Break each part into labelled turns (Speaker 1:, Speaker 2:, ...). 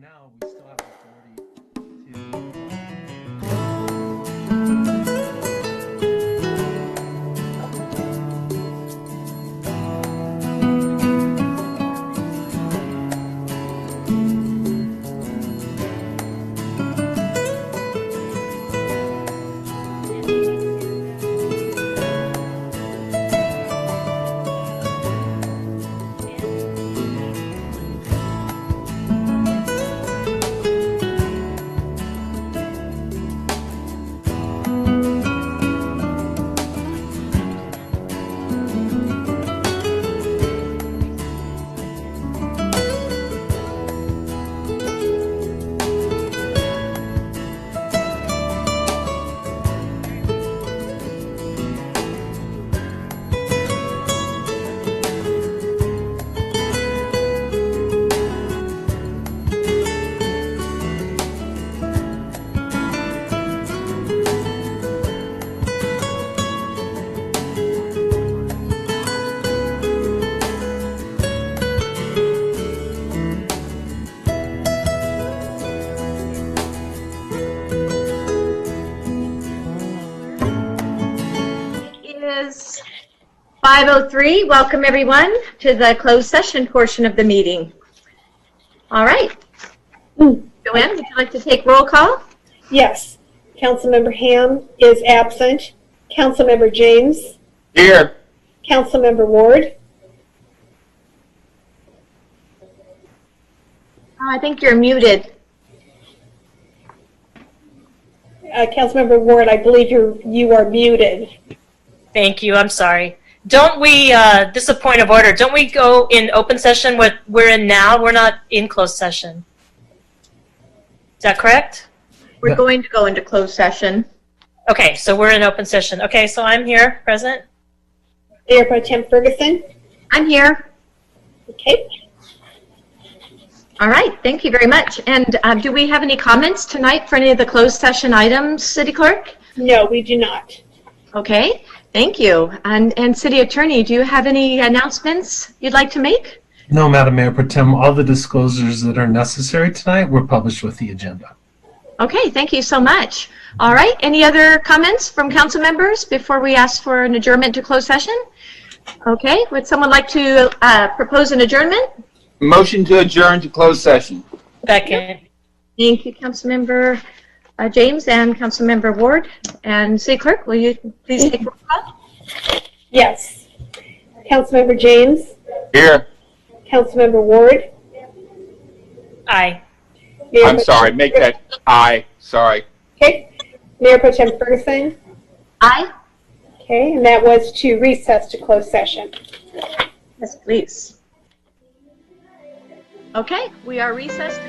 Speaker 1: now, we still have authority to.
Speaker 2: Is 5:03. Welcome everyone to the closed session portion of the meeting. All right. Joanne, would you like to take roll call?
Speaker 3: Yes. Councilmember Ham is absent. Councilmember James.
Speaker 4: Here.
Speaker 3: Councilmember Ward.
Speaker 2: I think you're muted.
Speaker 3: Councilmember Ward, I believe you are muted.
Speaker 5: Thank you. I'm sorry. Don't we, this is a point of order. Don't we go in open session what we're in now? We're not in closed session. Is that correct?
Speaker 2: We're going to go into closed session.
Speaker 5: Okay, so we're in open session. Okay, so I'm here, present.
Speaker 3: Mayor Pro Tem Ferguson.
Speaker 2: I'm here.
Speaker 3: Okay.
Speaker 2: All right. Thank you very much. And do we have any comments tonight for any of the closed session items, City Clerk?
Speaker 3: No, we do not.
Speaker 2: Okay. Thank you. And City Attorney, do you have any announcements you'd like to make?
Speaker 1: No, Madam Mayor Pro Tem, all the disclosures that are necessary tonight were published with the agenda.
Speaker 2: Okay, thank you so much. All right, any other comments from council members before we ask for an adjournment to closed session? Okay, would someone like to propose an adjournment?
Speaker 4: Motion to adjourn to closed session.
Speaker 5: Second.
Speaker 2: Thank you, Councilmember James and Councilmember Ward. And City Clerk, will you please take roll call?
Speaker 3: Yes. Councilmember James.
Speaker 4: Here.
Speaker 3: Councilmember Ward.
Speaker 5: Aye.
Speaker 3: Mayor
Speaker 4: I'm
Speaker 3: Pro
Speaker 4: sorry.
Speaker 3: Tem
Speaker 4: Make
Speaker 3: Ferguson.
Speaker 4: that aye. Sorry.
Speaker 3: Okay. Mayor Pro Tem Ferguson.
Speaker 2: Aye.
Speaker 3: Okay, and that was to recess to closed session.
Speaker 2: Yes, please. Okay, we are recessed.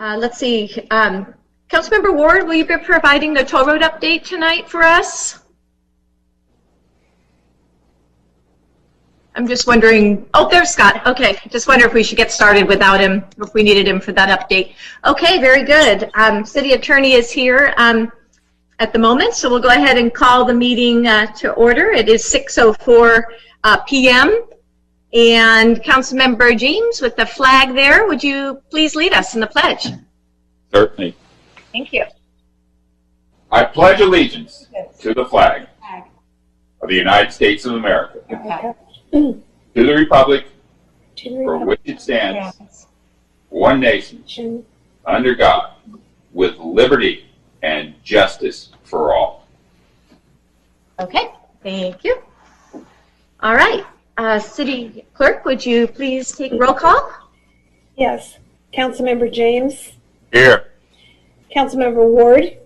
Speaker 2: Let's see. Councilmember Ward, will you be providing the toll road update tonight for us? I'm just wondering. Oh, there's Scott. Okay. Just wonder if we should get started without him, if we needed him for that update. Okay, very good. City Attorney is here at the moment, so we'll go ahead and call the meeting to order. It is 6:04 p.m. And Councilmember James, with the flag there, would you please lead us in the pledge?
Speaker 4: Certainly.
Speaker 2: Thank you.
Speaker 4: I pledge allegiance to the flag of the United States of America, to the republic for which it stands, one nation, under God, with liberty and justice for all.
Speaker 2: Okay, thank you. All right. City Clerk, would you please take roll call?
Speaker 3: Yes. Councilmember James.
Speaker 4: Here.
Speaker 3: Councilmember Ward.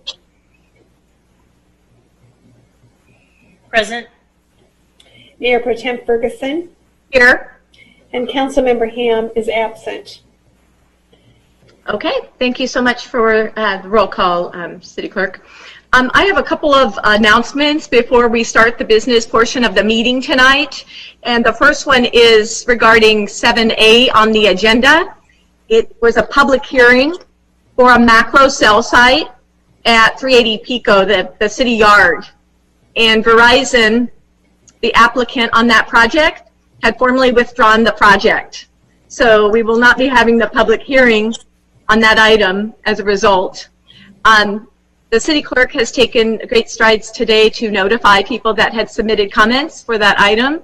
Speaker 5: Present.
Speaker 3: Mayor Pro Tem Ferguson.
Speaker 2: Here.
Speaker 3: And Councilmember Ham is absent.
Speaker 2: Okay, thank you so much for the roll call, City Clerk. I have a couple of announcements before we start the business portion of the meeting tonight. And the first one is regarding 7A on the agenda. It was a public hearing for a macro cell site at 380 Pico, the city yard. And Verizon, the applicant on that project, had formally withdrawn the project. So we will not be having the public hearing on that item as a result. The city clerk has taken great strides today to notify people that had submitted comments for that item.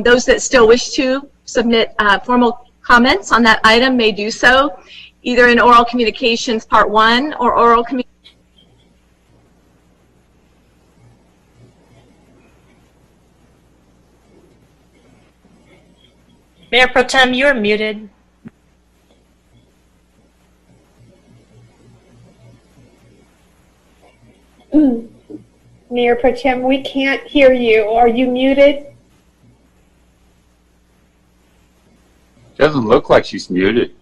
Speaker 2: Those that still wish to submit formal comments on that item may do so, either in oral communications part 1 or oral communications.
Speaker 5: Mayor Pro Tem, you're muted.
Speaker 3: Mayor Pro Tem, we can't hear you. Are you muted?
Speaker 4: Doesn't look like she's muted.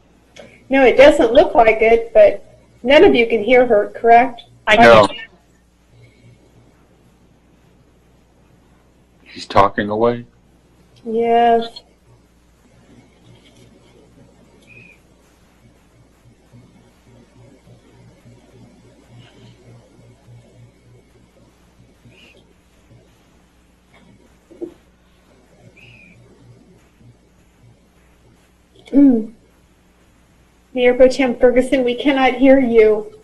Speaker 3: No, it doesn't look like it, but none of you can hear her, correct?
Speaker 5: I
Speaker 4: No.
Speaker 5: can.
Speaker 4: She's talking away.
Speaker 3: Yes. Mayor Pro Tem Ferguson, we cannot hear you.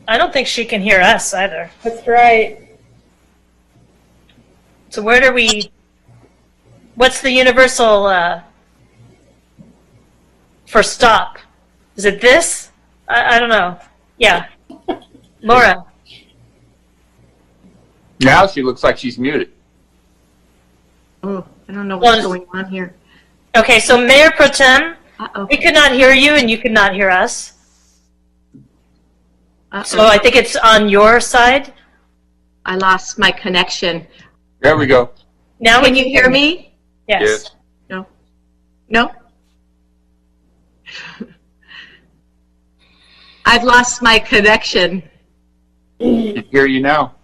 Speaker 5: I don't think she can hear us either.
Speaker 3: That's right.
Speaker 5: So where do we, what's the universal for stop? Is it this? I don't know. Yeah. Laura.
Speaker 4: Now she looks like she's muted.
Speaker 2: Oh, I don't know what's
Speaker 5: Well,
Speaker 2: going on here.
Speaker 5: Okay, so Mayor Pro Tem,
Speaker 2: Uh-oh.
Speaker 5: we could not hear you and you could not hear us.
Speaker 2: Uh-oh.
Speaker 5: So I think it's on your side.
Speaker 2: I lost my connection.
Speaker 4: There we go.
Speaker 5: Now we
Speaker 2: Can you hear me?
Speaker 5: Yes.
Speaker 2: No? No? I've lost my connection.
Speaker 4: I can hear you now.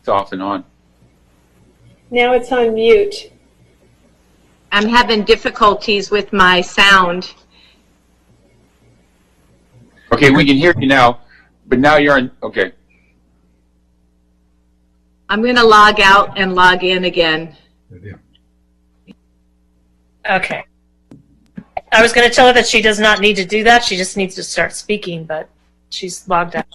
Speaker 4: It's off and on.
Speaker 3: Now it's on mute.
Speaker 2: I'm having difficulties with my sound.
Speaker 4: Okay, we can hear you now, but now you're on. Okay.
Speaker 2: I'm going to log out and log in again.
Speaker 5: Okay. I was going to tell her that she does not need to do that. She just needs to start speaking, but she's logged out.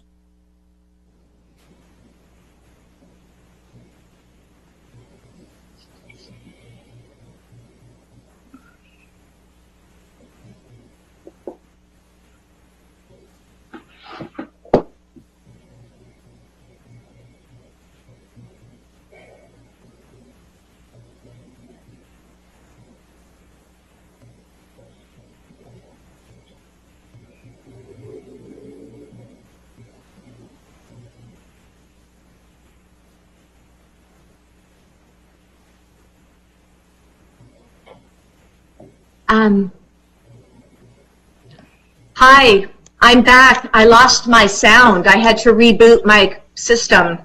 Speaker 2: Hi, I'm back. I lost my sound. I had to reboot my system.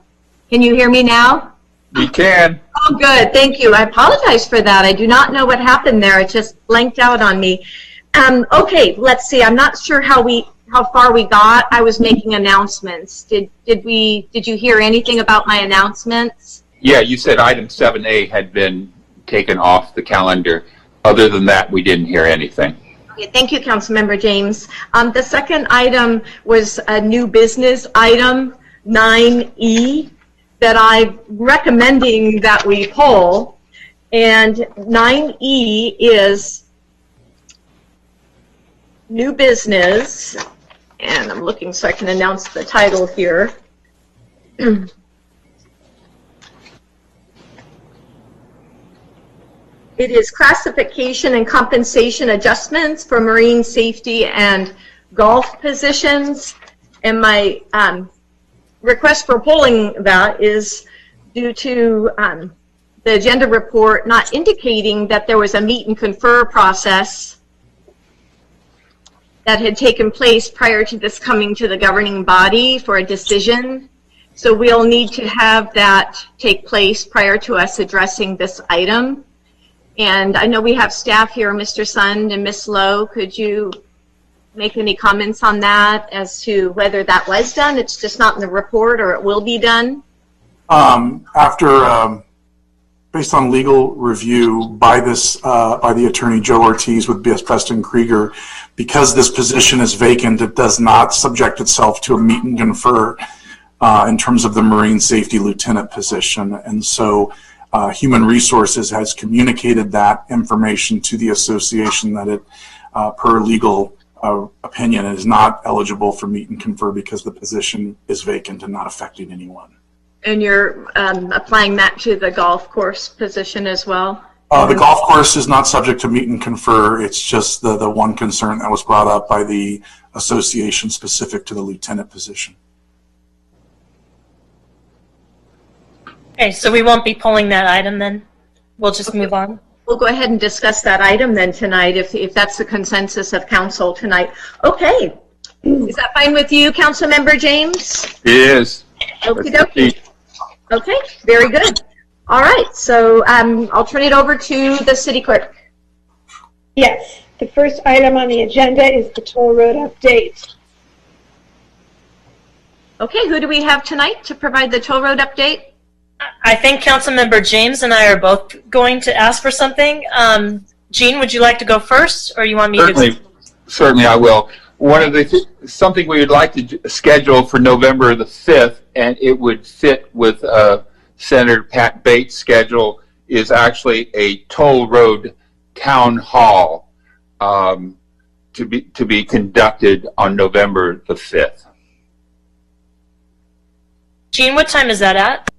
Speaker 2: Can you hear me now?
Speaker 4: We can.
Speaker 2: Oh, good. Thank you. I apologize for that. I do not know what happened there. It just blanked out on me. Okay, let's see. I'm not sure how far we got. I was making announcements. Did you hear anything about my announcements?
Speaker 4: Yeah, you said item 7A had been taken off the calendar. Other than that, we didn't hear anything.
Speaker 2: Okay, thank you, Councilmember James. The second item was a new business item, 9E, that I'm recommending that we poll. And 9E is new business, and I'm looking so I can announce the title here. It is classification and compensation adjustments for marine safety and golf positions. And my request for polling that is due to the agenda report not indicating that there was a meet and confer process that had taken place prior to this coming to the governing body for a decision. So we'll need to have that take place prior to us addressing this item. And I know we have staff here, Mr. Sund and Ms. Lowe. Could you make any comments on that as to whether that was done? It's just not in the report, or it will be done?
Speaker 6: Based on legal review by the attorney Joe Ortiz with B.S. Preston Krieger, because this position is vacant, it does not subject itself to a meet and confer in terms of the Marine Safety Lieutenant position. And so Human Resources has communicated that information to the association that it, per legal opinion, is not eligible for meet and confer because the position is vacant and not affecting anyone.
Speaker 2: And you're applying that to the golf course position as well?
Speaker 6: The golf course is not subject to meet and confer. It's just the one concern that was brought up by the association specific to the lieutenant position.
Speaker 5: Okay, so we won't be pulling that item then? We'll just move on?
Speaker 2: We'll go ahead and discuss that item then tonight, if that's the consensus of council tonight. Okay. Is that fine with you, Councilmember James?
Speaker 4: It is.
Speaker 2: Okie dokie. Okay, very good. All right, so I'll turn it over to the city clerk.
Speaker 3: Yes, the first item on the agenda is the toll road update.
Speaker 2: Okay, who do we have tonight to provide the toll road update?
Speaker 5: I think Councilmember James and I are both going to ask for something. Jean, would you like to go first, or you want me to?
Speaker 4: Certainly I will. One of the something we would like to schedule for November the 5th, and it would fit with Senator Pat Bates' schedule, is actually a toll road town hall to be conducted on November the 5th.
Speaker 5: Jean, what time is that at?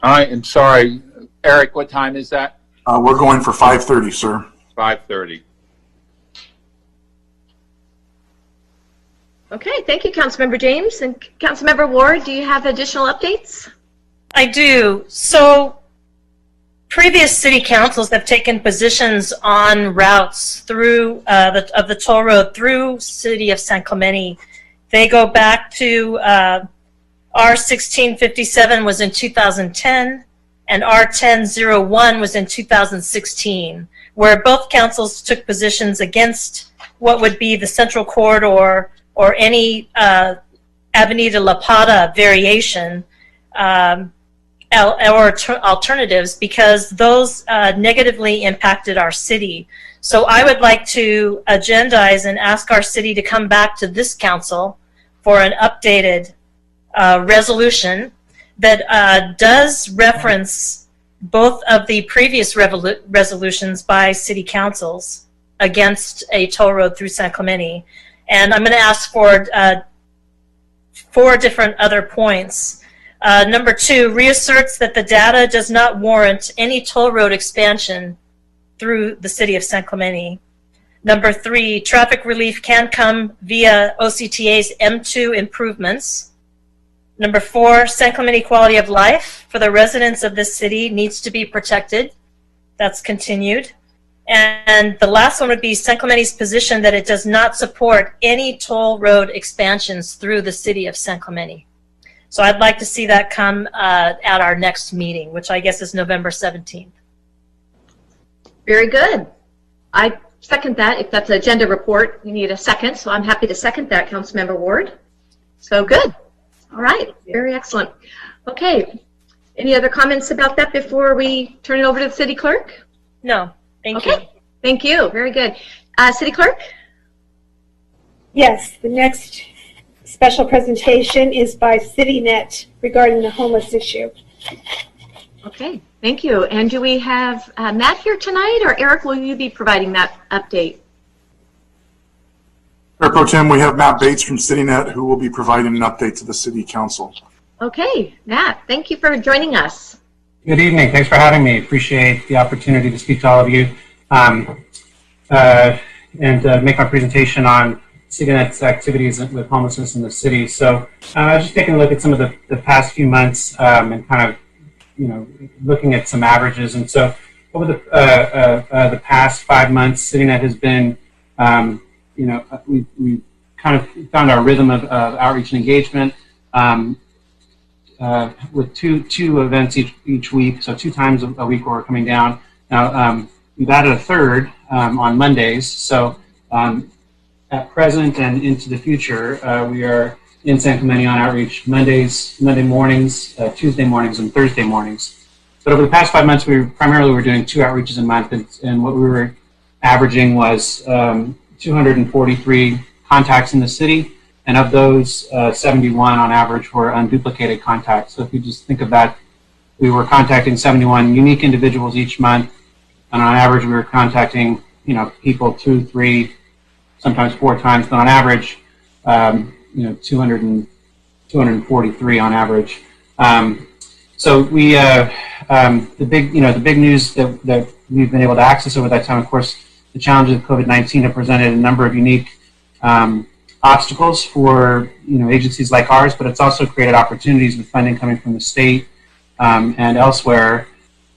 Speaker 4: I am sorry, Eric. What time is that?
Speaker 6: We're going for 5:30, sir.
Speaker 4: 5:30.
Speaker 2: Okay, thank you, Councilmember James. And Councilmember Ward, do you have additional updates?
Speaker 5: I do. So previous city councils have taken positions on routes through the toll road through city of San Clemente. They go back to R1657 was in 2010 and R1001 was in 2016, where both councils took positions against what would be the Central Corridor or any Avenida La Plata variation or alternatives, because those negatively impacted our city. So I would like to agendize and ask our city to come back to this council for an updated resolution that does reference both of the previous resolutions by city councils against a toll road through San Clemente. And I'm going to ask for 4 different other points. Number 2, reasserts that the data does not warrant any toll road expansion through the city of San Clemente. Number 3, traffic relief can come via OCTA's M2 improvements. Number 4, San Clemente quality of life for the residents of this city needs to be protected. That's continued. And the last one would be San Clemente's position that it does not support any toll road expansions through the city of San Clemente. So I'd like to see that come at our next meeting, which I guess is November 17th.
Speaker 2: Very good. I second that. If that's an agenda report, we need a second. So I'm happy to second that, Councilmember Ward. So good. All right. Very excellent. Okay. Any other comments about that before we turn it over to the city clerk?
Speaker 5: No, thank you.
Speaker 2: Thank you. Very good. City clerk?
Speaker 3: Yes, the next special presentation is by CityNet regarding the homeless issue.
Speaker 2: Okay. Thank you. And do we have Matt here tonight, or Eric, will you be providing that update?
Speaker 6: Mayor Pro Tem, we have Matt Bates from CityNet who will be providing an update to the City Council.
Speaker 2: Okay. Matt, thank you for joining us.
Speaker 7: Good evening. Thanks for having me. Appreciate the opportunity to speak to all of you and make my presentation on CityNet's activities with homelessness in the city. So I was just taking a look at some of the past few months and kind of, looking at some averages. And so over the past 5 months, CityNet has been, we kind of found our rhythm of outreach and engagement. With two events each week, so 2 times a week where we're coming down. Now, we've added a third on Mondays, so at present and into the future, we are in San Clemente on outreach Monday mornings, Tuesday mornings, and Thursday mornings. But over the past 5 months, we primarily were doing 2 outreaches a month, and what we were averaging was 243 contacts in the city. And of those, 71 on average were unduplicated contacts. So if you just think of that, we were contacting 71 unique individuals each month, and on average, we were contacting, people 2, 3, sometimes 4 times, but on average, 243 on average. So we, the big news that we've been able to access over that time, of course, the challenges of COVID-19 have presented a number of unique obstacles for agencies like ours, but it's also created opportunities with funding coming from the state and elsewhere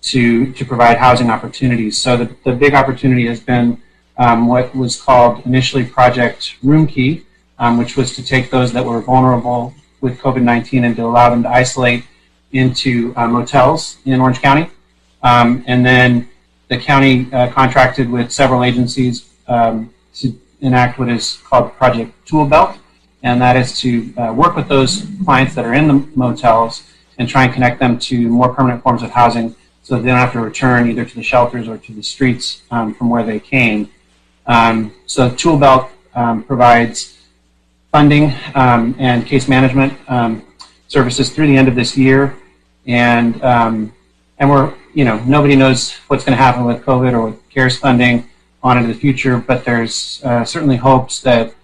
Speaker 7: to provide housing opportunities. So the big opportunity has been what was called initially Project Room Key, which was to take those that were vulnerable with COVID-19 and to allow them to isolate into motels in Orange County. And then the county contracted with several agencies to enact what is called Project Tool Belt, and that is to work with those clients that are in the motels and try and connect them to more permanent forms of housing so that they don't have to return either to the shelters or to the streets from where they came. So Tool Belt provides funding and case management services through the end of this year, and we're, nobody knows what's going to happen with COVID or with CARES funding on into the future, but there's certainly hopes that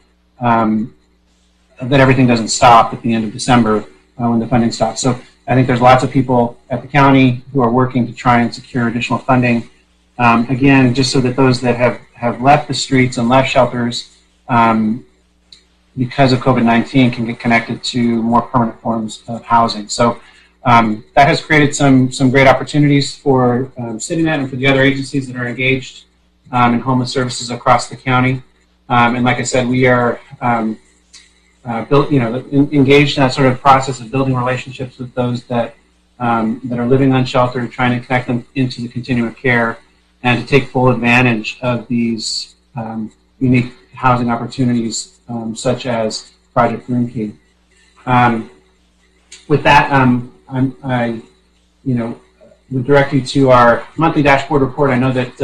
Speaker 7: that everything doesn't stop at the end of December when the funding stops. So I think there's lots of people at the county who are working to try and secure additional funding. Again, just so that those that have left the streets and left shelters because of COVID-19 can get connected to more permanent forms of housing. So that has created some great opportunities for CityNet and for the other agencies that are engaged in homeless services across the county. And like I said, we are engaged in that sort of process of building relationships with those that are living unsheltered, trying to connect them into the continuum of care and to take full advantage of these unique housing opportunities such as Project Room Key. With that, I would direct you to our monthly dashboard report. I know that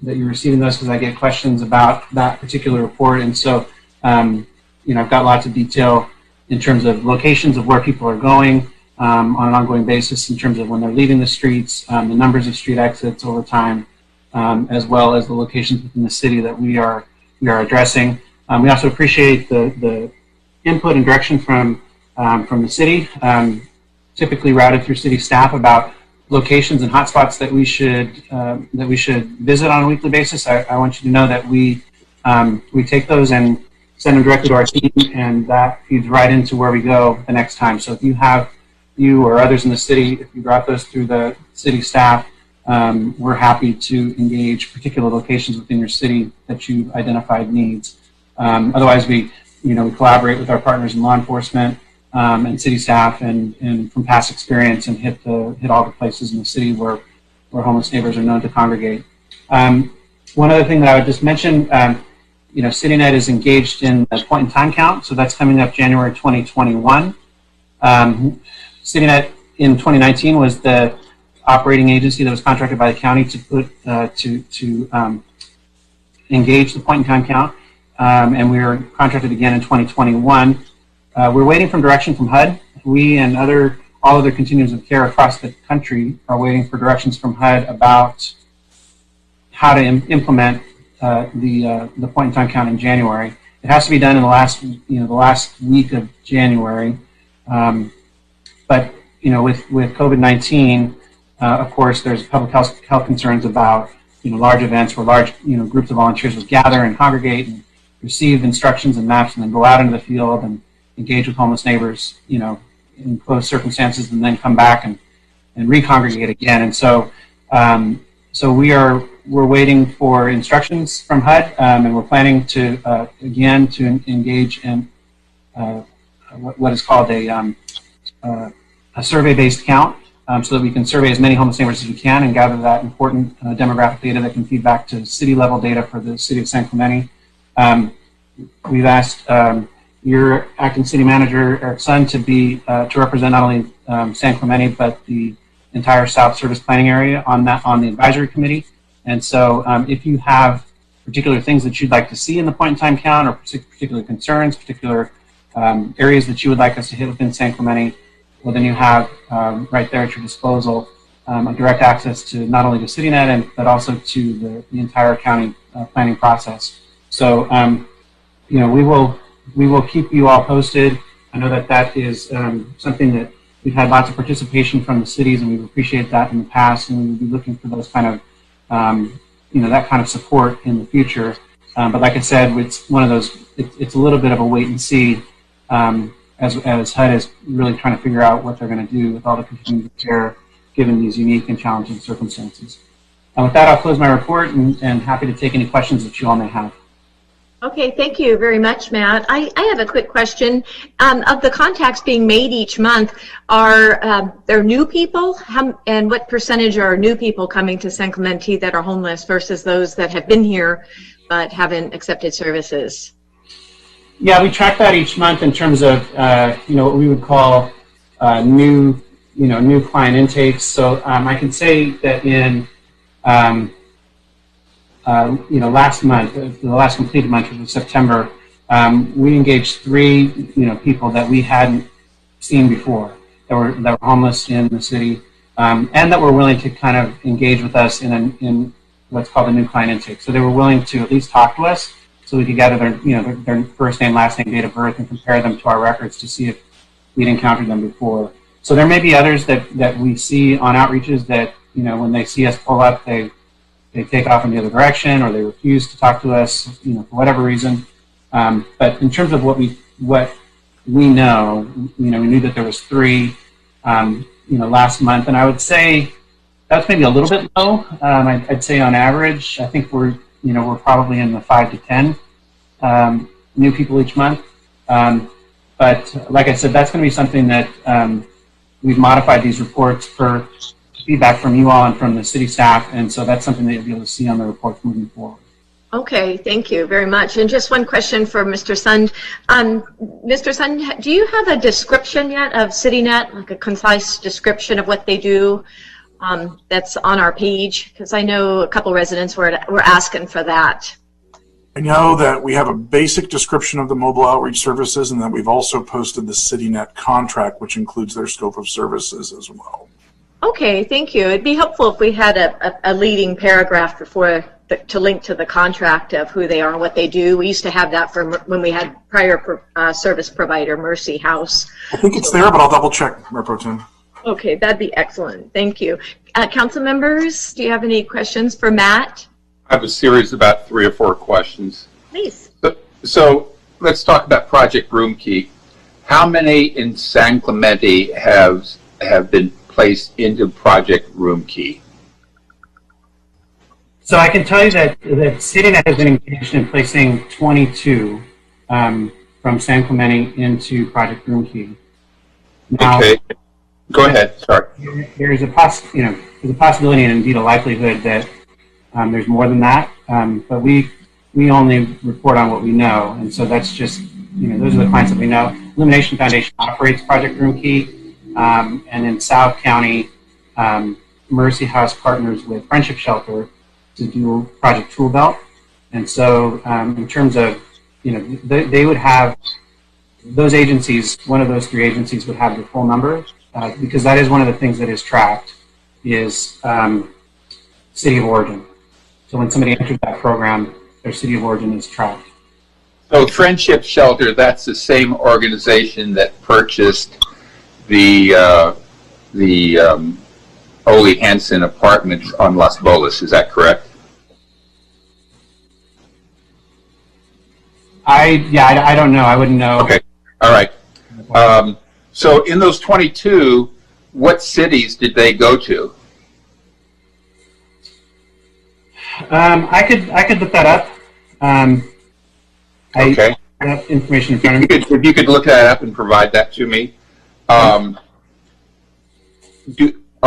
Speaker 7: that you're receiving those because I get questions about that particular report, and so I've got lots of detail in terms of locations of where people are going on an ongoing basis, in terms of when they're leaving the streets, the numbers of street exits over time, as well as the locations within the city that we are addressing. We also appreciate the input and direction from the city, typically routed through city staff, about locations and hotspots that we should visit on a weekly basis. I want you to know that we take those and send them directly to our team, and that feeds right into where we go the next time. So if you or others in the city, if you brought those through the city staff, we're happy to engage particular locations within your city that you've identified needs. Otherwise, we collaborate with our partners in law enforcement and city staff, and from past experience, and hit all the places in the city where homeless neighbors are known to congregate. One other thing that I would just mention, CityNet is engaged in a point-in-time count, so that's coming up January 2021. CityNet in 2019 was the operating agency that was contracted by the county to engage the point-in-time count, and we are contracted again in 2021. We're waiting for direction from HUD. We and all other continuums of care across the country are waiting for directions from HUD about how to implement the point-in-time count in January. It has to be done in the last week of January. But with COVID-19, of course, there's public health concerns about large events where large groups of volunteers would gather and congregate and receive instructions and maps, and then go out into the field and engage with homeless neighbors, in close circumstances, and then come back and recongregate again. And so, we're waiting for instructions from HUD, and we're planning to engage in what is called a survey-based count, so that we can survey as many homeless neighbors as we can and gather that important demographic data that can feed back to city-level data for the city of San Clemente. We've asked your acting city manager, Eric Sun, to represent not only San Clemente but the entire South Service Planning area on the advisory committee. And so, if you have particular things that you'd like to see in the point-in-time count, or particular concerns, particular areas that you would like us to hit within San Clemente, well, then you have right there at your disposal a direct access to not only to CityNet but also to the entire county planning process. So, we will keep you all posted. I know that is something that we've had lots of participation from the cities, and we've appreciated that in the past, and we will be looking for those kind of, that kind of support in the future. But like I said, it's one of those. It's a little bit of a wait and see, as HUD is really trying to figure out what they're going to do with all the continuing care, given these unique and challenging circumstances. And with that, I'll close my report, and happy to take any questions that you all may have.
Speaker 2: Okay, thank you very much, Matt. I have a quick question. Of the contacts being made each month, are there new people? And what percentage are new people coming to San Clemente that are homeless versus those that have been here but haven't accepted services?
Speaker 7: Yeah, we track that each month in terms of what we would call new client intakes. So I can say that in last month, the last completed month, which was September, we engaged 3 people that we hadn't seen before that were homeless in the city, and that were willing to kind of engage with us in what's called a new client intake. So they were willing to at least talk to us, so we could gather their first name, last name, date of birth, and compare them to our records to see if we'd encountered them before. So there may be others that we see on outreaches that when they see us pull up, they take off in the other direction, or they refuse to talk to us, for whatever reason. But in terms of what we know, we knew that there was 3, last month, and I would say that's maybe a little bit low. I'd say on average, I think we're probably in the 5 to 10 new people each month. But like I said, that's going to be something that we've modified these reports for feedback from you all and from the city staff, and so that's something that you'll be able to see on the reports moving forward.
Speaker 2: Okay, thank you very much. And just one question for Mr. Sund. Mr. Sund, do you have a description yet of CityNet, like a concise description of what they do that's on our page? Because I know a couple residents were asking for that.
Speaker 6: I know that we have a basic description of the mobile outreach services, and that we've also posted the CityNet contract, which includes their scope of services as well.
Speaker 2: Okay, thank you. It'd be helpful if we had a leading paragraph before to link to the contract of who they are and what they do. We used to have that from when we had prior service provider, Mercy House.
Speaker 6: I think it's there, but I'll double check, Mayor Pro Tem.
Speaker 2: Okay, that'd be excellent. Thank you. Council members, do you have any questions for Matt?
Speaker 4: I have a series of about 3 or 4 questions.
Speaker 2: Please.
Speaker 4: So let's talk about Project Room Key. How many in San Clemente have been placed into Project Room Key?
Speaker 7: So I can tell you that CityNet has been engaged in placing 22 from San Clemente into Project Roomkey. Now,
Speaker 4: Okay. Go ahead. Sorry.
Speaker 7: there's a there's a possibility and indeed a likelihood that there's more than that, but we only report on what we know, and so that's just, those are the clients that we know. Illumination Foundation operates Project Roomkey, and in South County, Mercy House partners with Friendship Shelter to do Project Tool Belt, and so in terms of, they would have, those agencies, one of those three agencies would have the full number, because that is one of the things that is tracked, is city of origin. So when somebody enters that program, their city of origin is tracked.
Speaker 4: So Friendship Shelter, that's the same organization that purchased the Ole Hansen apartments on Las Bolas. Is that correct?
Speaker 7: I don't know. I wouldn't know.
Speaker 4: Okay. All right. So in those 22, what cities did they go to?
Speaker 7: I could look that up.
Speaker 4: Okay.
Speaker 7: I have information in front of me.
Speaker 4: If you could look that up and provide that to me. Are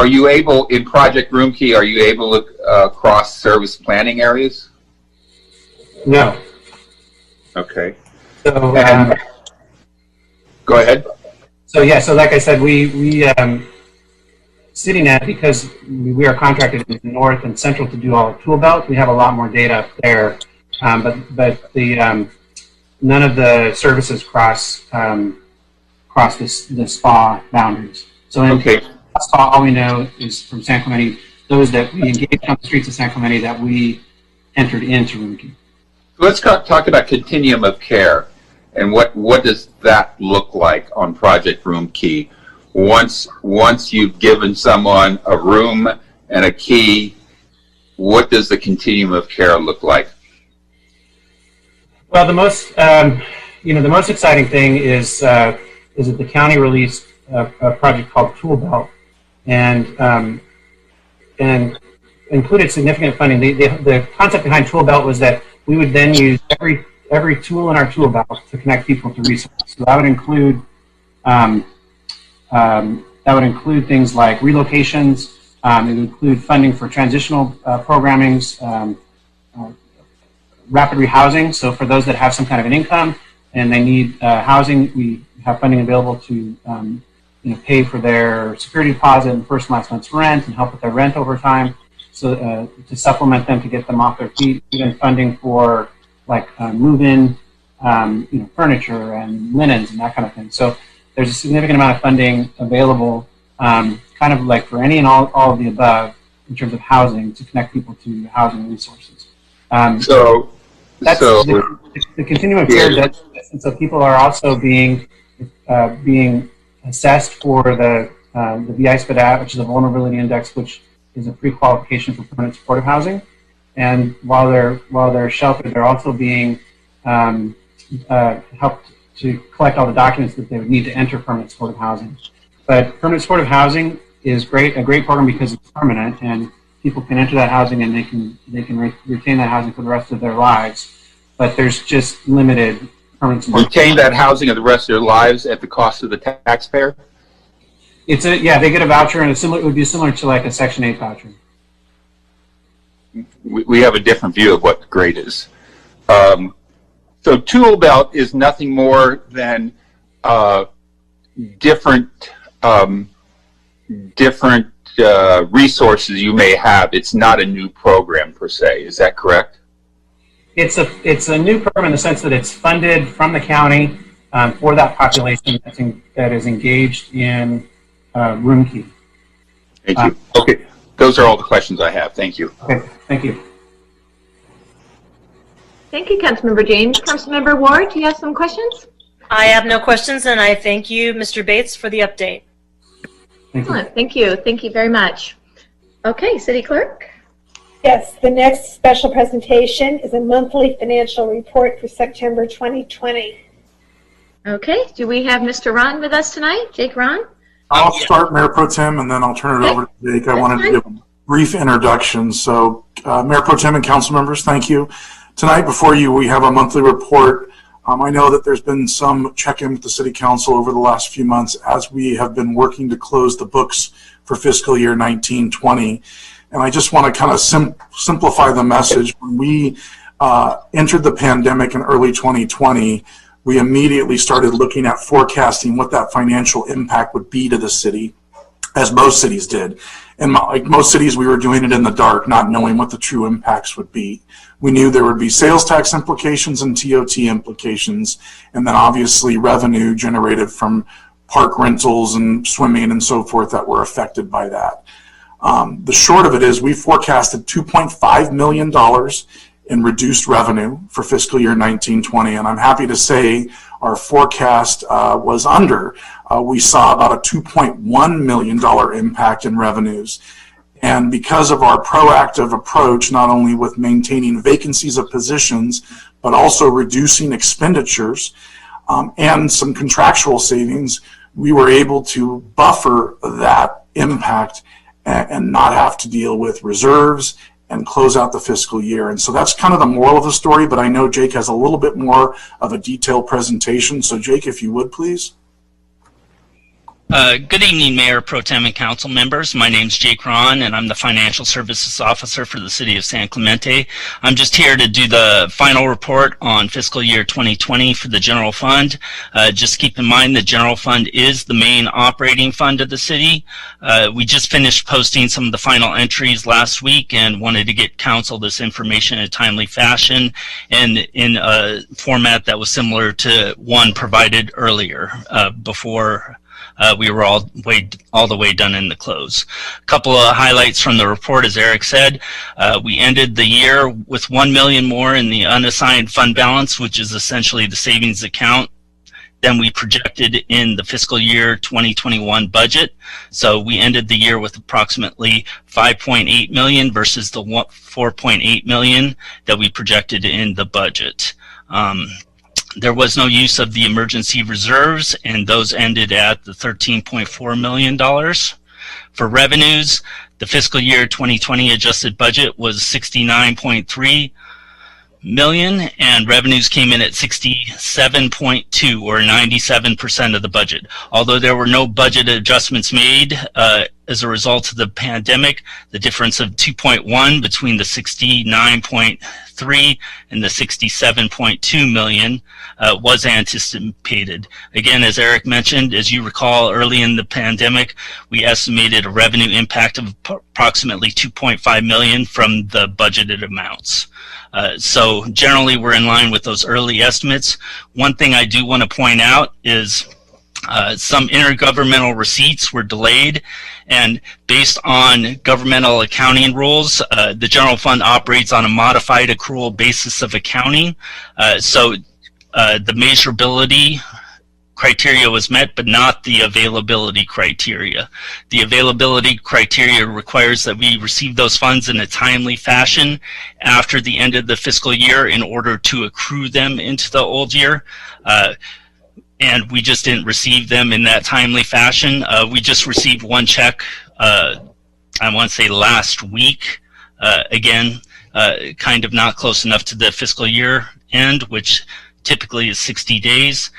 Speaker 4: you able, in Project Roomkey, are you able to cross service planning areas?
Speaker 7: No.
Speaker 4: Okay.
Speaker 7: So
Speaker 4: Go ahead.
Speaker 7: so like I said, we CityNet, because we are contracted in the north and central to do all of Tool Belt, we have a lot more data up there. But the none of the services cross the SPA boundaries. So in SPA, all we know is from San Clemente, those that we engaged on the streets of San Clemente that we entered into Roomkey.
Speaker 4: Let's talk about continuum of care, and what does that look like on Project Roomkey? Once you've given someone a room and a key, what does the continuum of care look like?
Speaker 7: Well, the most the most exciting thing is that the county released a project called Tool Belt, and included significant funding. The concept behind Tool Belt was that we would then use every tool in our tool belt to connect people to resources. So that would include things like relocations. It would include funding for transitional programmings, rapid rehousing. So for those that have some kind of an income and they need housing, we have funding available to pay for their security deposit and first and last month's rent and help with their rent over time. So to supplement them to get them off their feet, even funding for like move-in, furniture and linens and that kind of thing. So there's a significant amount of funding available, kind of like for any and all of the above in terms of housing to connect people to housing resources.
Speaker 4: So
Speaker 7: that's the continuum of care does this, and so people are also being assessed for the VI-SPDAT, which is a vulnerability index, which is a pre-qualification for permanent supportive housing. And while they're sheltered, they're also being helped to collect all the documents that they would need to enter permanent supportive housing. But permanent supportive housing is a great program because it's permanent, and people can enter that housing and they can retain that housing for the rest of their lives. But there's just limited permanent support.
Speaker 4: Retain that housing of the rest of their lives at the cost of the taxpayer?
Speaker 7: They get a voucher, and it would be similar to like a Section 8 voucher.
Speaker 4: We have a different view of what the grade is. So Tool Belt is nothing more than different resources you may have. It's not a new program per se. Is that correct?
Speaker 7: It's a new program in the sense that it's funded from the county for that population that is engaged in Roomkey.
Speaker 4: Thank you. Okay, those are all the questions I have. Thank you.
Speaker 7: Okay, thank you.
Speaker 2: Thank you, Councilmember James. Councilmember Ward, do you have some questions?
Speaker 5: I have no questions, and I thank you, Mr. Bates, for the update.
Speaker 2: Excellent. Thank you. Thank you very much. Okay, City Clerk.
Speaker 3: Yes, the next special presentation is a monthly financial report for September 2020.
Speaker 2: Okay, do we have Mr. Ron with us tonight? Jake Ron?
Speaker 6: I'll start, Mayor Pro Tem, and then I'll turn it over to Jake. I wanted to give him brief introduction. So, Mayor Pro Tem and council members, thank you. Tonight before you, we have a monthly report. I know that there's been some check-in with the City Council over the last few months as we have been working to close the books for fiscal year 19-20. And I just want to kind of simplify the message. When we entered the pandemic in early 2020, we immediately started looking at forecasting what that financial impact would be to the city, as most cities did. And like most cities, we were doing it in the dark, not knowing what the true impacts would be. We knew there would be sales tax implications and TOT implications, and then obviously revenue generated from park rentals and swimming and so forth that were affected by that. The short of it is we forecasted $2.5 million in reduced revenue for fiscal year 19-20, and I'm happy to say our forecast was under. We saw about a $2.1 million impact in revenues. And because of our proactive approach, not only with maintaining vacancies of positions, but also reducing expenditures and some contractual savings, we were able to buffer that impact and not have to deal with reserves and close out the fiscal year. And so that's kind of the moral of the story, but I know Jake has a little bit more of a detailed presentation. So Jake, if you would, please.
Speaker 8: Good evening, Mayor Pro Tem and council members. My name's Jake Ron, and I'm the Financial Services Officer for the City of San Clemente. I'm just here to do the final report on fiscal year 2020 for the general fund. Just keep in mind the general fund is the main operating fund of the city. We just finished posting some of the final entries last week and wanted to get council this information in a timely fashion and in a format that was similar to one provided earlier before we were all the way done in the close. A couple of highlights from the report, as Eric said, we ended the year with $1 million more in the unassigned fund balance, which is essentially the savings account than we projected in the fiscal year 2021 budget. So we ended the year with approximately $5.8 million versus the $4.8 million that we projected in the budget. There was no use of the emergency reserves, and those ended at the $13.4 million. For revenues, the fiscal year 2020 adjusted budget was $69.3 million, and revenues came in at 67.2, or 97% of the budget. Although there were no budget adjustments made as a result of the pandemic, the difference of 2.1 between the 69.3 and the 67.2 million was anticipated. Again, as Eric mentioned, as you recall, early in the pandemic, we estimated a revenue impact of approximately 2.5 million from the budgeted amounts. So generally, we're in line with those early estimates. One thing I do want to point out is some intergovernmental receipts were delayed, and based on governmental accounting rules, the general fund operates on a modified accrual basis of accounting. So the measurability criteria was met, but not the availability criteria. The availability criteria requires that we receive those funds in a timely fashion after the end of the fiscal year in order to accrue them into the old year. And we just didn't receive them in that timely fashion. We just received one check, I want to say last week. Again, kind of not close enough to the fiscal year end, which typically is 60 days.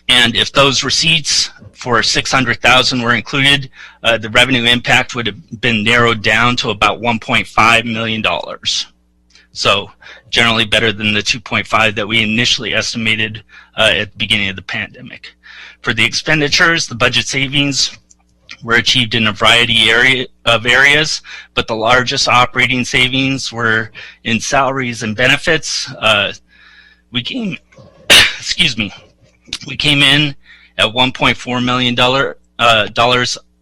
Speaker 8: And if those receipts for 600,000 were included, the revenue impact would have been narrowed down to about $1.5 million. So generally better than the 2.5 that we initially estimated at the beginning of the pandemic. For the expenditures, the budget savings were achieved in a variety of areas, but the largest operating savings were in salaries and benefits. We came in at $1.4 million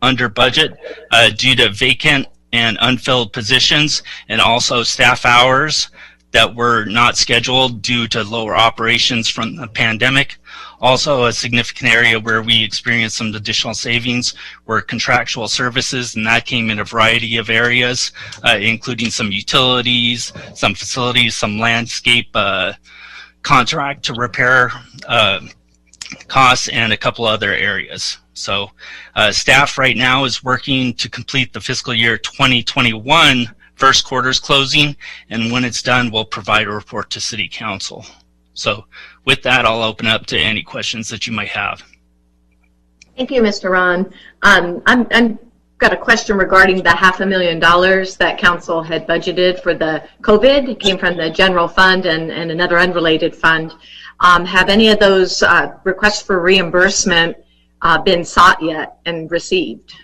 Speaker 8: under budget due to vacant and unfilled positions, and also staff hours that were not scheduled due to lower operations from the pandemic. Also, a significant area where we experienced some additional savings were contractual services, and that came in a variety of areas, including some utilities, some facilities, some landscape contract to repair costs, and a couple other areas. So staff right now is working to complete the fiscal year 2021 first quarter's closing, and when it's done, we'll provide a report to City Council. So with that, I'll open up to any questions that you might have.
Speaker 2: Thank you, Mr. Ron. I'm got a question regarding the $500,000 that council had budgeted for the COVID. It came from the general fund and another unrelated fund. Have any of those requests for reimbursement been sought yet and received?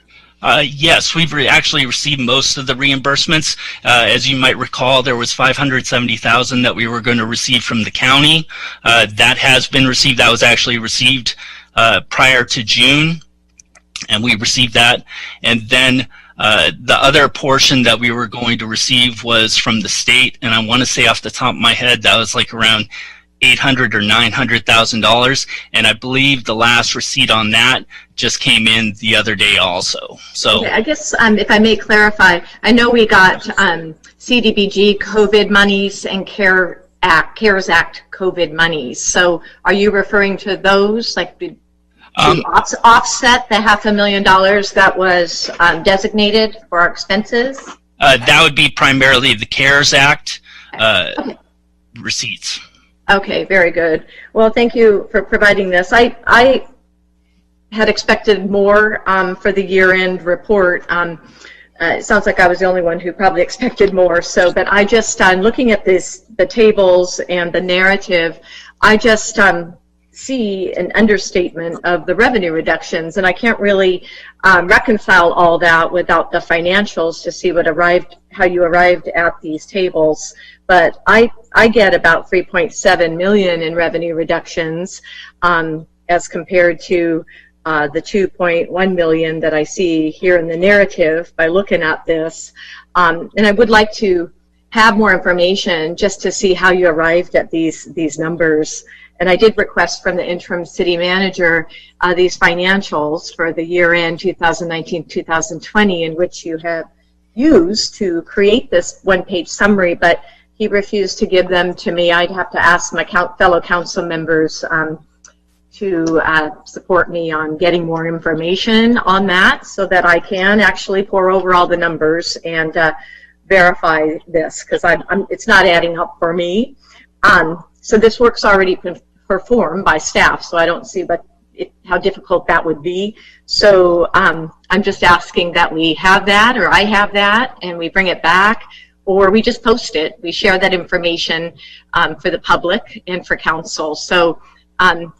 Speaker 8: Yes, we've actually received most of the reimbursements. As you might recall, there was $570,000 that we were going to receive from the county. That has been received. That was actually received prior to June, and we received that. And then the other portion that we were going to receive was from the state, and I want to say off the top of my head that was like around $800,000 or $900,000, and I believe the last receipt on that just came in the other day also. So
Speaker 2: okay, I guess if I may clarify, I know we got CDBG COVID monies and CARES Act COVID monies. So are you referring to those, like to offset the $500,000 that was designated for our expenses?
Speaker 8: that would be primarily the CARES Act receipts.
Speaker 2: Okay, very good. Well, thank you for providing this. I had expected more for the year-end report. It sounds like I was the only one who probably expected more. So, but I just, looking at the tables and the narrative, I just see an understatement of the revenue reductions, and I can't really reconcile all that without the financials to see how you arrived at these tables. But I get about 3.7 million in revenue reductions as compared to the 2.1 million that I see here in the narrative by looking at this. And I would like to have more information just to see how you arrived at these numbers. And I did request from the interim city manager these financials for the year end 2019-2020, in which you have used to create this one-page summary, but he refused to give them to me. I'd have to ask my fellow council members to support me on getting more information on that so that I can actually pour over all the numbers and verify this, because it's not adding up for me. So this work's already been performed by staff, so I don't see how difficult that would be. So I'm just asking that we have that, or I have that, and we bring it back, or we just post it. We share that information for the public and for council. So I'm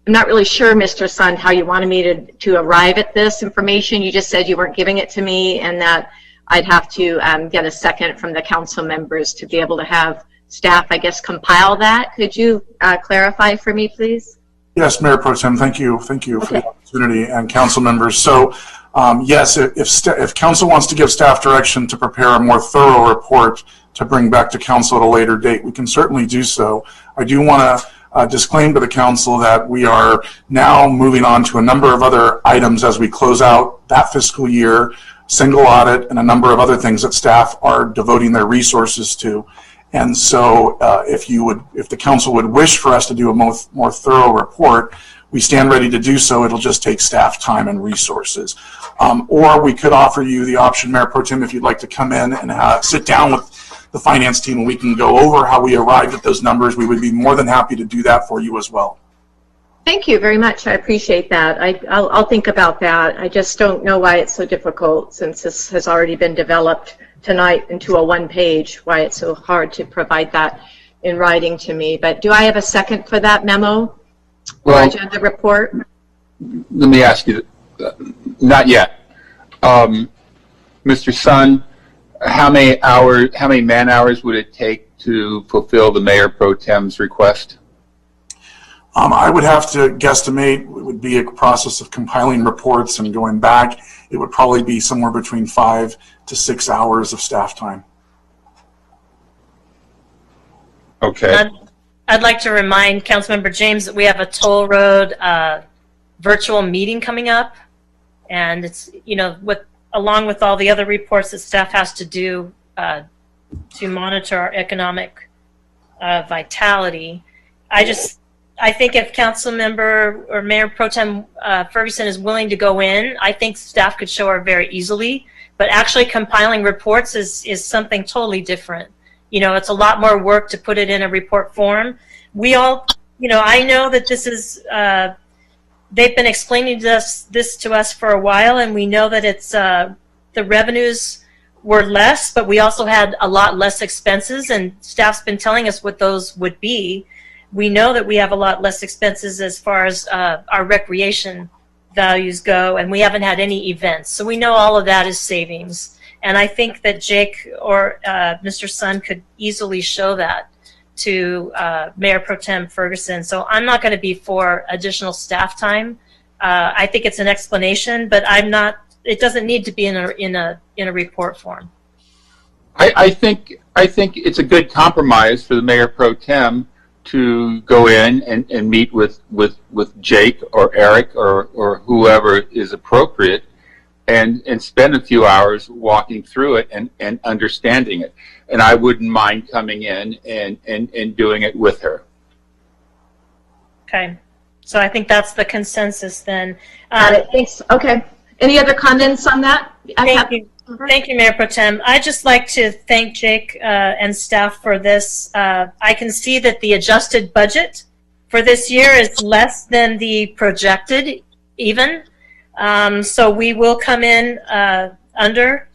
Speaker 2: not really sure, Mr. Sund, how you wanted me to arrive at this information. You just said you weren't giving it to me, and that I'd have to get a second from the council members to be able to have staff, I guess, compile that. Could you clarify for me, please?
Speaker 6: Yes, Mayor Pro Tem, thank you for the opportunity, and council members. So yes, if council wants to give staff direction to prepare a more thorough report to bring back to council at a later date, we can certainly do so. I do want to disclaim to the council that we are now moving on to a number of other items as we close out that fiscal year, single audit, and a number of other things that staff are devoting their resources to. And so if the council would wish for us to do a more thorough report, we stand ready to do so. It'll just take staff time and resources. Or we could offer you the option, Mayor Pro Tem, if you'd like to come in and sit down with the finance team and we can go over how we arrived at those numbers. We would be more than happy to do that for you as well.
Speaker 2: Thank you very much. I appreciate that. I'll think about that. I just don't know why it's so difficult, since this has already been developed tonight into a one-page, why it's so hard to provide that in writing to me. But do I have a second for that memo or agenda report?
Speaker 9: Let me ask you, not yet. Mr. Sund, how many man hours would it take to fulfill the Mayor Pro Tem's request?
Speaker 6: I would have to guesstimate. It would be a process of compiling reports and going back. It would probably be somewhere between 5 to 6 hours of staff time.
Speaker 9: Okay.
Speaker 5: I'd like to remind Councilmember James that we have a toll road virtual meeting coming up, and it's, along with all the other reports that staff has to do to monitor our economic vitality. I think if council member or Mayor Pro Tem Ferguson is willing to go in, I think staff could show her very easily. But actually compiling reports is something totally different. You know, it's a lot more work to put it in a report form. We all, you know, I know that this is, they've been explaining this to us for a while, and we know that it's, the revenues were less, but we also had a lot less expenses, and staff's been telling us what those would be. We know that we have a lot less expenses as far as our recreation values go, and we haven't had any events. So we know all of that is savings. And I think that Jake or Mr. Sun could easily show that to Mayor Pro Tem Ferguson. So I'm not going to be for additional staff time. I think it's an explanation, but I'm not. It doesn't need to be in a report form.
Speaker 9: I think it's a good compromise for the Mayor Pro Tem to go in and meet with Jake or Eric or whoever is appropriate and spend a few hours walking through it and understanding it. And I wouldn't mind coming in and doing it with her.
Speaker 5: Okay. So I think that's the consensus then.
Speaker 2: Got it. Thanks. Okay. Any other comments on that?
Speaker 5: Thank you. Thank you, Mayor Pro Tem. I'd just like to thank Jake and staff for this. I can see that the adjusted budget for this year is less than the projected even. So we will come in under,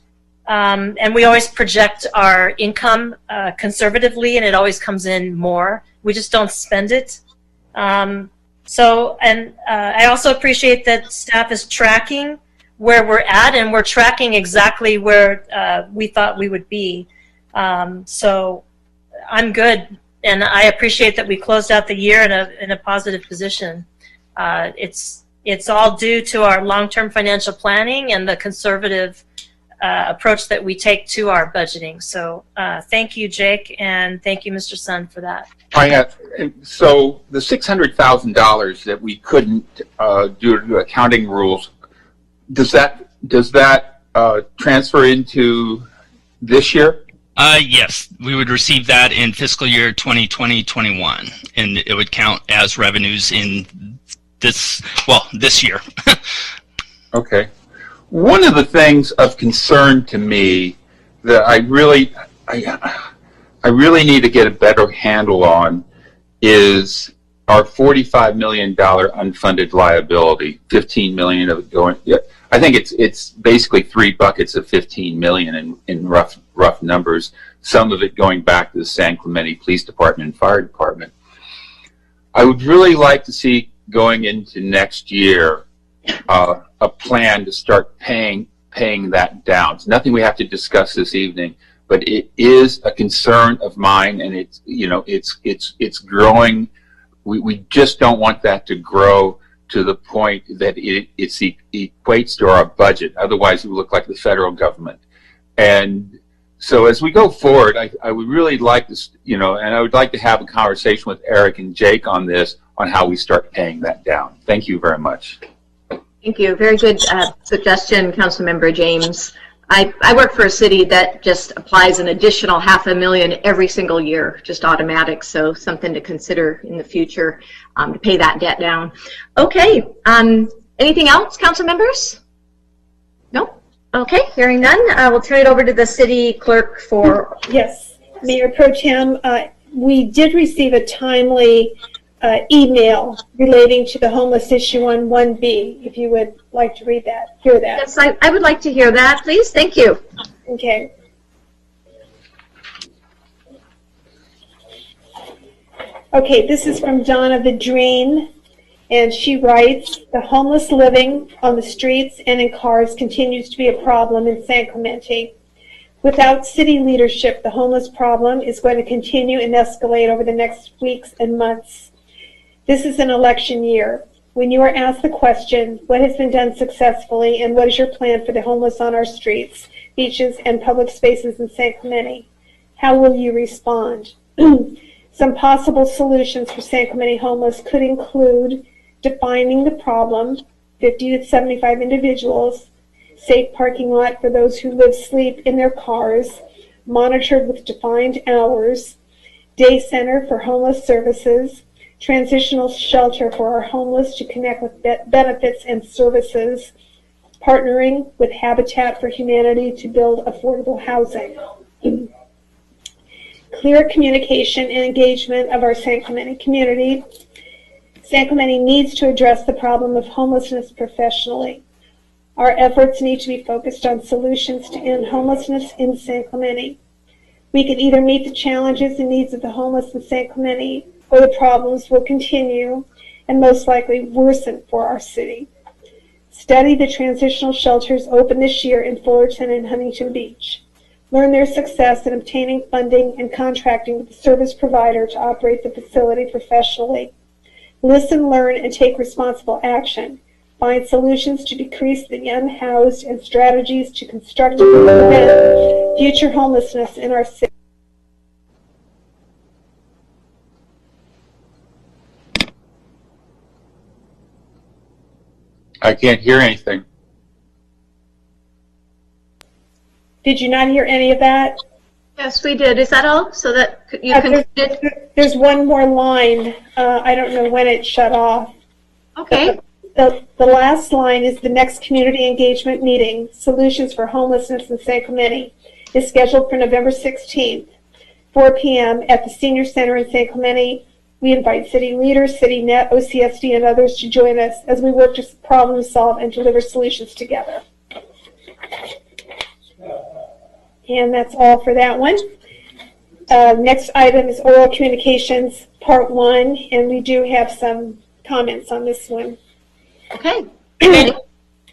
Speaker 5: and we always project our income conservatively, and it always comes in more. We just don't spend it. I also appreciate that staff is tracking where we're at, and we're tracking exactly where we thought we would be. So I'm good, and I appreciate that we closed out the year in a positive position. It's all due to our long-term financial planning and the conservative approach that we take to our budgeting. So thank you, Jake, and thank you, Mr. Sun, for that.
Speaker 9: So the $600,000 that we couldn't due to accounting rules, does that transfer into this year?
Speaker 8: Yes, we would receive that in fiscal year 2020-21, and it would count as revenues in this year.
Speaker 9: Okay. One of the things of concern to me that I really need to get a better handle on is our $45 million unfunded liability. 15 million of it going. I think it's basically 3 buckets of 15 million in rough numbers. Some of it going back to the San Clemente Police Department and Fire Department. I would really like to see going into next year a plan to start paying that down. It's nothing we have to discuss this evening, but it is a concern of mine, and it's growing. We just don't want that to grow to the point that it equates to our budget. Otherwise, we look like the federal government. And so as we go forward, I would really like to, and I would like to have a conversation with Eric and Jake on this, on how we start paying that down. Thank you very much.
Speaker 2: Thank you. Very good suggestion, Councilmember James. I work for a city that just applies an additional $500,000 every single year, just automatic. So something to consider in the future to pay that debt down. Okay. Anything else, council members? No? Okay. Hearing none, we'll turn it over to the city clerk for.
Speaker 3: Yes, Mayor Pro Tem, we did receive a timely email relating to the homeless issue on 1B, if you would like to hear that.
Speaker 2: Yes, I would like to hear that, please. Thank you.
Speaker 3: Okay. Okay, this is from Donna the Dream, and she writes, the homeless living on the streets and in cars continues to be a problem in San Clemente. Without city leadership, the homeless problem is going to continue and escalate over the next weeks and months. This is an election year. When you are asked the question, what has been done successfully and what is your plan for the homeless on our streets, beaches, and public spaces in San Clemente? How will you respond? Some possible solutions for San Clemente homeless could include defining the problem, 50 to 75 individuals, safe parking lot for those who sleep in their cars, monitored with defined hours, day center for homeless services, transitional shelter for our homeless to connect with benefits and services, partnering with Habitat for Humanity to build affordable housing. Clear communication and engagement of our San Clemente community. San Clemente needs to address the problem of homelessness professionally. Our efforts need to be focused on solutions to end homelessness in San Clemente. We can either meet the challenges and needs of the homeless in San Clemente, or the problems will continue and most likely worsen for our city. Study the transitional shelters open this year in Fullerton and Huntington Beach. Learn their success in obtaining funding and contracting with the service provider to operate the facility professionally. Listen, learn, and take responsible action. Find solutions to decrease the unhoused and strategies to constructively prevent future homelessness in our city.
Speaker 9: I can't hear anything.
Speaker 3: Did you not hear any of that?
Speaker 2: Yes, we did. Is that all? So that you concluded?
Speaker 3: There's one more line. I don't know when it shut off.
Speaker 2: Okay.
Speaker 3: The last line is the next community engagement meeting, Solutions for Homelessness in San Clemente, is scheduled for November 16th, 4 p.m. at the Senior Center in San Clemente. We invite city leaders, CityNet, OCSD, and others to join us as we work to problem solve and deliver solutions together. And that's all for that one. Next item is oral communications, part 1, and we do have some comments on this one.
Speaker 2: Okay.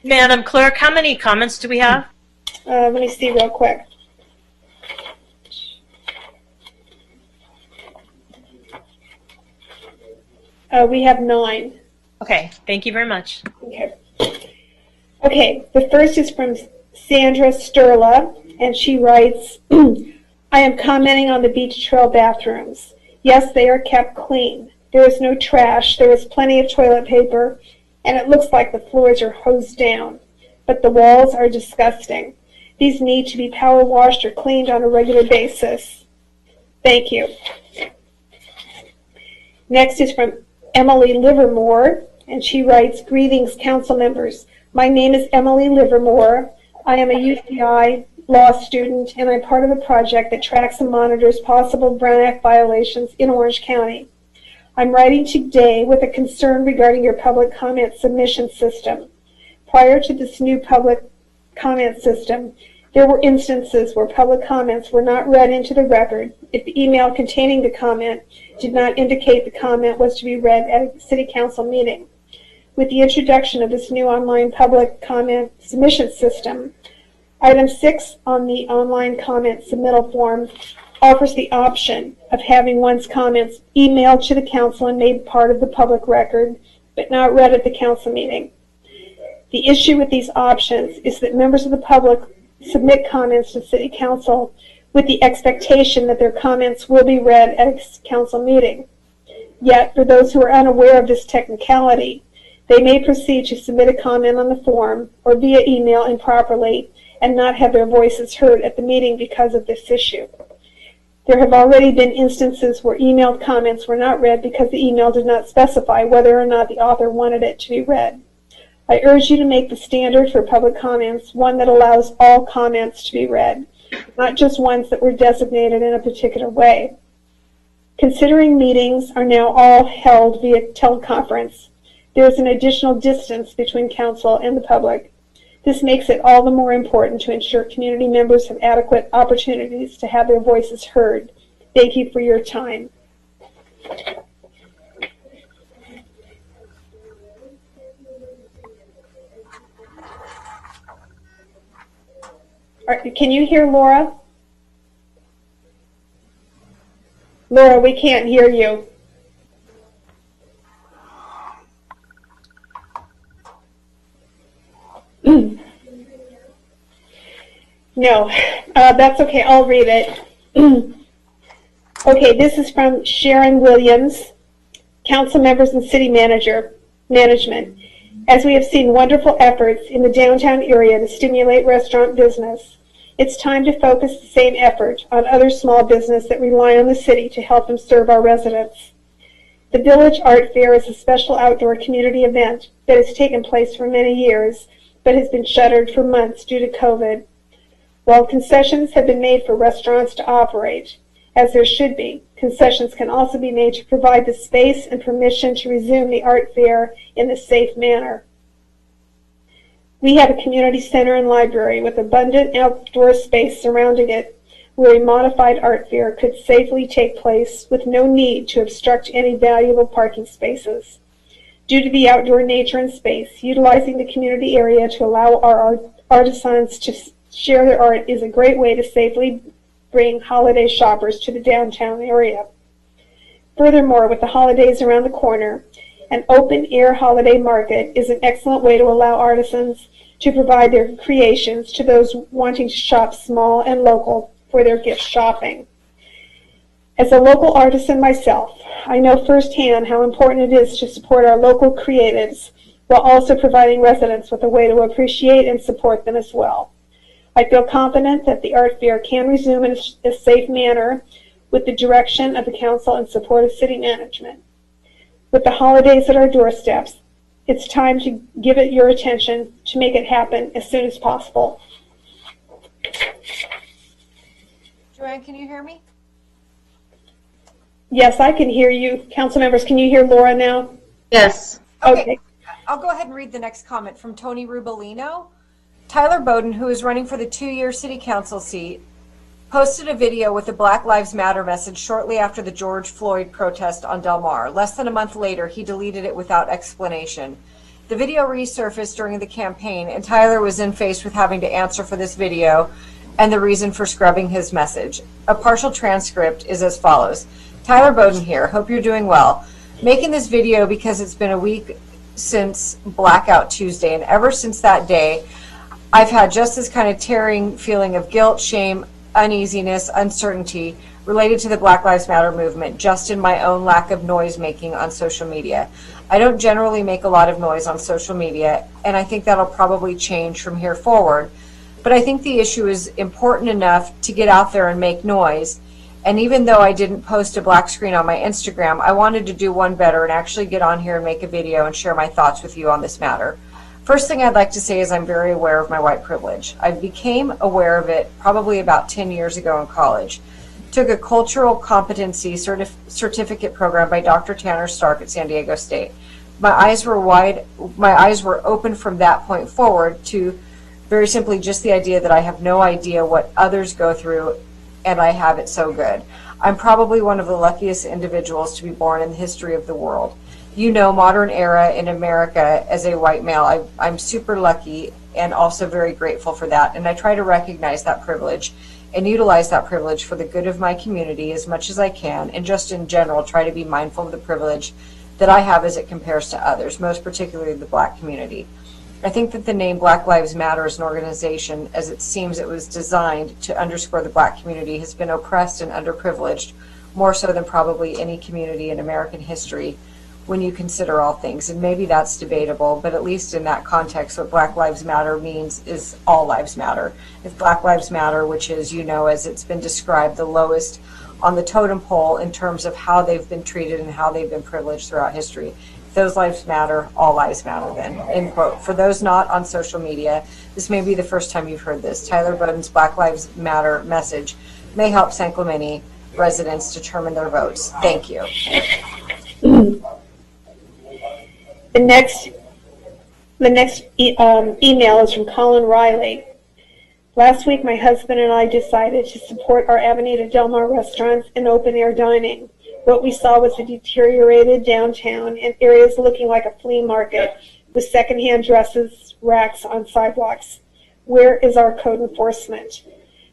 Speaker 5: Madam Clerk, how many comments do we have?
Speaker 3: Let me see real quick. We have 9.
Speaker 5: Okay, thank you very much.
Speaker 3: Okay, the first is from Sandra Sterla, and she writes, I am commenting on the beach trail bathrooms. Yes, they are kept clean. There is no trash, there is plenty of toilet paper, and it looks like the floors are hosed down. But the walls are disgusting. These need to be power washed or cleaned on a regular basis. Thank you. Next is from Emily Livermore, and she writes, Greetings, council members. My name is Emily Livermore. I am a UCI law student, and I'm part of a project that tracks and monitors possible Brown Act violations in Orange County. I'm writing today with a concern regarding your public comment submission system. Prior to this new public comment system, there were instances where public comments were not read into the record if the email containing the comment did not indicate the comment was to be read at a city council meeting. With the introduction of this new online public comment submission system, Item 6 on the online comment submittal form offers the option of having one's comments emailed to the council and made part of the public record, but not read at the council meeting. The issue with these options is that members of the public submit comments to City Council with the expectation that their comments will be read at a council meeting. Yet, for those who are unaware of this technicality, they may proceed to submit a comment on the form or via email improperly and not have their voices heard at the meeting because of this issue. There have already been instances where emailed comments were not read because the email did not specify whether or not the author wanted it to be read. I urge you to make the standard for public comments one that allows all comments to be read, not just ones that were designated in a particular way. Considering meetings are now all held via teleconference, there is an additional distance between council and the public. This makes it all the more important to ensure community members have adequate opportunities to have their voices heard. Thank you for your time. Can you hear Laura? Laura, we can't hear you. No, that's okay. I'll read it. Okay, this is from Sharon Williams, council members and city management. As we have seen wonderful efforts in the downtown area to stimulate restaurant business, it's time to focus the same effort on other small business that rely on the city to help them serve our residents. The Village Art Fair is a special outdoor community event that has taken place for many years, but has been shuttered for months due to COVID. While concessions have been made for restaurants to operate, as there should be, concessions can also be made to provide the space and permission to resume the art fair in a safe manner. We have a community center and library with abundant outdoor space surrounding it, where a modified art fair could safely take place with no need to obstruct any valuable parking spaces. Due to the outdoor nature and space, utilizing the community area to allow our artisans to share their art is a great way to safely bring holiday shoppers to the downtown area. Furthermore, with the holidays around the corner, an open-air holiday market is an excellent way to allow artisans to provide their creations to those wanting to shop small and local for their gift shopping. As a local artisan myself, I know firsthand how important it is to support our local creatives while also providing residents with a way to appreciate and support them as well. I feel confident that the art fair can resume in a safe manner with the direction of the council and support of city management. With the holidays at our doorsteps, it's time to give it your attention to make it happen as soon as possible.
Speaker 10: Joanne, can you hear me?
Speaker 3: Yes, I can hear you. Council members, can you hear Laura now?
Speaker 2: Yes.
Speaker 3: Okay.
Speaker 10: I'll go ahead and read the next comment from Tony Rubolino. Tyler Bowden, who is running for the 2-year city council seat, posted a video with a Black Lives Matter message shortly after the George Floyd protest on Del Mar. Less than a month later, he deleted it without explanation. The video resurfaced during the campaign, and Tyler was then faced with having to answer for this video and the reason for scrubbing his message. A partial transcript is as follows. Tyler Bowden here. Hope you're doing well. Making this video because it's been a week since Blackout Tuesday, and ever since that day, I've had just this kind of tearing feeling of guilt, shame, uneasiness, uncertainty related to the Black Lives Matter movement, just in my own lack of noise making on social media. I don't generally make a lot of noise on social media, and I think that'll probably change from here forward. But I think the issue is important enough to get out there and make noise. And even though I didn't post a black screen on my Instagram, I wanted to do one better and actually get on here and make a video and share my thoughts with you on this matter. First thing I'd like to say is I'm very aware of my white privilege. I became aware of it probably about 10 years ago in college. Took a cultural competency certificate program by Dr. Tanner Stark at San Diego State. My eyes were open from that point forward to very simply just the idea that I have no idea what others go through, and I have it so good. I'm probably one of the luckiest individuals to be born in the history of the world. You know, modern era in America as a white male, I'm super lucky and also very grateful for that. And I try to recognize that privilege and utilize that privilege for the good of my community as much as I can, and just in general try to be mindful of the privilege that I have as it compares to others, most particularly the Black community. I think that the name Black Lives Matter as an organization, as it seems it was designed to underscore the Black community, has been oppressed and underprivileged, more so than probably any community in American history when you consider all things. And maybe that's debatable, but at least in that context, what Black Lives Matter means is all lives matter. If Black Lives Matter, which is, you know, as it's been described, the lowest on the totem pole in terms of how they've been treated and how they've been privileged throughout history, those lives matter, all lives matter then, end quote. For those not on social media, this may be the first time you've heard this. Tyler Bowden's Black Lives Matter message may help San Clemente residents determine their votes. Thank you.
Speaker 3: The next email is from Colin Riley. Last week, my husband and I decided to support our Avenida Del Mar restaurants and open-air dining. What we saw was a deteriorated downtown and areas looking like a flea market with secondhand dresses, racks on sidewalks. Where is our code enforcement?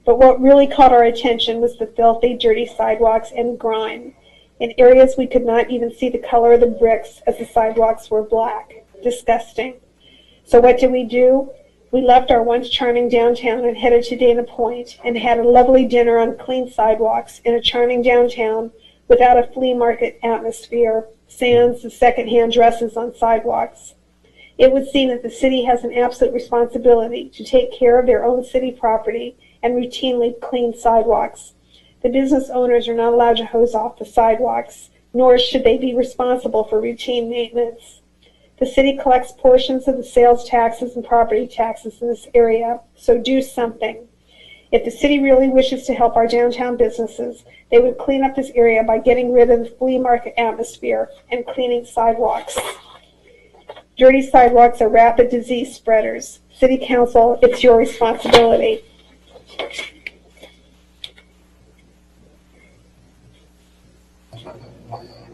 Speaker 3: But what really caught our attention was the filthy, dirty sidewalks and grime. In areas we could not even see the color of the bricks as the sidewalks were black. Disgusting. So what did we do? We left our once charming downtown and headed to Dana Point and had a lovely dinner on clean sidewalks in a charming downtown without a flea market atmosphere, sans the secondhand dresses on sidewalks. It would seem that the city has an absolute responsibility to take care of their own city property and routinely clean sidewalks. The business owners are not allowed to hose off the sidewalks. nor should they be responsible for routine maintenance. The city collects portions of the sales taxes and property taxes in this area, so do something. If the city really wishes to help our downtown businesses, they would clean up this area by getting rid of the flea market atmosphere and cleaning sidewalks. Dirty sidewalks are rapid disease spreaders. City Council, it's your responsibility.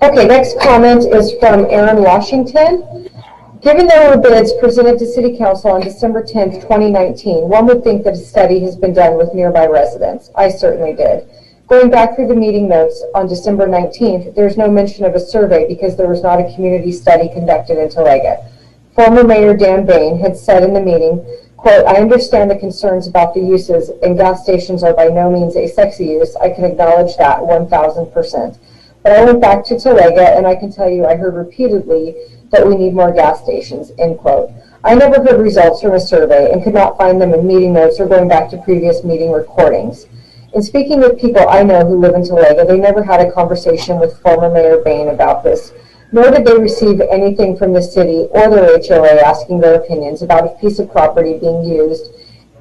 Speaker 11: Okay, next comment is from Aaron Washington. Given there were bids presented to City Council on December 10th, 2019, one would think that a study has been done with nearby residents. I certainly did. Going back through the meeting notes on December 19th, there's no mention of a survey because there was not a community study conducted in Tollega. Former Mayor Dan Bain had said in the meeting, quote, I understand the concerns about the uses, and gas stations are by no means a sexy use. I can acknowledge that 1,000%. But I went back to Tollega, and I can tell you I heard repeatedly that we need more gas stations, end quote. I never heard results from a survey and could not find them in meeting notes or going back to previous meeting recordings. In speaking with people I know who live in Tollega, they never had a conversation with former Mayor Bain about this, nor did they receive anything from the city or their HOA asking their opinions about a piece of property being used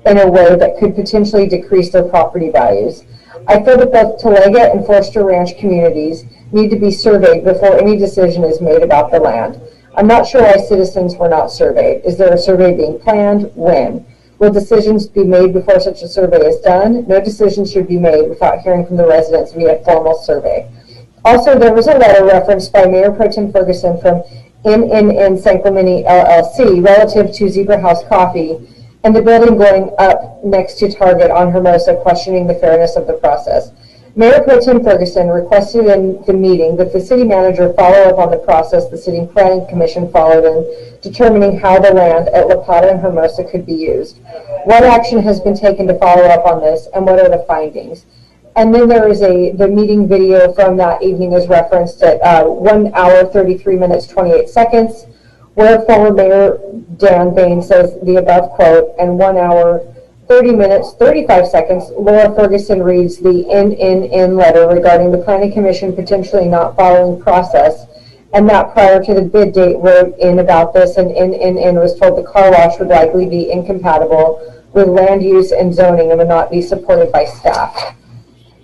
Speaker 11: in a way that could potentially decrease their property values. I feel that both Tollega and Forster Ranch communities need to be surveyed before any decision is made about the land. I'm not sure why citizens were not surveyed. Is there a survey being planned? When? Will decisions be made before such a survey is done? No decision should be made without hearing from the residents via formal survey. Also, there was a letter referenced by Mayor Pro Tem Ferguson from NNN San Clemente LLC relative to Zebra House Coffee and the building going up next to Target on Hermosa, questioning the fairness of the process. Mayor Pro Tem Ferguson requested in the meeting that the city manager follow up on the process the City Planning Commission followed in determining how the land at La Plata and Hermosa could be used. What action has been taken to follow up on this, and what are the findings? And then there is the meeting video from that evening is referenced at 1 hour, 33 minutes, 28 seconds, where former Mayor Dan Bain says the above quote, and 1 hour, 30 minutes, 35 seconds, Laura Ferguson reads the NNN letter regarding the Planning Commission potentially not following process, and that prior to the bid date wrote in about this, and NNN was told the car wash would likely be incompatible with land use and zoning and would not be supported by staff.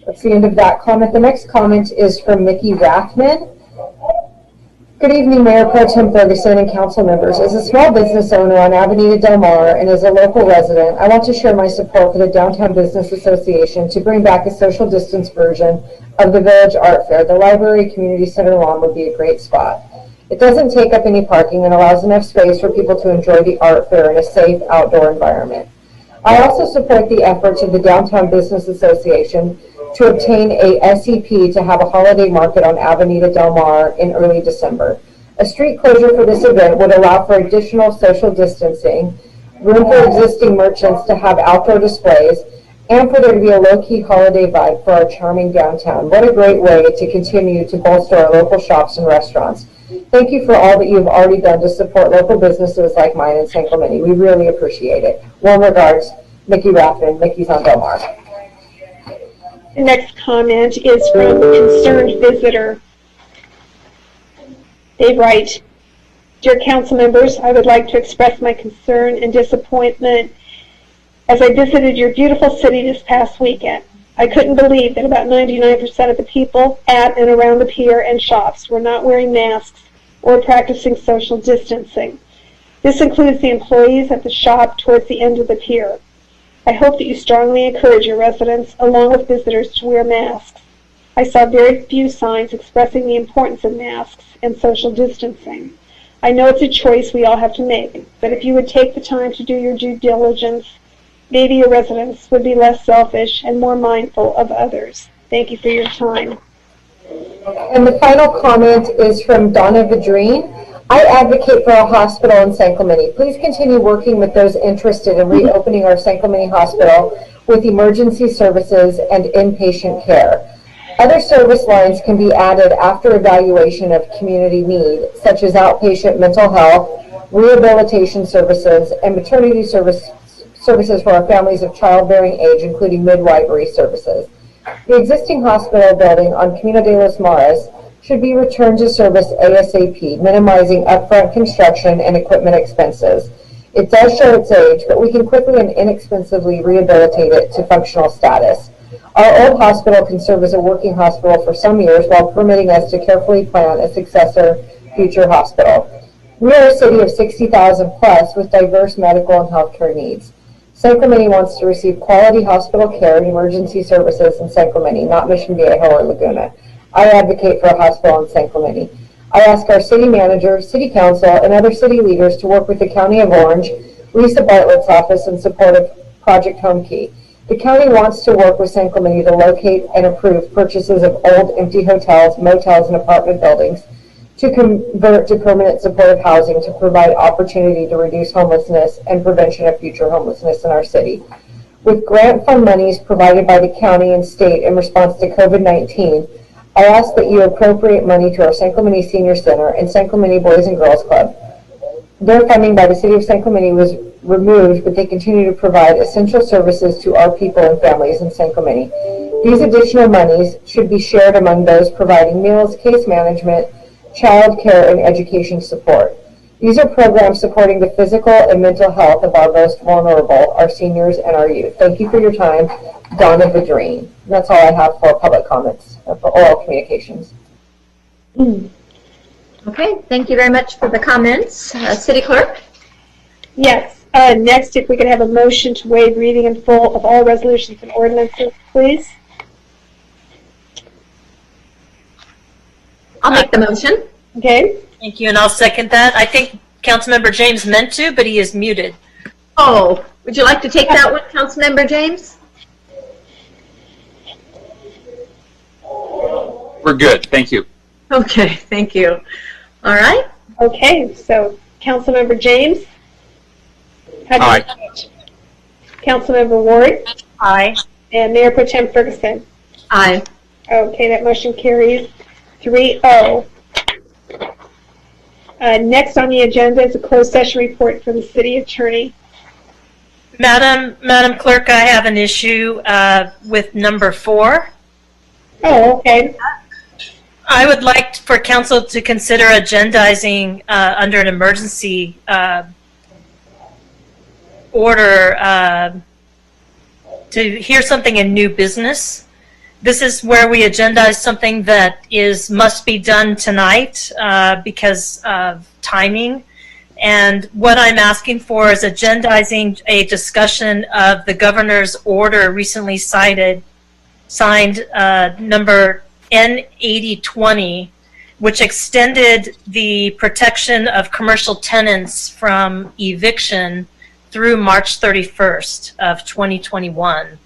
Speaker 11: That's the end of that comment. The next comment is from Mickey Rathman. Good evening, Mayor Pro Tem Ferguson and council members. As a small business owner on Avenida Del Mar and as a local resident, I want to share my support for the Downtown Business Association to bring back a social distance version of the Village Art Fair. The Library Community Center lawn would be a great spot. It doesn't take up any parking and allows enough space for people to enjoy the art fair in a safe outdoor environment. I also support the efforts of the Downtown Business Association to obtain a SEP to have a holiday market on Avenida Del Mar in early December. A street closure for this event would allow for additional social distancing, room for existing merchants to have outdoor displays, and for there to be a low-key holiday vibe for our charming downtown. What a great way to continue to bolster our local shops and restaurants. Thank you for all that you have already done to support local businesses like mine in San Clemente. We really appreciate it. Warm regards, Mickey Rathman. Mickey's on Del Mar.
Speaker 3: The next comment is from Concerned Visitor. They write, Dear council members, I would like to express my concern and disappointment as I visited your beautiful city this past weekend. I couldn't believe that about 99% of the people at and around the pier and shops were not wearing masks or practicing social distancing. This includes the employees at the shop towards the end of the pier. I hope that you strongly encourage your residents, along with visitors, to wear masks. I saw very few signs expressing the importance of masks and social distancing. I know it's a choice we all have to make, but if you would take the time to do your due diligence, maybe your residents would be less selfish and more mindful of others. Thank you for your time.
Speaker 11: And the final comment is from Donna Vidrine. I advocate for a hospital in San Clemente. Please continue working with those interested in reopening our San Clemente Hospital with emergency services and inpatient care. Other service lines can be added after evaluation of community need, such as outpatient mental health, rehabilitation services, and maternity services for our families of childbearing age, including midwifery services. The existing hospital building on Camino de los Mares should be returned to service ASAP, minimizing upfront construction and equipment expenses. It does show its age, but we can quickly and inexpensively rehabilitate it to functional status. Our old hospital can serve as a working hospital for some years while permitting us to carefully plan a successor future hospital. We are a city of 60,000 plus with diverse medical and healthcare needs. San Clemente wants to receive quality hospital care and emergency services in San Clemente, not Mission Viejo or Laguna. I advocate for a hospital in San Clemente. I ask our city manager, city council, and other city leaders to work with the County of Orange, Lisa Bartlett's office in support of Project Home Key. The county wants to work with San Clemente to locate and approve purchases of old empty hotels, motels, and apartment buildings to convert to permanent supportive housing to provide opportunity to reduce homelessness and prevention of future homelessness in our city. With grant fund monies provided by the county and state in response to COVID-19, I ask that you appropriate money to our San Clemente Senior Center and San Clemente Boys and Girls Club. Their funding by the City of San Clemente was removed, but they continue to provide essential services to our people and families in San Clemente. These additional monies should be shared among those providing meals, case management, child care, and education support. These are programs supporting the physical and mental health of our most vulnerable, our seniors and our youth. Thank you for your time. Donna Vidrine. That's all I have for public comments, for oral communications.
Speaker 2: Okay, thank you very much for the comments. City Clerk?
Speaker 3: Yes. Next, if we could have a motion to waive reading in full of all resolutions and ordinances, please.
Speaker 2: I'll make the motion.
Speaker 3: Okay.
Speaker 5: Thank you, and I'll second that. I think Councilmember James meant to, but he is muted.
Speaker 2: Oh, would you like to take that one, Councilmember James?
Speaker 9: We're good. Thank you.
Speaker 2: Okay, thank you. All right.
Speaker 3: Okay, so Councilmember James? How do you
Speaker 9: Aye.
Speaker 3: vote? Councilmember Ward?
Speaker 5: Aye.
Speaker 3: And Mayor Pro Tem Ferguson?
Speaker 2: Aye.
Speaker 3: Okay, that motion carries 3-0. Next on the agenda is a closed session report from the city attorney.
Speaker 5: Madam Clerk, I have an issue with number 4.
Speaker 3: Oh, okay.
Speaker 5: I would like for council to consider agendizing under an emergency order to hear something in new business. This is where we agendize something that must be done tonight because of timing. And what I'm asking for is agendizing a discussion of the governor's order recently signed number N8020, which extended the protection of commercial tenants from eviction through March 31st of 2021.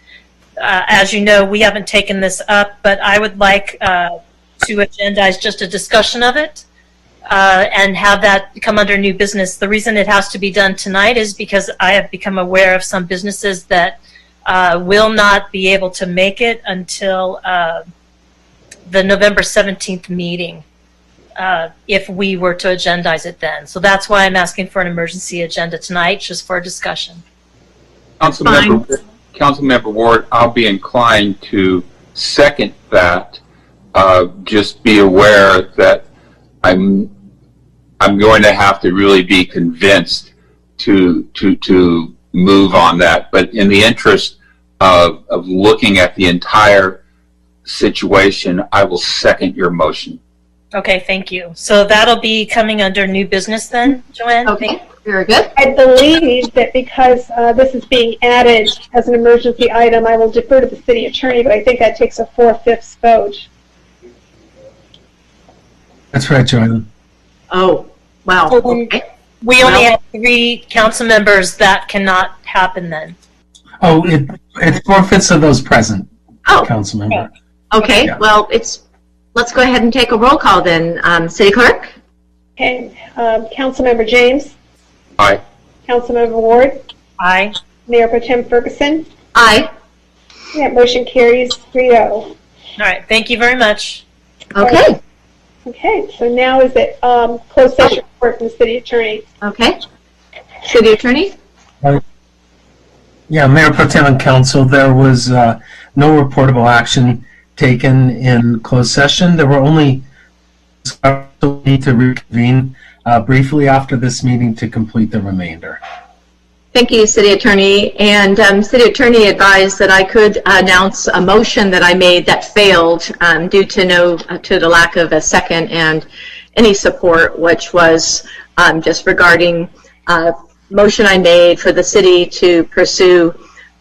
Speaker 5: As you know, we haven't taken this up, but I would like to agendize just a discussion of it and have that come under new business. The reason it has to be done tonight is because I have become aware of some businesses that will not be able to make it until the November 17th meeting if we were to agendize it then. So that's why I'm asking for an emergency agenda tonight, just for a discussion.
Speaker 9: Councilmember Ward, I'll be inclined to second that. Just be aware that I'm going to have to really be convinced to move on that. But in the interest of looking at the entire situation, I will second your motion.
Speaker 5: Okay, thank you. So that'll be coming under new business then, Joanne?
Speaker 2: Okay, very good.
Speaker 3: I believe that because this is being added as an emergency item, I will defer to the city attorney, but I think that takes a 4/5 vote.
Speaker 1: That's right, Joanne.
Speaker 2: Oh, wow. Okay.
Speaker 5: We only have 3 council members. That cannot happen then.
Speaker 1: Oh, it forfeits of those present,
Speaker 2: Oh,
Speaker 1: council member.
Speaker 2: okay.
Speaker 1: Yeah.
Speaker 2: Well, let's go ahead and take a roll call then. City Clerk?
Speaker 3: Okay, Councilmember James?
Speaker 9: Aye.
Speaker 3: Councilmember Ward?
Speaker 5: Aye.
Speaker 3: Mayor Pro Tem Ferguson?
Speaker 2: Aye.
Speaker 3: That motion carries 3-0.
Speaker 5: All right, thank you very much.
Speaker 2: Okay.
Speaker 3: Okay, so now is it closed session report from the city attorney.
Speaker 2: Okay. City Attorney?
Speaker 1: Yeah, Mayor Pro Tem and Council, there was no reportable action taken in closed session. There were only also need to reconvene briefly after this meeting to complete the remainder.
Speaker 2: Thank you, City Attorney. And City Attorney advised that I could announce a motion that I made that failed due to the lack of a second and any support, which was just regarding motion I made for the city to pursue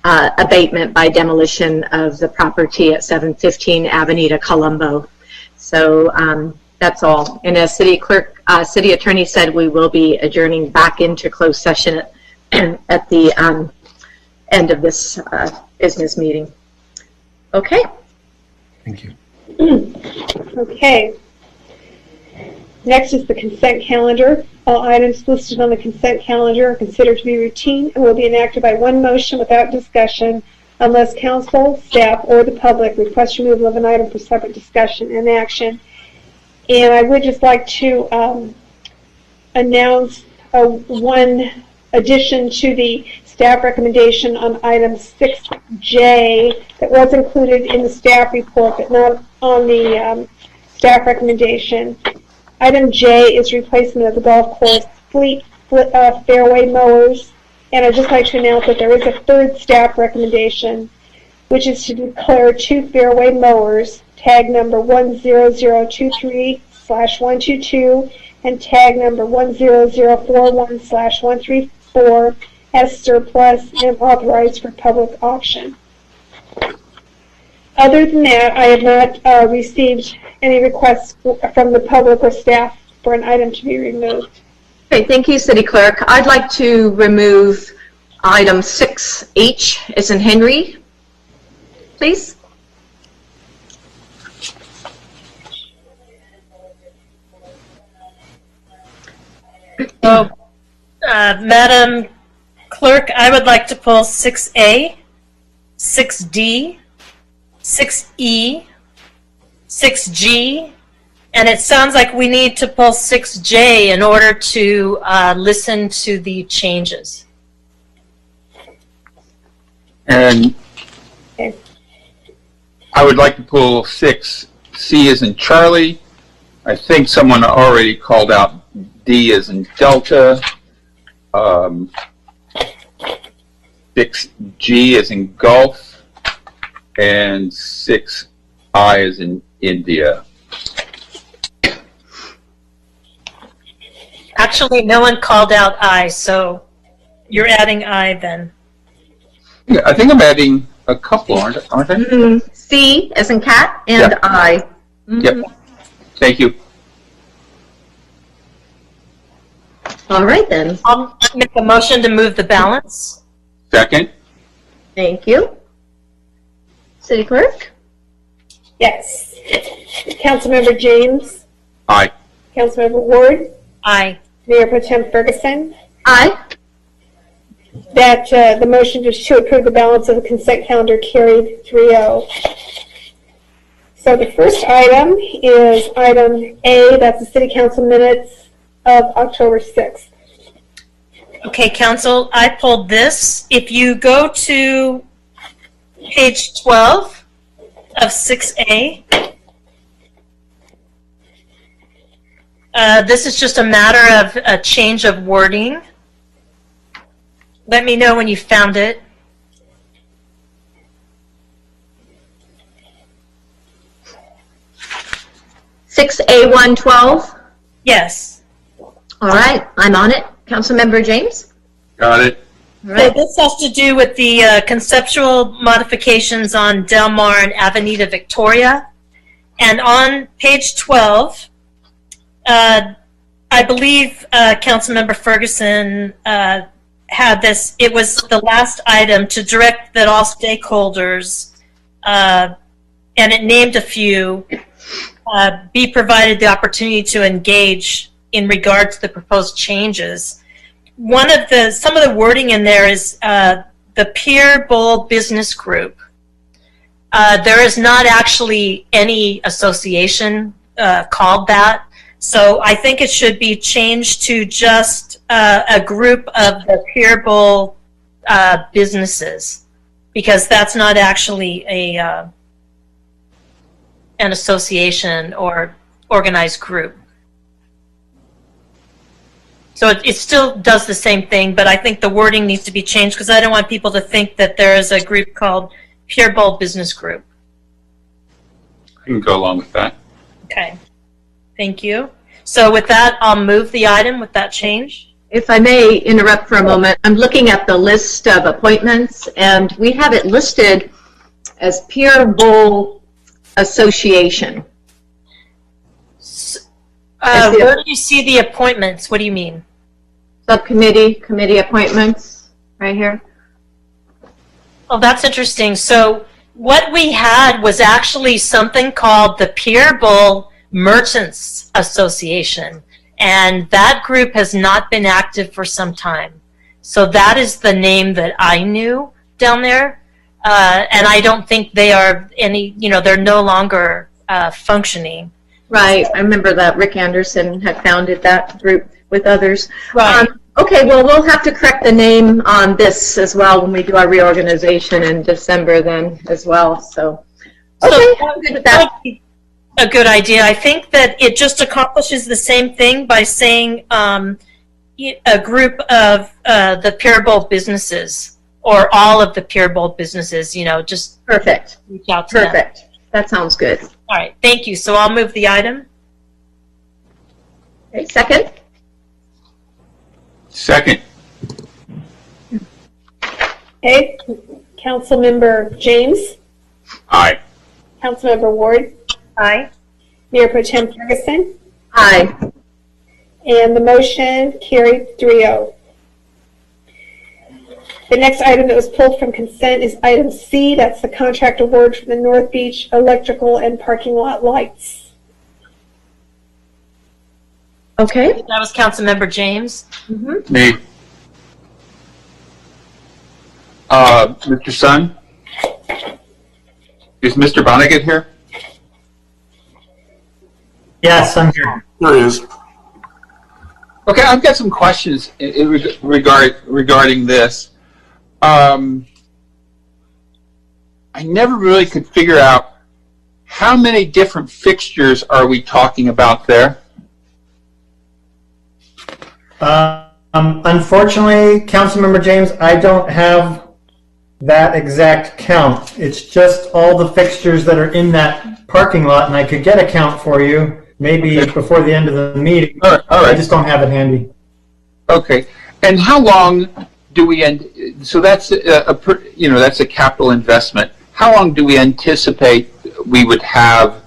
Speaker 2: abatement by demolition of the property at 715 Avenida, Colombo. So that's all. And as City Attorney said, we will be adjourning back into closed session at the end of this business meeting. Okay.
Speaker 1: Thank you.
Speaker 3: Okay. Next is the consent calendar. All items listed on the consent calendar are considered to be routine and will be enacted by one motion without discussion unless council, staff, or the public request removal of an item for separate discussion and action. And I would just like to announce one addition to the staff recommendation on item 6J that was included in the staff report but not on the staff recommendation. Item J is replacement of the golf course Fairway Mowers, and I'd just like to announce that there is a third staff recommendation, which is to declare 2 Fairway Mowers, tag number 10023/122 and tag number 10041/134 as surplus and authorized for public auction. Other than that, I have not received any requests from the public or staff for an item to be removed.
Speaker 2: Okay, thank you, City Clerk. I'd like to remove item 6H as in Henry, please.
Speaker 5: So, Madam Clerk, I would like to pull 6A, 6D, 6E, 6G, and it sounds like we need to pull 6J in order to listen to the changes.
Speaker 9: And
Speaker 3: Okay.
Speaker 9: I would like to pull 6C as in Charlie. I think someone already called out D as in Delta. 6G as in Gulf. And 6I as in India.
Speaker 5: Actually, no one called out I, so you're adding I then.
Speaker 9: Yeah, I think I'm adding a couple, aren't I?
Speaker 2: C as in cat and
Speaker 9: Yeah.
Speaker 2: I.
Speaker 9: Yep. Thank you.
Speaker 2: All right then.
Speaker 5: I'll make a motion to move the balance.
Speaker 9: Second?
Speaker 2: Thank you. City Clerk?
Speaker 3: Yes. Councilmember James,
Speaker 9: Aye.
Speaker 3: Councilmember Ward,
Speaker 5: Aye.
Speaker 3: Mayor Pro Tem Ferguson,
Speaker 2: Aye.
Speaker 3: that the motion to approve the balance of the consent calendar carried 3-0. So the first item is item A, that's the City Council minutes of October 6th.
Speaker 5: Okay, Council, I pulled this. If you go to page 12 of 6A, this is just a matter of a change of wording. Let me know when you found it.
Speaker 2: Six A112.
Speaker 5: Yes.
Speaker 2: All right, I'm on it. Councilmember James?
Speaker 9: Got it.
Speaker 2: All
Speaker 5: So
Speaker 2: right.
Speaker 5: this has to do with the conceptual modifications on Del Mar and Avenida Victoria. And on page 12, I believe Councilmember Ferguson had this. It was the last item to direct that all stakeholders, and it named a few, be provided the opportunity to engage in regard to the proposed changes. Some of the wording in there is the Pier Bowl Business Group. There is not actually any association called that, so I think it should be changed to just a group of the Pier Bowl businesses, because that's not actually an association or organized group. So it still does the same thing, but I think the wording needs to be changed because I don't want people to think that there is a group called Pure Bowl Business Group.
Speaker 9: I can go along with that.
Speaker 5: Okay, thank you. So with that, I'll move the item with that change.
Speaker 2: If I may interrupt for a moment, I'm looking at the list of appointments, and we have it listed as Pure Bowl Association.
Speaker 5: Where do you see the appointments? What do you mean?
Speaker 2: Subcommittee, committee appointments, right here.
Speaker 5: Oh, that's interesting. So what we had was actually something called the Pure Bowl Merchants Association, and that group has not been active for some time. So that is the name that I knew down there, and I don't think they are they're no longer functioning.
Speaker 2: Right, I remember that Rick Anderson had founded that group with others.
Speaker 5: Right.
Speaker 2: Okay, well, we'll have to correct the name on this as well when we do our reorganization in December then as well, so. Okay, I'm good with that.
Speaker 5: Would be a good idea. I think that it just accomplishes the same thing by saying a group of the Pure Bowl businesses or all of the Pure Bowl businesses, just
Speaker 2: Perfect,
Speaker 5: reach out to them.
Speaker 2: perfect. That sounds good.
Speaker 5: All right, thank you. So I'll move the item.
Speaker 2: Okay, second?
Speaker 9: Second.
Speaker 3: Okay, Councilmember James,
Speaker 4: Aye.
Speaker 3: Councilmember Ward,
Speaker 5: Aye.
Speaker 3: Mayor Pro Tem Ferguson,
Speaker 2: Aye.
Speaker 3: and the motion carried 3-0. The next item that was pulled from consent is item C. That's the contract award for the North Beach electrical and parking lot lights.
Speaker 2: Okay.
Speaker 5: That was Councilmember James.
Speaker 9: Me. Mr. Sun? Is Mr. Vonnegut here?
Speaker 1: Yes, I'm here.
Speaker 6: There he is.
Speaker 9: Okay, I've got some questions regarding this. I never really could figure out how many different fixtures are we talking about there?
Speaker 12: Unfortunately, Councilmember James, I don't have that exact count. It's just all the fixtures that are in that parking lot, and I could get a count for you maybe before the end of the meeting.
Speaker 9: All right.
Speaker 12: I just don't have it handy.
Speaker 9: Okay, and how long do we so that's that's a capital investment. How long do we anticipate we would have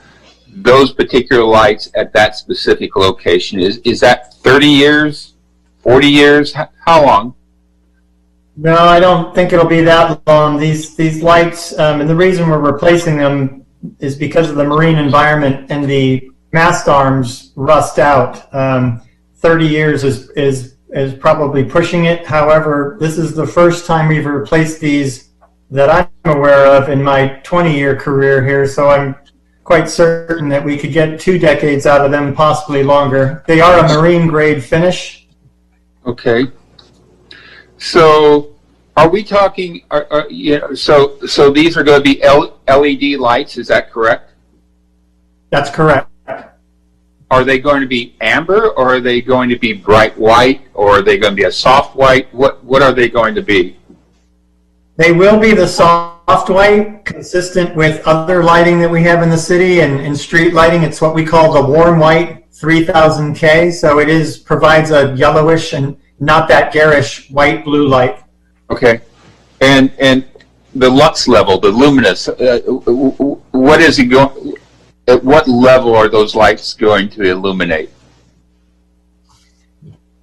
Speaker 9: those particular lights at that specific location? Is that 30 years, 40 years? How long?
Speaker 12: No, I don't think it'll be that long. These lights, and the reason we're replacing them is because of the marine environment, and the mast arms rust out. 30 years is probably pushing it. However, this is the first time we've replaced these that I'm aware of in my 20-year career here, so I'm quite certain that we could get 2 decades out of them, possibly longer. They are a marine grade finish.
Speaker 9: Okay. So, are we talking? So these are going to be LED lights. Is that correct?
Speaker 12: That's correct.
Speaker 9: Are they going to be amber, or are they going to be bright white, or are they going to be a soft white? What are they going to be?
Speaker 12: They will be the soft white, consistent with other lighting that we have in the city and street lighting. It's what we call the warm white 3000K. So it provides a yellowish and not that garish white blue light.
Speaker 9: Okay, and the lux level, the luminous. What is it going? At what level are those lights going to illuminate?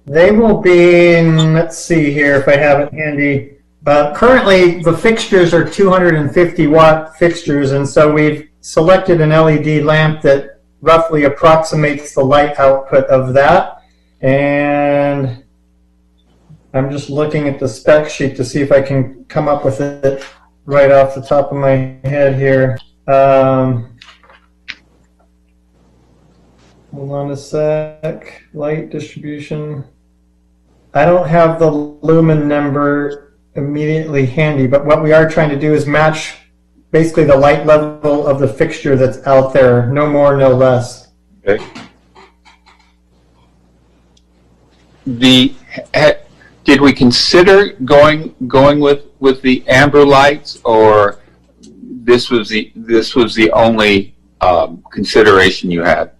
Speaker 12: They will be in, let's see here if I have it handy. Currently, the fixtures are 250 watt fixtures, and so we've selected an LED lamp that roughly approximates the light output of that. And I'm just looking at the spec sheet to see if I can come up with it right off the top of my head here. Hold on a sec. Light distribution. I don't have the lumen number immediately handy, but what we are trying to do is match basically the light level of the fixture that's out there, no more, no less.
Speaker 9: Okay. Did we consider going with the amber lights, or this was the only consideration you had?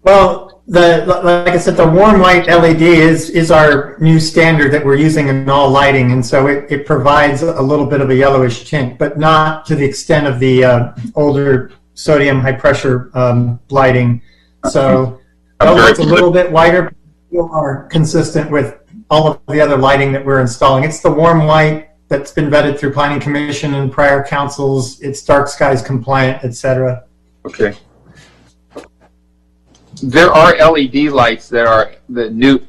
Speaker 12: Well, like I said, the warm white LED is our new standard that we're using in all lighting, and so it provides a little bit of a yellowish tint, but not to the extent of the older sodium high pressure lighting. So it's a little bit whiter, but are consistent with all of the other lighting that we're installing. It's the warm white that's been vetted through Planning Commission and prior councils. It's dark skies compliant, etc.
Speaker 9: Okay. There are LED lights that are the new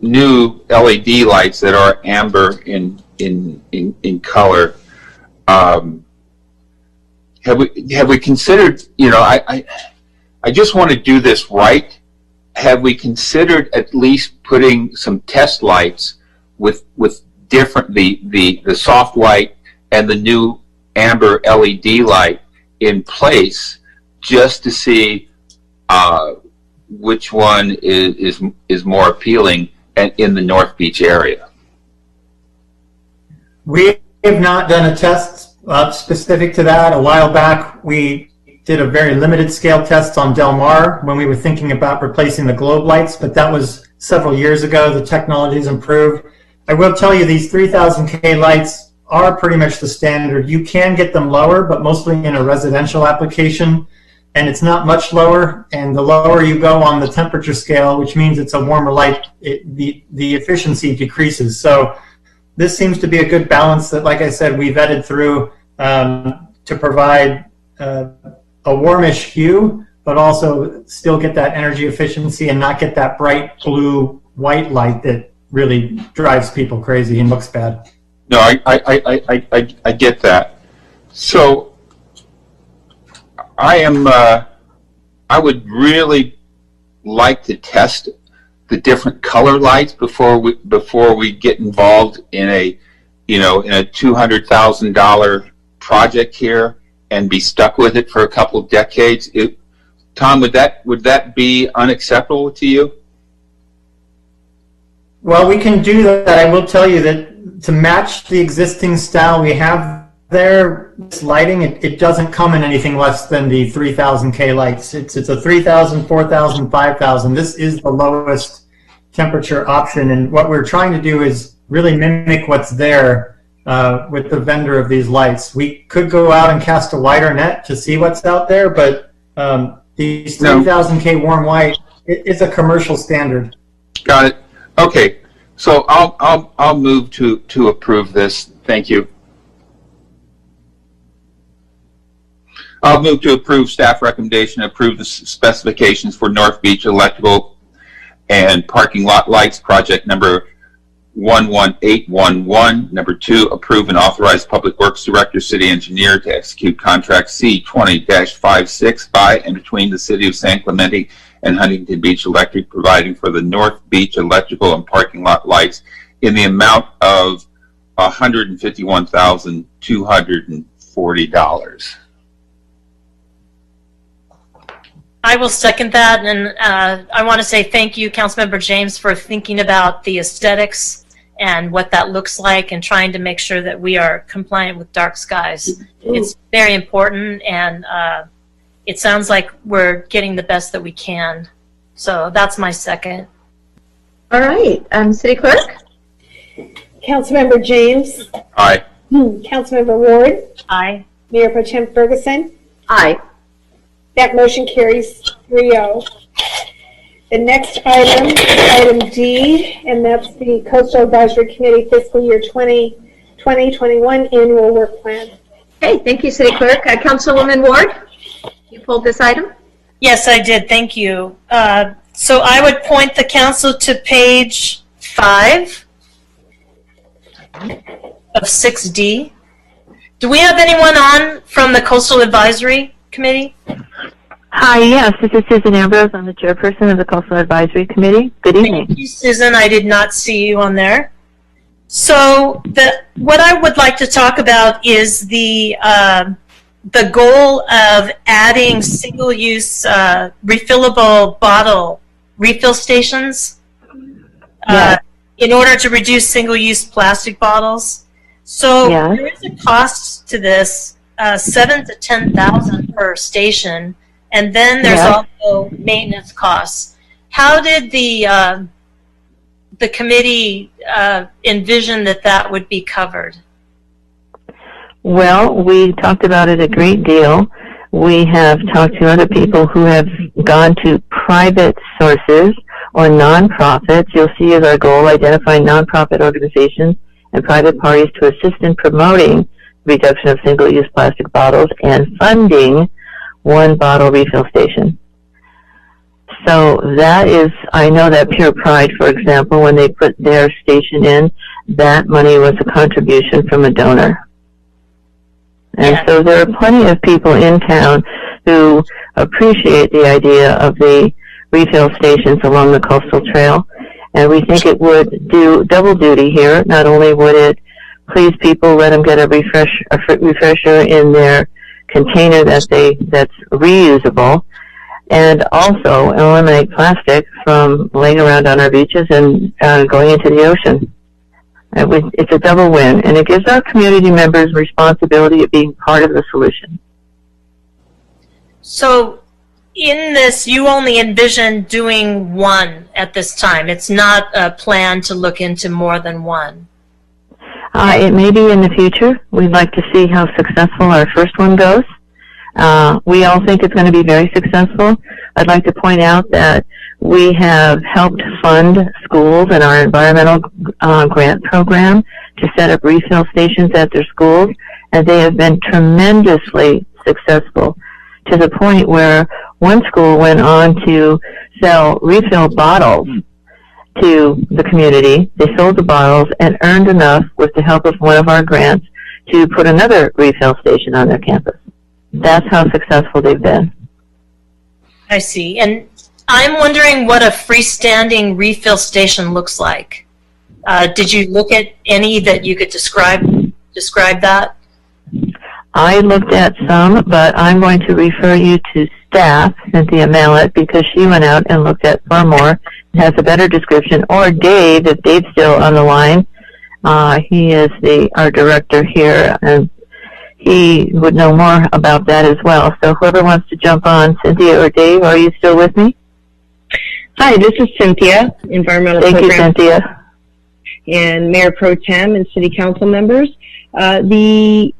Speaker 9: LED lights that are amber in color. Have we considered? I just want to do this right. Have we considered at least putting some test lights with different the soft white and the new amber LED light in place, just to see which one is more appealing and in the North Beach area?
Speaker 12: We have not done a test specific to that. A while back, we did a very limited scale test on Del Mar when we were thinking about replacing the globe lights, but that was several years ago. The technology's improved. I will tell you, these 3000K lights are pretty much the standard. You can get them lower, but mostly in a residential application, and it's not much lower. And the lower you go on the temperature scale, which means it's a warmer light, the efficiency decreases. So this seems to be a good balance that, like I said, we vetted through to provide a warmish hue, but also still get that energy efficiency and not get that bright blue white light that really drives people crazy and looks bad.
Speaker 9: No, I get that. So I would really like to test the different color lights before we get involved in a $200,000 project here and be stuck with it for a couple of decades. Tom, would that be unacceptable to you?
Speaker 12: Well, we can do that. I will tell you that to match the existing style we have there, this lighting, it doesn't come in anything less than the 3000K lights. It's a 3000, 4000, 5000. This is the lowest temperature option, and what we're trying to do is really mimic what's there with the vendor of these lights. We could go out and cast a wider net to see what's out there, but these 3000K warm white, it's a commercial standard.
Speaker 9: Got it. Okay, so I'll move to approve this. Thank you. I'll move to approve staff recommendation, approve the specifications for North Beach electrical and parking lot lights, project number 11811. Number 2, approve and authorize Public Works Director, City Engineer to execute contract C20-56 by and between the City of San Clemente and Huntington Beach Electric, providing for the North Beach electrical and parking lot lights in the amount of $151,240.
Speaker 5: I will second that, and I want to say thank you, Councilmember James, for thinking about the aesthetics and what that looks like and trying to make sure that we are compliant with dark skies. It's very important, and it sounds like we're getting the best that we can. So that's my second.
Speaker 2: All right, City Clerk?
Speaker 3: Councilmember James.
Speaker 9: Aye.
Speaker 3: Councilmember Ward.
Speaker 5: Aye.
Speaker 3: Mayor Pro Tem Ferguson.
Speaker 2: Aye.
Speaker 3: That motion carries 3-0. The next item is item D, and that's the Coastal Advisory Committee Fiscal Year 2020-21 Annual Work Plan.
Speaker 2: Okay, thank you, City Clerk. Councilwoman Ward, you pulled this item?
Speaker 5: Yes, I did. Thank you. So I would point the council to page 5 of 6D. Do we have anyone on from the Coastal Advisory Committee?
Speaker 13: Hi, yes, this is Susan Ambrose. I'm the chairperson of the Coastal Advisory Committee. Good evening.
Speaker 5: Thank you, Susan. I did not see you on there. So what I would like to talk about is the the goal of adding single-use refillable bottle refill stations in order to reduce single-use plastic bottles. So there is a cost to this, $7,000 to $10,000 per station, and then there's also maintenance costs. How did the committee envision that would be covered?
Speaker 13: Well, we talked about it a great deal. We have talked to other people who have gone to private sources or nonprofits. You'll see as our goal identifying nonprofit organizations and private parties to assist in promoting reduction of single-use plastic bottles and funding one bottle refill station. So that is, I know that Pure Pride, for example, when they put their station in, that money was a contribution from a donor. And so there are plenty of people in town who appreciate the idea of the refill stations along the coastal trail. And we think it would do double duty here. Not only would it please people, let them get a refresher in their container that's reusable, and also eliminate plastic from laying around on our beaches and going into the ocean. It's a double win, and it gives our community members responsibility of being part of the solution.
Speaker 5: So in this, you only envision doing one at this time. It's not a plan to look into more than one.
Speaker 13: It may be in the future. We'd like to see how successful our first one goes. We all think it's going to be very successful. I'd like to point out that we have helped fund schools in our environmental grant program to set up refill stations at their schools, and they have been tremendously successful, to the point where one school went on to sell refill bottles to the community. They sold the bottles and earned enough with the help of one of our grants to put another refill station on their campus. That's how successful they've been.
Speaker 5: I see. And I'm wondering what a freestanding refill station looks like. Did you look at any that you could describe that?
Speaker 13: I looked at some, but I'm going to refer you to staff, Cynthia Mallet, because she went out and looked at far more and has a better description. Or Dave, if Dave's still on the line. He is our director here, and he would know more about that as well. So whoever wants to jump on, Cynthia or Dave, are you still with me?
Speaker 14: Hi, this is Cynthia, Environmental
Speaker 13: Thank
Speaker 14: Program.
Speaker 13: you, Cynthia.
Speaker 14: And Mayor Pro Tem and City Council members. The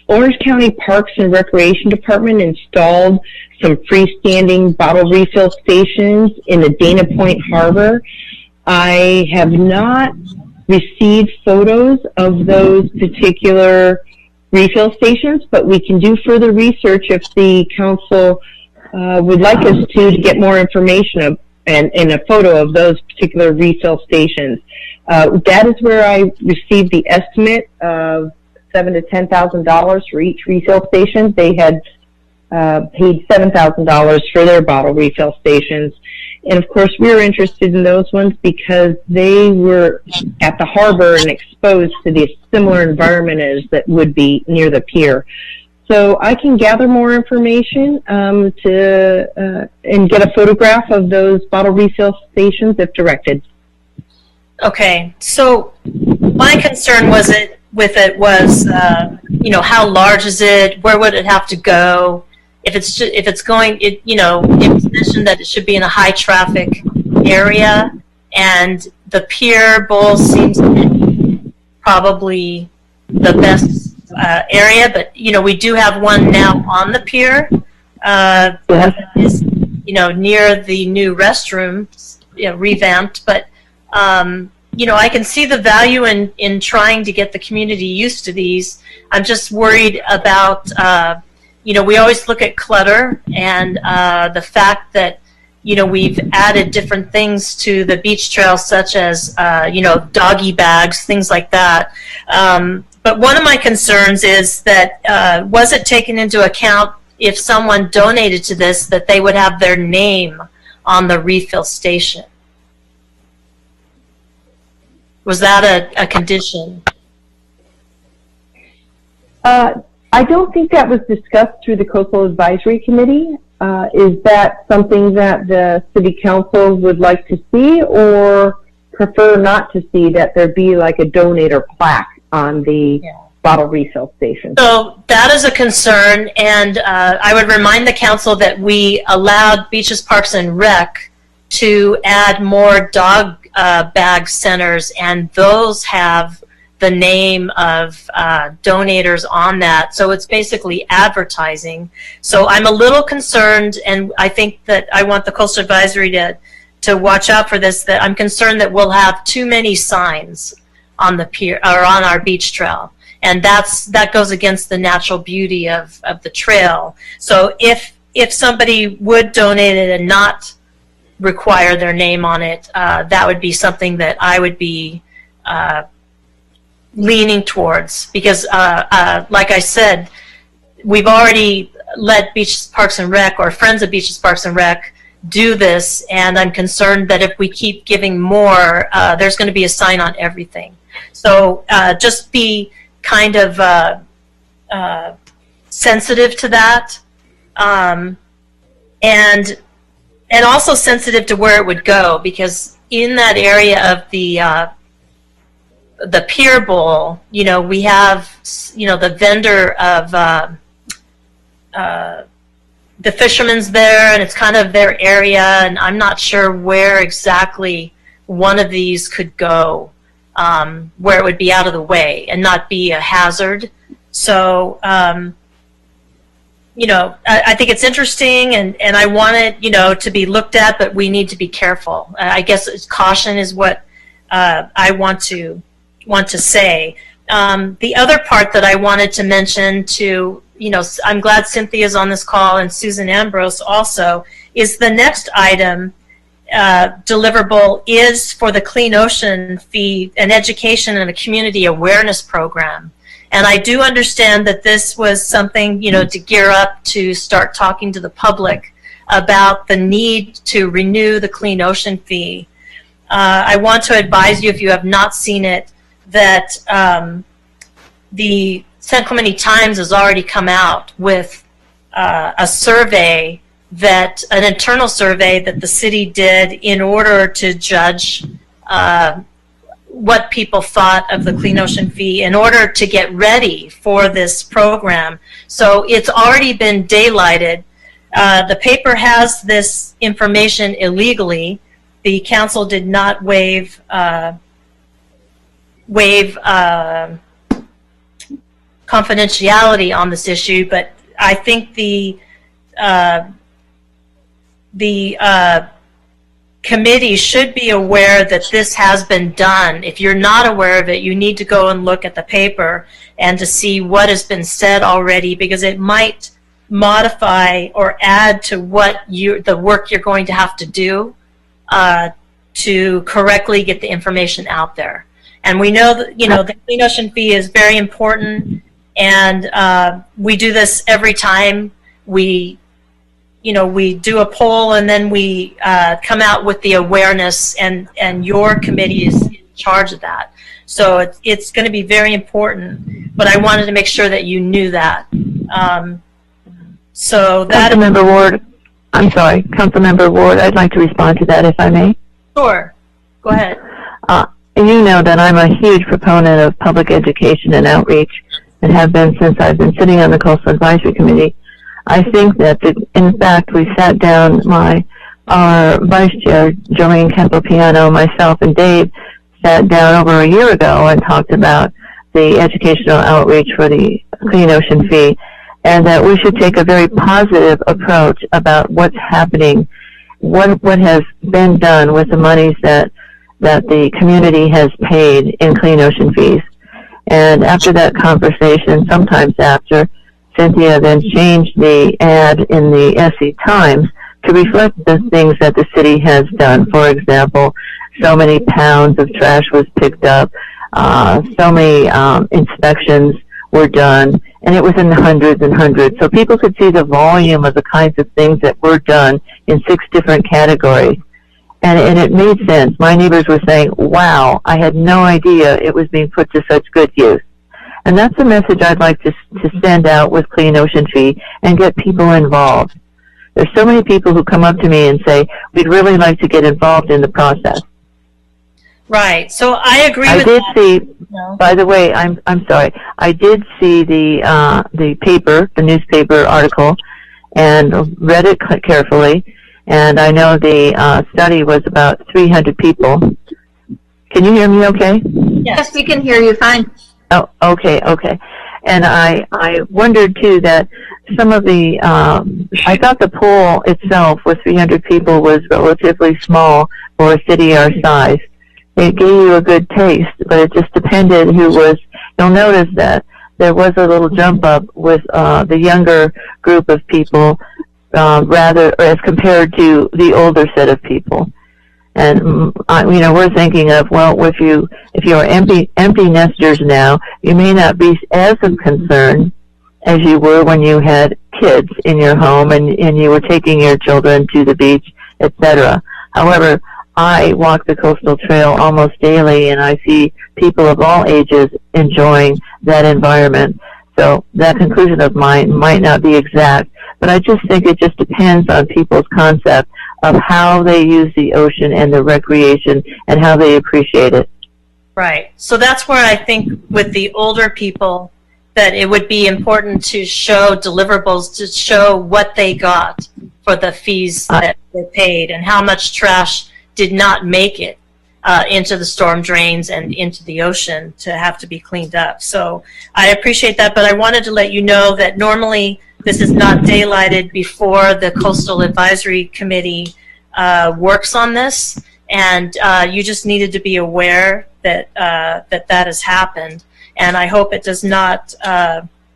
Speaker 14: Orange County Parks and Recreation Department installed some freestanding bottle refill stations in the Dana Point Harbor. I have not received photos of those particular refill stations, but we can do further research if the council would like us to get more information and a photo of those particular refill stations. That is where I received the estimate of $7,000 to $10,000 for each refill station. They had paid $7,000 for their bottle refill stations. And of course, we were interested in those ones because they were at the harbor and exposed to the similar environment as that would be near the pier. So I can gather more information and get a photograph of those bottle refill stations if directed. Okay,
Speaker 5: so my concern was how large is it? Where would it have to go? If it's going, it was mentioned that it should be in a high traffic area, and the pier bowl seems to be probably the best area. But we do have one now on the pier. Is near the new restrooms, revamped. But I can see the value in trying to get the community used to these. I'm just worried about. We always look at clutter and the fact that, we've added different things to the beach trail, such as, doggy bags, things like that. But one of my concerns is that was it taken into account if someone donated to this that they would have their name on the refill station? Was that a condition?
Speaker 14: I I don't think that was discussed through the Coastal Advisory Committee. Is that something that the city council would like to see, or prefer not to see, that there be like a donator plaque on the bottle refill station?
Speaker 5: So that is a concern, and I would remind the council that we allowed Beaches, Parks, and Rec to add more dog bag centers, and those have the name of donators on that. So it's basically advertising. So I'm a little concerned, and I think that I want the Coastal Advisory to watch out for this, that I'm concerned that we'll have too many signs on the pier or on our beach trail. And that goes against the natural beauty of the trail. So if somebody would donate it and not require their name on it, that would be something that I would be leaning towards, because like I said, we've already let Beaches, Parks, and Rec, or Friends of Beaches, Parks, and Rec do this, and I'm concerned that if we keep giving more, there's going to be a sign on everything. So just be kind of sensitive to that, and also sensitive to where it would go, because in that area of the Pier Bowl, we have, the vendor of the fishermen's there, and it's kind of their area, and I'm not sure where exactly one of these could go, where it would be out of the way and not be a hazard. So, I think it's interesting, and I want it, to be looked at, but we need to be careful. I guess caution is what I want to say. The other part that I wanted to mention to, I'm glad Cynthia's on this call, and Susan Ambrose also, is the next item deliverable is for the Clean Ocean Fee, an education and a community awareness program. And I do understand that this was something, to gear up to start talking to the public about the need to renew the Clean Ocean Fee. I want to advise you, if you have not seen it, that the San Clemente Times has already come out with a survey, an internal survey that the city did in order to judge what people thought of the Clean Ocean Fee in order to get ready for this program. So it's already been daylighted. The paper has this information illegally. The council did not waive confidentiality on this issue, but I think the committee should be aware that this has been done. If you're not aware of it, you need to go and look at the paper and to see what has been said already, because it might modify or add to the work you're going to have to do to correctly get the information out there. And we know that, the Clean Ocean Fee is very important, and we do this every time we do a poll, and then we come out with the awareness, and your committee is in charge of that. So it's going to be very important, but I wanted to make sure that you knew that. So that... Councilmember Ward, I'd like to respond to that, if I may. Sure. Go ahead.
Speaker 13: You know that I'm a huge proponent of public education and outreach, and have been since I've been sitting on the Coastal Advisory Committee. I think that, in fact, we sat down, our Vice Chair, Jolene Capopiano, myself, and Dave sat down over a year ago and talked about the educational outreach for the Clean Ocean Fee, and that we should take a very positive approach about what's happening, what has been done with the monies that the community has paid in Clean Ocean Fees. And after that conversation, sometimes after, Cynthia then changed the ad in the SC Times to reflect the things that the city has done. For example, so many pounds of trash was picked up, so many inspections were done, and it was in the hundreds and hundreds. So people could see the volume of the kinds of things that were done in 6 different categories. And it made sense. My neighbors were saying, wow, I had no idea it was being put to such good use. And that's the message I'd like to send out with Clean Ocean Fee and get people involved. There's so many people who come up to me and say, we'd really like to get involved in the process.
Speaker 5: Right. So I agree with
Speaker 13: that. I did see,
Speaker 5: No.
Speaker 13: by the way, I'm sorry. I did see the paper, the newspaper article, and read it carefully. And I know the study was about 300 people. Can you hear me okay?
Speaker 2: Yes, we can hear you fine.
Speaker 13: Oh, okay. And I wondered too that some of the, I thought the poll itself with 300 people was relatively small for a city our size. It gave you a good taste, but it just depended who was, you'll notice that there was a little jump up with the younger group of people rather as compared to the older set of people. And we're thinking of, well, if you're empty nesters now, you may not be as of concern as you were when you had kids in your home and you were taking your children to the beach, etc. However, I walk the coastal trail almost daily, and I see people of all ages enjoying that environment. So that conclusion of mine might not be exact, but I just think it just depends on people's concept of how they use the ocean and the recreation and how they appreciate it.
Speaker 5: Right. So that's where I think with the older people that it would be important to show deliverables, to show what they got for the fees that they paid and how much trash did not make it into the storm drains and into the ocean to have to be cleaned up. So I appreciate that, but I wanted to let you know that normally this is not daylighted before the Coastal Advisory Committee works on this, and you just needed to be aware that that has happened. And I hope it does not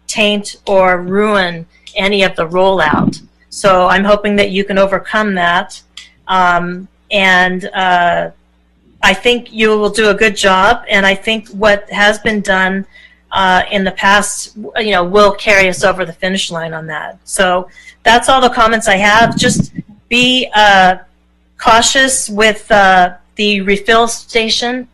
Speaker 5: taint or ruin any of the rollout. So I'm hoping that you can overcome that. And I think you will do a good job, and I think what has been done in the past, will carry us over the finish line on that. So that's all the comments I have. Just be cautious with the refill station,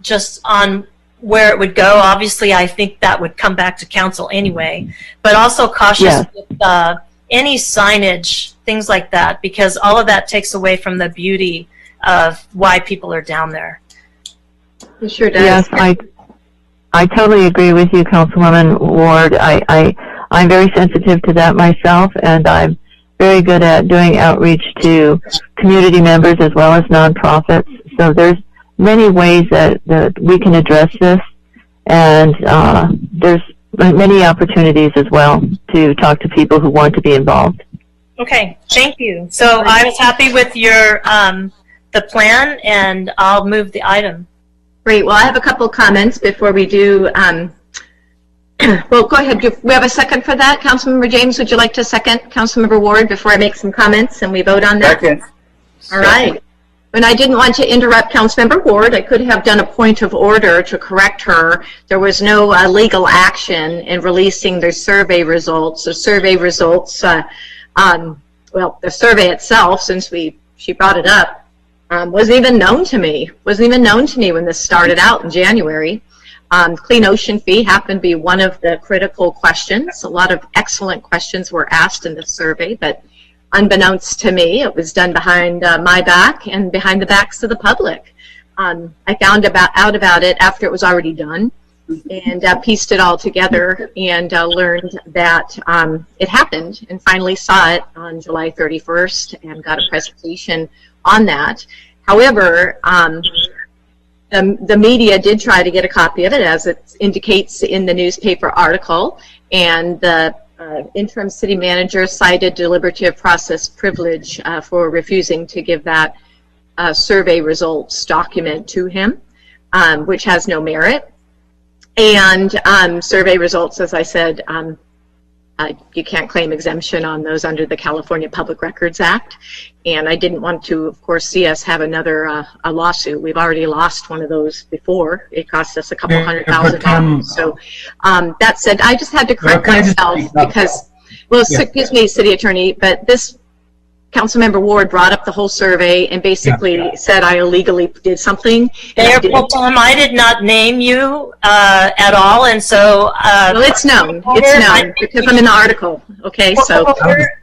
Speaker 5: just on where it would go. Obviously, I think that would come back to council anyway, but also cautious with any signage, things like that, because all of that takes away from the beauty of why people are down there.
Speaker 2: It sure does.
Speaker 13: Yes, I totally agree with you, Councilwoman Ward. I'm very sensitive to that myself, and I'm very good at doing outreach to community members as well as nonprofits. So there's many ways that we can address this, and there's many opportunities as well to talk to people who want to be involved.
Speaker 5: Okay, thank you. So I was happy with your the plan, and I'll move the item.
Speaker 2: Great. Well, I have a couple comments before we do. Well, go ahead. Do we have a second for that? Councilmember James, would you like to second Councilmember Ward before I make some comments and we vote on that?
Speaker 9: Second.
Speaker 2: All right. When I didn't want to interrupt Councilmember Ward, I could have done a point of order to correct her. There was no legal action in releasing the survey results. The survey results, well, the survey itself, since she brought it up, wasn't even known to me. Wasn't even known to me when this started out in January. Clean ocean fee happened to be one of the critical questions. A lot of excellent questions were asked in the survey, but unbeknownst to me, it was done behind my back and behind the backs of the public. I found out about it after it was already done, and pieced it all together and learned that it happened, and finally saw it on July 31st and got a presentation on that. However, the media did try to get a copy of it, as it indicates in the newspaper article, and the interim city manager cited deliberative process privilege for refusing to give that survey results document to him, which has no merit. And survey results, as I said, you can't claim exemption on those under the California Public Records Act. And I didn't want to, of course, see us have another a lawsuit. We've already lost one of those before. It cost us a couple $100,000. So that said, I just had to correct myself because, well, excuse me, City Attorney, but this Councilmember Ward brought up the whole survey and basically said I illegally did something.
Speaker 5: Mayor Pro Tem, I did not name you at all, and so...
Speaker 2: well, it's known. It's known because I'm in the article. Okay, so...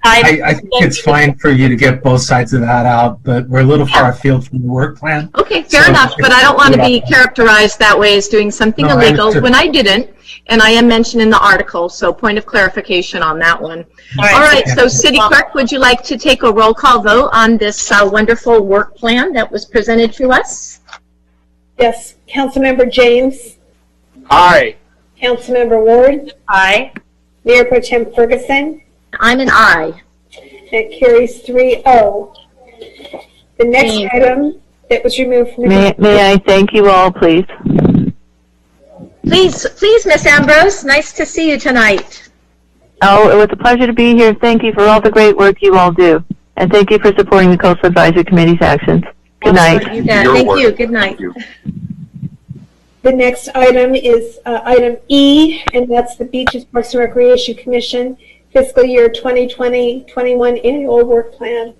Speaker 1: I think it's fine for you to get both sides of that out, but we're a little far afield from the work plan.
Speaker 2: Okay, fair enough, but I don't want to be characterized that way as doing something illegal when I didn't, and I am mentioned in the article, so point of clarification on that one. All right, so City Clerk, would you like to take a roll call vote on this wonderful work plan that was presented to us?
Speaker 3: Yes. Councilmember James?
Speaker 9: Aye.
Speaker 3: Councilmember Ward?
Speaker 5: Aye.
Speaker 3: Mayor Pro Tem Ferguson?
Speaker 2: I'm an aye.
Speaker 3: That carries 3-0. The next item that was removed from the...
Speaker 13: May I thank you all, please?
Speaker 2: Please, Miss Ambrose, nice to see you tonight.
Speaker 13: Oh, it was a pleasure to be here. Thank you for all the great work you all do. And thank you for supporting the Coastal Advisory Committee's actions. Good night.
Speaker 2: Thank you. Good night.
Speaker 3: The next item is item E, and that's the Beaches, Parks, and Recreation Commission fiscal year 2020-21 annual work plan.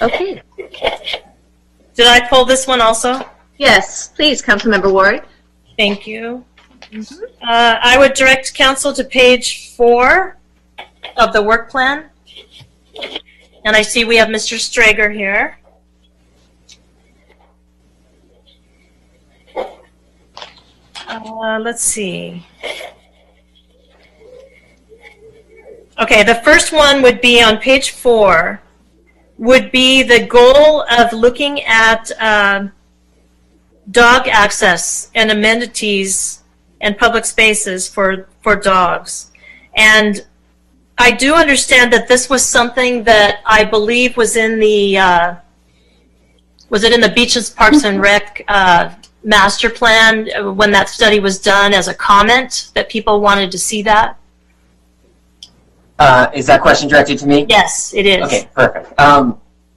Speaker 2: Okay.
Speaker 5: Did I pull this one also?
Speaker 2: Yes, please, Councilmember Ward.
Speaker 5: Thank you. I would direct council to page 4 of the work plan. And I see we have Mr. Strager here. Let's see. Okay, the first one would be on page 4, would be the goal of looking at dog access and amenities and public spaces for dogs. And I do understand that this was something that I believe was in the, was it in the Beaches, Parks, and Rec master plan when that study was done as a comment that people wanted to see that?
Speaker 15: Is that question directed to me?
Speaker 5: Yes, it is.
Speaker 15: Okay, perfect.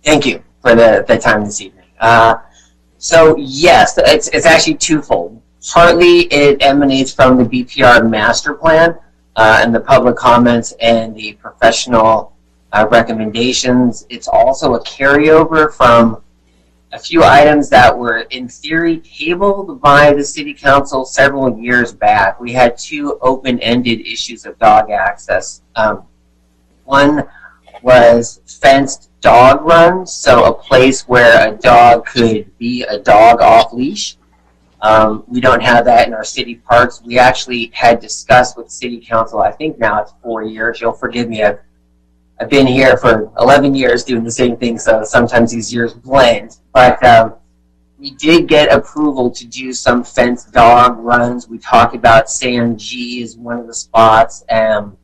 Speaker 15: Thank you for the time this evening. So yes, it's actually twofold. Partly it emanates from the BPR master plan and the public comments and the professional recommendations. It's also a carryover from a few items that were in theory tabled by the City Council several years back. We had two open-ended issues of dog access. One was fenced dog runs, so a place where a dog could be a dog off leash. We don't have that in our city parks. We actually had discussed with City Council, I think now it's 4 years. You'll forgive me, I've been here for 11 years doing the same thing, so sometimes these years blend. But we did get approval to do some fenced dog runs. We talked about San G as one of the spots, and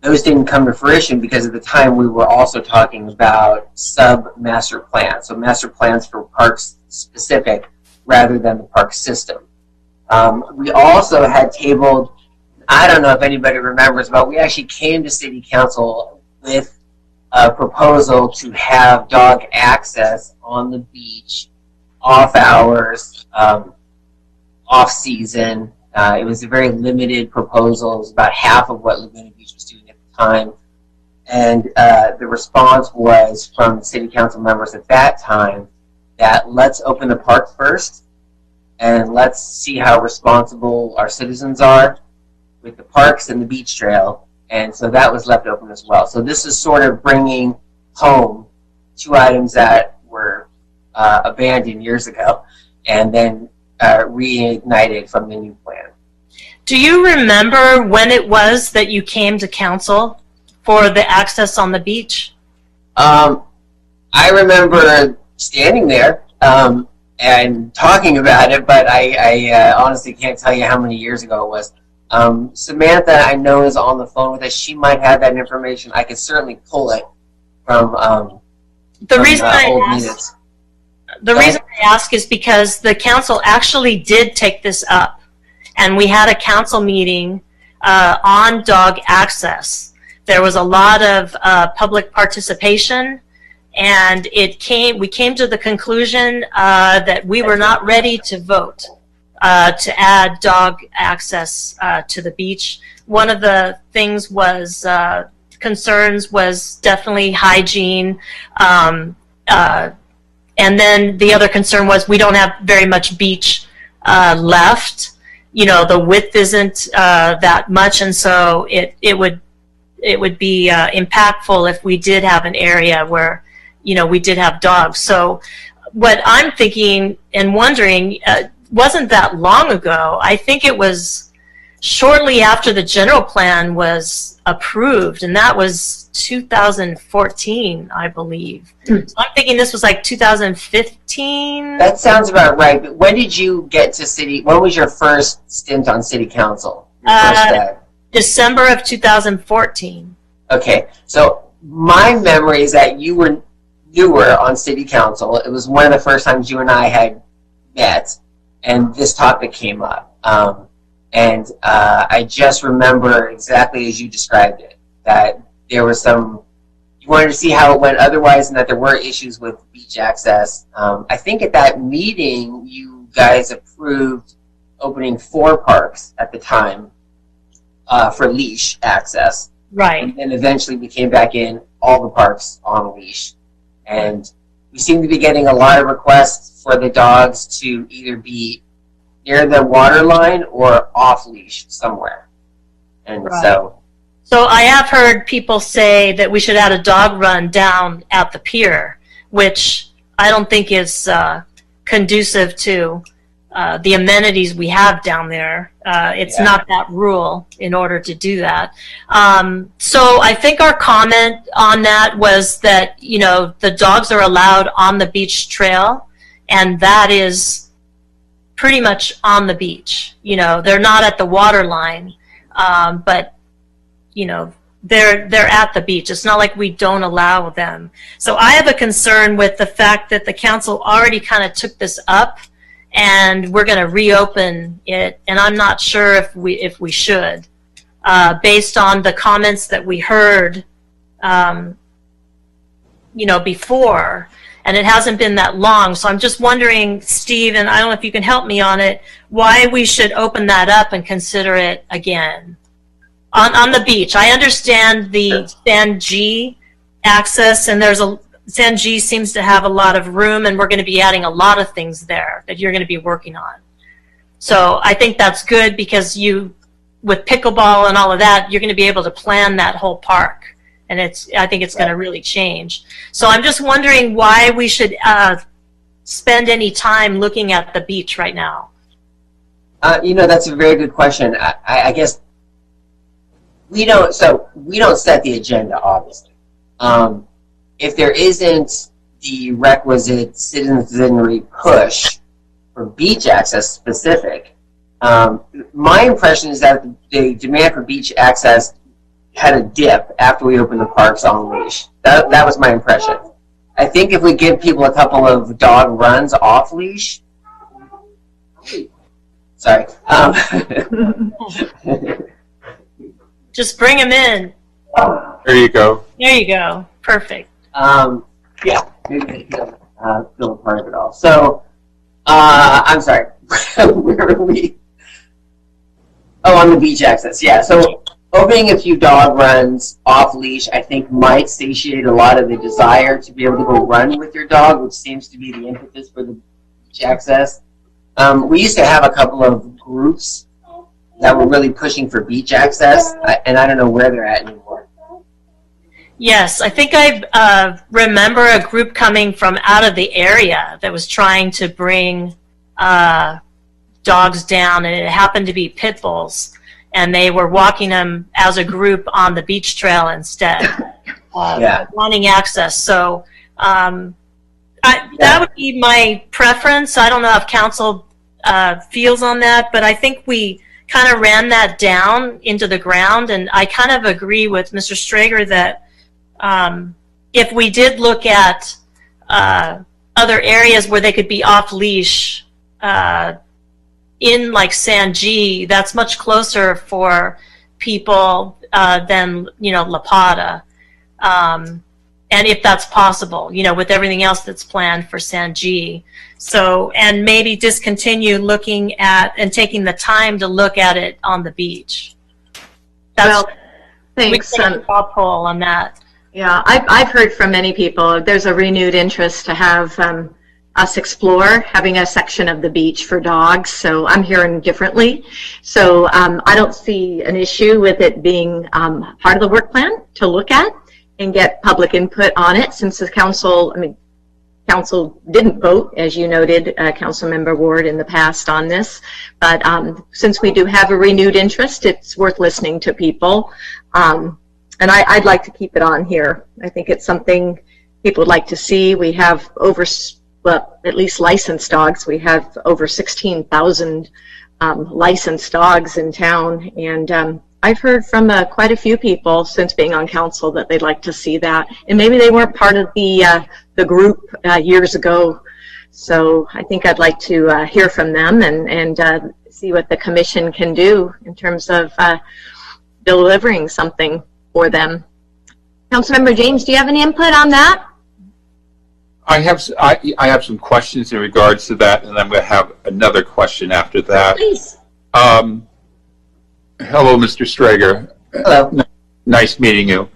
Speaker 15: those didn't come to fruition because at the time we were also talking about sub-master plans, so master plans for parks specific rather than the park system. We also had tabled, I don't know if anybody remembers, but we actually came to City Council with a proposal to have dog access on the beach, off hours, off season. It was a very limited proposal. It was about half of what Laguna Beach was doing at the time. And the response was from the City Council members at that time that let's open the park first and let's see how responsible our citizens are with the parks and the beach trail, and so that was left open as well. So this is sort of bringing home two items that were abandoned years ago and then reignited from the new plan.
Speaker 5: Do you remember when it was that you came to council for the access on the beach?
Speaker 15: I remember standing there and talking about it, but I honestly can't tell you how many years ago it was. Samantha, I know, is on the phone with us. She might have that information. I could certainly pull it from old minutes.
Speaker 5: The reason I ask is because the council actually did take this up, and we had a council meeting on dog access. There was a lot of public participation, and we came to the conclusion that we were not ready to vote to add dog access to the beach. One of the things was concerns was definitely hygiene. And then the other concern was we don't have very much beach left. You know, the width isn't that much, and so it would be impactful if we did have an area where, you know, we did have dogs. So what I'm thinking and wondering, wasn't that long ago. I think it was shortly after the general plan was approved, and that was 2014, I believe. So I'm thinking this was like 2015.
Speaker 15: That sounds about right. But when did you get to city? When was your first stint on city council?
Speaker 5: December of 2014.
Speaker 15: Okay, so my memory is that you were newer on city council. It was one of the first times you and I had met, and this topic came up. I just remember exactly as you described it, that there was some, you wanted to see how it went otherwise, and that there were issues with beach access. I think at that meeting, you guys approved opening 4 parks at the time for leash access.
Speaker 5: Right.
Speaker 15: And then eventually we came back in all the parks on leash. And we seem to be getting a lot of requests for the dogs to either be near the water line or off leash somewhere. And
Speaker 5: right. So I have heard people say that we should add a dog run down at the pier, which I don't think is conducive to the amenities we have down there. It's not that rule in order to do that. So I think our comment on that was that, you know, the dogs are allowed on the beach trail, and that is pretty much on the beach. You know, they're not at the water line, but you know, they're at the beach. It's not like we don't allow them. So I have a concern with the fact that the council already kind of took this up, and we're going to reopen it. And I'm not sure if we should, based on the comments that we heard, you know, before. And it hasn't been that long. So I'm just wondering, Steve, and I don't know if you can help me on it, why we should open that up and consider it again. On the beach, I understand the San G access, and San G seems to have a lot of room, and we're going to be adding a lot of things there that you're going to be working on. So I think that's good, because with pickleball and all of that, you're going to be able to plan that whole park. And I think it's going to really change. So I'm just wondering why we should spend any time looking at the beach right now.
Speaker 15: You know, that's a very good question. I guess we don't set the agenda, obviously. If there isn't the requisite citizenry push for beach access specific, my impression is that the demand for beach access had a dip after we opened the parks on leash. That was my impression. I think if we give people a couple of dog runs off leash, sorry.
Speaker 5: Just bring them in.
Speaker 9: There you go.
Speaker 5: There you go. Perfect.
Speaker 15: Yeah, maybe feel a part of it all. So, I'm sorry. Where are we? Oh, on the beach access. Yeah. So, opening a few dog runs off leash, I think, might satiate a lot of the desire to be able to go run with your dog, which seems to be the impetus for the beach access. We used to have a couple of groups that were really pushing for beach access, and I don't know where they're at anymore.
Speaker 5: Yes, I think I remember a group coming from out of the area that was trying to bring dogs down, and it happened to be pit bulls. And they were walking them as a group on the beach trail instead, wanting access. So that would be my preference. I don't know if council feels on that, but I think we kind of ran that down into the ground. And I kind of agree with Mr. Strager that if we did look at other areas where they could be off leash, in like San G, that's much closer for people than, you know, La Plata. And and if that's possible, with everything else that's planned for San G. So, and maybe discontinue looking at and taking the time to look at it on the beach.
Speaker 2: Well, thanks.
Speaker 5: We can take a straw poll on that.
Speaker 2: Yeah, I've heard from many people, there's a renewed interest to have us explore having a section of the beach for dogs, so I'm hearing differently. So I don't see an issue with it being part of the work plan to look at and get public input on it, since the council didn't vote, as you noted, Councilmember Ward, in the past on this. But since we do have a renewed interest, it's worth listening to people. And I'd like to keep it on here. I think it's something people would like to see. We have at least licensed dogs. We have over 16,000 licensed dogs in town. And I've heard from quite a few people since being on council that they'd like to see that. And maybe they weren't part of the group years ago. So I think I'd like to hear from them and see what the commission can do in terms of delivering something for them. Councilmember James, do you have any input on that?
Speaker 9: I have some questions in regards to that, and I'm going to have another question after that.
Speaker 2: Please.
Speaker 9: Hello, Mr. Strager.
Speaker 15: Hello.
Speaker 9: Nice meeting you.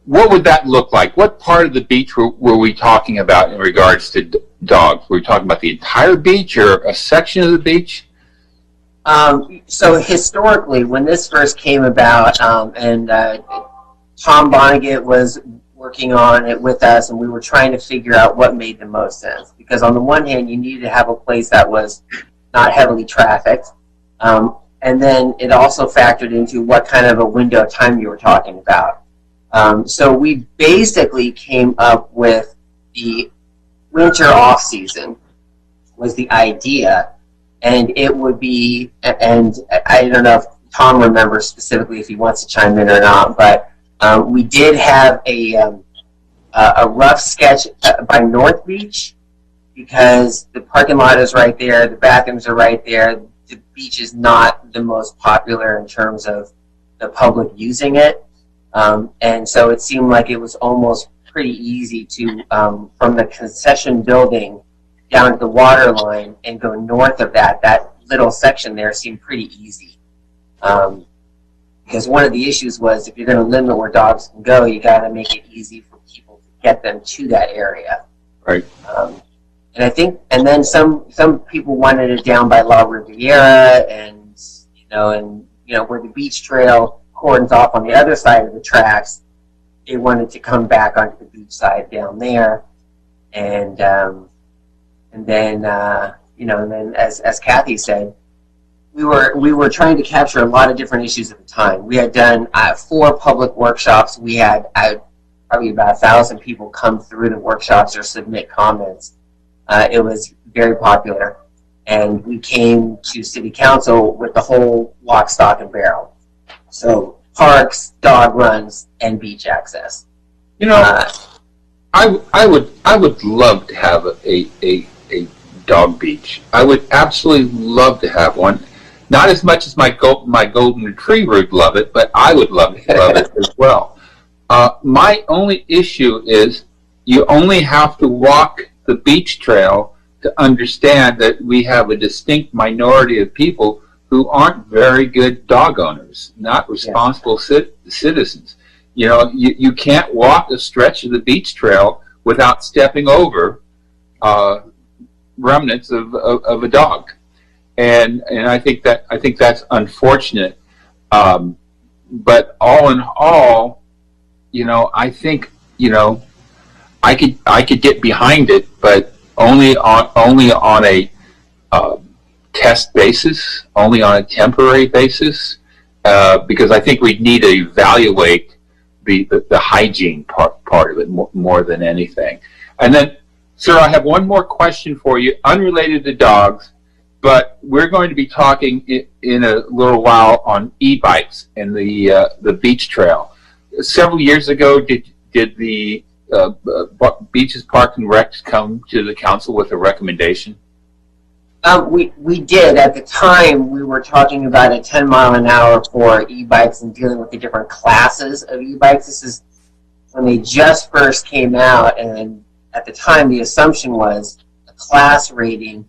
Speaker 9: What would that look like? What part of the beach were we talking about in regards to dogs? Were we talking about the entire beach or a section of the beach?
Speaker 15: So historically, when this first came about, and Tom Vonnegut was working on it with us, and we were trying to figure out what made the most sense. Because on the one hand, you needed to have a place that was not heavily trafficked, and then it also factored into what kind of a window of time you were talking about. So we basically came up with the winter off-season was the idea. And it would be, and I don't know if Tom remembers specifically if he wants to chime in or not, but we did have a rough sketch by North Beach, because the parking lot is right there, the bathrooms are right there, the beach is not the most popular in terms of the public using it, and so it seemed like it was almost pretty easy to, from the concession building down to the water line and go north of that little section there seemed pretty easy. Because one of the issues was, if you're going to limit where dogs can go, you got to make it easy for people to get them to that area.
Speaker 9: Right.
Speaker 15: And I think, and then some people wanted it down by La Riviera, and where the beach trail cordons off on the other side of the tracks, they wanted to come back onto the beach side down there, and then as Kathy said, we were trying to capture a lot of different issues at the time. We had done 4 public workshops. We had probably about 1,000 people come through the workshops or submit comments. It was very popular, and we came to City Council with the whole lock, stock, and barrel. So parks, dog runs, and beach access.
Speaker 9: I would love to have a dog beach. I would absolutely love to have one. Not as much as my golden retriever would love it, but I would love it as well. My only issue is you only have to walk the beach trail to understand that we have a distinct minority of people who aren't very good dog owners, not responsible citizens. You can't walk a stretch of the beach trail without stepping over remnants of a dog, and I think that's unfortunate. But all in all, I think I could get behind it, but only on a test basis, only on a temporary basis, because I think we need to evaluate the hygiene part of it more than anything. And then, sir, I have one more question for you, unrelated to dogs, but we're going to be talking in a little while on e-bikes and the beach trail. Several years ago, did the Beaches, Parks, and Recs come to the council with a recommendation?
Speaker 15: We did. At the time, we were talking about a 10 mile an hour for e-bikes and dealing with the different classes of e-bikes. This is when they just first came out, and at the time, the assumption was a class rating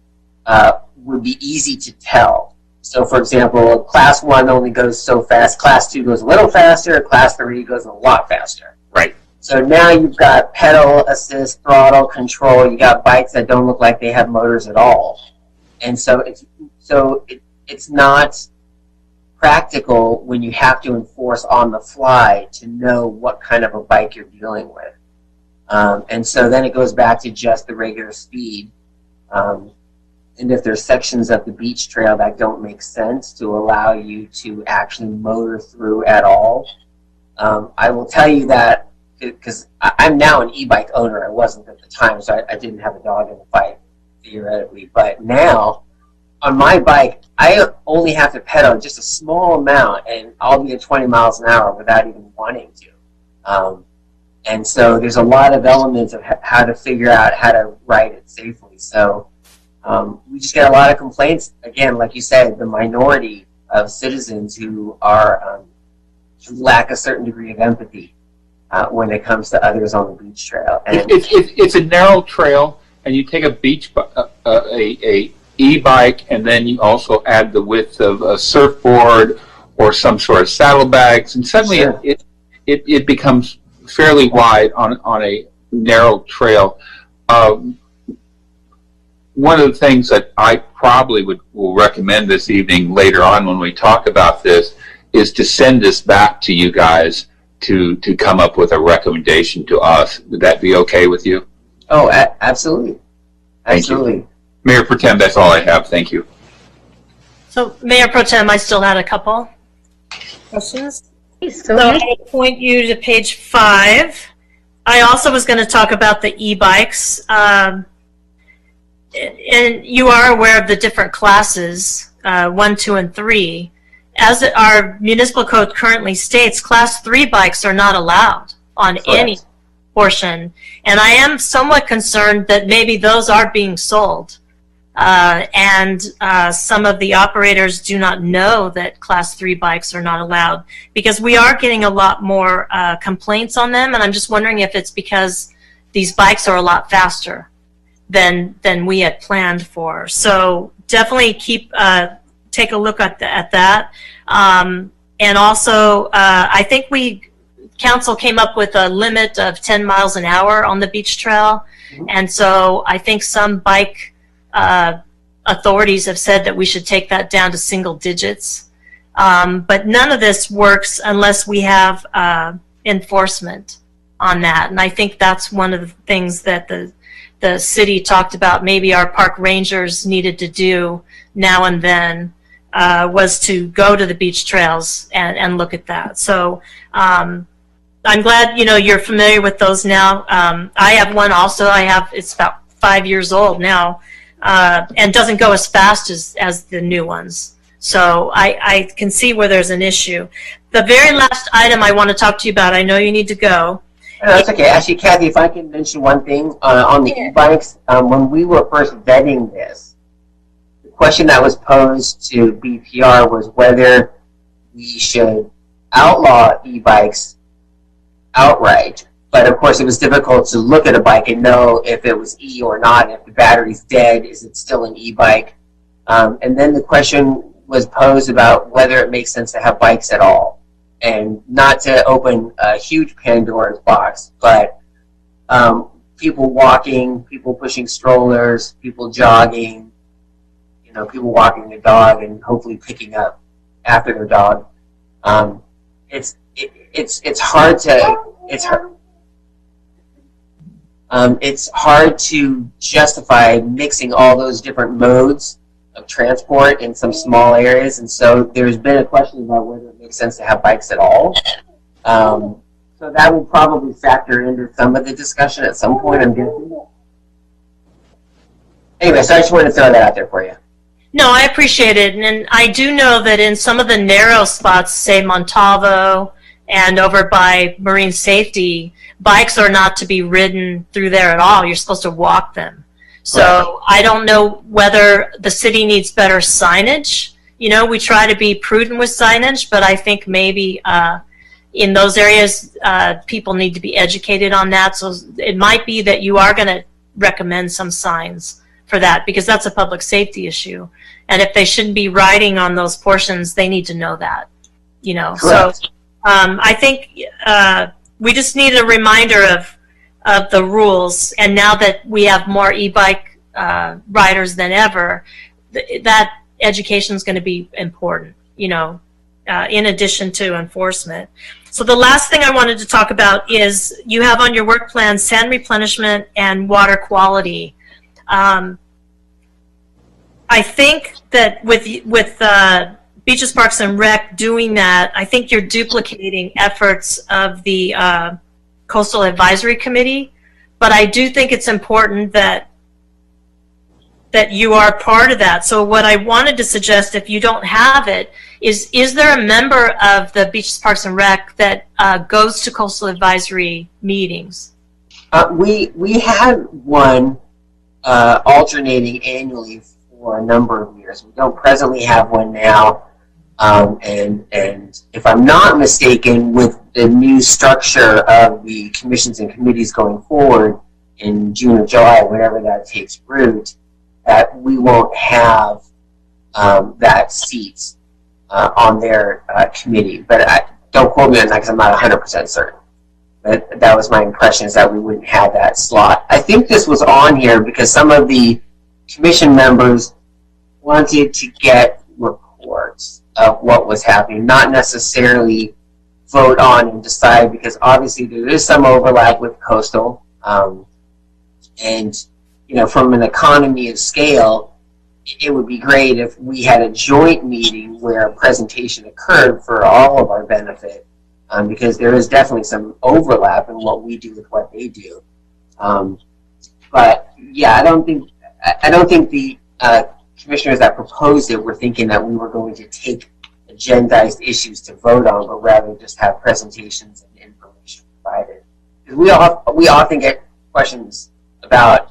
Speaker 15: would be easy to tell. So, for example, Class 1 only goes so fast, Class 2 goes a little faster, Class 3 goes a lot faster.
Speaker 9: Right.
Speaker 15: So now you've got pedal assist, throttle control, you got bikes that don't look like they have motors at all. And so it's not practical when you have to enforce on the fly to know what kind of a bike you're dealing with. And so then it goes back to just the regular speed. And if there's sections of the beach trail that don't make sense to allow you to actually motor through at all, I will tell you that because I'm now an e-bike owner. I wasn't at the time, so I didn't have a dog in the fight, theoretically. But now, on my bike, I only have to pedal just a small amount, and I'll be at 20 miles an hour without even wanting to. And so there's a lot of elements of how to figure out how to ride it safely. So we just get a lot of complaints, again, like you said, the minority of citizens who are who lack a certain degree of empathy when it comes to others on the beach trail. And
Speaker 9: It's a narrow trail, and you take a a e-bike, and then you also add the width of a surfboard or some sort of saddlebags, and suddenly
Speaker 15: Sure.
Speaker 9: it becomes fairly wide on a narrow trail. One of the things that I probably will recommend this evening later on when we talk about this is to send this back to you guys to come up with a recommendation to us. Would that be okay with you?
Speaker 15: oh, absolutely.
Speaker 9: Thank you.
Speaker 15: Absolutely.
Speaker 9: Mayor Pro Tem, that's all I have. Thank you.
Speaker 5: So, Mayor Pro Tem, I still had a couple questions. So I will point you to page 5. I also was going to talk about the e-bikes. And you are aware of the different classes, 1, 2, and 3. As our municipal code currently states, Class 3 bikes are not allowed on any portion. And I am somewhat concerned that maybe those are being sold. And some of the operators do not know that Class 3 bikes are not allowed, because we are getting a lot more complaints on them, and I'm just wondering if it's because these bikes are a lot faster than we had planned for. So definitely take a look at that. And also, I think council came up with a limit of 10 miles an hour on the beach trail, and so I think some bike authorities have said that we should take that down to single digits. But none of this works unless we have enforcement on that. And I think that's one of the things that the city talked about maybe our park rangers needed to do now and then, was to go to the beach trails and look at that. So I'm glad you're familiar with those now. I have one also. It's about 5 years old now. And doesn't go as fast as the new ones. So I can see where there's an issue. The very last item I want to talk to you about, I know you need to go.
Speaker 15: No, that's okay. Actually, Kathy, if I can mention one thing on the e-bikes, when we were first vetting this, the question that was posed to BPR was whether we should outlaw e-bikes outright. But of course, it was difficult to look at a bike and know if it was E or not. If the battery's dead, is it still an e-bike? And then the question was posed about whether it makes sense to have bikes at all. And not to open a huge Pandora's box, but people walking, people pushing strollers, people jogging, people walking their dog and hopefully picking up after their dog. It's hard to it's hard to justify mixing all those different modes of transport in some small areas, and so there's been a question about whether it makes sense to have bikes at all. So that will probably factor into some of the discussion at some point, I'm guessing. Anyway, so I just wanted to throw that out there for you.
Speaker 5: No, I appreciate it. And I do know that in some of the narrow spots, say Montalvo and over by Marine Safety, bikes are not to be ridden through there at all. You're supposed to walk them. So I don't know whether the city needs better signage. You know, we try to be prudent with signage, but I think maybe in those areas, people need to be educated on that. So it might be that you are going to recommend some signs for that, because that's a public safety issue. And if they shouldn't be riding on those portions, they need to know that, you know.
Speaker 15: Correct.
Speaker 5: So I think we just need a reminder of the rules. And now that we have more e-bike riders than ever, that education is going to be important, you know, in addition to enforcement. So the last thing I wanted to talk about is you have on your work plan sand replenishment and water quality. I think that with Beaches, Parks, and Rec doing that, I think you're duplicating efforts of the Coastal Advisory Committee. But I do think it's important that you are part of that. So what I wanted to suggest, if you don't have it, is there a member of the Beaches, Parks, and Rec that goes to Coastal Advisory meetings?
Speaker 15: We had one alternating annually for a number of years. We don't presently have one now. And if I'm not mistaken, with the new structure of the commissions and committees going forward in June or July, whenever that takes root, that we won't have that seat on their committee. But don't quote me on that because I'm not 100% certain. But that was my impression, is that we wouldn't have that slot. I think this was on here because some of the commission members wanted to get reports of what was happening, not necessarily vote on and decide, because obviously there is some overlap with coastal. And you know, from an economy of scale, it would be great if we had a joint meeting where a presentation occurred for all of our benefit, because there is definitely some overlap in what we do with what they do. But yeah, I don't think the commissioners that proposed it were thinking that we were going to take agendized issues to vote on, but rather just have presentations and information provided. Because we often get questions about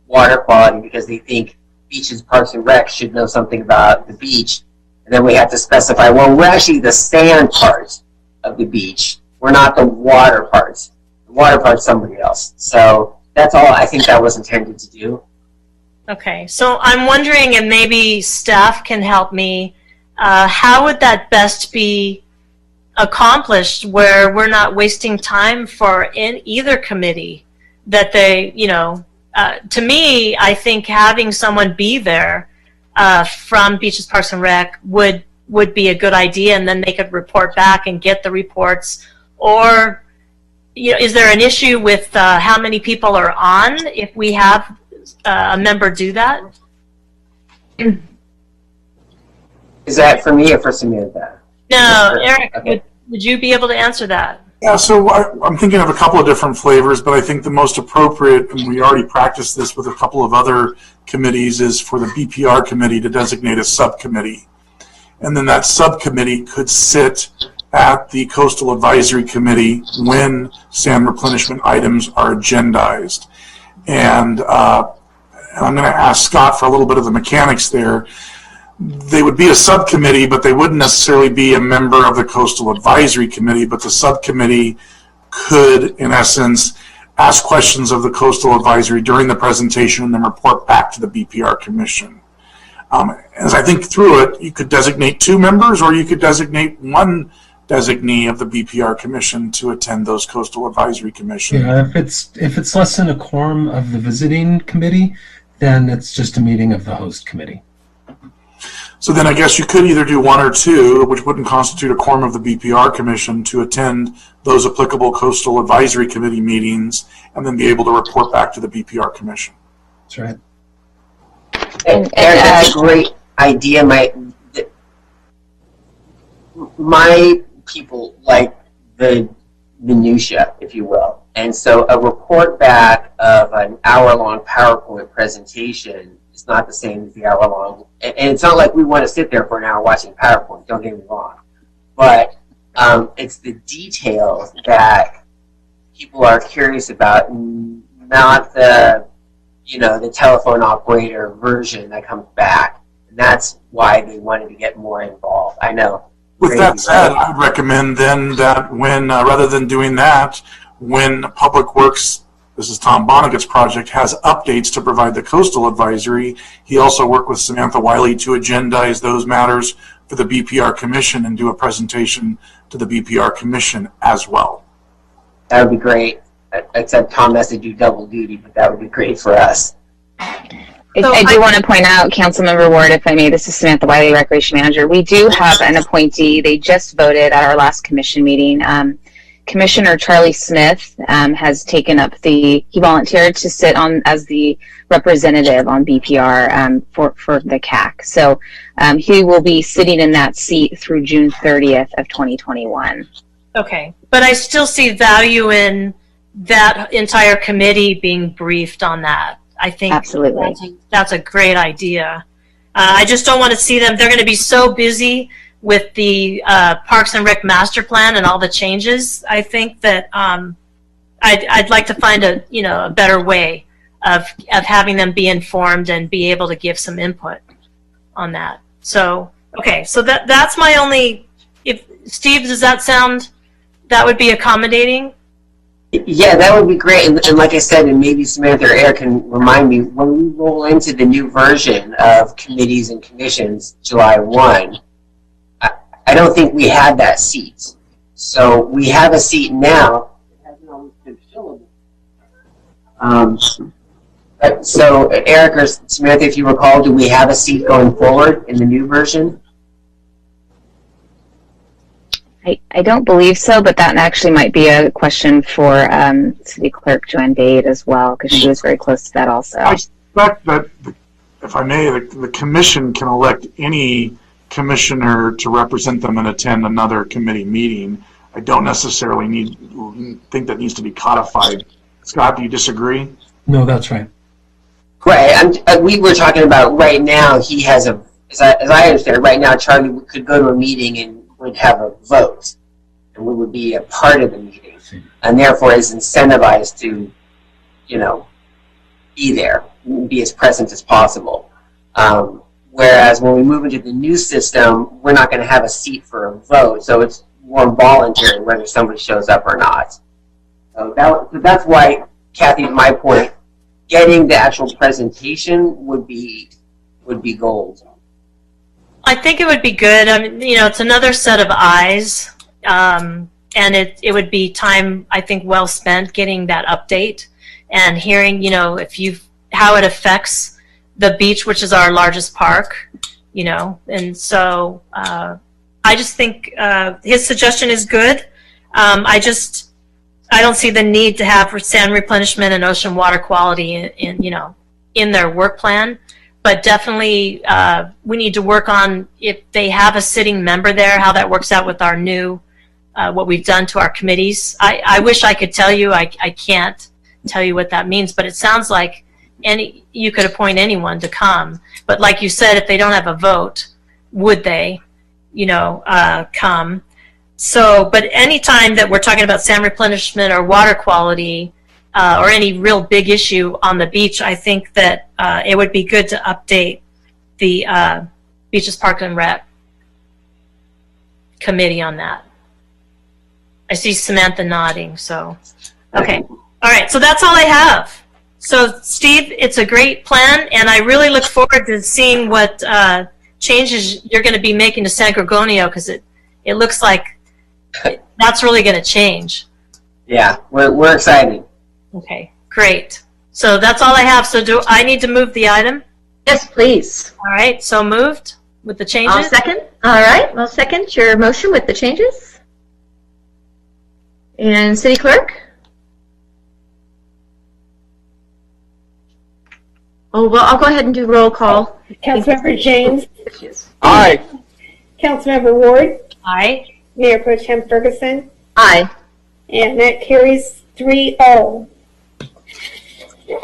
Speaker 15: water quality because they think Beaches, Parks, and Rec should know something about the beach, and then we have to specify, well, we're actually the sand part of the beach. We're not the water parts. The water part's somebody else. So that's all I think that was intended to do.
Speaker 5: Okay, so I'm wondering, and maybe staff can help me, how would that best be accomplished where we're not wasting time for in either committee, that they, you know, to me, I think having someone be there from Beaches, Parks, and Rec would be a good idea, and then they could report back and get the reports. Or, you know, is there an issue with how many people are on if we have a member do that?
Speaker 15: Is that for me or for Samantha?
Speaker 5: No, Eric,
Speaker 15: Okay.
Speaker 5: would you be able to answer that?
Speaker 6: Yeah, so I'm thinking of a couple of different flavors, but I think the most appropriate, and we already practiced this with a couple of other committees, is for the BPR committee to designate a subcommittee. And then that subcommittee could sit at the Coastal Advisory Committee when sand replenishment items are agendized. And I'm going to ask Scott for a little bit of the mechanics there. They would be a subcommittee, but they wouldn't necessarily be a member of the Coastal Advisory Committee, but the subcommittee could, in essence, ask questions of the Coastal Advisory during the presentation and then report back to the BPR Commission. As I think through it, you could designate 2 members, or you could designate 1 designee of the BPR Commission to attend those Coastal Advisory Commission.
Speaker 1: Yeah, if it's less than a quorum of the visiting committee, then it's just a meeting of the host committee.
Speaker 6: So then I guess you could either do 1 or 2, which wouldn't constitute a quorum of the BPR Commission, to attend those applicable Coastal Advisory Committee meetings and then be able to report back to the BPR Commission.
Speaker 1: That's right.
Speaker 15: And that's a great idea. My people like the minutia, if you will. And so a report back of an hour-long PowerPoint presentation is not the same as the hour-long. And it's not like we want to sit there for an hour watching PowerPoint, don't get me wrong. But it's the details that people are curious about, not the, the telephone operator version that comes back. And that's why they wanted to get more involved. I know.
Speaker 6: With that said, I would recommend then that when, rather than doing that, when Public Works, this is Tom Bonnegut's project, has updates to provide the coastal advisory, he also worked with Samantha Wiley to agendize those matters for the BPR Commission and do a presentation to the BPR Commission as well.
Speaker 15: That would be great. Except Tom has to do double duty, but that would be great for us.
Speaker 16: I do want to point out, Councilmember Ward, if I may, this is Samantha Wiley, Recreation Manager. We do have an appointee. They just voted at our last commission meeting. Commissioner Charlie Smith has taken up he volunteered to sit on as the representative on BPR for the CAC. So he will be sitting in that seat through June 30th of 2021.
Speaker 5: Okay, but I still see value in that entire committee being briefed on that. I think
Speaker 16: absolutely
Speaker 5: that's a great idea. I just don't want to see them. They're going to be so busy with the Parks and Rec master plan and all the changes. I think that I'd like to find a better way of having them be informed and be able to give some input on that. So okay, so that's my only. If Steve, does that sound that would be accommodating?
Speaker 15: Yeah, that would be great. And like I said, and maybe Samantha or Eric can remind me, when we roll into the new version of committees and commissions July 1, I don't think we had that seat. So we have a seat now. It hasn't always been fillable. So Eric or Samantha, if you recall, do we have a seat going forward in the new version?
Speaker 16: I don't believe so, but that actually might be a question for City Clerk Joanne Bade as well, because she was very close to that also.
Speaker 6: I suspect that, if I may, the commission can elect any commissioner to represent them and attend another committee meeting. I don't necessarily think that needs to be codified. Scott, do you disagree?
Speaker 1: No, that's right.
Speaker 15: Right. We were talking about right now, he has as I understand it, right now Charlie could go to a meeting and would have a vote, and we would be a part of the meeting, and therefore is incentivized to, be there, be as present as possible. Whereas when we move into the new system, we're not going to have a seat for a vote, so it's more voluntary whether somebody shows up or not. So that's why, Kathy, my point, getting the actual presentation would be gold.
Speaker 5: I think it would be good. I mean, it's another set of eyes, and it would be time, I think, well spent getting that update and hearing, how it affects the beach, which is our largest park, and so I just think his suggestion is good. I don't see the need to have sand replenishment and ocean water quality in their work plan. But definitely, we need to work on if they have a sitting member there, how that works out with our new, what we've done to our committees. I wish I could tell you. I can't tell you what that means, but it sounds like you could appoint anyone to come. But like you said, if they don't have a vote, would they, come? So, but any time that we're talking about sand replenishment or water quality, or any real big issue on the beach, I think that it would be good to update the Beaches, Park and Rec committee on that. I see Samantha nodding, so. Okay. All right, so that's all I have. So, Steve, it's a great plan, and I really look forward to seeing what changes you're going to be making to San Gorgonio, because it looks like that's really going to change.
Speaker 15: Yeah, we're excited.
Speaker 5: Okay, great. So that's all I have. So do I need to move the item?
Speaker 2: Yes, please.
Speaker 5: All right, so moved with the changes?
Speaker 2: I'll second. All right, I'll second your motion with the changes. And City Clerk? Oh, well, I'll go ahead and do roll call.
Speaker 3: Councilmember James.
Speaker 9: Aye.
Speaker 3: Councilmember Ward.
Speaker 5: Aye.
Speaker 3: Mayor Pro Tem Ferguson.
Speaker 2: Aye.
Speaker 3: And that carries 3-0.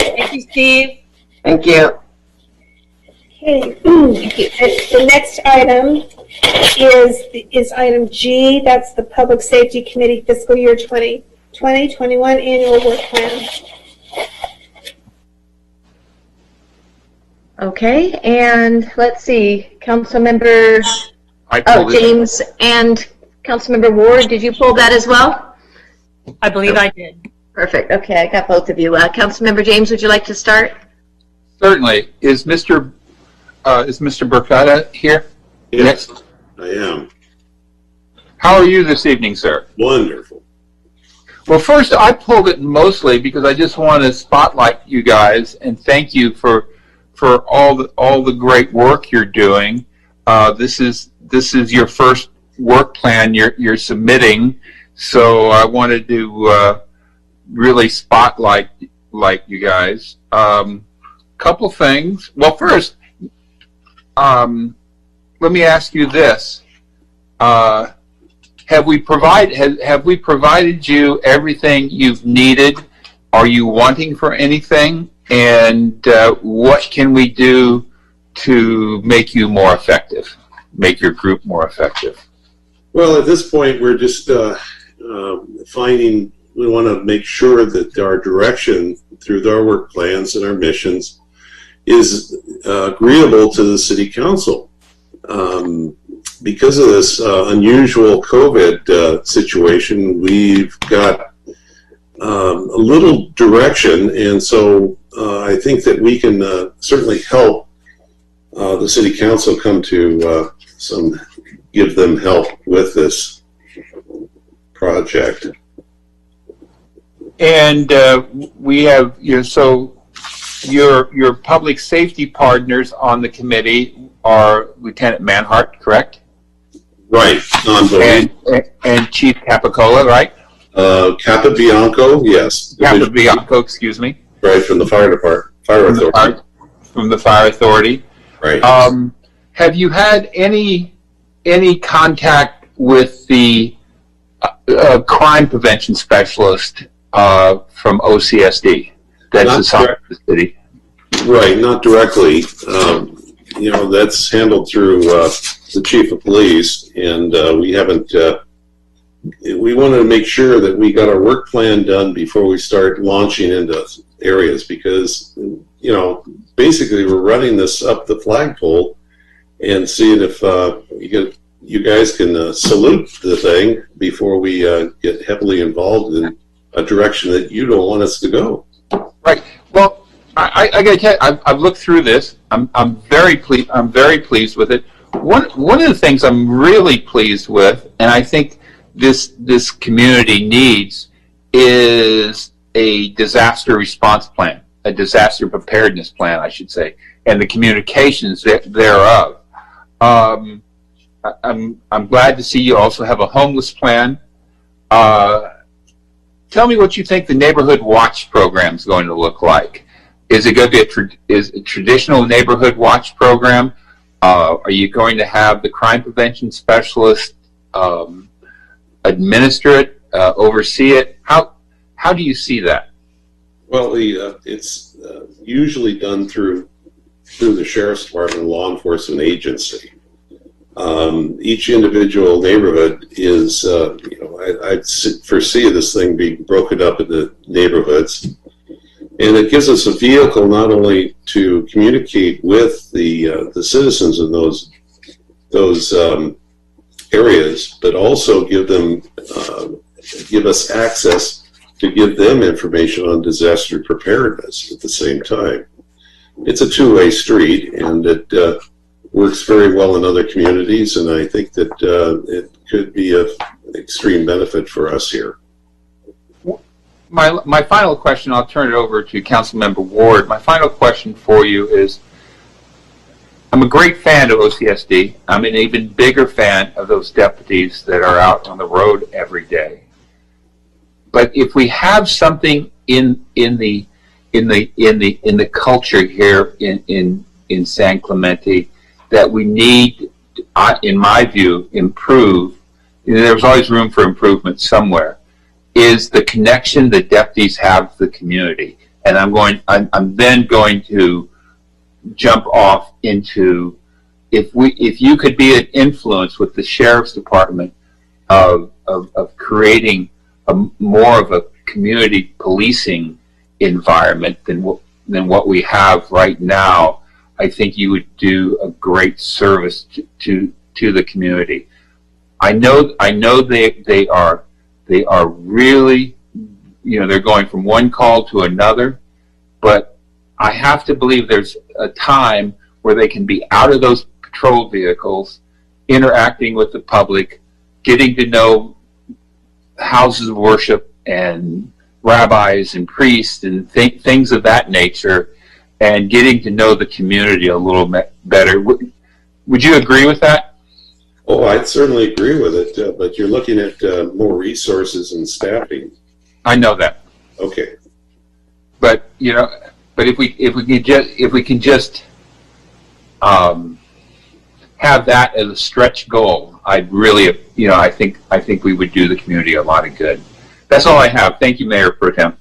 Speaker 5: Thank you, Steve.
Speaker 15: Thank you.
Speaker 3: Okay. The next item is item G. That's the Public Safety Committee Fiscal Year 2020-21 Annual Work Plan.
Speaker 2: Okay, and let's see, Councilmember, James and Councilmember Ward, did you pull that as well?
Speaker 5: I believe I did.
Speaker 2: Perfect. Okay, I got both of you. Councilmember James, would you like to start?
Speaker 9: Certainly. Is Mr. Burkata here?
Speaker 17: Yes, I am.
Speaker 9: How are you this evening, sir?
Speaker 17: Wonderful.
Speaker 9: Well, first, I pulled it mostly because I just want to spotlight you guys and thank you for all the great work you're doing. This is your first work plan you're submitting, so I wanted to really spotlight you guys. Couple things. Well, first, let me ask you this: have we provided you everything you've needed? Are you wanting for anything? And what can we do to make you more effective, make your group more effective?
Speaker 17: Well, at this point, we're just finding. We want to make sure that our direction through our work plans and our missions is agreeable to the City Council. Because of this unusual COVID situation, we've got a little direction, and so I think that we can certainly help the City Council come to give them help with this project.
Speaker 9: And we have, so your public safety partners on the committee are Lieutenant Manhart, correct?
Speaker 17: Right,
Speaker 9: and Chief Capicola, right?
Speaker 17: Capabianco, yes.
Speaker 9: Capabianco, excuse me.
Speaker 17: Right, from the fire authority.
Speaker 9: From the fire authority.
Speaker 17: Right.
Speaker 9: Have you had any contact with the crime prevention specialist from OCSD that's assigned to the city?
Speaker 17: Right, not directly. That's handled through the chief of police, and we haven't. We wanted to make sure that we got our work plan done before we start launching into areas, because basically we're running this up the flagpole and seeing if you guys can salute the thing before we get heavily involved in a direction that you don't want us to go.
Speaker 9: Right. Well, I got to tell you, I've looked through this. I'm very pleased. I'm very pleased with it. One of the things I'm really pleased with, and I think this community needs, is a disaster response plan, a disaster preparedness plan, I should say, and the communications thereof. I'm glad to see you also have a homeless plan. Tell me what you think the neighborhood watch program is going to look like. Is it going to be a traditional neighborhood watch program? Are you going to have the crime prevention specialist administer it, oversee it? How do you see that?
Speaker 17: Well, it's usually done through the sheriff's department, law enforcement agency. Each individual neighborhood is, I foresee this thing being broken up into neighborhoods. And it gives us a vehicle not only to communicate with the citizens in those areas, but also give us access to give them information on disaster preparedness at the same time. It's a two-way street, and it works very well in other communities, and I think that it could be an extreme benefit for us here.
Speaker 9: My final question, I'll turn it over to Councilmember Ward. My final question for you is, I'm a great fan of OCSD. I'm an even bigger fan of those deputies that are out on the road every day. But if we have something in the culture here in San Clemente that we need, in my view, improve, there's always room for improvement somewhere, is the connection that deputies have to the community. And I'm then going to jump off into, if you could be an influence with the sheriff's department of creating more of a community policing environment than what we have right now, I think you would do a great service to the community. I know they are really, they're going from one call to another, but I have to believe there's a time where they can be out of those patrol vehicles, interacting with the public, getting to know houses of worship and rabbis and priests and things of that nature, and getting to know the community a little better. Would you agree with that?
Speaker 17: Oh, I'd certainly agree with it, but you're looking at more resources and staffing.
Speaker 9: I know that.
Speaker 17: Okay.
Speaker 9: But if we can just have that as a stretch goal, I'd really, I think we would do the community a lot of good. That's all I have. Thank you, Mayor Pro Tem.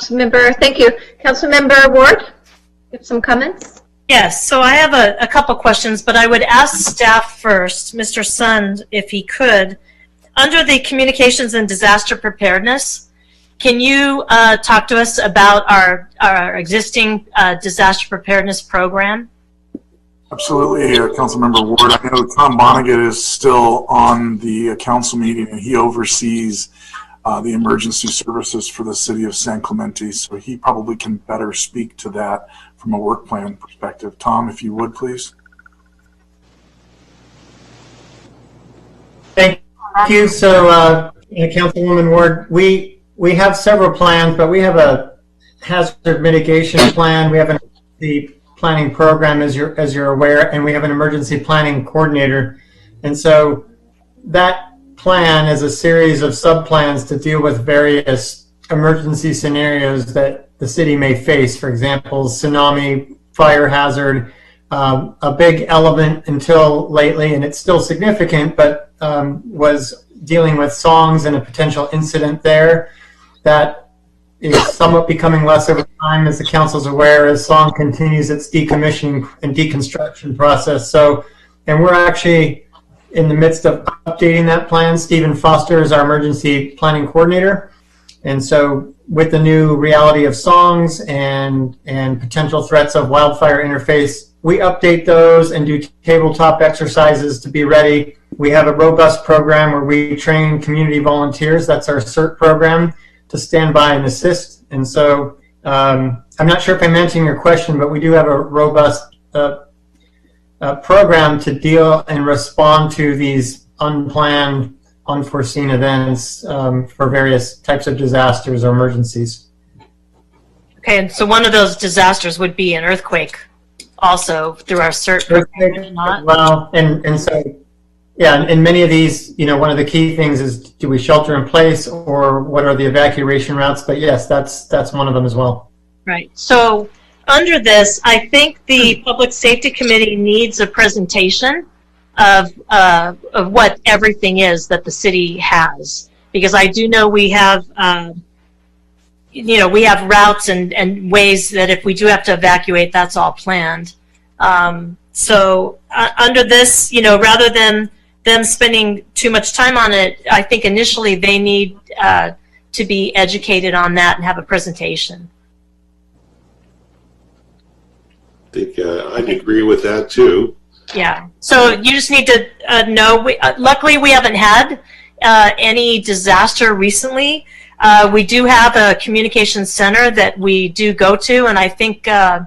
Speaker 2: Thank you. Councilmember Ward, you have some comments?
Speaker 5: Yes, so I have a couple questions, but I would ask staff first, Mr. Sund, if he could. Under the communications and disaster preparedness, can you talk to us about our existing disaster preparedness program?
Speaker 6: Absolutely, Councilmember Ward. I know Tom Monaghan is still on the council meeting, and he oversees the emergency services for the city of San Clemente, so he probably can better speak to that from a work plan perspective. Tom, if you would, please.
Speaker 12: Thank you. So, Councilwoman Ward, we have several plans, but we have a hazard mitigation plan. We have the planning program, as you're aware, and we have an emergency planning coordinator. And so that plan is a series of sub-plans to deal with various emergency scenarios that the city may face. For example, tsunami, fire hazard, a big element until lately, and it's still significant, but was dealing with songs and a potential incident there that is somewhat becoming less over time, as the council's aware, as song continues its decommissioning and deconstruction process. So, and we're actually in the midst of updating that plan. Stephen Foster is our emergency planning coordinator. And so with the new reality of songs and potential threats of wildfire interface, we update those and do tabletop exercises to be ready. We have a robust program where we train community volunteers. That's our CERT program, to stand by and assist. And so I'm not sure if I'm answering your question, but we do have a robust program to deal and respond to these unplanned, unforeseen events for various types of disasters or emergencies.
Speaker 5: Okay, and so one of those disasters would be an earthquake also through our CERT program.
Speaker 12: Well, and so, yeah, and many of these, one of the key things is, do we shelter in place, or what are the evacuation routes? But yes, that's one of them as well.
Speaker 5: Right. So under this, I think the Public Safety Committee needs a presentation of what everything is that the city has, because I do know we have, we have routes and ways that if we do have to evacuate, that's all planned. So under this, rather than them spending too much time on it, I think initially they need to be educated on that and have a presentation.
Speaker 17: I think I'd agree with that too.
Speaker 5: Yeah. So you just need to know. Luckily, we haven't had any disaster recently. We do have a communications center that we do go to, and I think Mr.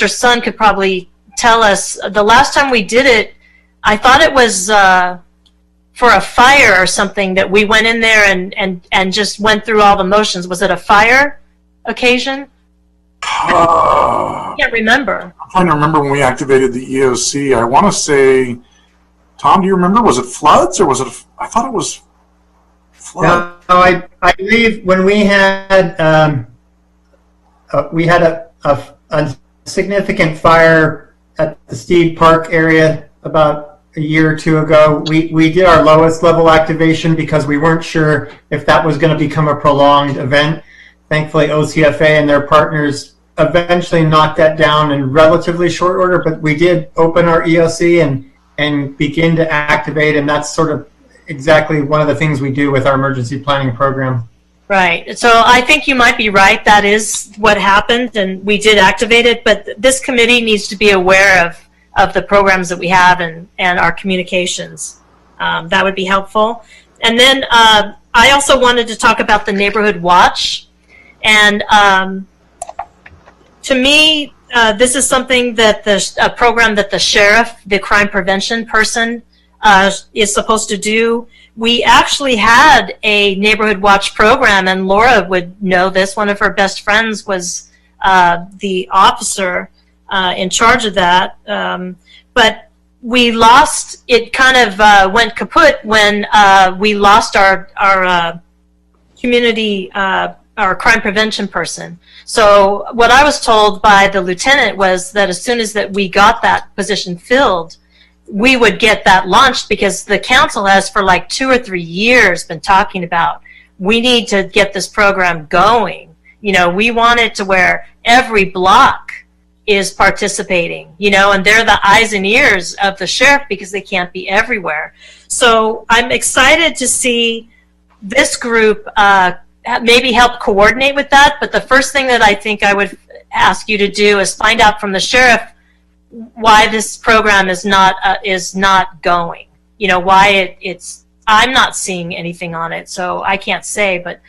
Speaker 5: Sun could probably tell us. The last time we did it, I thought it was for a fire or something that we went in there and just went through all the motions. Was it a fire occasion? I can't remember.
Speaker 6: I'm trying to remember when we activated the EOC. I want to say, Tom, do you remember? Was it floods or was it? I thought it was flood.
Speaker 12: No, I believe when we had a significant fire at the Steed Park area about a year or two ago. We did our lowest level activation because we weren't sure if that was going to become a prolonged event. Thankfully, OCFA and their partners eventually knocked that down in relatively short order, but we did open our EOC and begin to activate, and that's sort of exactly one of the things we do with our emergency planning program.
Speaker 5: Right. So I think you might be right. That is what happened, and we did activate it. But this committee needs to be aware of the programs that we have and our communications. That would be helpful. And then I also wanted to talk about the Neighborhood Watch. And to me, this is something that a program that the sheriff, the crime prevention person, is supposed to do. We actually had a Neighborhood Watch program, and Laura would know this. One of her best friends was the officer in charge of that. But we lost, it kind of went kaput when we lost our community, our crime prevention person. So what I was told by the lieutenant was that as soon as that we got that position filled, we would get that launched, because the council has for like 2 or 3 years been talking about, we need to get this program going. You know, we want it to where every block is participating, you know, and they're the eyes and ears of the sheriff because they can't be everywhere. So I'm excited to see this group maybe help coordinate with that. But the first thing that I think I would ask you to do is find out from the sheriff why this program is not going. You know, why it's I'm not seeing anything on it, so I can't say, but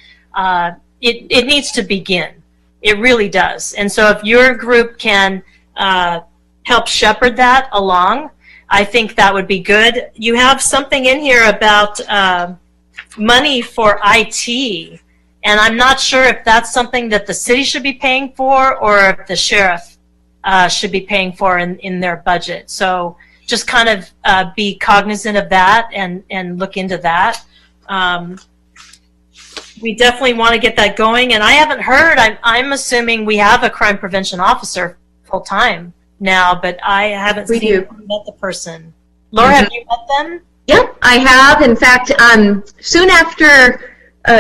Speaker 5: it needs to begin. It really does. And so if your group can help shepherd that along, I think that would be good. You have something in here about money for IT, and I'm not sure if that's something that the city should be paying for or if the sheriff should be paying for in their budget. So just kind of be cognizant of that and look into that. We definitely want to get that going. And I haven't heard, I'm assuming we have a crime prevention officer full time now, but I haven't met the person. Laura, have you met them?
Speaker 2: Yep, I have. In fact, soon after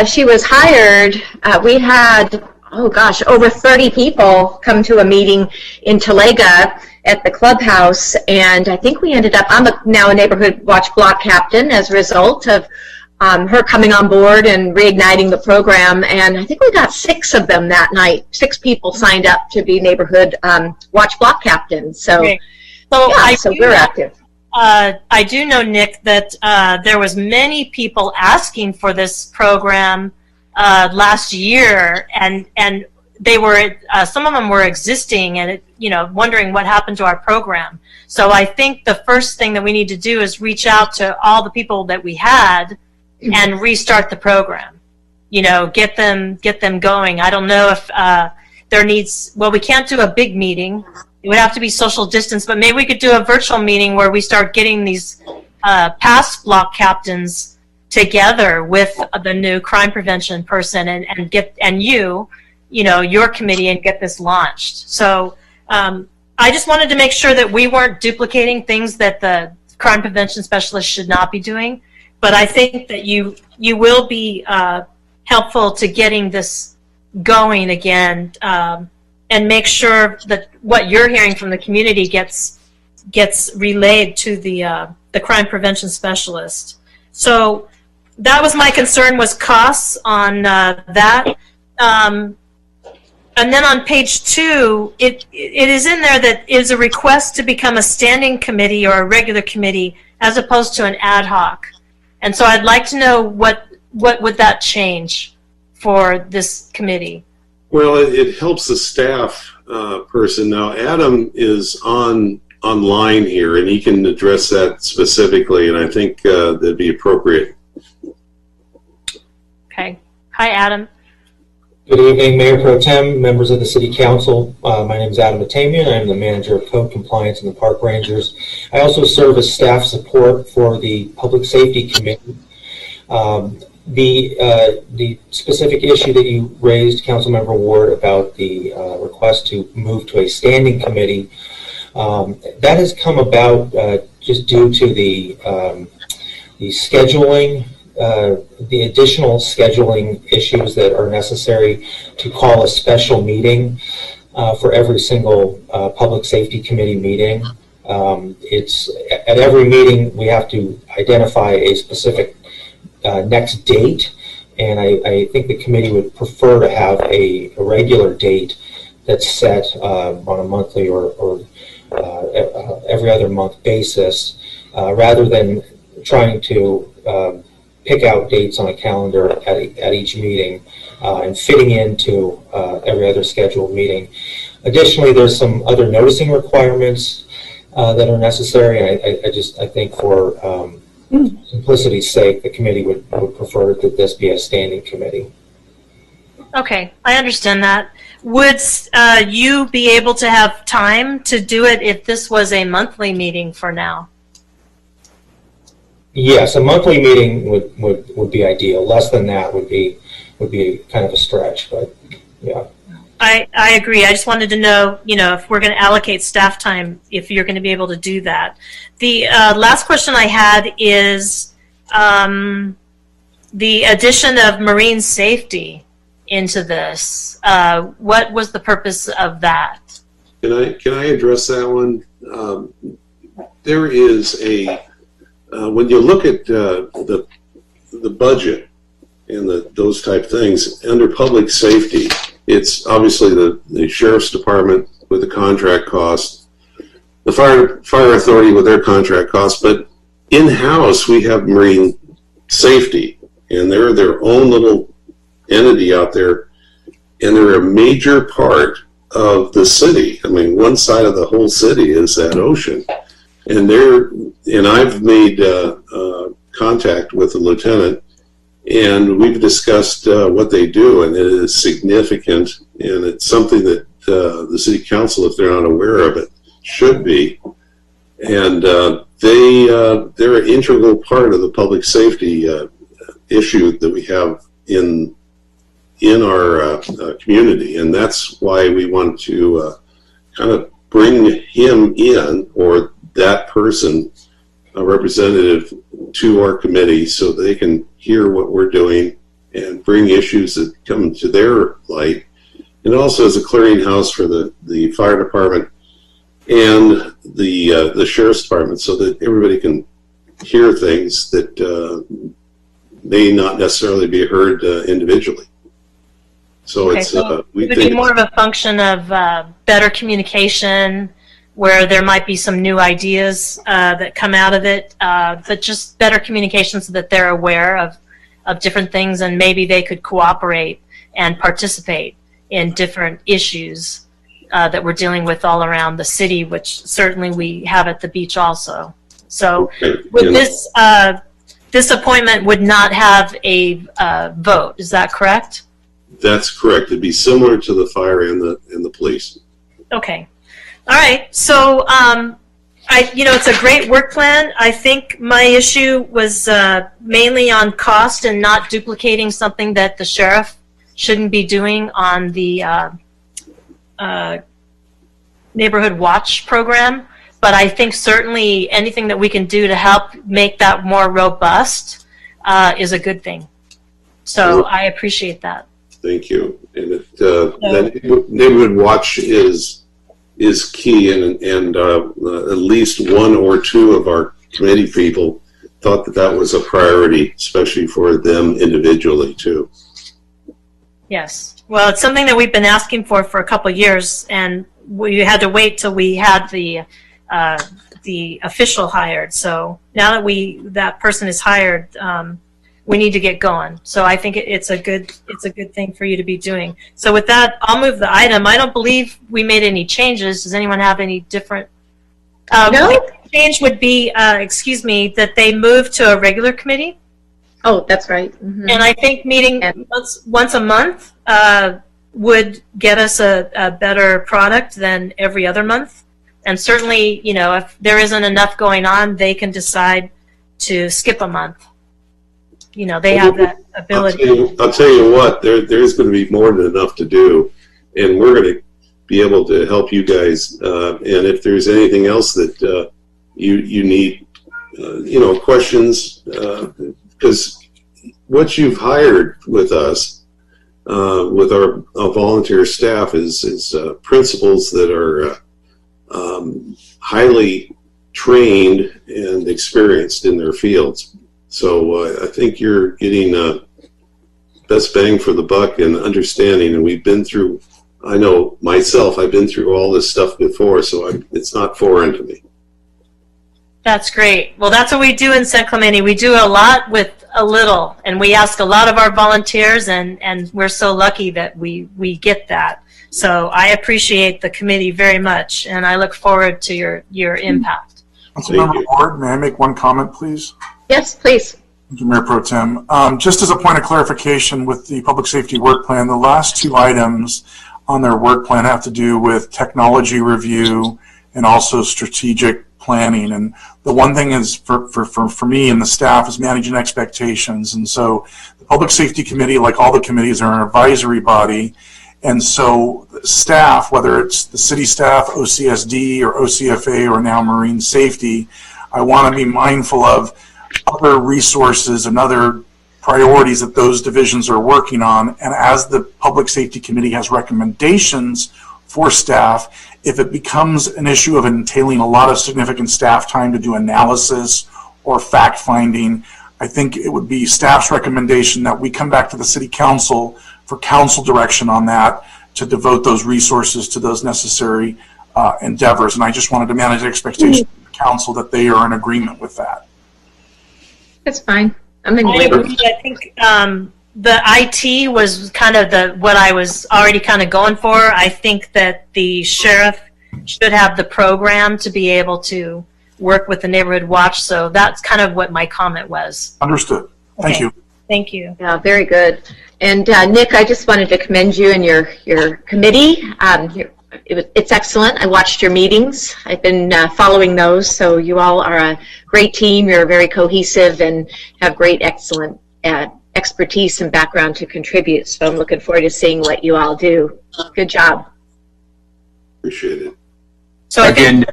Speaker 2: she was hired, we had over 30 people come to a meeting in Talega at the clubhouse, and I think we ended up, I'm now a Neighborhood Watch block captain as a result of her coming on board and reigniting the program, and I think we got 6 of them that night. 6 people signed up to be Neighborhood Watch block captains. So, so we're active.
Speaker 5: I do know, Nick, that there was many people asking for this program last year, and they were some of them were existing, and wondering what happened to our program. So I think the first thing that we need to do is reach out to all the people that we had and restart the program. Get them going. I don't know if there needs. Well, we can't do a big meeting. It would have to be social distance, but maybe we could do a virtual meeting where we start getting these past block captains together with the new crime prevention person and your committee and get this launched. So I just wanted to make sure that we weren't duplicating things that the crime prevention specialist should not be doing. But I think that you will be helpful to getting this going again, and make sure that what you're hearing from the community gets relayed to the crime prevention specialist. So that was my concern, was costs on that. And then on page 2, it is in there that is a request to become a standing committee or a regular committee as opposed to an ad hoc. And so I'd like to know what would that change for this committee?
Speaker 17: Well, it helps the staff person. Now, Adam is online here, and he can address that specifically, and I think that'd be appropriate.
Speaker 5: Okay. Hi, Adam.
Speaker 18: Good evening, Mayor Pro Tem, members of the City Council. My name is Adam Atamian. I'm the Manager of Code Compliance in the Park Rangers. I also serve as staff support for the Public Safety Committee. The specific issue that you raised, Councilmember Ward, about the request to move to a standing committee, that has come about just due to the scheduling, the additional scheduling issues that are necessary to call a special meeting for every single Public Safety Committee meeting. It's at every meeting we have to identify a specific next date, And I think the committee would prefer to have a regular date that's set on a monthly or every other month basis, rather than trying to pick out dates on a calendar at each meeting and fitting into every other scheduled meeting. Additionally, there's some other noticing requirements that are necessary, and I think for simplicity's sake, the committee would prefer that this be a standing committee.
Speaker 5: Okay, I understand that. Would you be able to have time to do it if this was a monthly meeting for now?
Speaker 18: Yes, a monthly meeting would be ideal. Less than that would be kind of a stretch, but yeah.
Speaker 5: I agree. I just wanted to know, if we're going to allocate staff time, if you're going to be able to do that. The last question I had is the addition of marine safety into this. What was the purpose of that?
Speaker 17: Can I address that one? There is when you look at the budget and those type things under public safety, it's obviously the sheriff's department with the contract cost, the fire authority with their contract costs, but in-house we have marine safety, and they're their own little entity out there, and they're a major part of the city. I mean, one side of the whole city is that ocean, and I've made contact with the lieutenant, and we've discussed what they do, and it is significant, and it's something that the city council, if they're not aware of it, should be. And they're an integral part of the public safety issue that we have in our community, and that's why we want to kind of bring him in, or that person, a representative, to our committee so they can hear what we're doing and bring issues that come to their light, and also as a clearinghouse for the fire department and the sheriff's department, so that everybody can hear things that may not necessarily be heard individually. So
Speaker 5: Okay,
Speaker 17: it's
Speaker 5: so
Speaker 17: we
Speaker 5: it would
Speaker 17: think
Speaker 5: be more of a function of better communication, where there might be some new ideas that come out of it, but just better communication so that they're aware of different things, and maybe they could cooperate and participate in different issues that we're dealing with all around the city, which certainly we have at the beach also. So with this appointment would not have a vote, is that correct?
Speaker 17: that's correct. It'd be similar to the fire and the police.
Speaker 5: Okay. All right. So, it's a great work plan. I think my issue was mainly on cost and not duplicating something that the sheriff shouldn't be doing on the neighborhood watch program. But I think certainly anything that we can do to help make that more robust is a good thing. So I appreciate that.
Speaker 17: Thank you. And that neighborhood watch is key, and at least one or two of our committee people thought that was a priority, especially for them individually too.
Speaker 5: Yes. Well, it's something that we've been asking for a couple of years, and we had to wait till we had the official hired. So now that that person is hired, we need to get going. So I think it's a good thing for you to be doing. So with that, I'll move the item. I don't believe we made any changes. Does anyone have any different?
Speaker 2: No.
Speaker 5: The change would be, that they move to a regular committee.
Speaker 2: Oh, that's right. Mm-hmm.
Speaker 5: And I think meeting once a month would get us a better product than every other month. And certainly, if there isn't enough going on, they can decide to skip a month. They have that ability.
Speaker 17: I'll tell you what, there's going to be more than enough to do, and we're going to be able to help you guys. And if there's anything else that you need, questions, because what you've hired with us, with our volunteer staff, is principals that are highly trained and experienced in their fields. So I think you're getting best bang for the buck and understanding. And we've been through, I know myself, I've been through all this stuff before, so it's not foreign to me.
Speaker 5: That's great. Well, that's what we do in San Clemente. We do a lot with a little, and we ask a lot of our volunteers, and we're so lucky that we get that. So I appreciate the committee very much, and I look forward to your impact.
Speaker 6: Councilmember Ward, may I make one comment, please?
Speaker 2: Yes, please.
Speaker 6: Thank you, Mayor Pro Tem. Just as a point of clarification with the public safety work plan, the last two items on their work plan have to do with technology review and also strategic planning. And the one thing is for me and the staff is managing expectations. And so the Public Safety Committee, like all the committees, are an advisory body. And so staff, whether it's the city staff, OCSD or OCFA or now Marine Safety, I want to be mindful of other resources and other priorities that those divisions are working on. And as the Public Safety Committee has recommendations for staff, if it becomes an issue of entailing a lot of significant staff time to do analysis or fact finding, I think it would be staff's recommendation that we come back to the City Council for council direction on that to devote those resources to those necessary endeavors. And I just wanted to manage expectations of the council that they are in agreement with that.
Speaker 2: That's fine. I'm in
Speaker 5: I
Speaker 2: favor.
Speaker 5: agree. I think the IT was kind of what I was already kind of going for. I think that the sheriff should have the program to be able to work with the neighborhood watch. So that's kind of what my comment was.
Speaker 6: Understood. Thank you.
Speaker 5: Thank you.
Speaker 2: Yeah, very good. And Nick, I just wanted to commend you and your committee. It's excellent. I watched your meetings. I've been following those. So you all are a great team. You're very cohesive and have great, excellent expertise and background to contribute. So I'm looking forward to seeing what you all do. Good job.
Speaker 17: Appreciate it.
Speaker 5: So
Speaker 9: Again,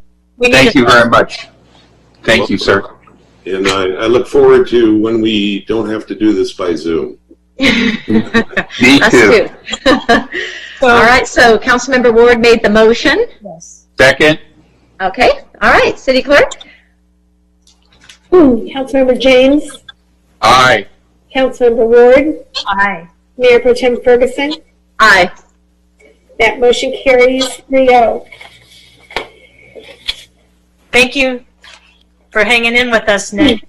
Speaker 9: thank you very much. Thank you, sir.
Speaker 17: And I look forward to when we don't have to do this by Zoom.
Speaker 9: Me
Speaker 2: Us
Speaker 9: too.
Speaker 2: All right, so Councilmember Ward made the motion.
Speaker 5: Yes.
Speaker 9: Second.
Speaker 2: Okay, all right, City Clerk?
Speaker 3: Councilmember James,
Speaker 9: Aye.
Speaker 3: Councilmember Ward,
Speaker 5: Aye.
Speaker 3: Mayor Pro Tem Ferguson.
Speaker 2: Aye.
Speaker 3: That motion carries 3-0.
Speaker 5: Thank you for hanging in with us, Nick.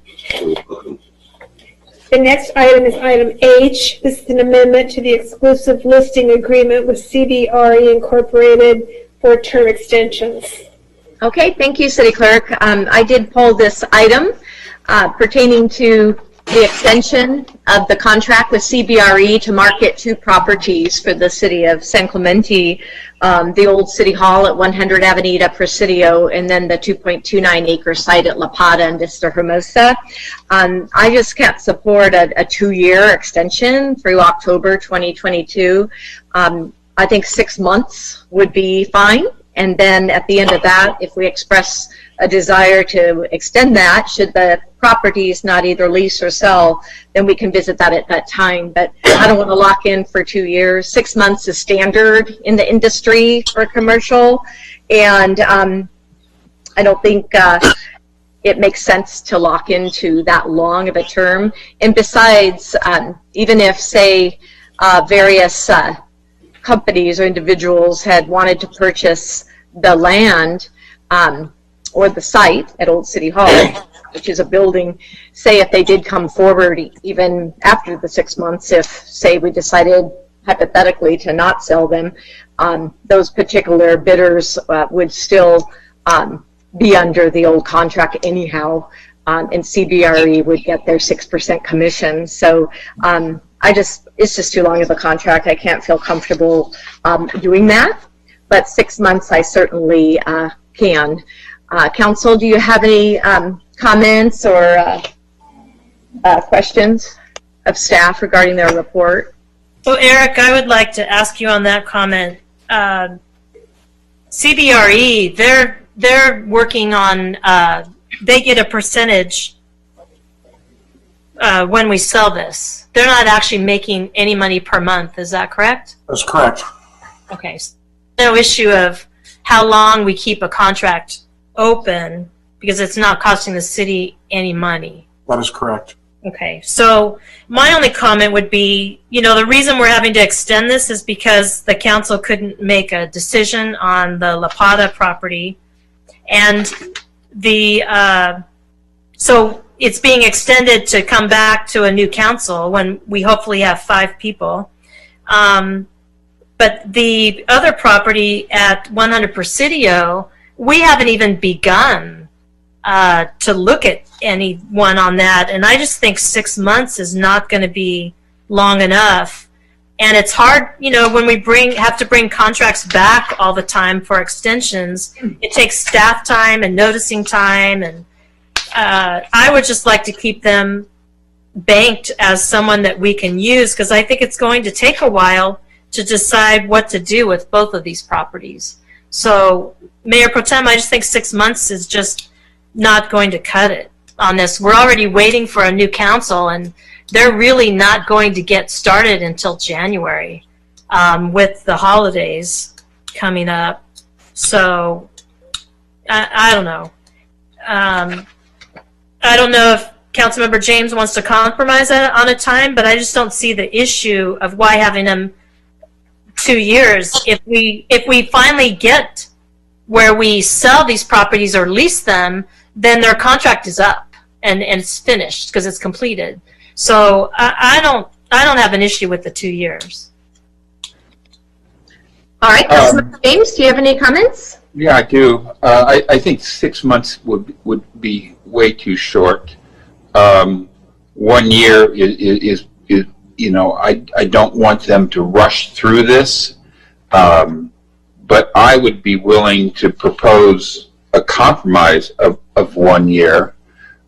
Speaker 3: The next item is item H. This is an amendment to the exclusive listing agreement with CBRE Incorporated for term extensions.
Speaker 2: Okay, thank you, City Clerk. I did pull this item pertaining to the extension of the contract with CBRE to market 2 properties for the city of San Clemente, the old City Hall at 100 Avenida Presidio, and then the 2.29 acre site at La Pata and Vista Hermosa. I just can't support a 2-year extension through October 2022. I think 6 months would be fine. And then at the end of that, if we express a desire to extend that, should the properties not either lease or sell, then we can visit that at that time. But I don't want to lock in for 2 years. 6 months is standard in the industry for commercial. And I don't think it makes sense to lock into that long of a term. And besides, even if, say, various companies or individuals had wanted to purchase the land or the site at Old City Hall, which is a building, say if they did come forward even after the 6 months, if, say, we decided hypothetically to not sell them, those particular bidders would still be under the old contract anyhow, and CBRE would get their 6% commission. So it's just too long of a contract. I can't feel comfortable doing that, but 6 months I certainly can. Council, do you have any comments or questions of staff regarding their report?
Speaker 5: So Eric, I would like to ask you on that comment. CBRE, they're working on, they get a percentage when we sell this. They're not actually making any money per month, is that correct?
Speaker 6: That's correct.
Speaker 5: Okay, so no issue of how long we keep a contract open because it's not costing the city any money.
Speaker 6: That is correct.
Speaker 5: Okay, so my only comment would be, the reason we're having to extend this is because the council couldn't make a decision on the La Pata property. And so it's being extended to come back to a new council when we hopefully have 5 people. But the other property at 100 Presidio, we haven't even begun to look at anyone on that. And I just think 6 months is not going to be long enough. And it's hard, when we have to bring contracts back all the time for extensions, it takes staff time and noticing time. And I would just like to keep them banked as someone that we can use, because I think it's going to take a while to decide what to do with both of these properties. So, Mayor Pro Tem, I just think 6 months is just not going to cut it on this. We're already waiting for a new council, and they're really not going to get started until January with the holidays coming up. So, I don't know. I don't know if Councilmember James wants to compromise on a time, but I just don't see the issue of why having them 2 years. If we finally get where we sell these properties or lease them, then their contract is up and it's finished because it's completed. So I don't have an issue with the 2 years.
Speaker 2: All right, Councilmember James, do you have any comments?
Speaker 9: Yeah, I do. I think 6 months would be way too short. 1 year is I don't want them to rush through this, but I would be willing to propose a compromise of 1 year.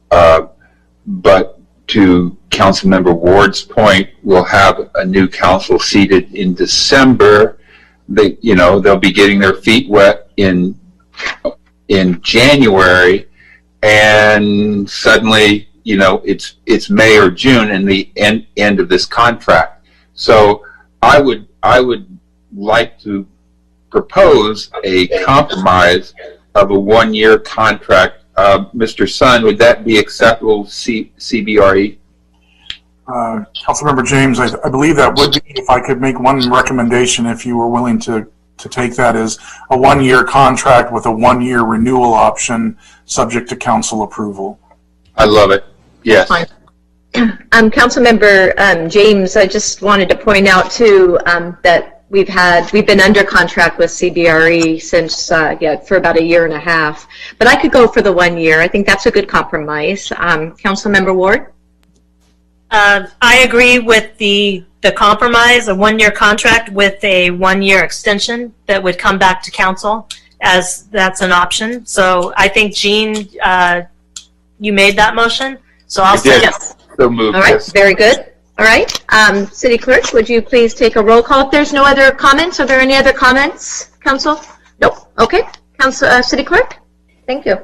Speaker 9: But to Councilmember Ward's point, we'll have a new council seated in December. They'll be getting their feet wet in January, and suddenly, it's May or June and the end of this contract. So I would like to propose a compromise of a 1 year contract. Mr. Sun, would that be acceptable, CBRE?
Speaker 6: Councilmember James, I believe that would be, if I could make one recommendation, if you were willing to take that, as a 1 year contract with a 1 year renewal option subject to council approval.
Speaker 9: I love it. Yes.
Speaker 2: Councilmember James, I just wanted to point out too that we've been under contract with CBRE since for about 1.5 years. But I could go for the 1 year. I think that's a good compromise. Councilmember Ward?
Speaker 5: I agree with the compromise, a 1 year contract with a 1 year extension that would come back to council, as that's an option. So I think, Jean, you made that motion. So I'll say yes.
Speaker 9: So moved.
Speaker 2: All right,
Speaker 9: Yes.
Speaker 2: very good. All right, City Clerk, would you please take a roll call? If there's no other comments, are there any other comments, Council? Nope. Okay, City Clerk. Thank you.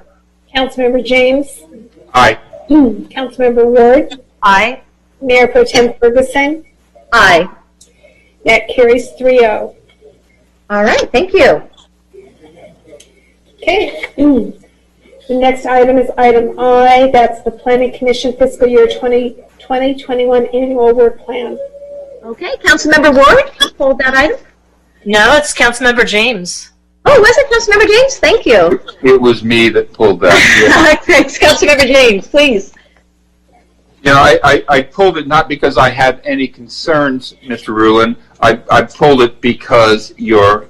Speaker 3: Councilmember James.
Speaker 9: Aye.
Speaker 3: Councilmember Ward.
Speaker 5: Aye.
Speaker 3: Mayor Pro Tem Ferguson.
Speaker 2: Aye.
Speaker 3: That carries 3-0.
Speaker 2: All right, thank you.
Speaker 3: Okay. The next item is item I. That's the Planning Commission Fiscal Year 2021 Annual Work Plan.
Speaker 2: Okay, Councilmember Ward, you pulled that item?
Speaker 5: No, it's Councilmember James.
Speaker 2: Oh, was it Councilmember James? Thank you.
Speaker 9: It was me that pulled that.
Speaker 2: Thanks, Councilmember James, please.
Speaker 9: I pulled it not because I have any concerns, Mr. Rulin. I pulled it because your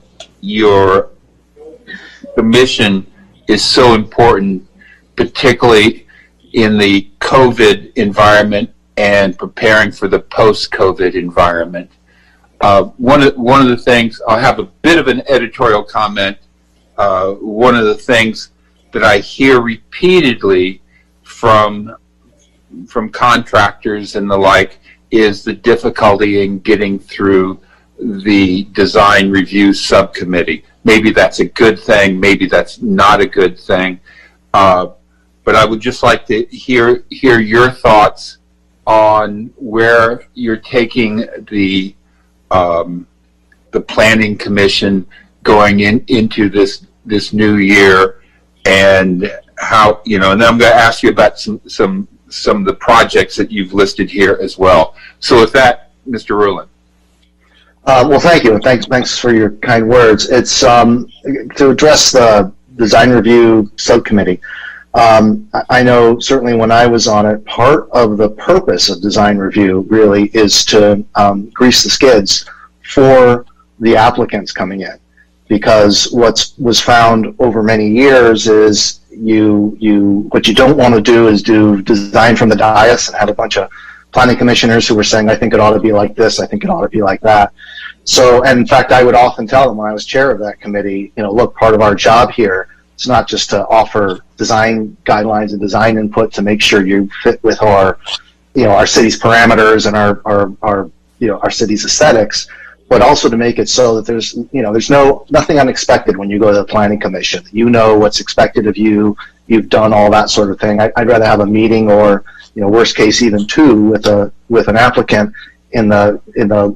Speaker 9: commission is so important, particularly in the COVID environment and preparing for the post-COVID environment. One of the things, I'll have a bit of an editorial comment. One of the things that I hear repeatedly from contractors and the like is the difficulty in getting through the design review subcommittee. Maybe that's a good thing, maybe that's not a good thing, but I would just like to hear your thoughts on where you're taking the planning commission going into this new year, and how, and then I'm going to ask you about some some of the projects that you've listed here as well. So with that, Mr. Rulin.
Speaker 19: Well, thank you, and thanks for your kind words. It's to address the design review subcommittee. I know certainly when I was on it, part of the purpose of design review really is to grease the skids for the applicants coming in, because what was found over many years is what you don't want to do is do design from the dais and have a bunch of planning commissioners who were saying, I think it ought to be like this, I think it ought to be like that. So, and in fact, I would often tell them when I was chair of that committee, look, part of our job here, it's not just to offer design guidelines and design input to make sure you fit with our city's parameters and our city's aesthetics, but also to make it so that there's nothing unexpected when you go to the planning commission. You know what's expected of you. You've done all that sort of thing. I'd rather have a meeting, or worst case even two, with an applicant in the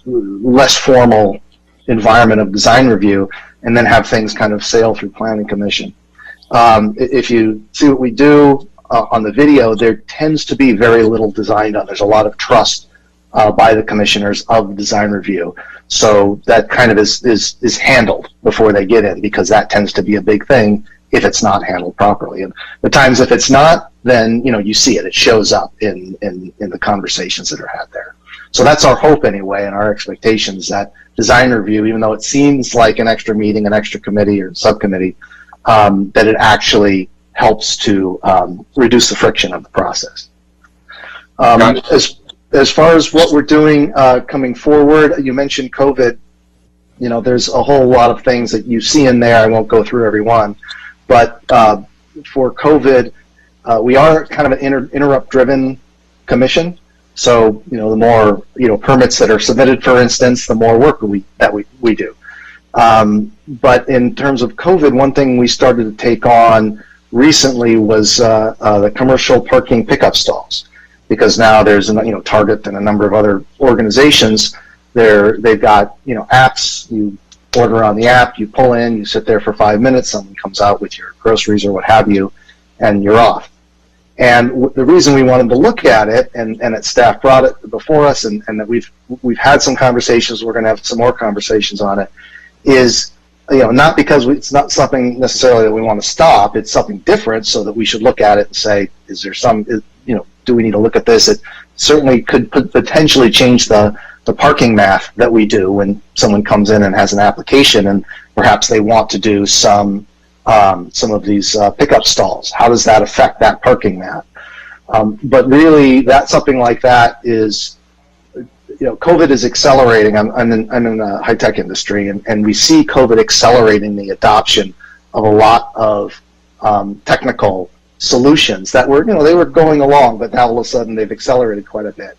Speaker 19: less formal environment of design review, and then have things kind of sail through planning commission. If you see what we do on the video, there tends to be very little design done. There's a lot of trust by the commissioners of design review. So that kind of is handled before they get in, because that tends to be a big thing if it's not handled properly. And the times if it's not, then you see it. It shows up in the conversations that are had there. So that's our hope anyway, and our expectations, that design review, even though it seems like an extra meeting, an extra committee or subcommittee, that it actually helps to reduce the friction of the process. As far as what we're doing coming forward, you mentioned COVID. There's a whole lot of things that you see in there. I won't go through every one, but for COVID, we are kind of an interrupt-driven commission. So, the more, permits that are submitted, for instance, the more work that we do. But in terms of COVID, one thing we started to take on recently was the commercial parking pickup stalls, because now there's Target and a number of other organizations. They've got apps. You order on the app, you pull in, you sit there for 5 minutes, someone comes out with your groceries or what have you, and you're off. And the reason we wanted to look at it, and that staff brought it before us, and that we've had some conversations, we're going to have some more conversations on it, is not because it's not something necessarily that we want to stop. It's something different, so that we should look at it and say, is there some, do we need to look at this? It certainly could potentially change the parking math that we do when someone comes in and has an application, and perhaps they want to do some of these pickup stalls. How does that affect that parking math? But really, something like that is, COVID is accelerating. I'm in the high-tech industry, and we see COVID accelerating the adoption of a lot of technical solutions that were, they were going along, but now all of a sudden they've accelerated quite a bit.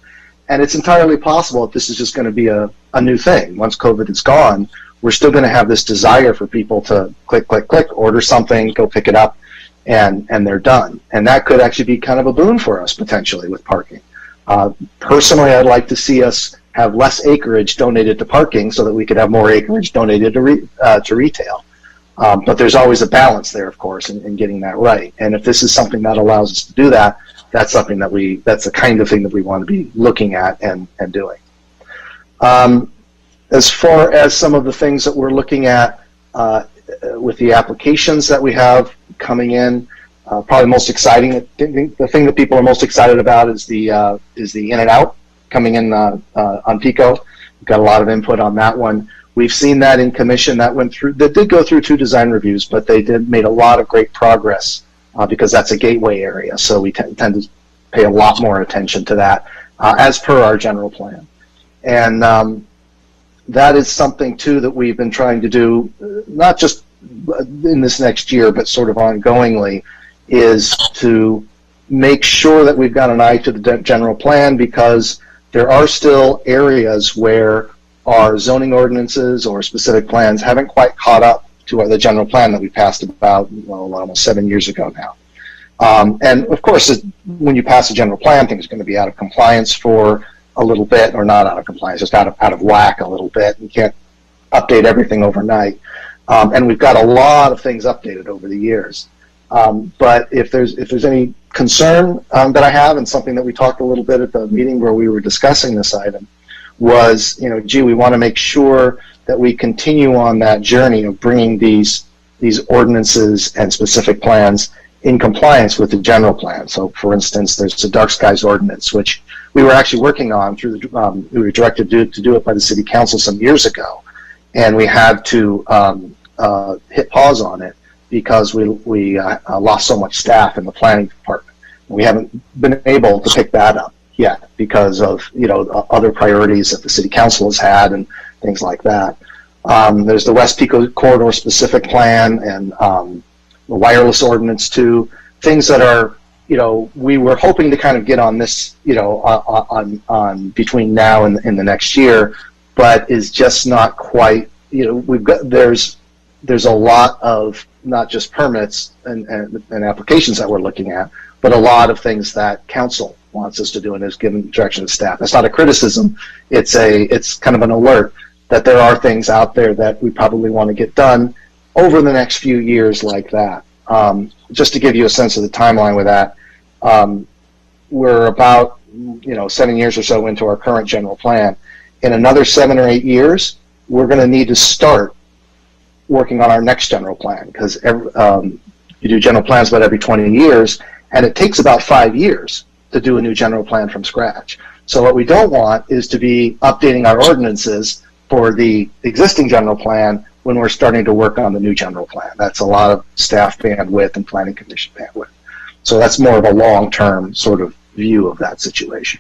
Speaker 19: And it's entirely possible that this is just going to be a new thing. Once COVID is gone, we're still going to have this desire for people to click, click, click, order something, go pick it up, and they're done. And that could actually be kind of a boon for us, potentially, with parking. Personally, I'd like to see us have less acreage donated to parking so that we could have more acreage donated to retail. But there's always a balance there, of course, in getting that right. And if this is something that allows us to do that, that's something that's the kind of thing that we want to be looking at and doing. As far as some of the things that we're looking at with the applications that we have coming in, probably most exciting, the thing that people are most excited about is the in and out coming in on Pico. We've got a lot of input on that one. We've seen that in commission. That did go through 2 design reviews, but they made a lot of great progress because that's a gateway area. So we tend to pay a lot more attention to that as per our general plan. And that is something, too, that we've been trying to do, not just in this next year, but sort of ongoingly, is to make sure that we've got an eye to the general plan, because there are still areas where our zoning ordinances or specific plans haven't quite caught up to the general plan that we passed about almost 7 years ago now. And of course, when you pass a general plan, things are going to be out of compliance for a little bit, or not out of compliance, just out of whack a little bit. You can't update everything overnight. And we've got a lot of things updated over the years. But if there's any concern that I have, and something that we talked a little bit at the meeting where we were discussing this item, was, gee, we want to make sure that we continue on that journey of bringing these ordinances and specific plans in compliance with the general plan. So, for instance, there's the dark skies ordinance, which we were actually working on through the, we were directed to do it by the city council some years ago, and we had to hit pause on it because we lost so much staff in the planning department. We haven't been able to pick that up yet because of other priorities that the city council has had and things like that. There's the West Pico corridor specific plan and the wireless ordinance too. Things that are we were hoping to kind of get on this on between now and in the next year, but is just not quite. We've got there's a lot of not just permits and applications that we're looking at, but a lot of things that council wants us to do and is given direction to staff. That's not a criticism. It's kind of an alert that there are things out there that we probably want to get done over the next few years like that. Just to give you a sense of the timeline with that, we're about 7 years or so into our current general plan. In another 7 or 8 years, we're going to need to start working on our next general plan, because you do general plans about every 20 years, and it takes about 5 years to do a new general plan from scratch. So what we don't want is to be updating our ordinances for the existing general plan when we're starting to work on the new general plan. That's a lot of staff bandwidth and planning commission bandwidth. So that's more of a long-term sort of view of that situation.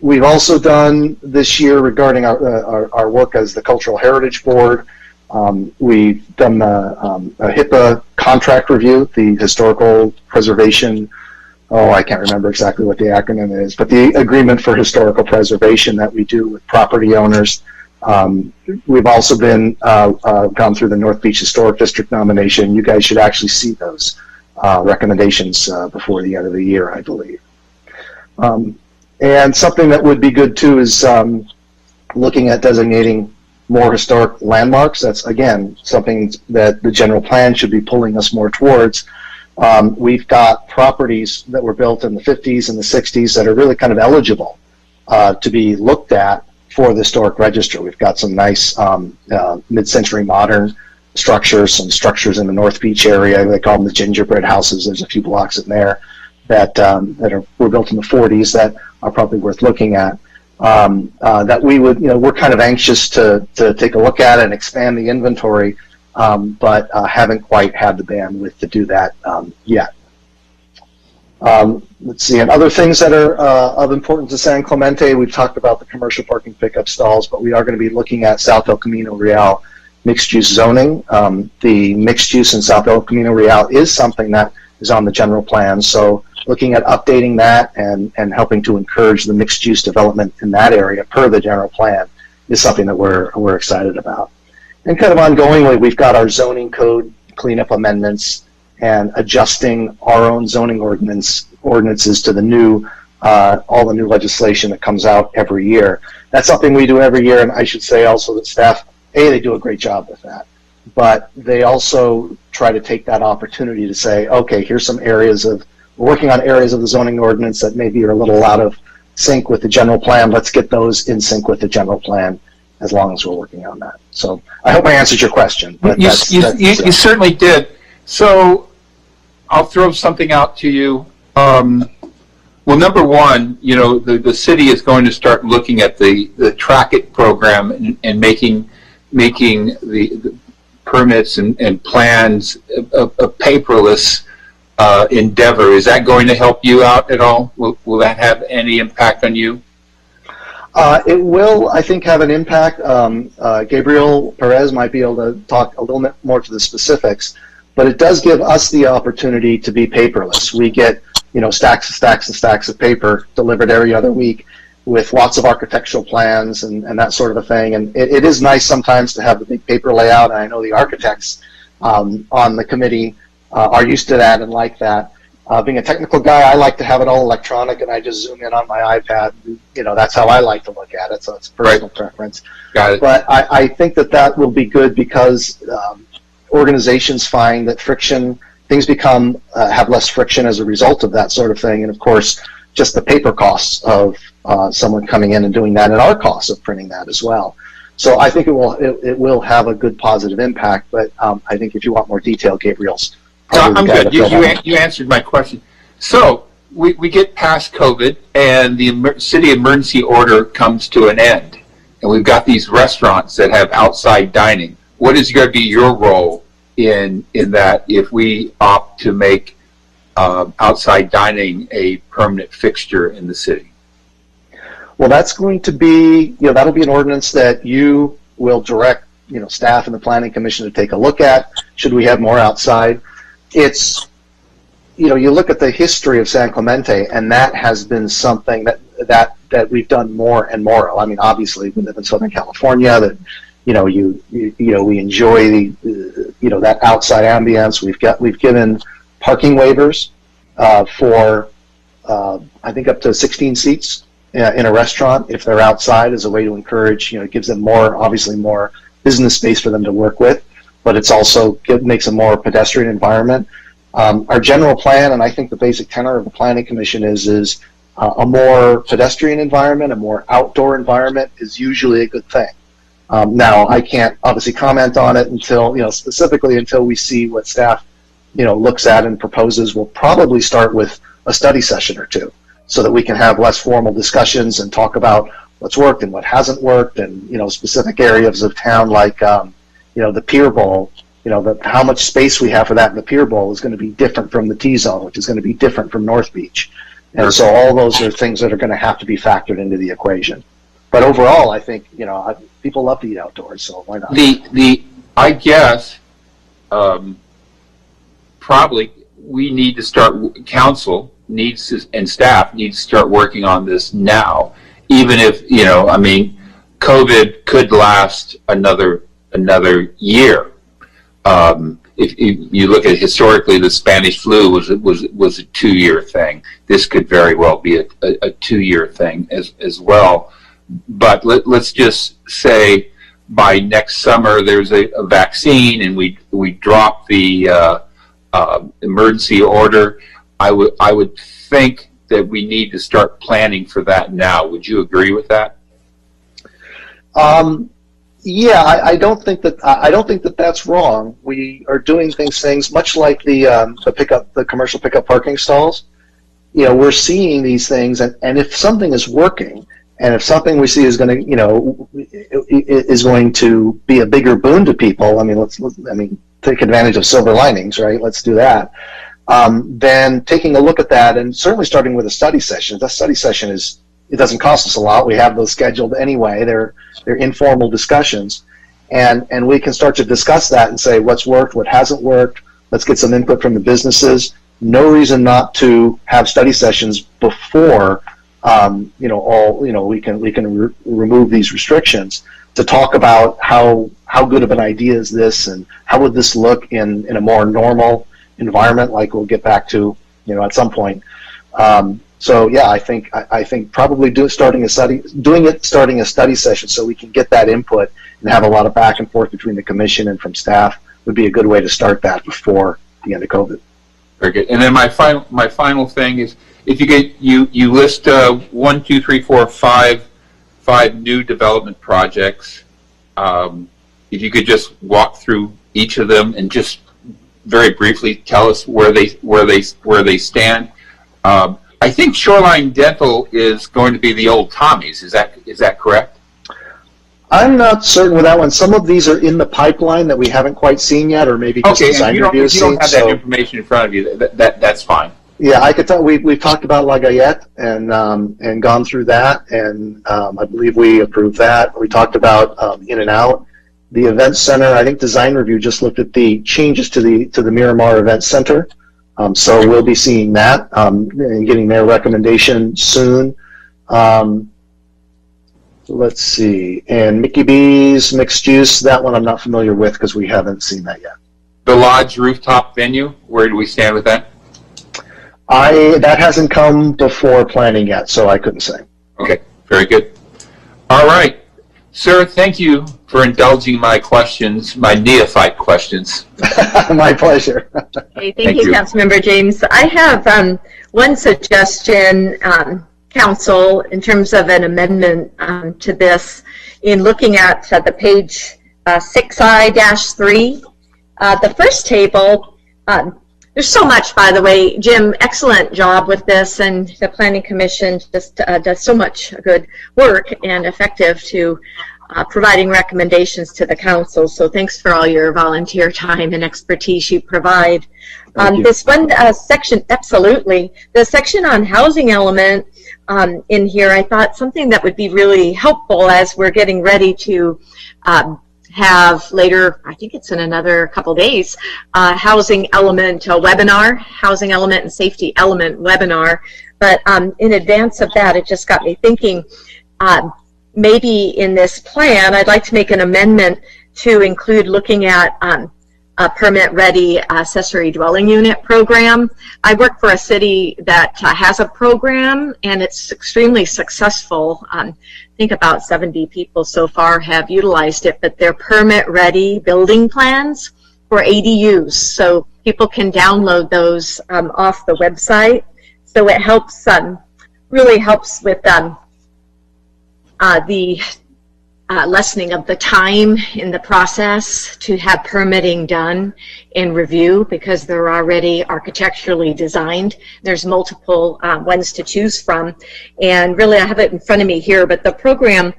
Speaker 19: We've also done this year regarding our work as the Cultural Heritage Board. We've done a HIPAA contract review, the historical preservation. I can't remember exactly what the acronym is, but the agreement for historical preservation that we do with property owners. We've also been gone through the North Beach Historic District nomination. You guys should actually see those recommendations before the end of the year, I believe. And something that would be good too is looking at designating more historic landmarks. That's, again, something that the general plan should be pulling us more towards. We've got properties that were built in the 50s and the 60s that are really kind of eligible to be looked at for the historic register. We've got some nice mid-century modern structures, some structures in the North Beach area. They call them the gingerbread houses. There's a few blocks in there that were built in the 40s that are probably worth looking at. That we would, we're kind of anxious to take a look at and expand the inventory, but haven't quite had the bandwidth to do that yet. Let's see, and other things that are of importance to San Clemente, we've talked about the commercial parking pickup stalls, but we are going to be looking at South El Camino Real mixed-use zoning. The mixed use in South El Camino Real is something that is on the general plan, so looking at updating that and helping to encourage the mixed-use development in that area per the general plan is something that we're excited about. And kind of ongoingly, we've got our zoning code cleanup amendments and adjusting our own zoning ordinances to the new, all the new legislation that comes out every year. That's something we do every year, and I should say also that staff, they do a great job with that. But they also try to take that opportunity to say, okay, here's some areas we're working on areas of the zoning ordinance that maybe are a little out of sync with the general plan. Let's get those in sync with the general plan as long as we're working on that. So I hope I answered your question. But
Speaker 9: you certainly did. So I'll throw something out to you. Well, number one, the city is going to start looking at the Track It program and making the permits and plans a paperless endeavor. Is that going to help you out at all? Will that have any impact on you?
Speaker 19: It will, I think, have an impact. Gabriel Perez might be able to talk a little bit more to the specifics, but it does give us the opportunity to be paperless. We get, stacks and stacks and stacks of paper delivered every other week with lots of architectural plans and that sort of a thing. And it is nice sometimes to have the big paper layout. And I know the architects on the committee are used to that and like that. Being a technical guy, I like to have it all electronic, and I just zoom in on my iPad. That's how I like to look at it, so it's a personal preference.
Speaker 9: Got it.
Speaker 19: But I think that will be good because organizations find that friction things become have less friction as a result of that sort of thing. And of course, just the paper costs of someone coming in and doing that, and our costs of printing that as well. So I think it will have a good positive impact. But I think if you want more detail, Gabriel's.
Speaker 9: I'm good. You answered my question. So we get past COVID, and the city emergency order comes to an end, and we've got these restaurants that have outside dining. What is going to be your role in that if we opt to make outside dining a permanent fixture in the city?
Speaker 19: Well, that's going to be, that'll be an ordinance that you will direct, staff and the planning commission to take a look at. Should we have more outside? It's, you look at the history of San Clemente, and that has been something that we've done more and more of. I mean, obviously, we live in Southern California. That we enjoy that outside ambience. We've given parking waivers for I think up to 16 seats in a restaurant if they're outside, as a way to encourage. It gives them obviously more business space for them to work with, but it's also makes a more pedestrian environment. Our general plan, and I think the basic tenor of the Planning Commission is a more pedestrian environment, a more outdoor environment is usually a good thing. Now, I can't obviously comment on it specifically until we see what staff, looks at and proposes. We'll probably start with a study session or two so that we can have less formal discussions and talk about what's worked and what hasn't worked, and, specific areas of town like, the Pier Bowl. How much space we have for that in the Pier Bowl is going to be different from the T-Zone, which is going to be different from North Beach. And so all those are things that are going to have to be factored into the equation. But overall, I think, people love to eat outdoors, so why not?
Speaker 9: I guess, probably we need to start, council needs to, and staff needs to start working on this now, even if, COVID could last another year. If you look at historically, the Spanish flu was a 2-year thing. This could very well be a 2-year thing as well. But let's just say by next summer there's a vaccine and we drop the emergency order. I would think that we need to start planning for that now. Would you agree with that?
Speaker 19: Yeah, I don't think that that's wrong. We are doing things much like the commercial pickup parking stalls. We're seeing these things, and if something is working, and if something we see is going to be a bigger boon to people, let's take advantage of silver linings, right? Let's do that. Then taking a look at that, and certainly starting with a study session. That study session it doesn't cost us a lot. We have those scheduled anyway. They're informal discussions, and we can start to discuss that and say what's worked, what hasn't worked. Let's get some input from the businesses. No reason not to have study sessions before we can remove these restrictions to talk about how good of an idea is this, and how would this look in a more normal environment, like we'll get back to at some point. So yeah, I think probably starting a study session so we can get that input and have a lot of back and forth between the commission and from staff would be a good way to start that before the end of COVID.
Speaker 9: Very good. And then my final thing is, if you list 1, 2, 3, 4, 5 new development projects. If you could just walk through each of them and just very briefly tell us where they stand. I think Shoreline Dental is going to be the old Tommy's. Is that correct?
Speaker 19: I'm not certain with that one. Some of these are in the pipeline that we haven't quite seen yet, or maybe just design reviews.
Speaker 9: If you don't have that information in front of you, that's fine.
Speaker 19: Yeah, I could tell. We've talked about La Gallette and gone through that, and I believe we approved that. We talked about In and Out, the event center. I think design review just looked at the changes to the Miramar Event Center. So we'll be seeing that and getting their recommendation soon. Let's see. And Mickey B's mixed use, that one I'm not familiar with because we haven't seen that yet.
Speaker 9: The Lodge rooftop venue, where do we stand with that?
Speaker 19: That hasn't come before planning yet, so I couldn't say.
Speaker 9: Okay, very good. All right. Sir, thank you for indulging my questions, my neophyte questions.
Speaker 19: My pleasure.
Speaker 20: Hey, thank you, Councilmember James. I have one suggestion, Council, in terms of an amendment to this. In looking at the page 6I-3, the first table, there's so much, by the way. Jim, excellent job with this, and the Planning Commission just does so much good work and effective to providing recommendations to the council. So thanks for all your volunteer time and expertise you provide. This one section, absolutely. The section on housing element in here, I thought something that would be really helpful as we're getting ready to have later, I think it's in another couple days, housing element webinar, housing element and safety element webinar. But in advance of that, it just got me thinking, maybe in this plan, I'd like to make an amendment to include looking at a permit-ready accessory dwelling unit program. I work for a city that has a program, and it's extremely successful. I think about 70 people so far have utilized it, but they're permit-ready building plans for ADUs. So people can download those off the website. So it helps, really helps with the lessening of the time in the process to have permitting done in review, because they're already architecturally designed. There's multiple ones to choose from. And really, I have it in front of me here, but the program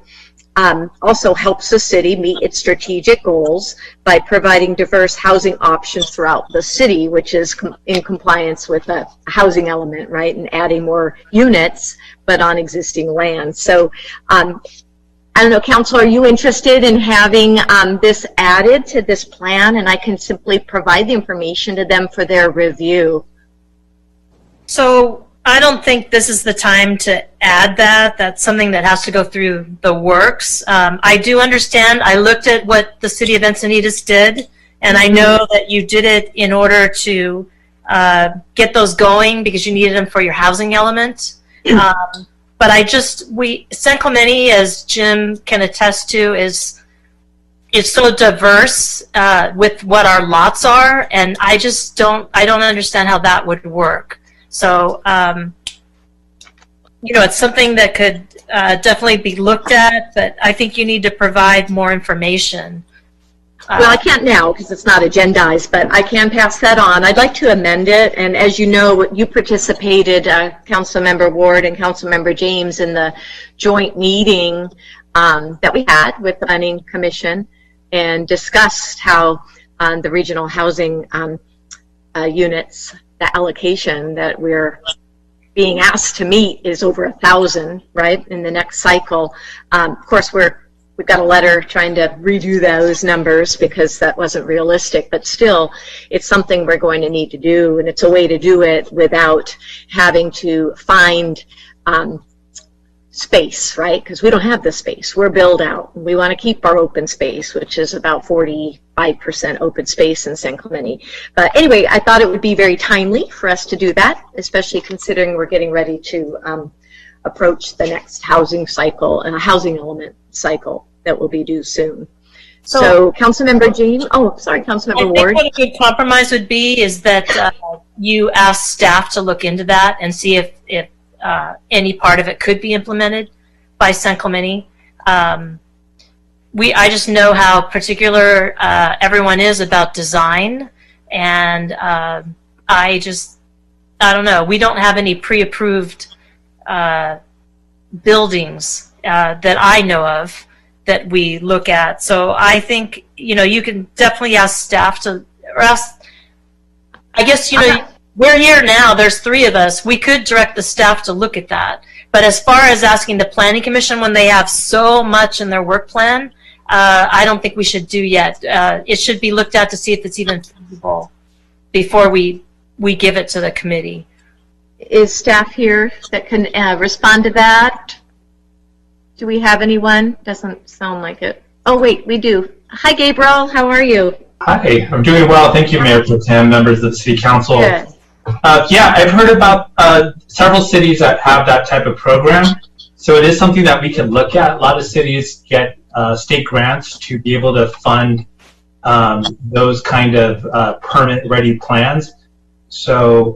Speaker 20: also helps the city meet its strategic goals by providing diverse housing options throughout the city, which is in compliance with the housing element, right, and adding more units, but on existing land. So I don't know, Council, are you interested in having this added to this plan, and I can simply provide the information to them for their review?
Speaker 5: So I don't think this is the time to add that. That's something that has to go through the works. I do understand. I looked at what the City of Encinitas did, and I know that you did it in order to get those going because you needed them for your housing element. But San Clemente, as Jim can attest to, is so diverse with what our lots are, and I don't understand how that would work. So, it's something that could definitely be looked at, but I think you need to provide more information.
Speaker 20: Well, I can't now because it's not agendized, but I can pass that on. I'd like to amend it, and as you know, you participated, Councilmember Ward and Councilmember James, in the joint meeting that we had with the Planning Commission and discussed how the regional housing units, the allocation that we're being asked to meet is over 1,000, right, in the next cycle. Of course, we've got a letter trying to redo those numbers because that wasn't realistic, but still, it's something we're going to need to do, and it's a way to do it without having to find space, right? Because we don't have the space. We're built out. We want to keep our open space, which is about 45% open space in San Clemente. But anyway, I thought it would be very timely for us to do that, especially considering we're getting ready to approach the next housing cycle and a housing element cycle that will be due soon. So Councilmember James, Councilmember Ward.
Speaker 5: I think what a good compromise would be is that you ask staff to look into that and see if any part of it could be implemented by San Clemente. I just know how particular everyone is about design, and I don't know. We don't have any pre-approved buildings that I know of that we look at. So I think, you can definitely ask staff to, or ask, I guess, we're here now, there's 3 of us. We could direct the staff to look at that. But as far as asking the Planning Commission when they have so much in their work plan, I don't think we should do yet. It should be looked at to see if it's even feasible before we give it to the committee.
Speaker 20: Is staff here that can respond to that? Do we have anyone? Doesn't sound like it. Oh, wait, we do. Hi, Gabriel. How are you?
Speaker 21: Hi, I'm doing well. Thank you, Mayor Pro Tem, members of the City Council.
Speaker 20: Good.
Speaker 21: Yeah, I've heard about several cities that have that type of program. So it is something that we can look at. A lot of cities get state grants to be able to fund those kind of permit-ready plans. So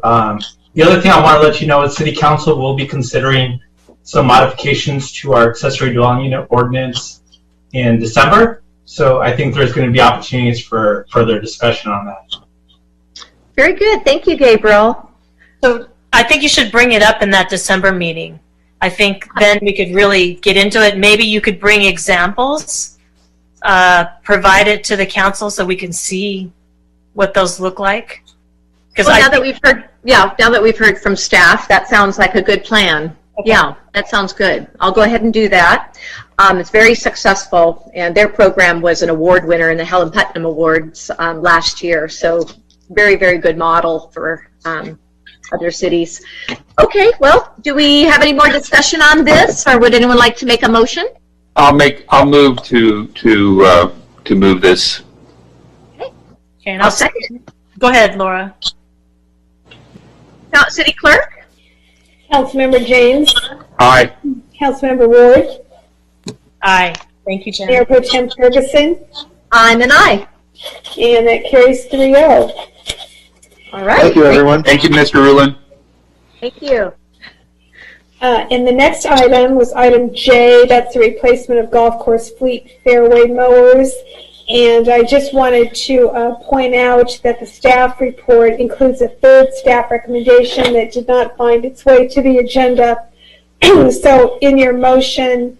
Speaker 21: the other thing I want to let you know is City Council will be considering some modifications to our accessory dwelling unit ordinance in December. So I think there's going to be opportunities for further discussion on that.
Speaker 20: Very good. Thank you, Gabriel.
Speaker 5: So I think you should bring it up in that December meeting. I think then we could really get into it. Maybe you could bring examples, provide it to the council so we can see what those look like. Because
Speaker 2: now that we've heard from staff, that sounds like a good plan. Okay. Yeah, that sounds good. I'll go ahead and do that. It's very successful, and their program was an award winner in the Helen Putnam Awards last year. So very, very good model for other cities. Okay, well, do we have any more discussion on this, or would anyone like to make a motion?
Speaker 9: I'll move to move this.
Speaker 5: Okay, and I'll second. Go ahead, Laura.
Speaker 2: Now, City Clerk?
Speaker 3: Councilmember James.
Speaker 9: Aye.
Speaker 3: Councilmember Ward.
Speaker 5: Aye. Thank you, Jen.
Speaker 3: Mayor Pro Tem Ferguson.
Speaker 2: I'm an aye.
Speaker 3: And that carries 3-0.
Speaker 2: All right.
Speaker 19: Thank you, everyone.
Speaker 9: Thank you, Mr. Rulin.
Speaker 2: Thank you.
Speaker 3: And the next item was item J. That's the replacement of golf course fleet fairway mowers. And I just wanted to point out that the staff report includes a third staff recommendation that did not find its way to the agenda. So in your motion,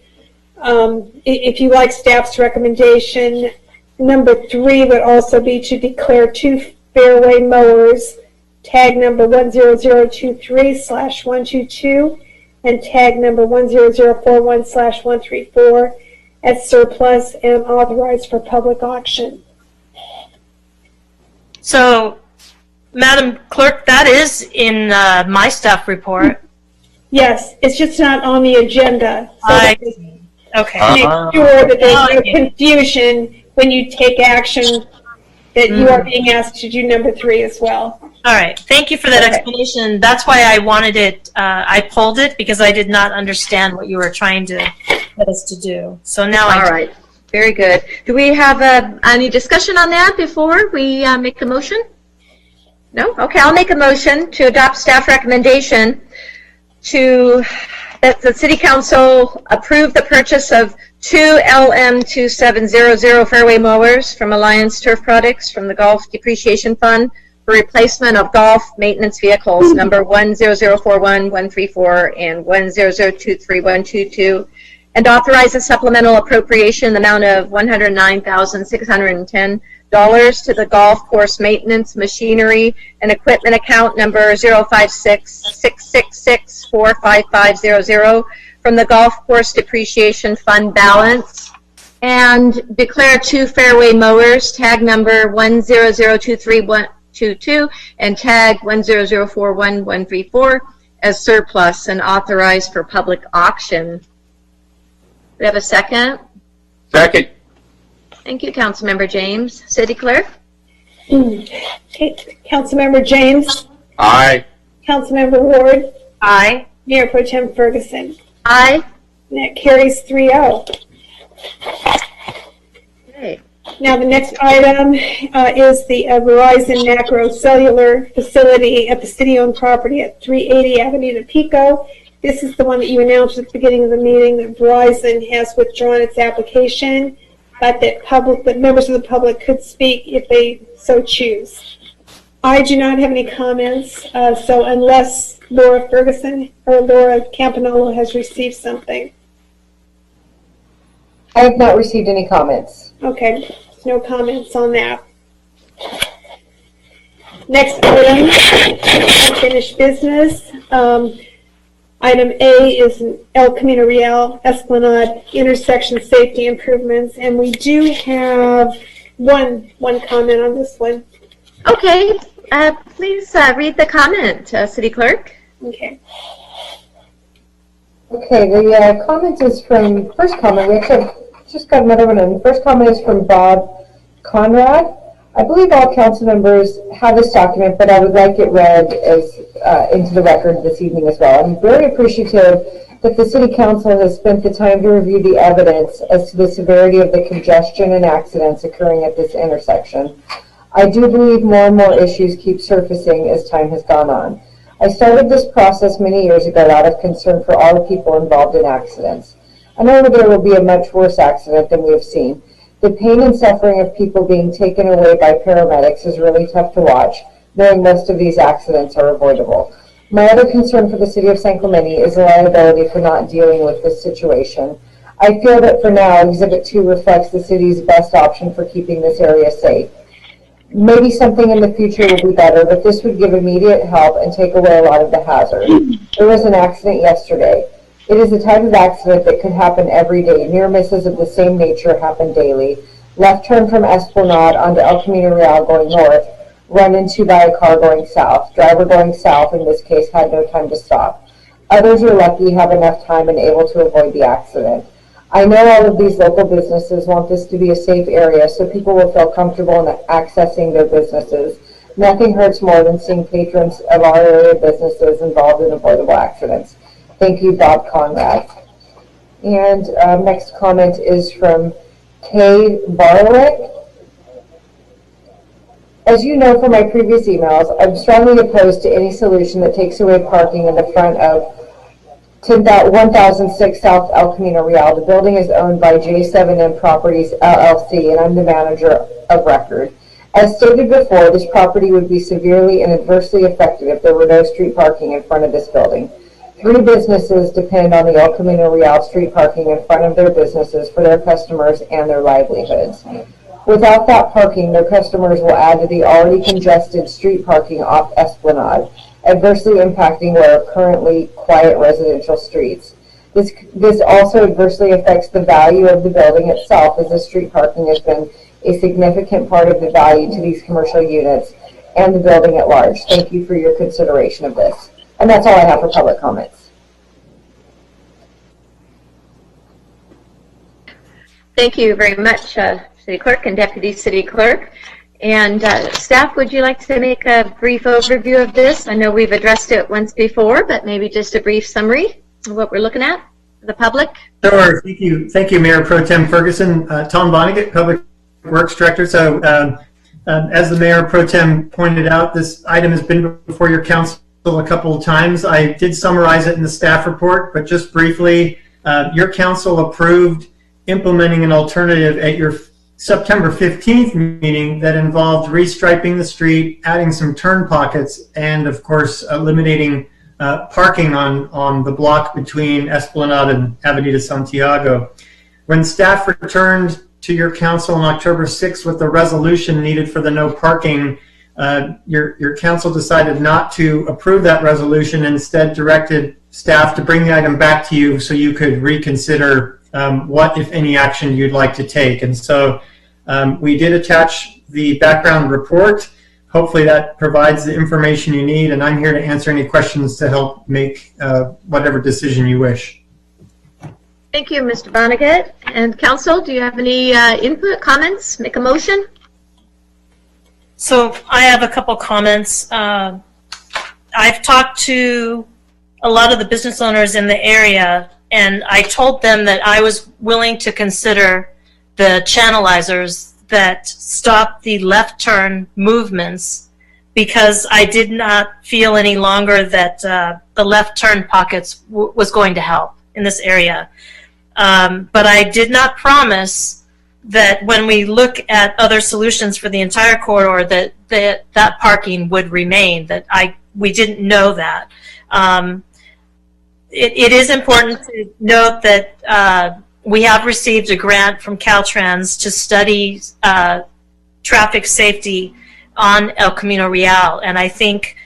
Speaker 3: if you like staff's recommendation, number 3 would also be to declare 2 fairway mowers, tag number 10023/122 and tag number 10041/134 as surplus and authorized for public auction.
Speaker 5: So, Madam Clerk, that is in my staff report.
Speaker 3: Yes, it's just not on the agenda. So
Speaker 5: okay.
Speaker 3: Make sure that there's no confusion when you take action that you are being asked to do number 3 as well.
Speaker 5: All right. Thank you for that explanation. That's why I wanted it. I pulled it because I did not understand what you were trying to get us to do. So now
Speaker 2: All right. Very good. Do we have any discussion on that before we make a motion? No? Okay. I'll make a motion to adopt staff recommendation that the City Council approve the purchase of 2 LM2700 fairway mowers from Alliance Turf Products from the Golf Depreciation Fund for replacement of golf maintenance vehicles number 10041-134 and 10023-122, and authorize a supplemental appropriation in the amount of $109,610 to the golf course maintenance machinery and equipment account number 056-666-45500 from the golf course depreciation fund balance, and declare 2 fairway mowers, tag number 10023-122 and tag 10041-134 as surplus and authorized for public auction. We have a second?
Speaker 9: Second.
Speaker 2: Thank you, Councilmember James. City Clerk?
Speaker 3: Okay. Councilmember James.
Speaker 9: Aye.
Speaker 3: Councilmember Ward.
Speaker 5: Aye.
Speaker 3: Mayor Pro Tem Ferguson.
Speaker 2: Aye.
Speaker 3: And that carries 3-0.
Speaker 2: Okay.
Speaker 3: Now the next item is the Verizon Macro Cellular facility at the city-owned property at 380 Avenida Pico. This is the one that you announced at the beginning of the meeting that Verizon has withdrawn its application, but that members of the public could speak if they so choose. I do not have any comments, so unless Laura Ferguson or Laura Campanolo has received something.
Speaker 11: I have not received any comments.
Speaker 3: Okay, no comments on that. Next item, unfinished business. Item A is El Camino Real Esplanade intersection safety improvements, and we do have one comment on this one.
Speaker 2: Okay, please read the comment, City Clerk.
Speaker 3: Okay.
Speaker 11: Okay, the comment is from, first comment, we actually just got another one in. The first comment is from Bob Conrad. I believe all council members have this document, but I would like it read as into the record this evening as well. I'm very appreciative that the City Council has spent the time to review the evidence as to the severity of the congestion and accidents occurring at this intersection. I do believe more and more issues keep surfacing as time has gone on. I started this process many years ago out of concern for all the people involved in accidents. I know there will be a much worse accident than we have seen. The pain and suffering of people being taken away by paramedics is really tough to watch, knowing most of these accidents are avoidable. My other concern for the City of San Clemente is the liability for not dealing with this situation. I feel that for now, Exhibit 2 reflects the city's best option for keeping this area safe. Maybe something in the future will be better, but this would give immediate help and take away a lot of the hazard. There was an accident yesterday. It is a type of accident that could happen every day. Near misses of the same nature happen daily. Left turn from Esplanade onto El Camino Real going north, run into by a car going south. Driver going south, in this case, had no time to stop. Others are lucky, have enough time, and able to avoid the accident. I know all of these local businesses want this to be a safe area so people will feel comfortable in accessing their businesses. Nothing hurts more than seeing patrons of our area businesses involved in avoidable accidents. Thank you, Bob Conrad. And next comment is from Kay Barwick. As you know from my previous emails, I'm strongly opposed to any solution that takes away parking in the front of 1006 South El Camino Real. The building is owned by J7M Properties LLC, and I'm the manager of record. As stated before, this property would be severely and adversely affected if there were no street parking in front of this building. 3 businesses depend on the El Camino Real street parking in front of their businesses for their customers and their livelihoods. Without that parking, their customers will add to the already congested street parking off Esplanade, adversely impacting what are currently quiet residential streets. This also adversely affects the value of the building itself, as the street parking has been a significant part of the value to these commercial units and the building at large. Thank you for your consideration of this. And that's all I have for public comments.
Speaker 2: Thank you very much, City Clerk and Deputy City Clerk. And staff, would you like to make a brief overview of this? I know we've addressed it once before, but maybe just a brief summary of what we're looking at for the public.
Speaker 12: Sure. Thank you, Mayor Pro Tem Ferguson. Tom Vonnegut, Public Works Director. So as the Mayor Pro Tem pointed out, this item has been before your council a couple of times. I did summarize it in the staff report, but just briefly, your council approved implementing an alternative at your September 15th meeting that involved restriping the street, adding some turn pockets, and of course eliminating parking on the block between Esplanade and Avenida Santiago. When staff returned to your council on October 6th with the resolution needed for the no parking, your council decided not to approve that resolution, and instead directed staff to bring the item back to you so you could reconsider what, if any, action you'd like to take. And so we did attach the background report. Hopefully that provides the information you need, and I'm here to answer any questions to help make whatever decision you wish.
Speaker 2: Thank you, Mr. Vonnegut. And Council, do you have any input, comments, make a motion?
Speaker 5: So I have a couple comments. I've talked to a lot of the business owners in the area, and I told them that I was willing to consider the channelizers that stop the left turn movements, because I did not feel any longer that the left turn pockets was going to help in this area. But I did not promise that when we look at other solutions for the entire corridor that parking would remain, we didn't know that. It is important to note that we have received a grant from Caltrans to study traffic safety on El Camino Real, and I think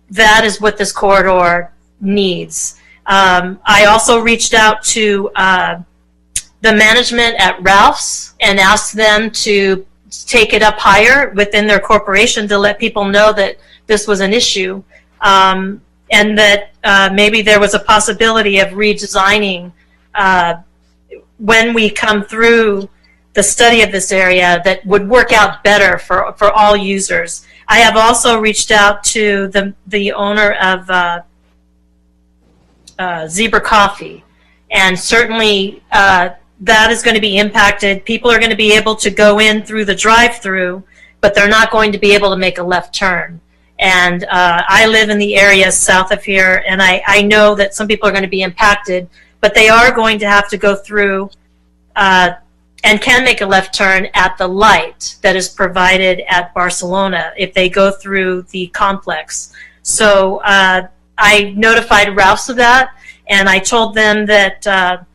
Speaker 5: that is what this corridor needs. I also reached out to the management at Ralph's and asked them to take it up higher within their corporation to let people know that this was an issue, and that maybe there was a possibility of redesigning when we come through the study of this area that would work out better for all users. I have also reached out to the owner of Zebra Coffee, And certainly that is going to be impacted. People are going to be able to go in through the drive-through, but they're not going to be able to make a left turn. And I live in the area south of here, and I know that some people are going to be impacted, but they are going to have to go through and can make a left turn at the light that is provided at Barcelona if they go through the complex. So I notified Ralph's of that, and I told them that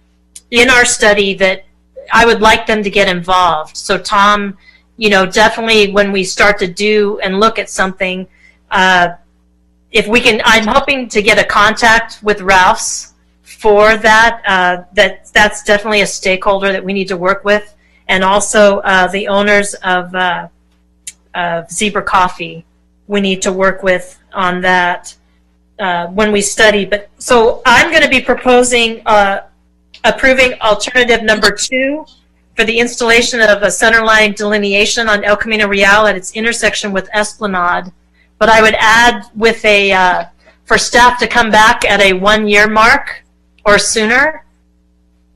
Speaker 5: in our study that I would like them to get involved. So Tom, definitely when we start to do and look at something, if we can, I'm hoping to get a contact with Ralph's for that. That's definitely a stakeholder that we need to work with, and also the owners of Zebra Coffee. We need to work with on that when we study. But so I'm going to be proposing approving alternative number 2 for the installation of a centerline delineation on El Camino Real at its intersection with Esplanade. But I would add with for staff to come back at a 1-year mark or sooner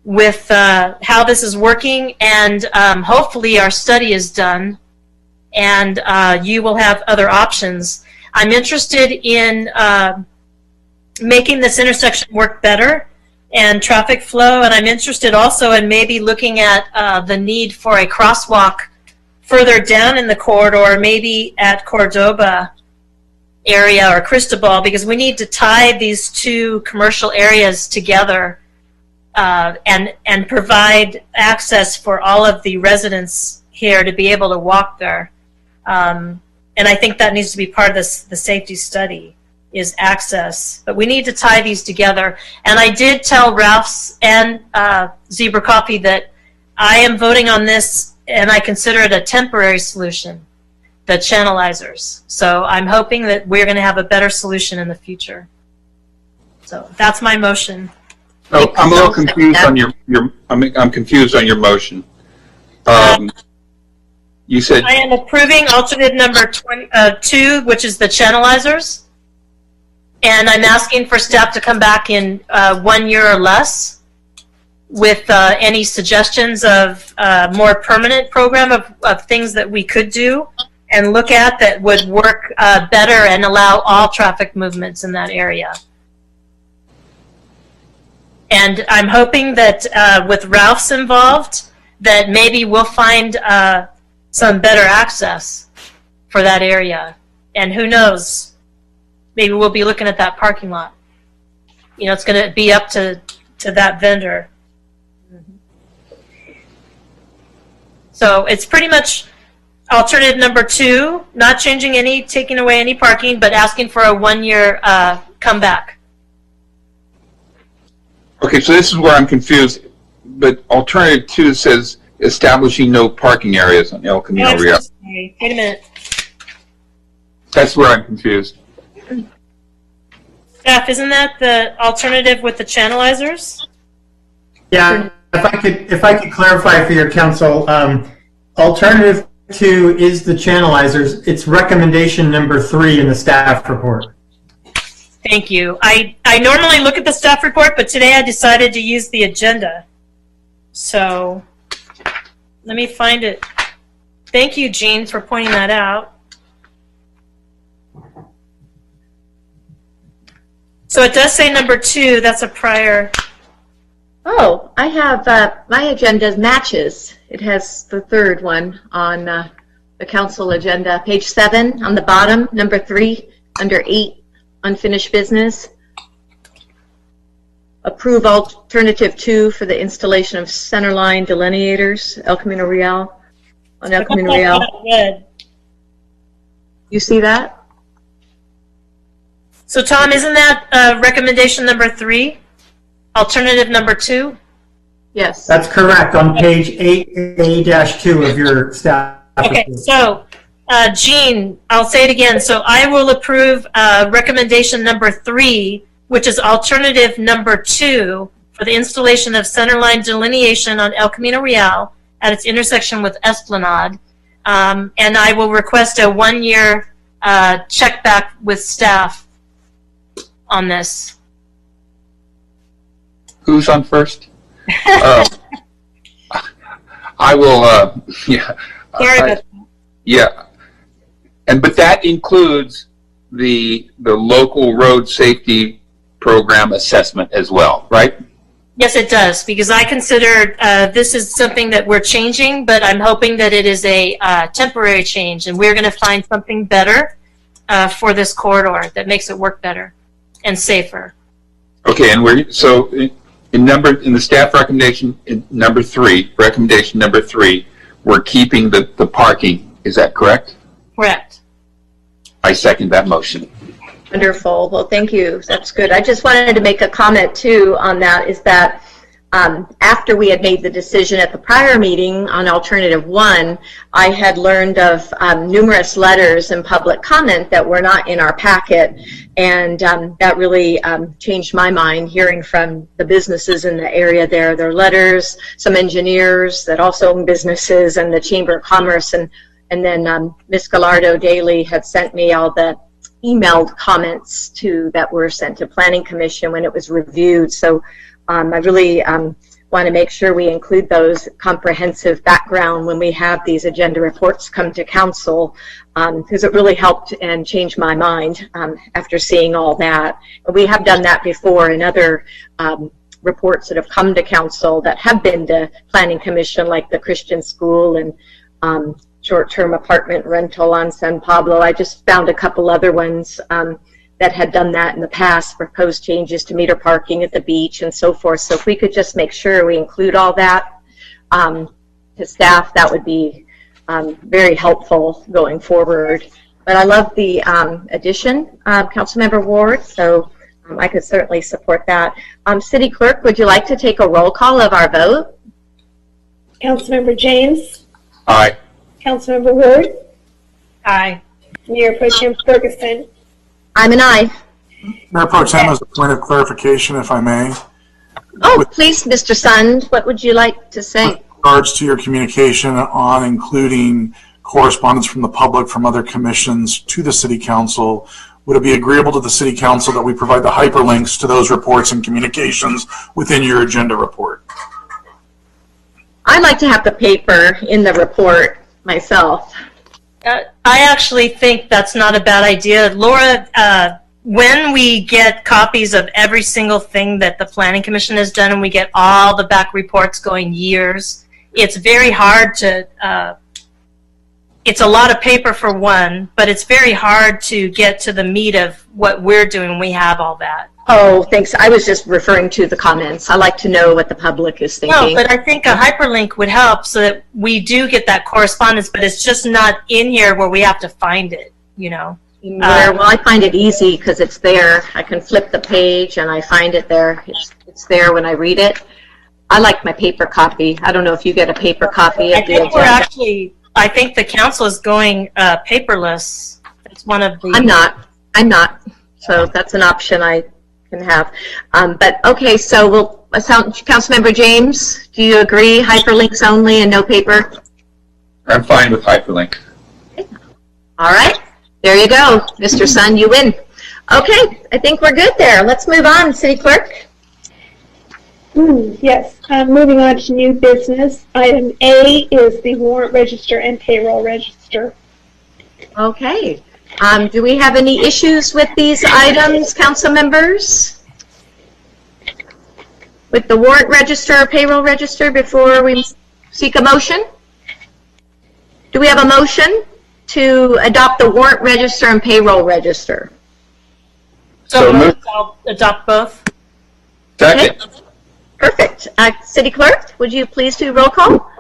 Speaker 5: with how this is working, and hopefully our study is done and you will have other options. I'm interested in making this intersection work better and traffic flow, and I'm interested also in maybe looking at the need for a crosswalk further down in the corridor, maybe at Cordoba area or Cristobal, because we need to tie these two commercial areas together and provide access for all of the residents here to be able to walk there. And I think that needs to be part of the safety study, is access. But we need to tie these together. And I did tell Ralph's and Zebra Coffee that I am voting on this, and I consider it a temporary solution, the channelizers. So I'm hoping that we're going to have a better solution in the future. So that's my motion.
Speaker 9: Oh, I'm a little confused on I'm confused on your motion. You said
Speaker 5: I am approving alternative number 2, which is the channelizers, and I'm asking for staff to come back in 1 year or less with any suggestions of more permanent program of things that we could do and look at that would work better and allow all traffic movements in that area. And I'm hoping that with Ralph's involved, that maybe we'll find some better access for that area. And who knows, maybe we'll be looking at that parking lot. It's going to be up to that vendor. So it's pretty much alternative number 2, not changing any, taking away any parking, but asking for a 1-year comeback.
Speaker 9: okay. So this is where I'm confused. But alternative 2 says establishing no parking areas on El Camino Real.
Speaker 5: Wait a minute.
Speaker 9: That's where I'm confused.
Speaker 5: Staff, isn't that the alternative with the channelizers?
Speaker 12: Yeah, if I could clarify for your council, alternative 2 is the channelizers. It's recommendation number 3 in the staff report.
Speaker 5: Thank you. I normally look at the staff report, but today I decided to use the agenda. So let me find it. Thank you, Jean, for pointing that out. So it does say number 2. That's a prior.
Speaker 20: Oh, I have my agenda matches. It has the 3rd one on the council agenda, page 7 on the bottom, number 3, under 8, unfinished business. Approve alternative 2 for the installation of centerline delineators, El Camino Real, on El Camino Real. You see that?
Speaker 5: So Tom, isn't that recommendation number 3? Alternative number 2?
Speaker 20: Yes.
Speaker 12: That's correct, on page 8A-2 of your staff.
Speaker 5: Okay, so Jean, I'll say it again. So I will approve recommendation number 3, which is alternative number 2 for the installation of centerline delineation on El Camino Real at its intersection with Esplanade. And I will request a 1-year check back with staff on this.
Speaker 9: Who's on first? I will, yeah. But that includes the local road safety program assessment as well, right?
Speaker 5: Yes, it does, because I consider this is something that we're changing, but I'm hoping that it is a temporary change, and we're going to find something better for this corridor that makes it work better and safer.
Speaker 9: Okay, and in the staff recommendation, recommendation number 3, we're keeping the parking. Is that correct?
Speaker 5: Correct.
Speaker 9: I second that motion.
Speaker 2: Wonderful. Well, thank you. That's good. I just wanted to make a comment too on that, is that after we had made the decision at the prior meeting on alternative 1, I had learned of numerous letters and public comment that were not in our packet, and that really changed my mind, hearing from the businesses in the area there. Their letters, some engineers that also own businesses, and the Chamber of Commerce, and then Ms. Gallardo Daly had sent me all the emailed comments that were sent to Planning Commission when it was reviewed. So I really want to make sure we include those comprehensive background when we have these agenda reports come to council, because it really helped and changed my mind after seeing all that. We have done that before in other reports that have come to council that have been to Planning Commission, like the Christian school and short-term apartment rental on San Pablo. I just found a couple other ones that had done that in the past, proposed changes to meter parking at the beach and so forth. So if we could just make sure we include all that to staff, that would be very helpful going forward. But I love the addition, Councilmember Ward, so I could certainly support that. City Clerk, would you like to take a roll call of our vote?
Speaker 3: Councilmember James?
Speaker 9: Aye.
Speaker 3: Councilmember Ward?
Speaker 5: Aye.
Speaker 3: Mayor Pro Tem Ferguson?
Speaker 2: I'm an aye.
Speaker 6: Mayor Pro Tem, as a point of clarification, if I may.
Speaker 2: Oh, please, Mr. Sund, what would you like to say?
Speaker 6: With regards to your communication on including correspondence from the public from other commissions to the City Council, would it be agreeable to the City Council that we provide the hyperlinks to those reports and communications within your agenda report?
Speaker 2: I'd like to have the paper in the report myself.
Speaker 5: I actually think that's not a bad idea. Laura, when we get copies of every single thing that the Planning Commission has done and we get all the back reports going years, it's very hard to, it's a lot of paper for one, but it's very hard to get to the meat of what we're doing when we have all that.
Speaker 2: Oh, thanks. I was just referring to the comments. I like to know what the public is thinking.
Speaker 5: No, but I think a hyperlink would help so that we do get that correspondence, but it's just not in here where we have to find it, you know.
Speaker 2: Well, I find it easy because it's there. I can flip the page and I find it there. It's there when I read it. I like my paper copy. I don't know if you get a paper copy of the agenda.
Speaker 5: I think the council is going paperless. It's one of the...
Speaker 2: I'm not. So that's an option I can have. But okay, so we'll, Councilmember James, do you agree hyperlinks only and no paper?
Speaker 9: I'm fine with hyperlink.
Speaker 2: All right, there you go. Mr. Sun, you win. Okay, I think we're good there. Let's move on, City Clerk.
Speaker 3: Yes, moving on to new business. Item A is the warrant register and payroll register.
Speaker 2: Okay. Do we have any issues with these items, council members? With the warrant register or payroll register before we seek a motion? Do we have a motion to adopt the warrant register and payroll register?
Speaker 5: So I'll adopt both.
Speaker 9: Second.
Speaker 2: Okay. Perfect. City Clerk, would you please do roll call?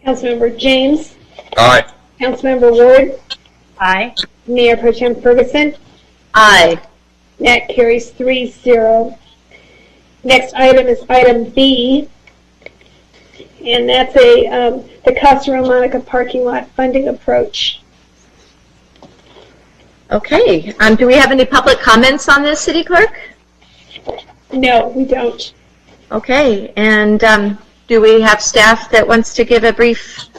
Speaker 3: Councilmember James?
Speaker 9: Aye.
Speaker 3: Councilmember Ward?
Speaker 5: Aye.
Speaker 3: Mayor Pro Tem Ferguson?
Speaker 2: Aye.
Speaker 3: That carries 3-0. Next item is item B, and that's the Casa Monica parking lot funding approach.
Speaker 2: Okay. Do we have any public comments on this, City Clerk?
Speaker 3: No, we don't.
Speaker 2: Okay. And do we have staff that wants to give a brief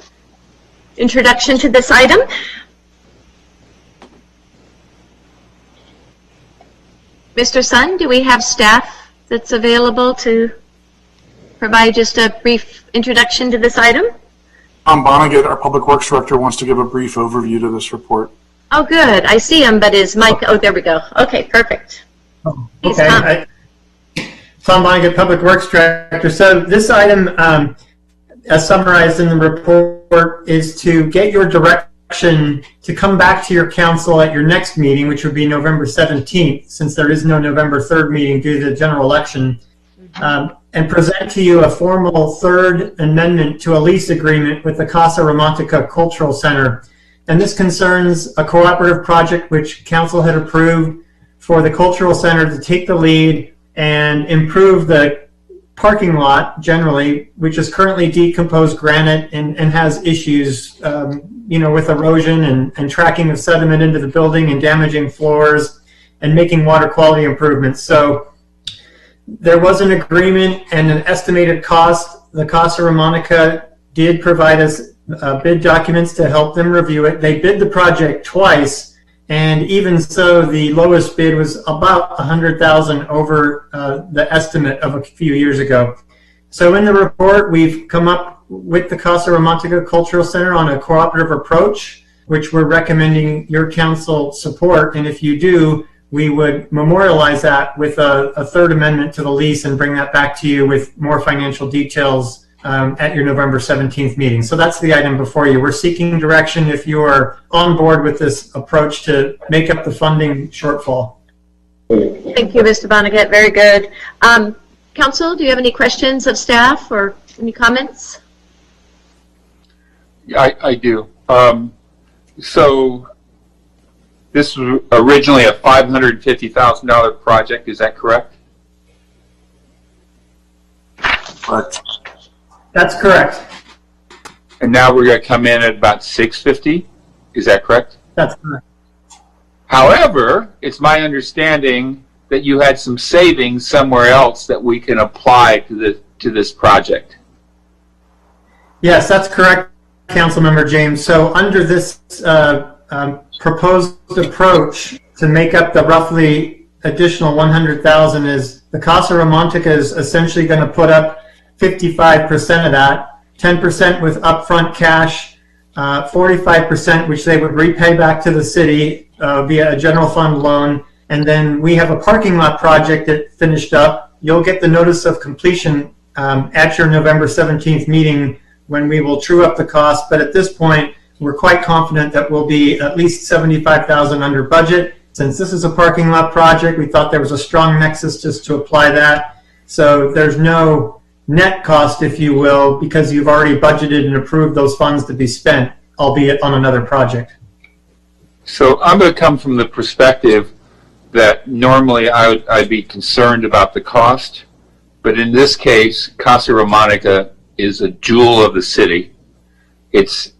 Speaker 2: introduction to this item? Mr. Sun, do we have staff that's available to provide just a brief introduction to this item?
Speaker 6: Tom Vonnegut, our Public Works Director, wants to give a brief overview to this report.
Speaker 2: Oh, good. I see him, but is Mike? Oh, there we go. Okay, perfect. Please, Tom.
Speaker 12: Tom Vonnegut, Public Works Director. So this item, as summarized in the report, is to get your direction to come back to your council at your next meeting, which would be November 17th, since there is no November 3rd meeting due to the general election, and present to you a formal third amendment to a lease agreement with the Casa Romantica Cultural Center. And this concerns a cooperative project which council had approved for the cultural center to take the lead and improve the parking lot generally, which is currently decomposed granite and has issues, with erosion and tracking of sediment into the building and damaging floors and making water quality improvements. So there was an agreement and an estimated cost. The Casa Romantica did provide us bid documents to help them review it. They bid the project twice, and even so, the lowest bid was about $100,000 over the estimate of a few years ago. So in the report, we've come up with the Casa Romantica Cultural Center on a cooperative approach, which we're recommending your council support. And if you do, we would memorialize that with a third amendment to the lease and bring that back to you with more financial details at your November 17th meeting. So that's the item before you. We're seeking direction if you are on board with this approach to make up the funding shortfall.
Speaker 2: Thank you, Mr. Vonnegut. Very good. Council, do you have any questions of staff or any comments?
Speaker 9: I do. So this was originally a $550,000 project, is that correct?
Speaker 6: Correct.
Speaker 12: That's correct.
Speaker 9: And now we're going to come in at about $650, is that correct?
Speaker 12: That's correct.
Speaker 9: However, it's my understanding that you had some savings somewhere else that we can apply to this project.
Speaker 12: Yes, that's correct, Councilmember James. So under this proposed approach to make up the roughly additional $100,000 is the Casa Romantica is essentially going to put up 55% of that, 10% with upfront cash, 45% which they would repay back to the city via a general fund loan, and then we have a parking lot project that finished up. You'll get the notice of completion at your November 17th meeting when we will true up the cost, but at this point we're quite confident that we'll be at least $75,000 under budget. Since this is a parking lot project, we thought there was a strong nexus just to apply that. So there's no net cost, if you will, because you've already budgeted and approved those funds to be spent, albeit on another project.
Speaker 9: So I'm going to come from the perspective that normally I'd be concerned about the cost, but in this case, Casa Romantica is a jewel of the city. It's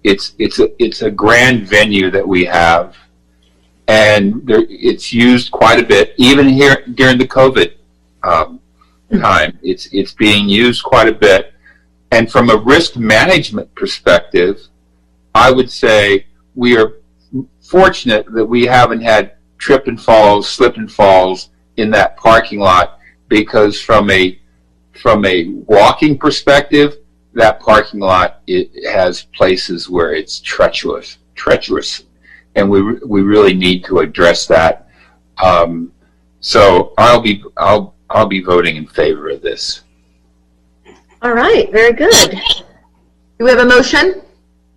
Speaker 9: a grand venue that we have, and it's used quite a bit, even here during the COVID time. It's being used quite a bit, and from a risk management perspective, I would say we are fortunate that we haven't had trip and falls, slip and falls in that parking lot, because from a walking perspective, that parking lot, it has places where it's treacherous, and we really need to address that. So I'll be voting in favor of this.
Speaker 2: All right, very good. Do we have a motion?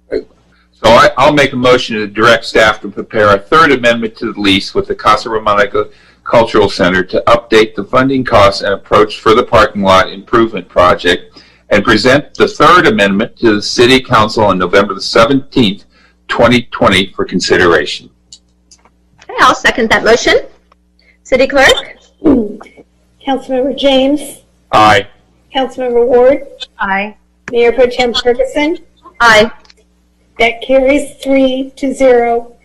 Speaker 9: So I'll make a motion to direct staff to prepare a third amendment to the lease with the Casa Romantica Cultural Center to update the funding costs and approach for the parking lot improvement project, and present the third amendment to the City Council on November the 17th, 2020 for consideration.
Speaker 2: Okay, I'll second that motion. City Clerk?
Speaker 3: Councilmember James?
Speaker 9: Aye.
Speaker 3: Councilmember Ward?
Speaker 10: Aye.
Speaker 3: Mayor Pro Tem Ferguson?
Speaker 2: Aye.
Speaker 3: That carries 3-0.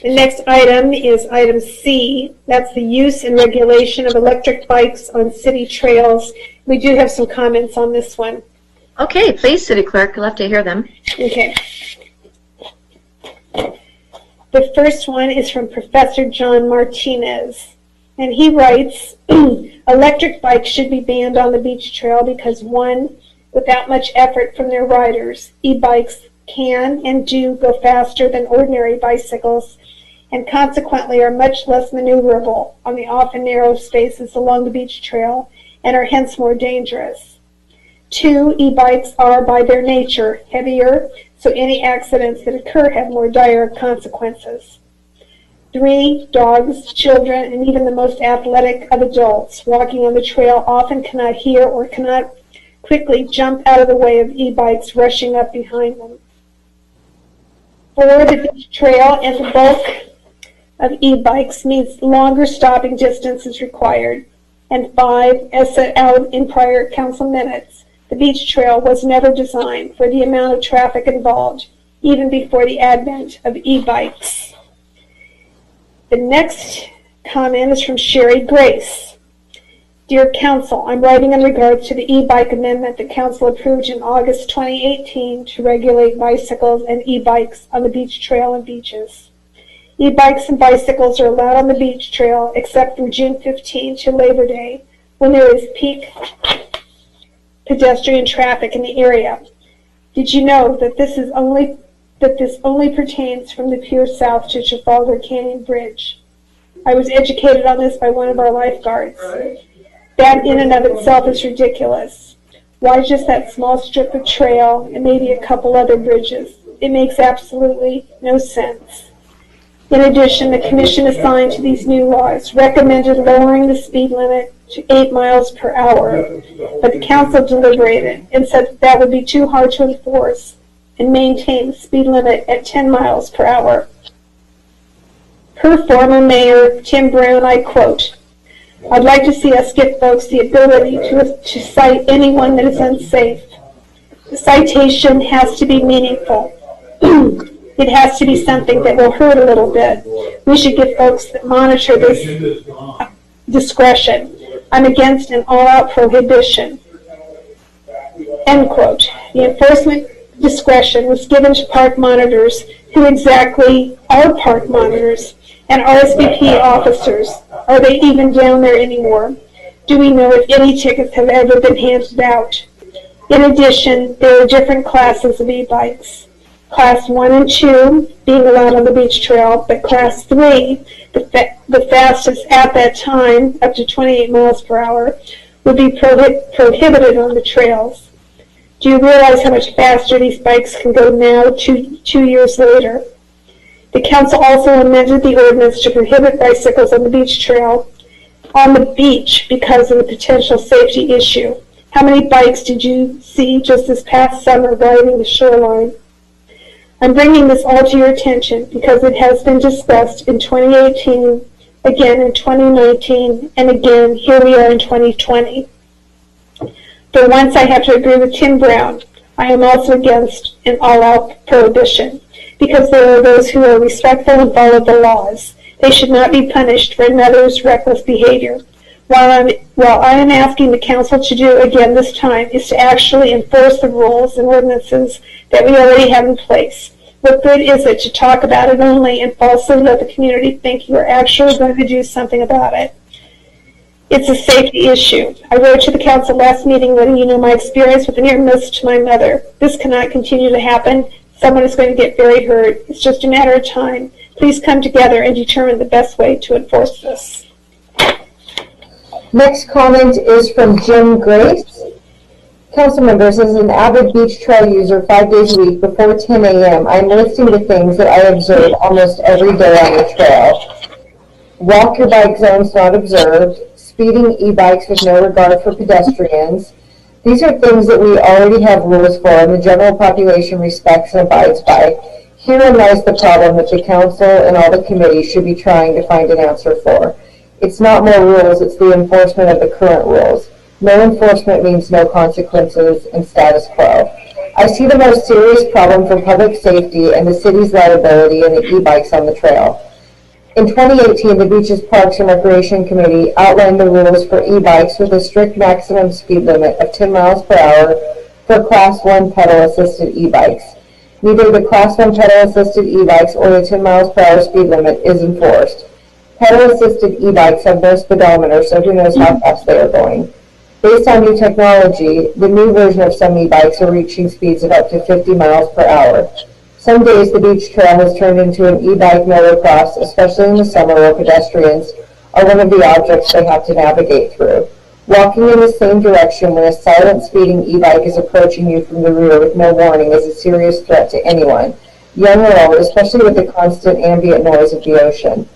Speaker 3: The next item is item C. That's the use and regulation of electric bikes on city trails. We do have some comments on this one.
Speaker 2: Okay, please, City Clerk. I'd love to hear them.
Speaker 3: Okay. The first one is from Professor John Martinez. And he writes, electric bikes should be banned on the beach trail because, one, without much effort from their riders, e-bikes can and do go faster than ordinary bicycles and consequently are much less maneuverable on the often narrow spaces along the beach trail and are hence more dangerous. Two, e-bikes are by their nature heavier, so any accidents that occur have more dire consequences. Three, dogs, children, and even the most athletic of adults walking on the trail often cannot hear or cannot quickly jump out of the way of e-bikes rushing up behind them. Four, the beach trail and the bulk of e-bikes means longer stopping distance is required. And five, as set out in prior council minutes, the beach trail was never designed for the amount of traffic involved, even before the advent of e-bikes. The next comment is from Sherry Grace. Dear Council, I'm writing in regards to the e-bike amendment that Council approved in August 2018 to regulate bicycles and e-bikes on the beach trail and beaches. E-bikes and bicycles are allowed on the beach trail except from June 15 to Labor Day when there is peak pedestrian traffic in the area. Did you know that this only pertains from the pier south to Trafalgar Canyon Bridge? I was educated on this by one of our lifeguards. That in and of itself is ridiculous. Why just that small strip of trail and maybe a couple other bridges? It makes absolutely no sense. In addition, the commission assigned to these new laws recommended lowering the speed limit to 8 miles per hour, but the council deliberated and said that would be too hard to enforce and maintain the speed limit at 10 miles per hour. Per former Mayor Tim Brown, I quote, I'd like to see us give folks the ability to cite anyone that is unsafe. The citation has to be meaningful. It has to be something that will hurt a little bit. We should give folks that monitor this discretion. I'm against an all-out prohibition. End quote. The enforcement discretion was given to park monitors who exactly are park monitors and RSVP officers. Are they even down there anymore? Do we know if any tickets have ever been handed out? In addition, there are different classes of e-bikes. Class 1 and 2 being allowed on the beach trail, but Class 3, the fastest at that time, up to 28 miles per hour, would be prohibited on the trails. Do you realize how much faster these bikes can go now, two years later? The council also amended the ordinance to prohibit bicycles on the beach trail on the beach because of the potential safety issue. How many bikes did you see just this past summer riding the shoreline? I'm bringing this all to your attention because it has been discussed in 2018, again in 2019, and again, here we are in 2020. For once, I have to agree with Tim Brown. I am also against an all-out prohibition because there are those who are respectful and follow the laws. They should not be punished for another's reckless behavior. What I am asking the council to do again this time is to actually enforce the rules and ordinances that we already have in place. What good is it to talk about it only and falsely let the community think you are actually going to do something about it? It's a safety issue. I wrote to the council last meeting letting you know my experience with a near miss to my mother. This cannot continue to happen. Someone is going to get very hurt. It's just a matter of time. Please come together and determine the best way to enforce this.
Speaker 11: Next comment is from Jim Grace. Council members, as an avid beach trail user 5 days a week before 10 a.m., I'm listing the things that I observe almost every day on the trail. Walk your bike zones not observed, speeding e-bikes with no regard for pedestrians. These are things that we already have rules for and the general population respects and abides by. Herein lies the problem that the council and all the committees should be trying to find an answer for. It's not more rules, it's the enforcement of the current rules. No enforcement means no consequences and status quo. I see the most serious problem for public safety and the city's liability in the e-bikes on the trail. In 2018, the Beaches, Parks, and Recreation Committee outlined the rules for e-bikes with a strict maximum speed limit of 10 miles per hour for Class 1 pedal-assisted e-bikes. Neither the Class 1 pedal-assisted e-bikes or the 10 miles per hour speed limit is enforced. Pedal-assisted e-bikes have no speedometer, so who knows how fast they are going. Based on new technology, the new version of some e-bikes are reaching speeds of up to 50 miles per hour. Some days the beach trail has turned into an e-bike motocross, especially in the summer where pedestrians are one of the objects they have to navigate through. Walking in the same direction when a silent speeding e-bike is approaching you from the rear with no warning is a serious threat to anyone, young or old, especially with the constant ambient noise of the ocean.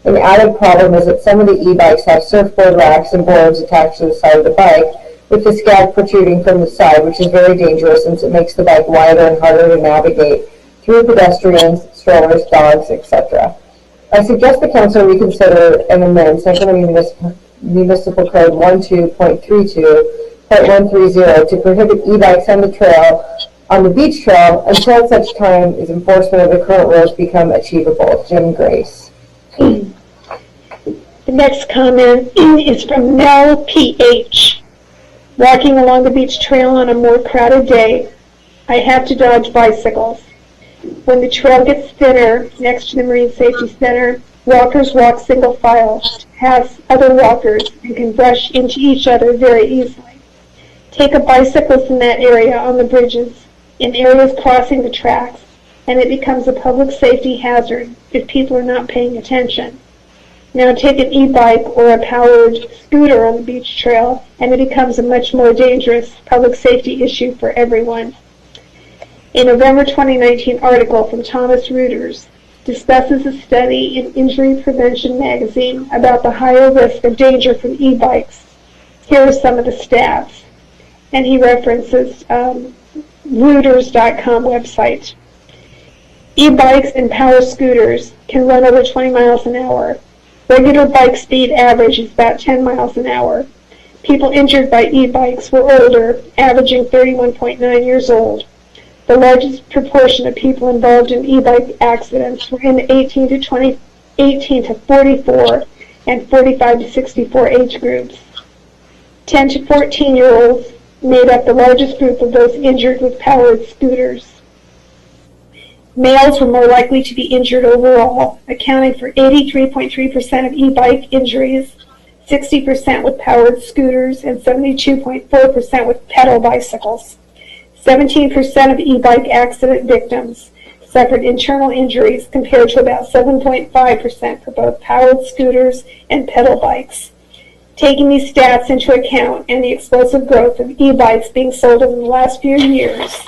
Speaker 11: An added problem is that some of the e-bikes have surfboard racks and boards attached to the side of the bike, with the scab protruding from the side, which is very dangerous since it makes the bike wider and harder to navigate through pedestrians, strollers, dogs, etc. I suggest the Council reconsider and amend Sacramento Municipal Code 12.32.130 to prohibit e-bikes on the beach trail until such time as enforcement of the current rules become achievable. Jim Grace.
Speaker 3: The next comment is from Mel P.H. Walking along the beach trail on a more crowded day, I have to dodge bicycles. When the trail gets thinner next to the Marine Safety Center, walkers walk single file past other walkers and can brush into each other very easily. Take a bicyclist in that area on the bridges, in areas crossing the tracks, and it becomes a public safety hazard if people are not paying attention. Now take an e-bike or a powered scooter on the beach trail, and it becomes a much more dangerous public safety issue for everyone. A November 2019 article from Thomas Reuters discusses a study in Injury Prevention magazine about the higher risk of danger from e-bikes. Here are some of the stats, and he references Reuters.com website. E-bikes and power scooters can run over 20 miles an hour. Regular bike speed average is about 10 miles an hour. People injured by e-bikes were older, averaging 31.9 years old. The largest proportion of people involved in e-bike accidents were in the 18 to 44 and 45 to 64 age groups. 10 to 14-year-olds made up the largest group of those injured with powered scooters. Males were more likely to be injured overall, accounting for 83.3% of e-bike injuries, 60% with powered scooters, and 72.4% with pedal bicycles. 17% of e-bike accident victims suffered internal injuries compared to about 7.5% for both powered scooters and pedal bikes. Taking these stats into account and the explosive growth of e-bikes being sold in the last few years,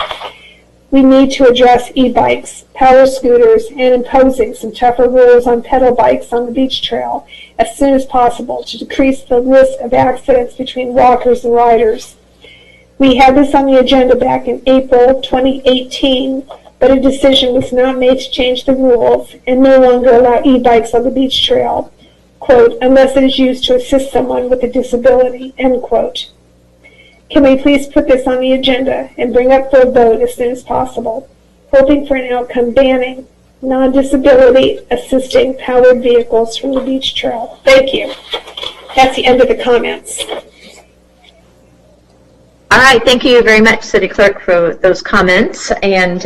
Speaker 3: we need to address e-bikes, power scooters, and imposing some tougher rules on pedal bikes on the beach trail as soon as possible to decrease the risk of accidents between walkers and riders. We had this on the agenda back in April 2018, but a decision was not made to change the rules and no longer allow e-bikes on the beach trail, quote, unless it is used to assist someone with a disability, end quote. Can we please put this on the agenda and bring up for a vote as soon as possible, hoping for an outcome banning non-disability assisting powered vehicles from the beach trail? Thank you. That's the end of the comments.
Speaker 2: All right, thank you very much, City Clerk, for those comments. And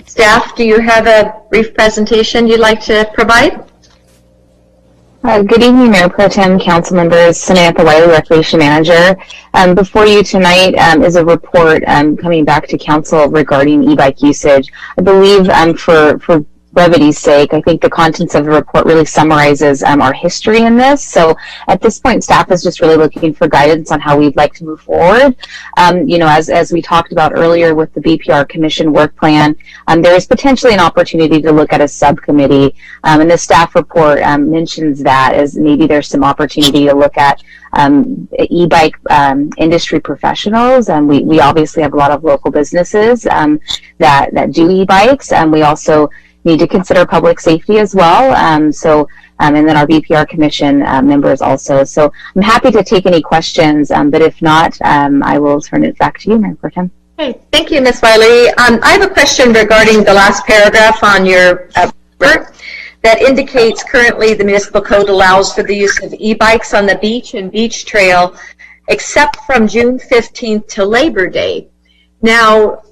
Speaker 2: staff, do you have a brief presentation you'd like to provide?
Speaker 16: Good evening, Mayor Pro Tem, council members, Samantha Wiley, Recreation Manager. Before you tonight is a report coming back to council regarding e-bike usage. I believe for brevity's sake, I think the contents of the report really summarizes our history in this. So at this point, staff is just really looking for guidance on how we'd like to move forward. You know, as we talked about earlier with the BPR Commission work plan, there is potentially an opportunity to look at a subcommittee. And the staff report mentions that as maybe there's some opportunity to look at e-bike industry professionals. And we obviously have a lot of local businesses that do e-bikes. And we also need to consider public safety as well. And then our BPR Commission members also. So I'm happy to take any questions, but if not, I will turn it back to you, Mayor Pro Tem.
Speaker 2: Okay, thank you, Ms. Wiley. I have a question regarding the last paragraph on your report that indicates currently the municipal code allows for the use of e-bikes on the beach and beach trail except from June 15th to Labor Day. Now,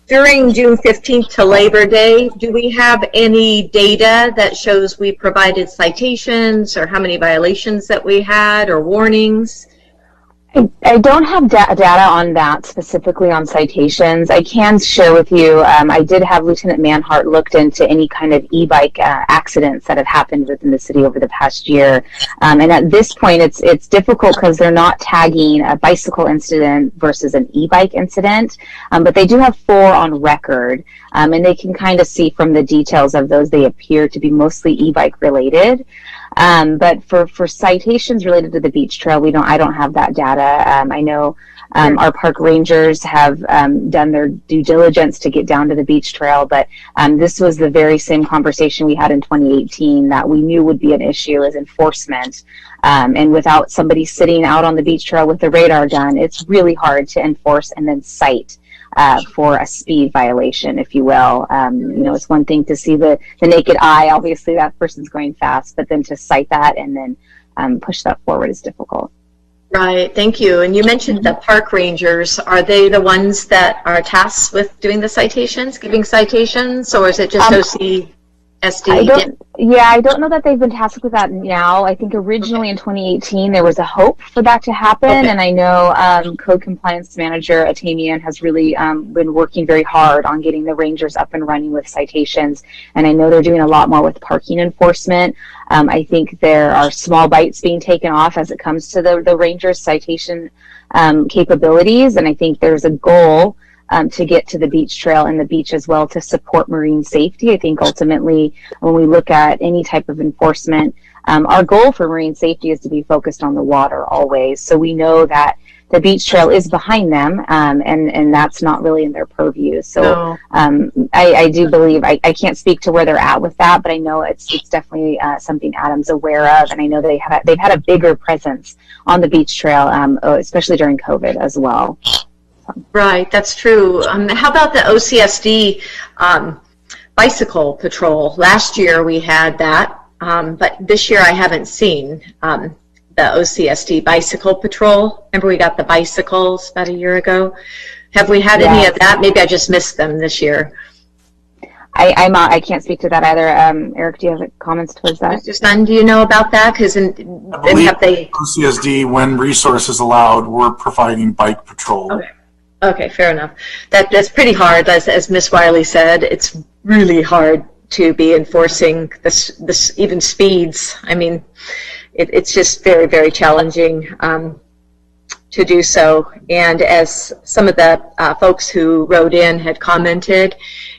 Speaker 2: during June 15th to Labor Day, do we have any data that shows we provided citations or how many violations that we had or warnings?
Speaker 16: I don't have data on that specifically on citations. I can share with you, I did have Lieutenant Manhart looked into any kind of e-bike accidents that have happened within the city over the past year. And at this point, it's difficult because they're not tagging a bicycle incident versus an e-bike incident, but they do have 4 on record. And they can kind of see from the details of those, they appear to be mostly e-bike related. But for citations related to the beach trail, I don't have that data. I know our park rangers have done their due diligence to get down to the beach trail, but this was the very same conversation we had in 2018 that we knew would be an issue is enforcement. And without somebody sitting out on the beach trail with the radar gun, it's really hard to enforce and then cite for a speed violation, if you will. It's one thing to see the naked eye, obviously that person's going fast, but then to cite that and then push that forward is difficult.
Speaker 2: Right, thank you. And you mentioned the park rangers. Are they the ones that are tasked with doing the citations, giving citations, or is it just OCSD?
Speaker 16: I don't know that they've been tasked with that now. I think originally in 2018 there was a hope for that to happen, and I know Code Compliance Manager Atamian has really been working very hard on getting the rangers up and running with citations, and I know they're doing a lot more with parking enforcement. I think there are small bites being taken off as it comes to the rangers' citation capabilities, and I think there's a goal to get to the beach trail and the beach as well to support marine safety. I think ultimately when we look at any type of enforcement, our goal for marine safety is to be focused on the water always. So we know that the beach trail is behind them, and that's not really in their purview. So I do believe, I can't speak to where they're at with that, but I know it's definitely something Adam's aware of, and I know they've had a bigger presence on the beach trail, especially during COVID as well.
Speaker 2: Right, that's true. How about the OCSD bicycle patrol? Last year we had that, but this year I haven't seen the OCSD bicycle patrol. Remember we got the bicycles about a year ago? Have we had any of that? Maybe I just missed them this year.
Speaker 16: I can't speak to that either. Eric, do you have comments towards that?
Speaker 2: Mr. Sun, do you know about that? Because
Speaker 6: OCSD, when resources allowed, we're providing bike patrol.
Speaker 2: Okay, fair enough. That's pretty hard, as Ms. Wiley said. It's really hard to be enforcing this even speeds. I mean, it's just very, very challenging to do so. And as some of the folks who wrote in had commented,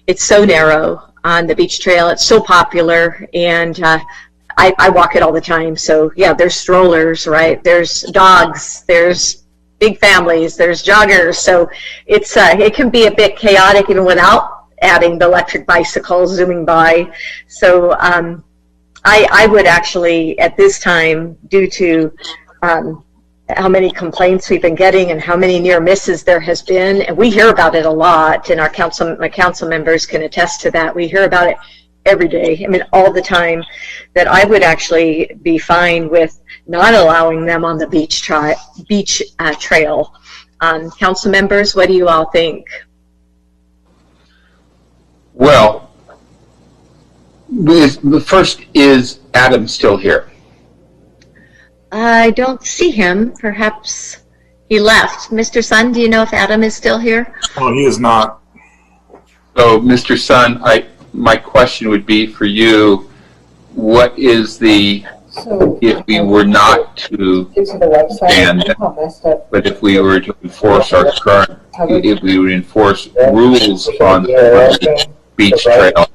Speaker 2: it's so narrow on the beach trail. It's so popular, and I walk it all the time. So yeah, there's strollers, right? There's dogs. There's big families, there's joggers, so it can be a bit chaotic even without adding the electric bicycles zooming by. So I would actually, at this time, due to how many complaints we've been getting and how many near misses there has been, and we hear about it a lot, and my council members can attest to that. We hear about it every day, I mean all the time, that I would actually be fine with not allowing them on the beach trail. Council members, what do you all think?
Speaker 9: Well, the first, is Adam still here?
Speaker 2: I don't see him. Perhaps he left. Mr. Sun, do you know if Adam is still here?
Speaker 6: Oh, he is not.
Speaker 9: So, Mr. Sun, my question would be for you, what is if we were not to ban it, but if we were to enforce our current, if we would enforce rules on the beach trail,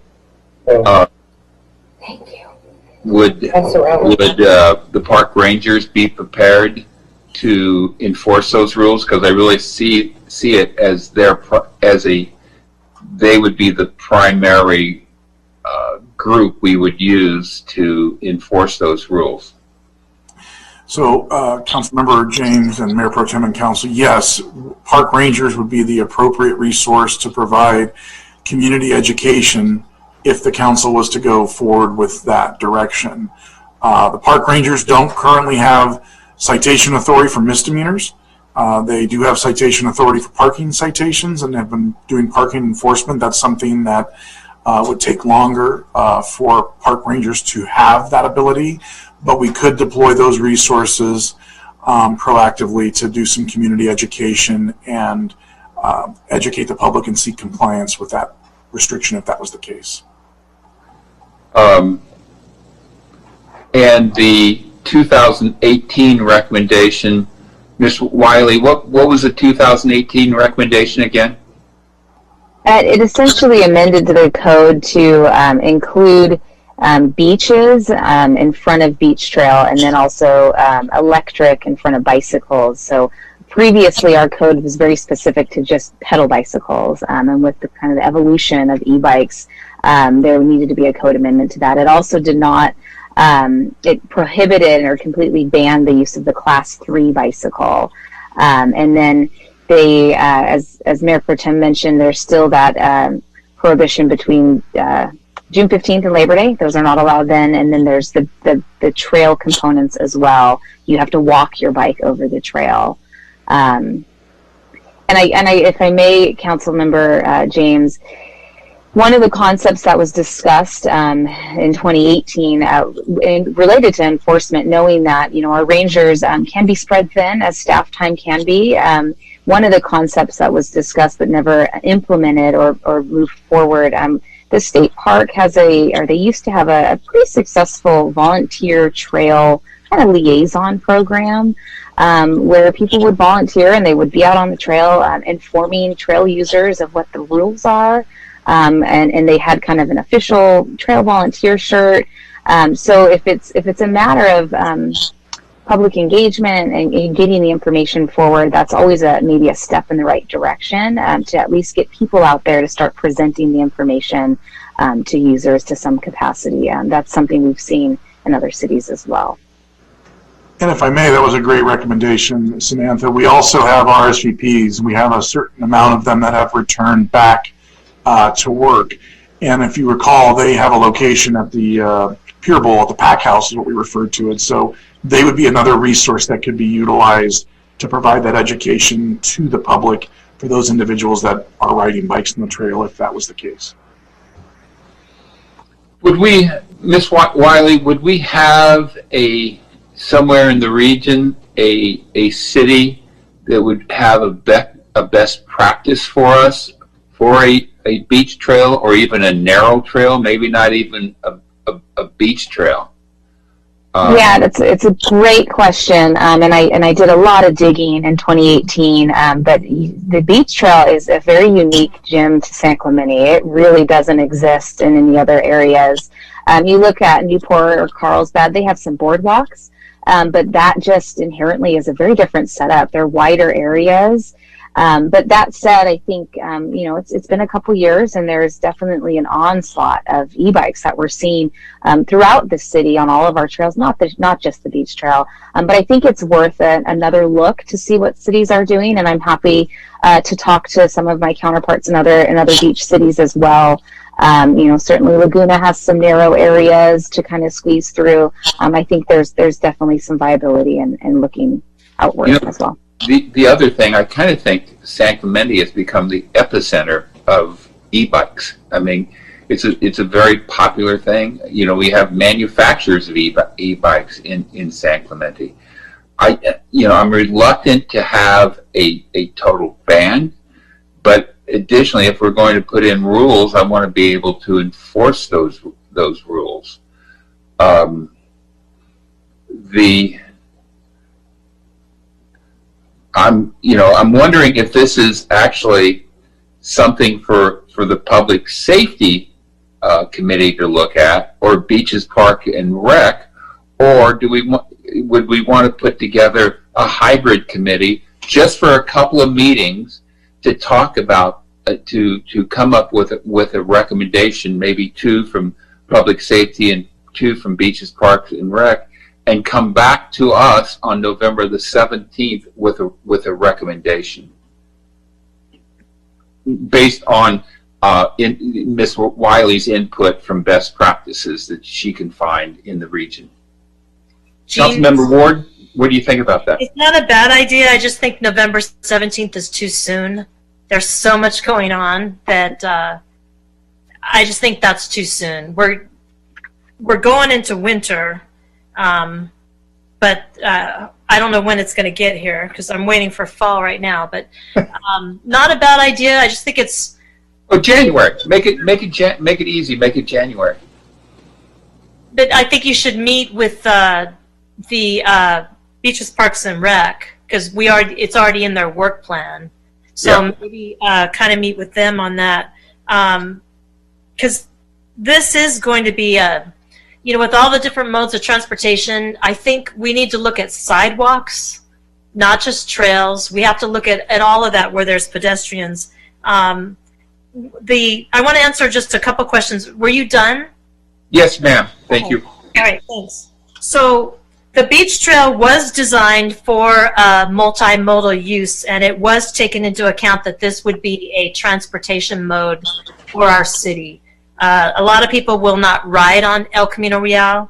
Speaker 9: would the park rangers be prepared to enforce those rules? Because I really see it as they would be the primary group we would use to enforce those rules.
Speaker 6: So, Councilmember James and Mayor Pro Tem and Council, yes, park rangers would be the appropriate resource to provide community education if the council was to go forward with that direction. The park rangers don't currently have citation authority for misdemeanors. They do have citation authority for parking citations and have been doing parking enforcement. That's something that would take longer for park rangers to have that ability, but we could deploy those resources proactively to do some community education and educate the public and seek compliance with that restriction if that was the case.
Speaker 9: And the 2018 recommendation, Ms. Wiley, what was the 2018 recommendation again?
Speaker 16: It essentially amended the code to include beaches in front of beach trail, and then also electric in front of bicycles. So previously our code was very specific to just pedal bicycles, and with the kind of the evolution of e-bikes, there needed to be a code amendment to that. It also did not, it prohibited or completely banned the use of the Class 3 bicycle. And then they, as Mayor Pro Tem mentioned, there's still that prohibition between June 15th and Labor Day. Those are not allowed then. And then there's the trail components as well. You have to walk your bike over the trail. And if I may, Councilmember James, one of the concepts that was discussed in 2018 related to enforcement, knowing that our rangers can be spread thin as staff time can be. One of the concepts that was discussed but never implemented or moved forward. The state park they used to have a pretty successful volunteer trail kind of liaison program where people would volunteer and they would be out on the trail informing trail users of what the rules are. And they had kind of an official trail volunteer shirt. So if it's a matter of public engagement and getting the information forward, that's always maybe a step in the right direction to at least get people out there to start presenting the information to users to some capacity. That's something we've seen in other cities as well.
Speaker 6: And if I may, that was a great recommendation, Samantha. We also have RSVPs. We have a certain amount of them that have returned back to work. And if you recall, they have a location at the Pier Bowl, at the Pack House is what we referred to it. So they would be another resource that could be utilized to provide that education to the public for those individuals that are riding bikes on the trail, if that was the case.
Speaker 9: Would we, Ms. Wiley, would we have somewhere in the region a city that would have a best practice for us for a beach trail or even a narrow trail, maybe not even a beach trail?
Speaker 16: Yeah, it's a great question, and I did a lot of digging in 2018. But the beach trail is a very unique gem to San Clemente. It really doesn't exist in any other areas. You look at Newport or Carlsbad; they have some boardwalks, but that just inherently is a very different setup. They're wider areas. But that said, I think, it's been a couple years and there's definitely an onslaught of e-bikes that we're seeing throughout the city on all of our trails, not just the beach trail. But I think it's worth another look to see what cities are doing. And I'm happy to talk to some of my counterparts in other beach cities as well. Certainly Laguna has some narrow areas to kind of squeeze through. I think there's definitely some viability in looking outward as well.
Speaker 9: The other thing, I kind of think San Clemente has become the epicenter of e-bikes. I mean, it's a very popular thing. We have manufacturers of e-bikes in San Clemente. I'm reluctant to have a total ban, but additionally, if we're going to put in rules, I want to be able to enforce those rules. I'm wondering if this is actually something for the Public Safety Committee to look at, or Beaches, Park, and Rec, or would we want to put together a hybrid committee just for a couple of meetings to talk about, to come up with a recommendation, maybe 2 from Public Safety and 2 from Beaches, Parks, and Rec, and come back to us on November the 17th with a recommendation based on Ms. Wiley's input from best practices that she can find in the region. Councilmember Ward? What do you think about that?
Speaker 5: It's not a bad idea. I just think November 17th is too soon. There's so much going on that I just think that's too soon. We're going into winter, but I don't know when it's going to get here because I'm waiting for fall right now. But not a bad idea. I just think it's.
Speaker 9: Oh, January. Make it easy. Make it January.
Speaker 5: But I think you should meet with the Beaches, Parks, and Rec because it's already in their work plan. So maybe kind of meet with them on that because this is going to be with all the different modes of transportation, I think we need to look at sidewalks, not just trails. We have to look at all of that where there's pedestrians. I want to answer just a couple questions. Were you done?
Speaker 9: Yes, ma'am. Thank you.
Speaker 5: All right, thanks. So the beach trail was designed for multimodal use, and it was taken into account that this would be a transportation mode for our city. A lot of people will not ride on El Camino Real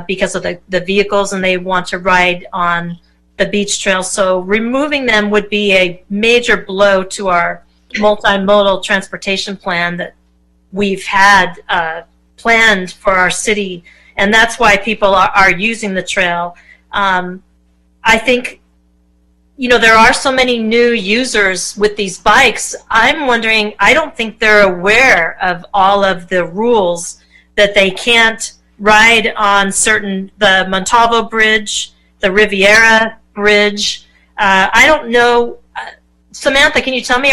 Speaker 5: because of the vehicles, and they want to ride on the beach trail. So removing them would be a major blow to our multimodal transportation plan that we've had planned for our city, and that's why people are using the trail. I think, there are so many new users with these bikes. I'm wondering, I don't think they're aware of all of the rules that they can't ride on the Montalvo Bridge, the Riviera Bridge. I don't know. Samantha, can you tell me,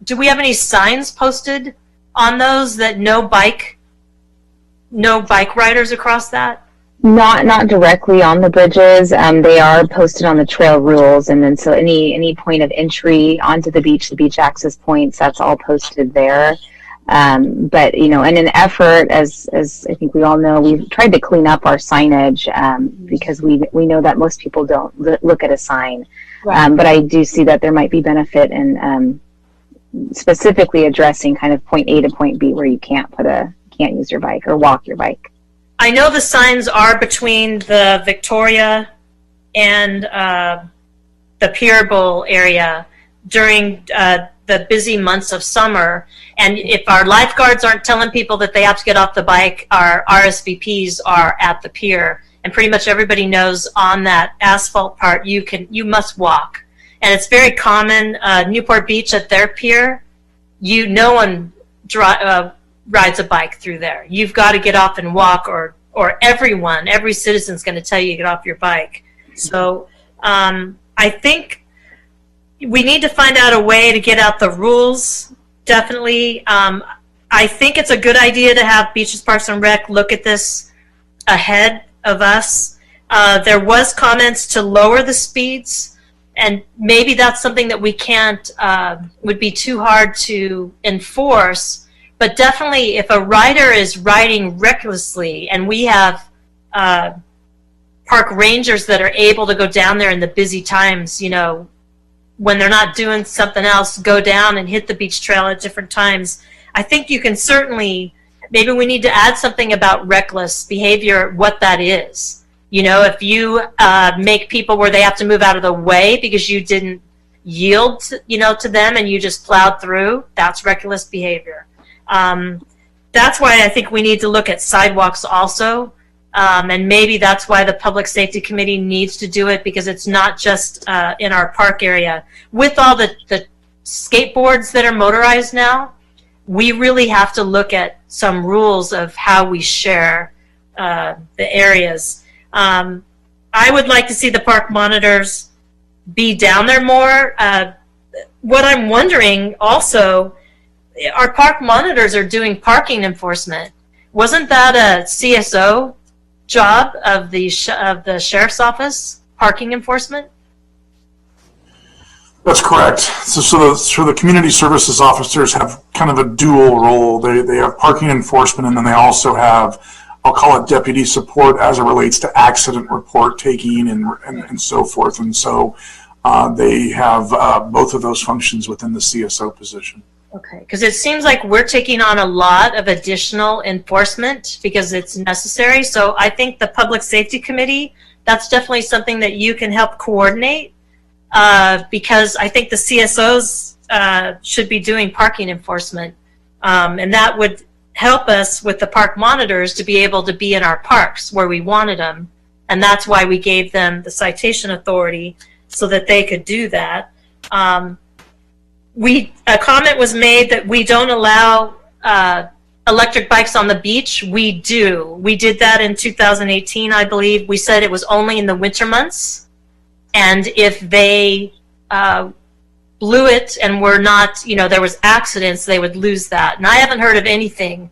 Speaker 5: do we have any signs posted on those that no bike riders across that?
Speaker 16: Not directly on the bridges. They are posted on the trail rules, and then so any point of entry onto the beach access points, that's all posted there. But in an effort, as I think we all know, we've tried to clean up our signage because we know that most people don't look at a sign. Right. But I do see that there might be benefit in specifically addressing kind of point A to point B where you can't use your bike or walk your bike.
Speaker 5: I know the signs are between the Victoria and the Pier Bowl area during the busy months of summer. And if our lifeguards aren't telling people that they have to get off the bike, our RSVPs are at the pier. And pretty much everybody knows on that asphalt part, you must walk. And it's very common, Newport Beach at their pier, no one rides a bike through there. You've got to get off and walk, or every citizen's going to tell you to get off your bike. So I think we need to find out a way to get out the rules, definitely. I think it's a good idea to have Beaches, Parks, and Rec look at this ahead of us. There was comments to lower the speeds, and maybe that's something that we can't, would be too hard to enforce. But definitely, if a rider is riding recklessly, and we have park rangers that are able to go down there in the busy times, when they're not doing something else, go down and hit the beach trail at different times, I think you can certainly, maybe we need to add something about reckless behavior, what that is. If you make people where they have to move out of the way because you didn't yield, to them and you just plowed through, that's reckless behavior. That's why I think we need to look at sidewalks also, and maybe that's why the Public Safety Committee needs to do it, because it's not just in our park area. With all the skateboards that are motorized now, we really have to look at some rules of how we share the areas. I would like to see the park monitors be down there more. What I'm wondering also, our park monitors are doing parking enforcement. Wasn't that a CSO job of the sheriff's office, parking enforcement?
Speaker 6: That's correct. So the community services officers have kind of a dual role. They have parking enforcement, and then they also have, I'll call it deputy support as it relates to accident report taking and so forth. And so they have both of those functions within the CSO position.
Speaker 5: Okay, because it seems like we're taking on a lot of additional enforcement because it's necessary. So I think the Public Safety Committee that's definitely something that you can help coordinate, because I think the CSOs should be doing parking enforcement, and that would help us with the park monitors to be able to be in our parks where we wanted them, and that's why we gave them the citation authority so that they could do that. A comment was made that we don't allow electric bikes on the beach. We do. We did that in 2018, I believe. We said it was only in the winter months, and if they blew it and were not, there was accidents, they would lose that. And I haven't heard of anything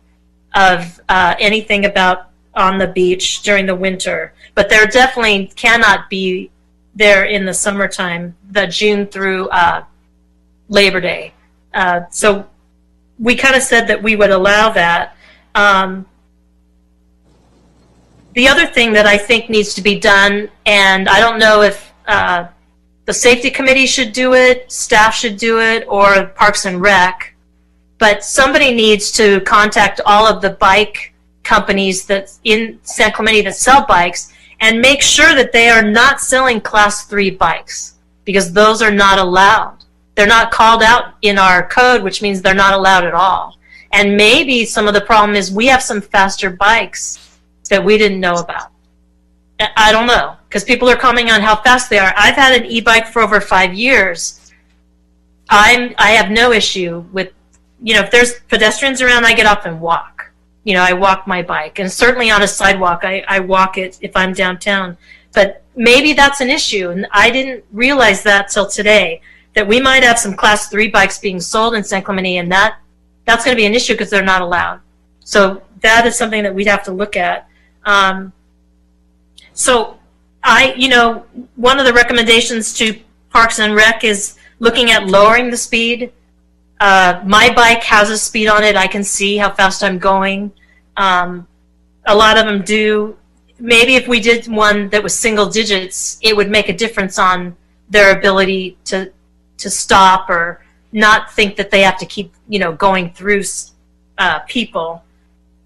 Speaker 5: about on the beach during the winter, but there definitely cannot be there in the summertime, the June through Labor Day. So we kind of said that we would allow that. The other thing that I think needs to be done, and I don't know if the safety committee should do it, staff should do it, or Parks and Rec, but somebody needs to contact all of the bike companies that's in San Clemente that sell bikes and make sure that they are not selling Class 3 bikes, because those are not allowed. They're not called out in our code, which means they're not allowed at all. And maybe some of the problem is we have some faster bikes that we didn't know about. I don't know, because people are commenting on how fast they are. I've had an e-bike for over 5 years. I have no issue with, if there's pedestrians around, I get off and walk. I walk my bike. And certainly on a sidewalk, I walk it if I'm downtown. But maybe that's an issue, and I didn't realize that till today, that we might have some Class 3 bikes being sold in San Clemente, and that's going to be an issue because they're not allowed. So that is something that we'd have to look at. So one of the recommendations to Parks and Rec is looking at lowering the speed. My bike has a speed on it. I can see how fast I'm going. A lot of them do. Maybe if we did one that was single digits, it would make a difference on their ability to stop or not think that they have to keep, going through people.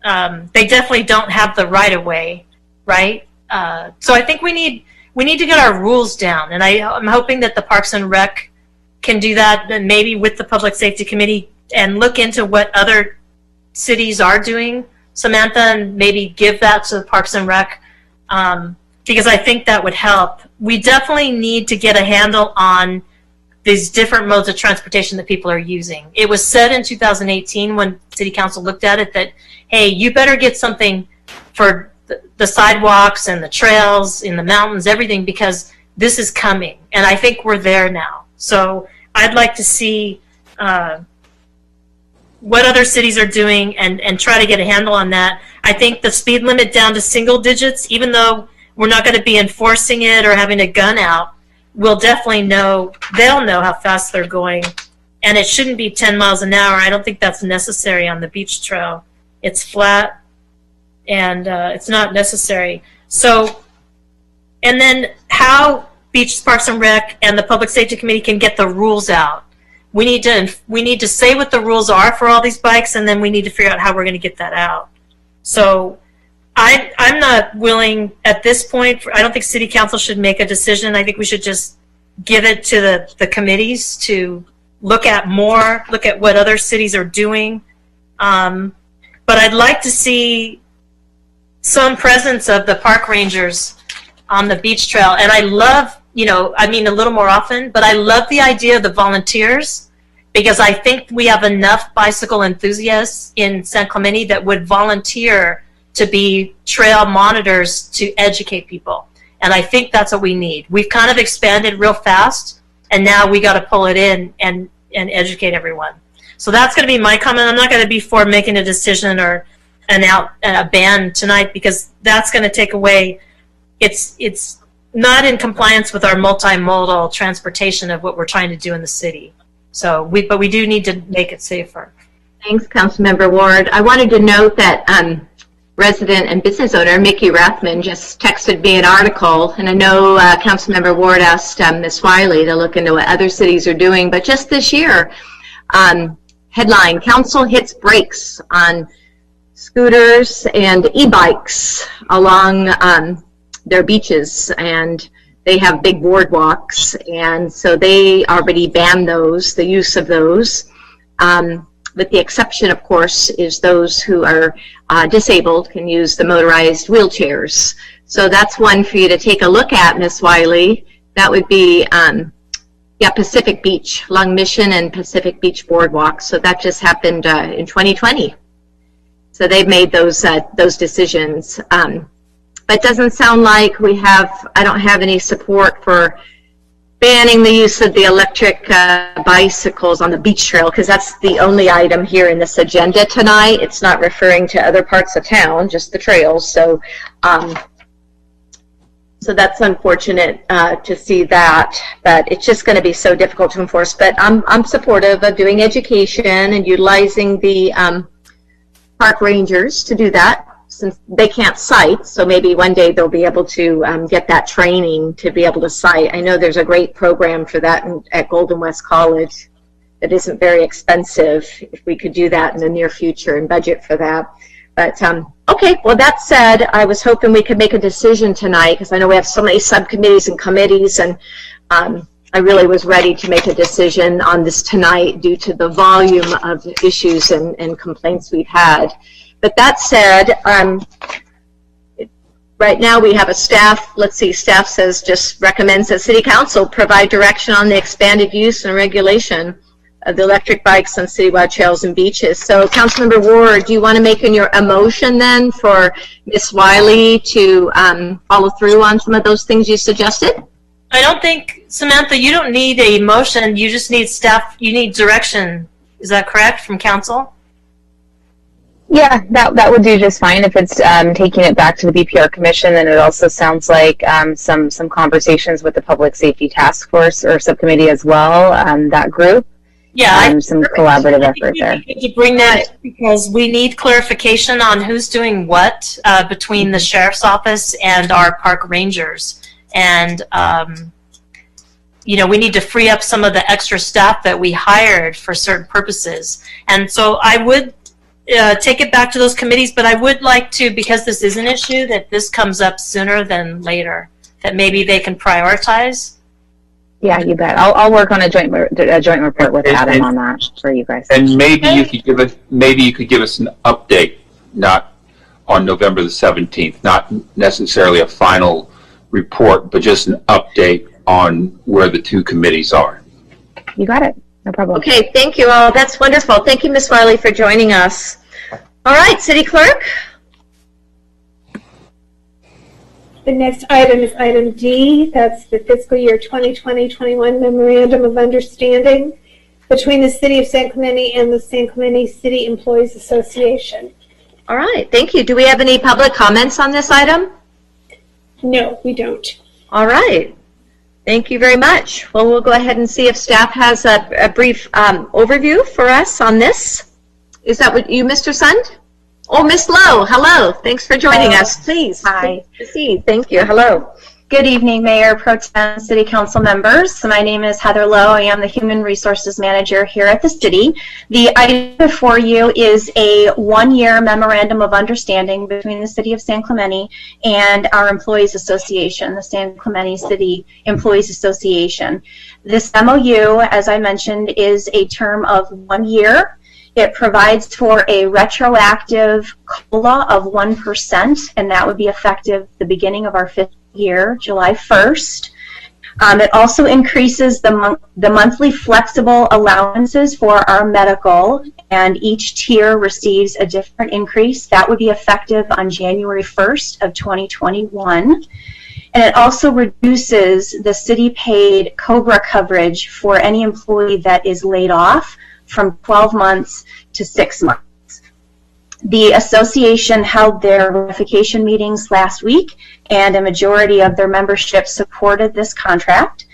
Speaker 5: They definitely don't have the right of way, right? So I think we need to get our rules down, and I'm hoping that the Parks and Rec can do that, and maybe with the Public Safety Committee, and look into what other cities are doing, Samantha, and maybe give that to the Parks and Rec, because I think that would help. We definitely need to get a handle on these different modes of transportation that people are using. It was said in 2018 when City Council looked at it that, hey, you better get something for the sidewalks and the trails in the mountains, everything, because this is coming. And I think we're there now. So I'd like to see what other cities are doing and try to get a handle on that. I think the speed limit down to single digits, even though we're not going to be enforcing it or having a gun out, we'll definitely know, they'll know how fast they're going. And it shouldn't be 10 miles an hour. I don't think that's necessary on the beach trail. It's flat, and it's not necessary. So, and then how Beach Parks and Rec and the Public Safety Committee can get the rules out. We need to say what the rules are for all these bikes, and then we need to figure out how we're going to get that out. So I'm not willing at this point. I don't think City Council should make a decision. I think we should just give it to the committees to look at what other cities are doing. But I'd like to see some presence of the park rangers on the beach trail. And I love, a little more often, but I love the idea of the volunteers, because I think we have enough bicycle enthusiasts in San Clemente that would volunteer to be trail monitors to educate people. And I think that's what we need. We've kind of expanded real fast, and now we got to pull it in and educate everyone. So that's going to be my comment. I'm not going to be for making a decision or a ban tonight, because that's going to take away, it's not in compliance with our multimodal transportation of what we're trying to do in the city. So but we do need to make it safer.
Speaker 20: Thanks, Councilmember Ward. I wanted to note that resident and business owner Mickey Rathman just texted me an article, and I know Councilmember Ward asked Ms. Wiley to look into what other cities are doing, but just this year, headline, Council hits brakes on scooters and e-bikes along
Speaker 2: their beaches, and they have big boardwalks, and so they already ban those, the use of those. With the exception, of course, is those who are disabled can use the motorized wheelchairs. So that's one for you to take a look at, Ms. Wiley. That would be, Pacific Beach, Long Mission and Pacific Beach Boardwalk. So that just happened in 2020. So they've made those decisions. But it doesn't sound like I don't have any support for banning the use of the electric bicycles on the beach trail, because that's the only item here in this agenda tonight. It's not referring to other parts of town, just the trails. So, so that's unfortunate to see that, but it's just going to be so difficult to enforce. But I'm supportive of doing education and utilizing the park rangers to do that, since they can't cite, so maybe one day they'll be able to get that training to be able to cite. I know there's a great program for that at Golden West College that isn't very expensive, if we could do that in the near future and budget for that. But okay, well, that said, I was hoping we could make a decision tonight, because I know we have so many subcommittees and committees, and I really was ready to make a decision on this tonight due to the volume of issues and complaints we've had. But that said, right now we have a staff, staff says, just recommends that City Council provide direction on the expanded use and regulation of the electric bikes on citywide trails and beaches. So Councilmember Ward, do you want to make a motion then for Ms. Wiley to follow through on some of those things you suggested?
Speaker 5: I don't think, Samantha, you don't need a motion, you just need staff, you need direction. Is that correct, from council?
Speaker 16: Yeah, that would do just fine. If it's taking it back to the BPR Commission, then it also sounds like some conversations with the Public Safety Task Force or Subcommittee as well, that group.
Speaker 5: Yeah,
Speaker 16: some collaborative effort there.
Speaker 5: To bring that, because we need clarification on who's doing what between the Sheriff's Office and our park rangers. And, we need to free up some of the extra staff that we hired for certain purposes. And so I would take it back to those committees, but I would like to, because this is an issue, that this comes up sooner than later, that maybe they can prioritize.
Speaker 16: Yeah, you bet. I'll work on a joint report with Adam on that for you guys.
Speaker 9: And maybe you could give us an update, not on November the 17th, not necessarily a final report, but just an update on where the two committees are.
Speaker 16: You got it. No problem.
Speaker 2: Okay, thank you all. That's wonderful. Thank you, Ms. Wiley, for joining us. All right, City Clerk.
Speaker 3: The next item is item D. That's the fiscal year 2020-21 Memorandum of Understanding between the City of San Clemente and the San Clemente City Employees Association.
Speaker 2: All right, thank you. Do we have any public comments on this item?
Speaker 3: No, we don't.
Speaker 2: All right. Thank you very much. Well, we'll go ahead and see if staff has a brief overview for us on this. Is that what you, Mr. Sund? Oh, Ms. Lowe, hello. Thanks for joining us. Please.
Speaker 7: Hi.
Speaker 2: Proceed. Thank you. Hello.
Speaker 7: Good evening, Mayor Pro Tem, City Council members. So my name is Heather Lowe. I am the Human Resources Manager here at the city. The item before you is a one-year memorandum of understanding between the City of San Clemente and our Employees Association, the San Clemente City Employees Association. This MOU, as I mentioned, is a term of 1 year. It provides for a retroactive COLA of 1%, and that would be effective the beginning of our fiscal year, July 1st. It also increases the monthly flexible allowances for our medical, and each tier receives a different increase. That would be effective on January 1st of 2021. And it also reduces the city-paid COBRA coverage for any employee that is laid off from 12 months to 6 months. The association held their ratification meetings last week, and a majority of their membership supported this contract.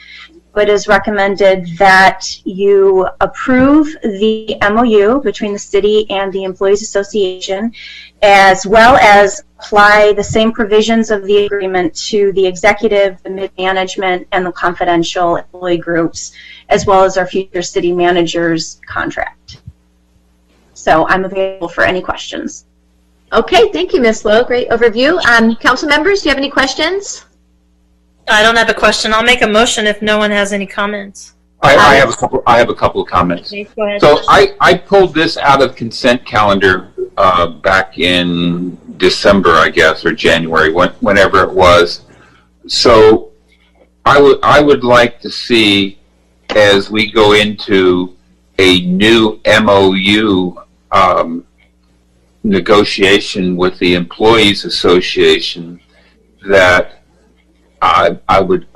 Speaker 7: It is recommended that you approve the MOU between the city and the Employees Association, as well as apply the same provisions of the agreement to the executive, the mid-management, and the confidential employee groups, as well as our future city manager's contract. So I'm available for any questions.
Speaker 2: Okay, thank you, Ms. Lowe. Great overview. Council members, do you have any questions?
Speaker 5: I don't have a question. I'll make a motion if no one has any comments.
Speaker 9: I have a couple of comments.
Speaker 5: Okay, go ahead.
Speaker 9: So I pulled this out of consent calendar back in December, I guess, or January, whenever it was. So I would like to see, as we go into a new MOU negotiation with the Employees Association, that I would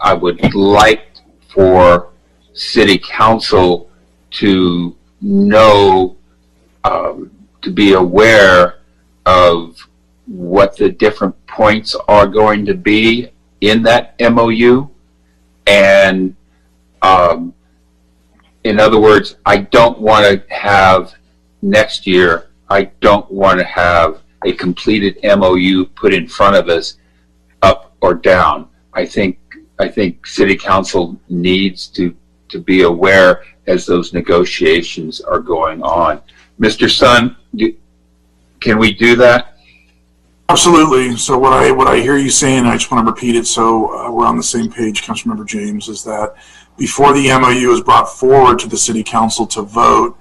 Speaker 9: like for City Council to know, to be aware of what the different points are going to be in that MOU. And in other words, I don't want to have next year, I don't want to have a completed MOU put in front of us up or down. I think City Council needs to be aware as those negotiations are going on. Mr. Sun, can we do that?
Speaker 6: Absolutely. So what I hear you saying, and I just want to repeat it so we're on the same page, Councilmember James, is that before the MOU is brought forward to the City Council to vote,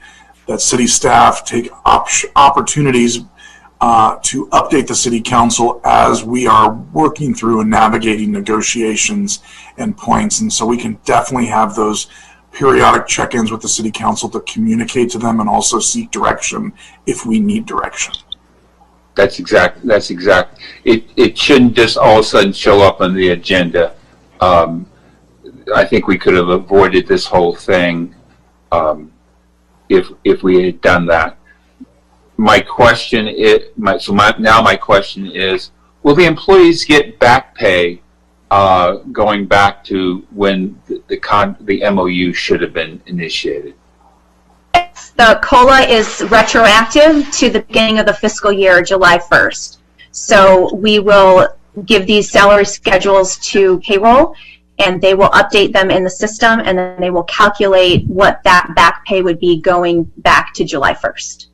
Speaker 6: that city staff take opportunities to update the City Council as we are working through and navigating negotiations and points. And so we can definitely have those periodic check-ins with the City Council to communicate to them and also seek direction if we need direction.
Speaker 9: That's exact. It shouldn't just all of a sudden show up on the agenda. I think we could have avoided this whole thing if we had done that. My question is, my question is, will the employees get back pay going back to when the MOU should have been initiated?
Speaker 7: The COLA is retroactive to the beginning of the fiscal year, July 1st. So we will give these salary schedules to payroll, and they will update them in the system, and then they will calculate what that back pay would be going back to July 1st.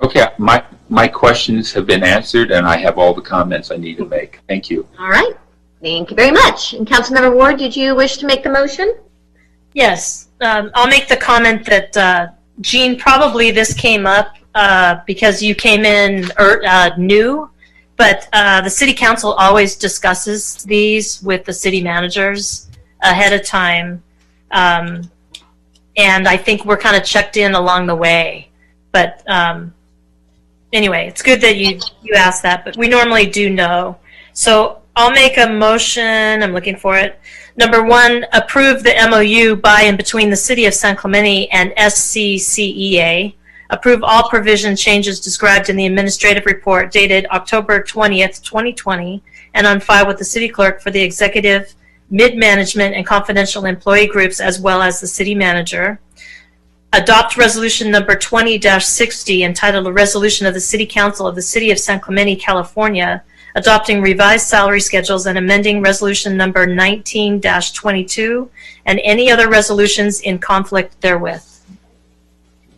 Speaker 9: Okay, my questions have been answered, and I have all the comments I need to make. Thank you.
Speaker 2: All right. Thank you very much. And Councilmember Ward, did you wish to make the motion?
Speaker 5: Yes. I'll make the comment that, Jean, probably this came up because you came in new, but the City Council always discusses these with the city managers ahead of time. And I think we're kind of checked in along the way. But anyway, it's good that you asked that, but we normally do know. So I'll make a motion. I'm looking for it. Number 1, approve the MOU by and between the City of San Clemente and SCCEA. Approve all provision changes described in the administrative report dated October 20th, 2020, and on file with the City Clerk for the executive, mid-management, and confidential employee groups, as well as the City Manager. Adopt resolution number 20-60, entitled A Resolution of the City Council of the City of San Clemente, California, adopting revised salary schedules and amending resolution number 19-22, and any other resolutions in conflict therewith.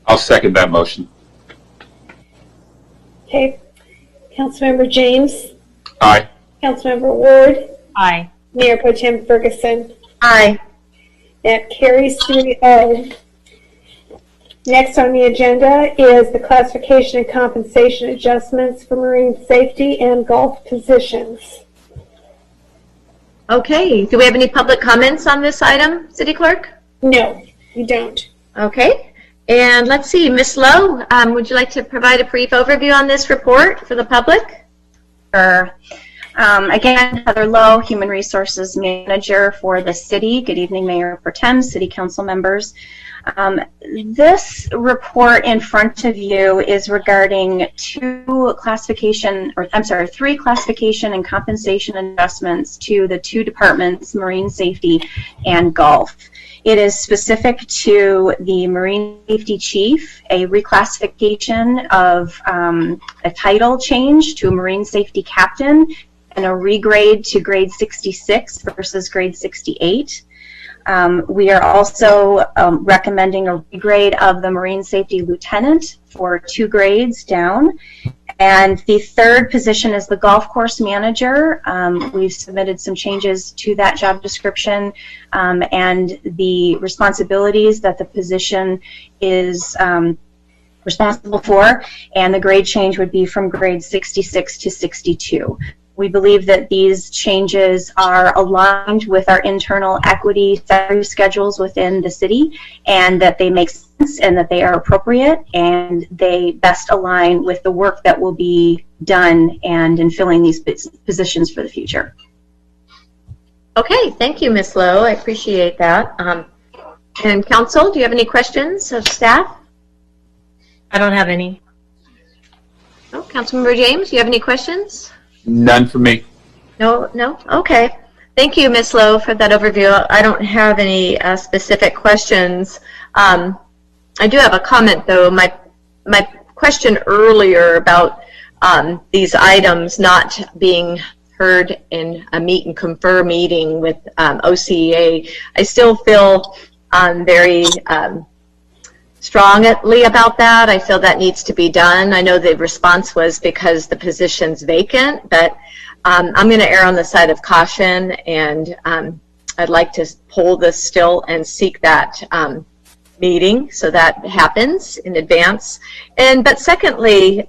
Speaker 9: I'll second that motion.
Speaker 3: Okay. Councilmember James.
Speaker 9: Aye.
Speaker 3: Councilmember Ward.
Speaker 5: Aye.
Speaker 3: Mayor Pro Tem Ferguson.
Speaker 2: Aye.
Speaker 3: That carries 3-0. Next on the agenda is the classification and compensation adjustments for marine safety and golf positions.
Speaker 2: Okay. Do we have any public comments on this item, City Clerk?
Speaker 3: No, we don't.
Speaker 2: Okay. And let's see, Ms. Lowe, would you like to provide a brief overview on this report for the public?
Speaker 7: Sure. Again, Heather Lowe, Human Resources Manager for the city. Good evening, Mayor Pro Tem, City Council members. This report in front of you is regarding three classification and compensation adjustments to the 2 departments, marine safety and golf. It is specific to the marine safety chief, a reclassification of a title change to a marine safety captain, and a regrade to grade 66 versus grade 68. We are also recommending a regrade of the marine safety lieutenant for 2 grades down, And the third position is the golf course manager. We've submitted some changes to that job description, and the responsibilities that the position is responsible for, and the grade change would be from grade 66 to 62. We believe that these changes are aligned with our internal equity salary schedules within the city, and that they make sense and that they are appropriate, and they best align with the work that will be done and in filling these positions for the future.
Speaker 2: Okay, thank you, Ms. Lowe. I appreciate that. And council, do you have any questions of staff?
Speaker 5: I don't have any.
Speaker 2: Oh, Councilmember James, do you have any questions?
Speaker 9: None for me.
Speaker 2: No? Okay. Thank you, Ms. Lowe, for that overview. I don't have any specific questions. I do have a comment, though. My question earlier about these items not being heard in a meet and confer meeting with OCEA, I still feel very strongly about that. I feel that needs to be done. I know the response was because the position's vacant, but I'm going to err on the side of caution, and I'd like to hold this still and seek that meeting so that happens in advance. But secondly,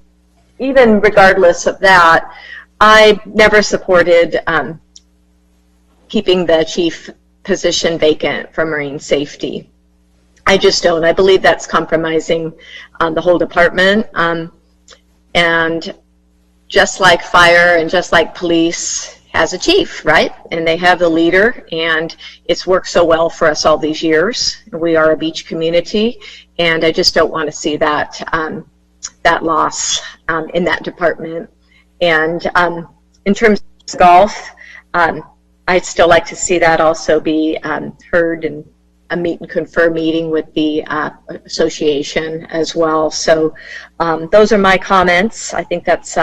Speaker 2: even regardless of that, I never supported keeping the chief position vacant for marine safety. I just don't. I believe that's compromising the whole department. And just like fire and just like police has a chief, right? And they have the leader, and it's worked so well for us all these years. We are a beach community, and I just don't want to see that that loss in that department. And in terms of golf, I'd still like to see that also be heard in a meet and confer meeting with the association as well. So those are my comments. I think that's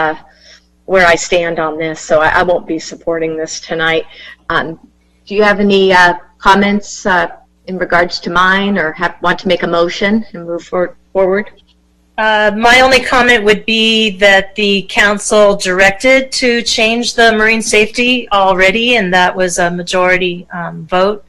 Speaker 2: where I stand on this, so I won't be supporting this tonight. Do you have any comments in regards to mine, or want to make a motion and move forward?
Speaker 5: My only comment would be that the council directed to change the marine safety already, and that was a majority vote.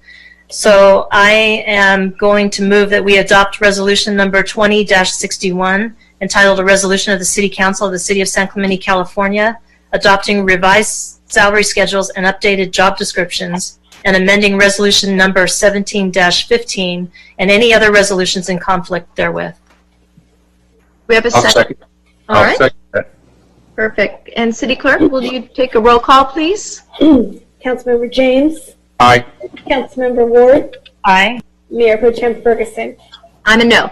Speaker 5: So I am going to move that we adopt resolution number 20-61, entitled A Resolution of the City Council of the City of San Clemente, California, adopting revised salary schedules and updated job descriptions, and amending resolution number 17-15, and any other resolutions in conflict therewith.
Speaker 2: We have a second. All right.
Speaker 9: Second that.
Speaker 2: Perfect. And City Clerk, will you take a roll call, please?
Speaker 3: Councilmember James.
Speaker 9: Aye.
Speaker 3: Councilmember Ward.
Speaker 5: Aye.
Speaker 3: Mayor Pro Tem Ferguson.
Speaker 2: I'm a no.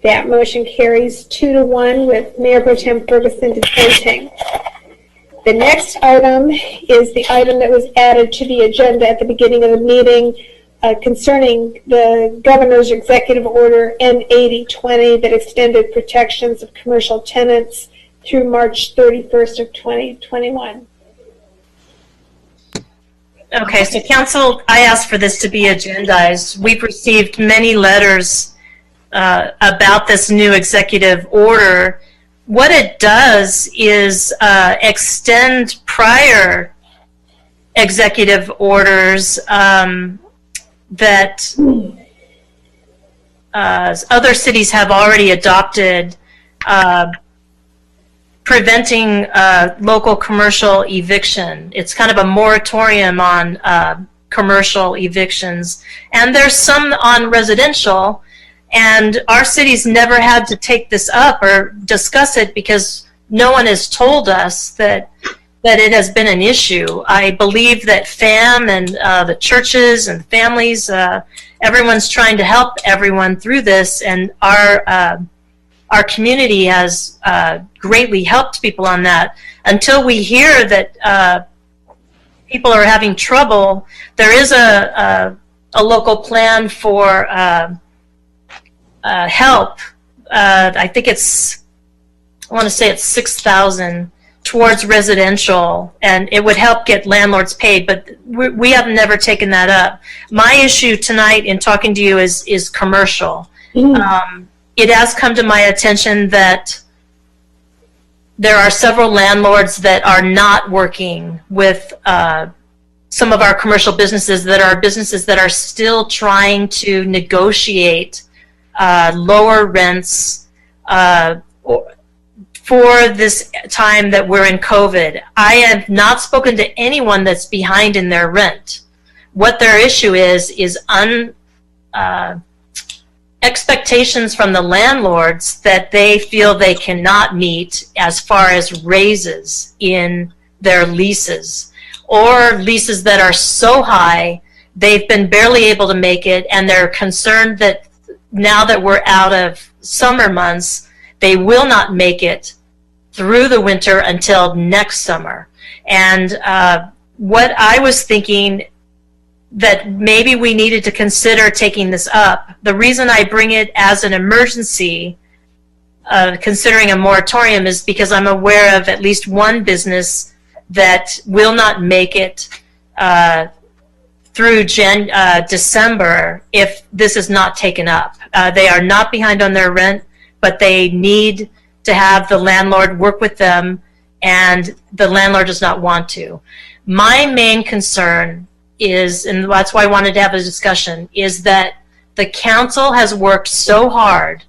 Speaker 3: That motion carries 2-1 with Mayor Pro Tem Ferguson dissenting. The next item is the item that was added to the agenda at the beginning of the meeting concerning the governor's executive order N8020 that extended protections of commercial tenants through March 31st of 2021.
Speaker 5: Okay, so council, I asked for this to be agendized. We've received many letters about this new executive order. What it does is extend prior executive orders that other cities have already adopted, preventing local commercial eviction. It's kind of a moratorium on commercial evictions, and there's some on residential, and our city's never had to take this up or discuss it because no one has told us that it has been an issue. I believe that FAM and the churches and families, everyone's trying to help everyone through this, and our community has greatly helped people on that. Until we hear that people are having trouble, there is a local plan for help. I think I want to say it's 6,000 towards residential, and it would help get landlords paid, but we have never taken that up. My issue tonight in talking to you is commercial. It has come to my attention that there are several landlords that are not working with some of our commercial businesses that are businesses that are still trying to negotiate lower rents for this time that we're in COVID. I have not spoken to anyone that's behind in their rent. What their issue is expectations from the landlords that they feel they cannot meet as far as raises in their leases, or leases that are so high they've been barely able to make it, and they're concerned that now that we're out of summer months, they will not make it through the winter until next summer. And what I was thinking that maybe we needed to consider taking this up. The reason I bring it as an emergency, considering a moratorium, is because I'm aware of at least one business that will not make it through December if this is not taken up. They are not behind on their rent, but they need to have the landlord work with them, and the landlord does not want to. My main concern is, and that's why I wanted to have a discussion, is that the council has worked so hard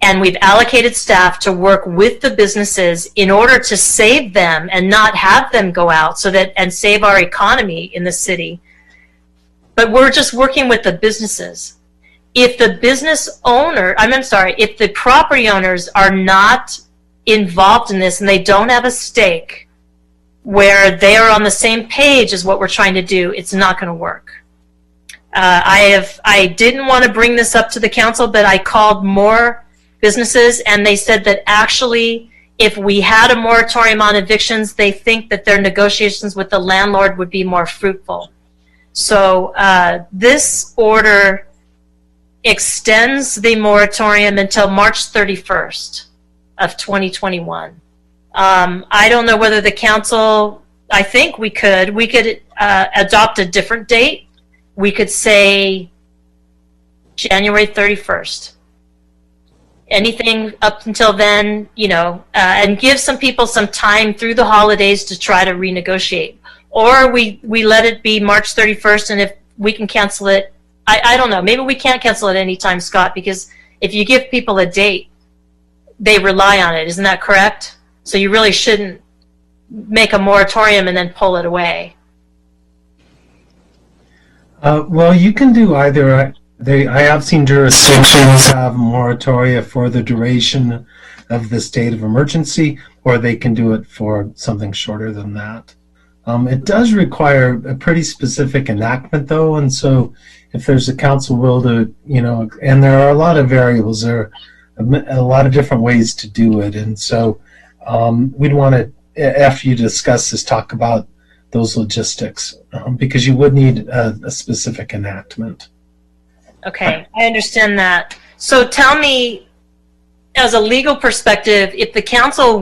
Speaker 5: and we've allocated staff to work with the businesses in order to save them and not have them go out, so that, and save our economy in the city. But we're just working with the businesses. If the business owner, if the property owners are not involved in this and they don't have a stake where they are on the same page as what we're trying to do, it's not going to work. I didn't want to bring this up to the council, but I called more businesses, and they said that actually, if we had a moratorium on evictions, they think that their negotiations with the landlord would be more fruitful. So this order extends the moratorium until March 31st of 2021. I don't know whether the council, I think we could adopt a different date. We could say January 31st. Anything up until then, and give some people some time through the holidays to try to renegotiate. Or we let it be March 31st, and if we can cancel it, I don't know, maybe we can't cancel it anytime, Scott, because if you give people a date, they rely on it. Isn't that correct? So you really shouldn't make a moratorium and then pull it away.
Speaker 1: Well, you can do either. I have seen jurisdictions have moratoria for the duration of the state of emergency, or they can do it for something shorter than that. It does require a pretty specific enactment, though, and so if there's a council will to, and there are a lot of variables, there are a lot of different ways to do it, and so we'd want to, after you discuss this, talk about those logistics, because you would need a specific enactment.
Speaker 5: Okay, I understand that. So tell me, as a legal perspective, if the council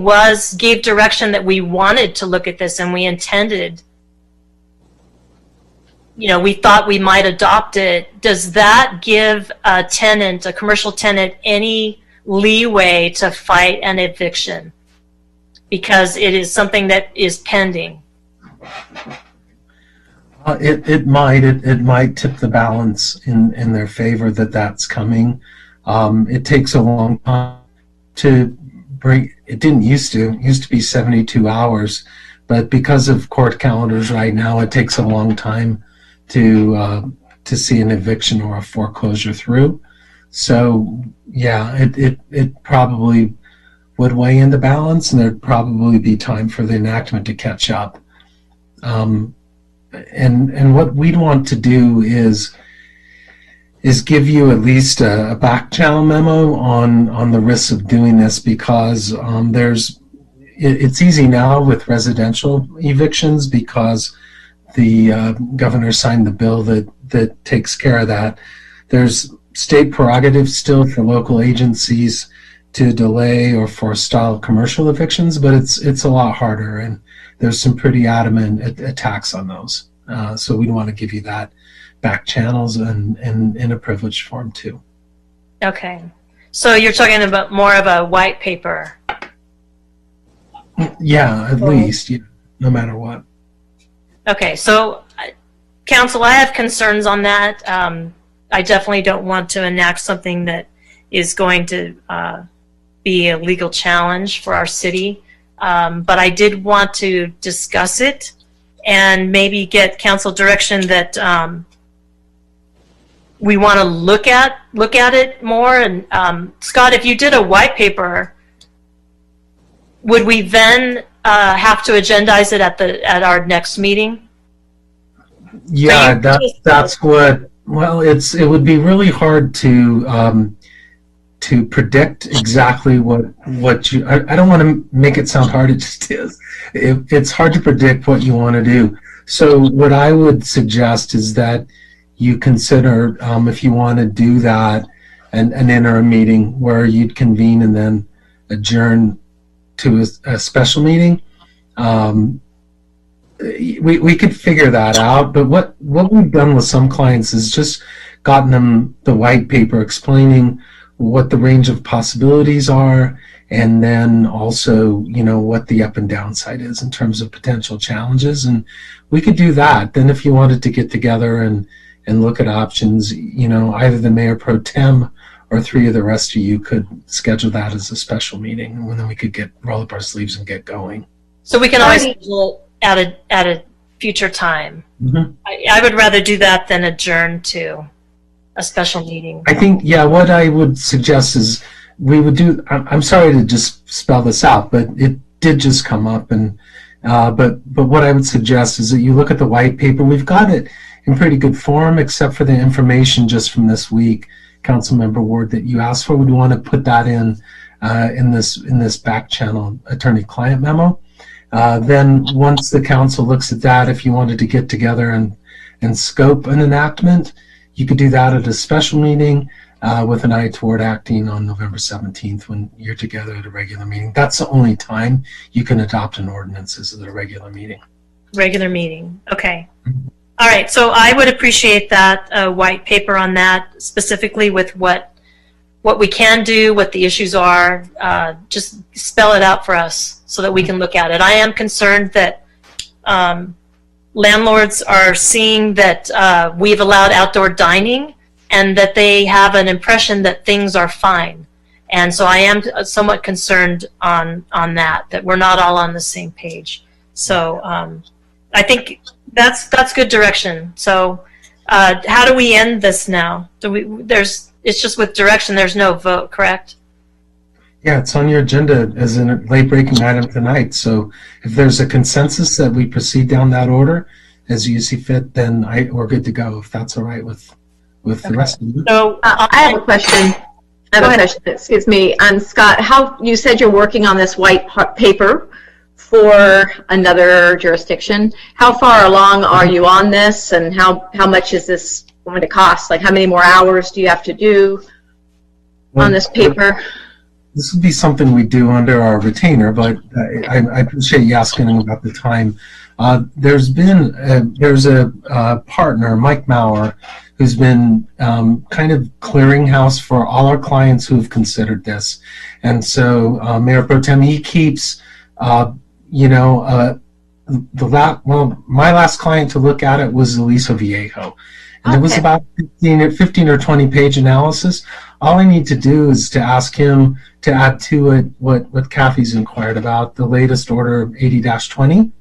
Speaker 5: gave direction that we wanted to look at this and we intended, we thought we might adopt it, does that give a tenant, a commercial tenant, any leeway to fight an eviction? Because it is something that is pending.
Speaker 1: It might tip the balance in their favor that that's coming. It takes a long time to bring. It didn't used to. It used to be 72 hours, but because of court calendars right now, it takes a long time to see an eviction or a foreclosure through. So yeah, it probably would weigh in the balance, and there'd probably be time for the enactment to catch up. And what we'd want to do is give you at least a back channel memo on the risks of doing this, because it's easy now with residential evictions because the governor signed the bill that takes care of that. There's state prerogative still for local agencies to delay or forestall commercial evictions, but it's a lot harder, and there's some pretty adamant attacks on those. So we'd want to give you that back channels and in a privileged form too.
Speaker 5: Okay. So you're talking about more of a white paper.
Speaker 1: Yeah, at least, yeah, no matter what.
Speaker 5: Okay, so council, I have concerns on that. I definitely don't want to enact something that is going to be a legal challenge for our city. But I did want to discuss it and maybe get council direction that we want to look at it more. And Scott, if you did a white paper, would we then have to agendize it at our next meeting?
Speaker 1: Yeah, that's what. Well, it would be really hard to predict exactly what you. I don't want to make it sound hard. It just is. It's hard to predict what you want to do. So what I would suggest is that you consider if you want to do that, an interim meeting where you'd convene and then adjourn to a special meeting. We could figure that out, but what we've done with some clients is just gotten them the white paper explaining what the range of possibilities are, and then also, what the up and downside is in terms of potential challenges. And we could do that. Then if you wanted to get together and look at options, either the mayor pro tem or three of the rest of you could schedule that as a special meeting, and then we could roll up our sleeves and get going.
Speaker 5: So we can always schedule at a future time.
Speaker 1: Mm-hmm.
Speaker 5: I would rather do that than adjourn to a special meeting.
Speaker 1: I think, what I would suggest is we would do, I'm sorry to just spell this out, but it did just come up, and but what I would suggest is that you look at the white paper. We've got it in pretty good form, except for the information just from this week, Councilmember Ward, that you asked for. We'd want to put that in this back channel attorney-client memo. Then once the council looks at that, if you wanted to get together and scope an enactment, you could do that at a special meeting with an eye toward acting on November 17th when you're together at a regular meeting. That's the only time you can adopt an ordinance is at a regular meeting.
Speaker 5: Regular meeting. Okay. All right. So I would appreciate that white paper on that, specifically with what we can do, what the issues are. Just spell it out for us so that we can look at it. I am concerned that landlords are seeing that we've allowed outdoor dining and that they have an impression that things are fine. And so I am somewhat concerned on that we're not all on the same page. So I think that's good direction. So how do we end this now? It's just with direction, there's no vote, correct?
Speaker 1: Yeah, it's on your agenda as a late-breaking item tonight. So if there's a consensus that we proceed down that order as you see fit, then we're good to go, if that's all right with the rest of you.
Speaker 2: So I have a question. Excuse me. Scott, you said you're working on this white paper for another jurisdiction. How far along are you on this, and how much is this going to cost? Like, how many more hours do you have to do on this paper?
Speaker 1: This would be something we do under our retainer, but I appreciate you asking about the time. There's a partner, Mike Mowers, who's been kind of clearinghouse for all our clients who have considered this. And so Mayor Pro Tem, he keeps, my last client to look at it was Elisa Viejo. And it was about 15 or 20 page analysis. All I need to do is to ask him to add to it what Kathy's inquired about, the latest order 80-20.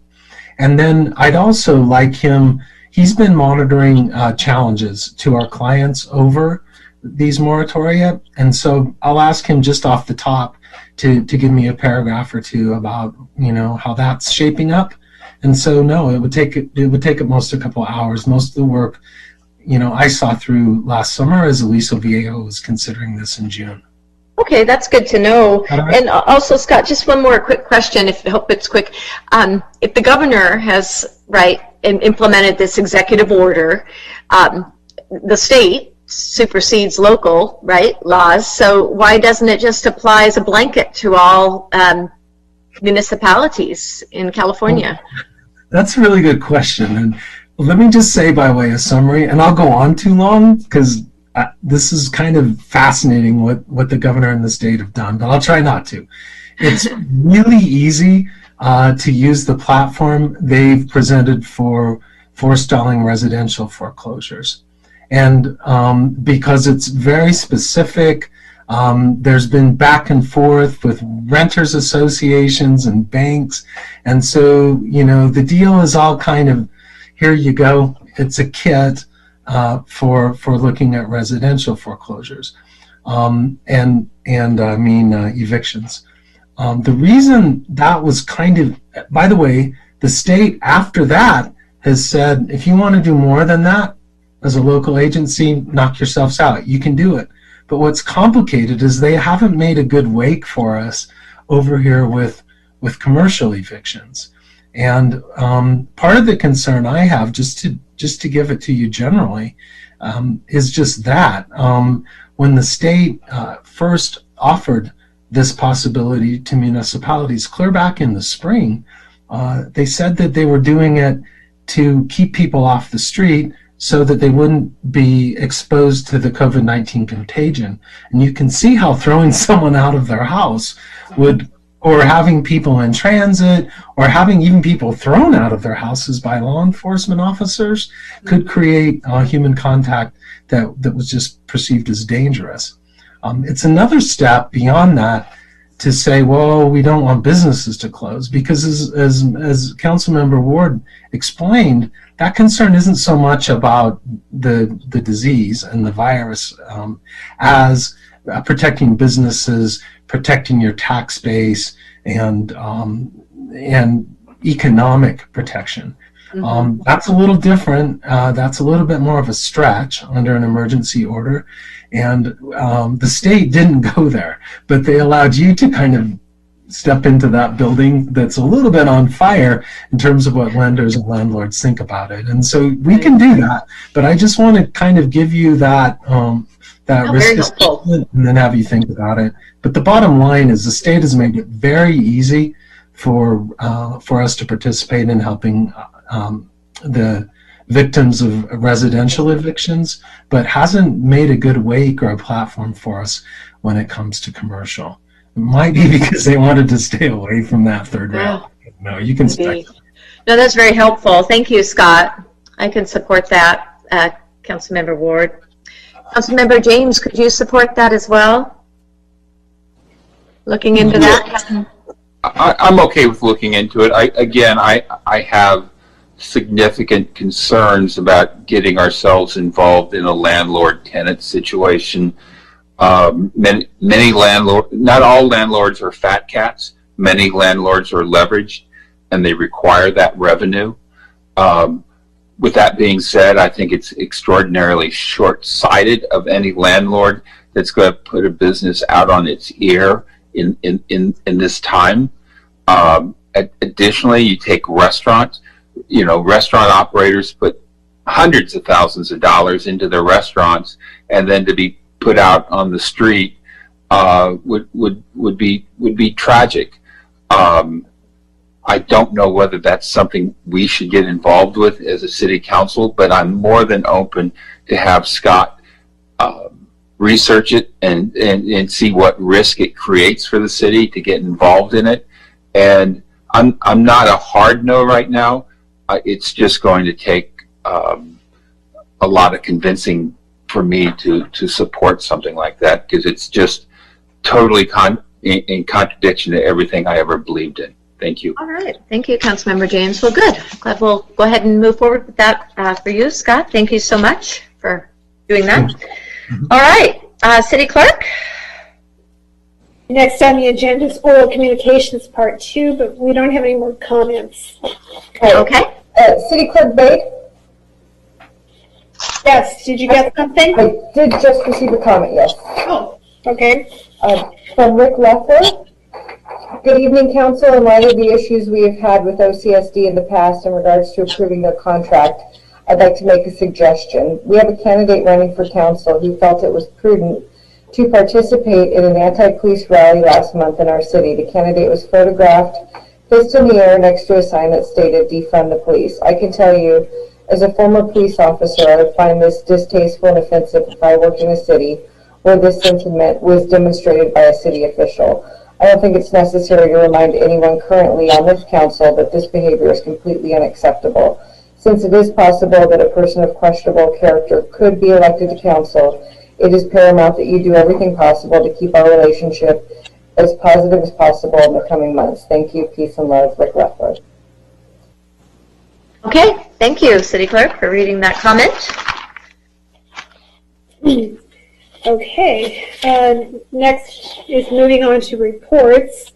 Speaker 1: And then I'd also like him, he's been monitoring challenges to our clients over these moratoria. And so I'll ask him just off the top to give me a paragraph or two about, how that's shaping up. And so, no, it would take at most a couple of hours. Most of the work, I saw through last summer as Elisa Viejo was considering this in June.
Speaker 2: Okay, that's good to know. And also, Scott, just one more quick question, I hope it's quick. If the governor has, implemented this executive order, the state supersedes local, laws, so why doesn't it just apply as a blanket to all municipalities in California?
Speaker 1: That's a really good question. And let me just say by way of summary, and I'll go on too long because this is kind of fascinating what the governor and the state have done, but I'll try not to. It's really easy to use the platform they've presented for forestalling residential foreclosures. And because it's very specific, there's been back and forth with renters associations and banks. And so, you know, the deal is all kind of, here you go. It's a kit for looking at residential foreclosures and evictions. The reason that was kind of, by the way, the state after that has said, if you want to do more than that as a local agency, knock yourselves out. You can do it. But what's complicated is they haven't made a good wake for us over here with commercial evictions. And part of the concern I have, just to give it to you generally, is just that. When the state first offered this possibility to municipalities clear back in the spring, they said that they were doing it to keep people off the street so that they wouldn't be exposed to the COVID-19 contagion. And you can see how throwing someone out of their house would, or having people in transit, or having even people thrown out of their houses by law enforcement officers could create human contact that was just perceived as dangerous. It's another step beyond that to say, well, we don't want businesses to close, because as Councilmember Ward explained, that concern isn't so much about the disease and the virus as protecting businesses, protecting your tax base, and economic protection. That's a little different. That's a little bit more of a stretch under an emergency order. And the state didn't go there, but they allowed you to kind of step into that building that's a little bit on fire in terms of what lenders and landlords think about it. And so we can do that, but I just want to kind of give you that risk assessment and then have you think about it. But the bottom line is the state has made it very easy for us to participate in helping the victims of residential evictions, but hasn't made a good wake or a platform for us when it comes to commercial. It might be because they wanted to stay away from that third rail. No, you can speculate.
Speaker 2: No, that's very helpful. Thank you, Scott. I can support that, Councilmember Ward. Councilmember James, could you support that as well? Looking into that?
Speaker 9: I'm okay with looking into it. I have significant concerns about getting ourselves involved in a landlord-tenant situation. Many landlords, not all landlords are fat cats. Many landlords are leveraged, and they require that revenue. With that being said, I think it's extraordinarily short-sighted of any landlord that's going to put a business out on its ear in this time. Additionally, you take restaurants. Restaurant operators put hundreds of thousands of dollars into their restaurants, and then to be put out on the street would be tragic. I don't know whether that's something we should get involved with as a city council, but I'm more than open to have Scott research it and see what risk it creates for the city to get involved in it. And I'm not a hard no right now. It's just going to take a lot of convincing for me to support something like that, because it's just totally in contradiction to everything I ever believed in. Thank you.
Speaker 2: All right. Thank you, Councilmember James. Well, good. Glad we'll go ahead and move forward with that for you, Scott. Thank you so much for doing that. All right. City Clerk?
Speaker 3: Next on the agenda is oral communications part 2, but we don't have any more comments.
Speaker 2: Okay.
Speaker 11: City Clerk Bate?
Speaker 3: Yes, did you get something?
Speaker 11: I did just receive a comment, yes.
Speaker 3: Oh, okay.
Speaker 11: From Rick Leffler. Good evening, Council. In light of the issues we have had with OCSD in the past in regards to approving their contract, I'd like to make a suggestion. We have a candidate running for council who felt it was prudent to participate in an anti-police rally last month in our city. The candidate was photographed fist in the air next to a sign that stated defund the police. I can tell you, as a former police officer, I would find this distasteful and offensive if I worked in a city where this sentiment was demonstrated by a city official. I don't think it's necessary to remind anyone currently on this council that this behavior is completely unacceptable. Since it is possible that a person of questionable character could be elected to council, it is paramount that you do everything possible to keep our relationship as positive as possible in the coming months. Thank you, peace and love, Rick Leffler.
Speaker 2: Okay, thank you, City Clerk, for reading that comment.
Speaker 3: Okay, next is moving on to reports.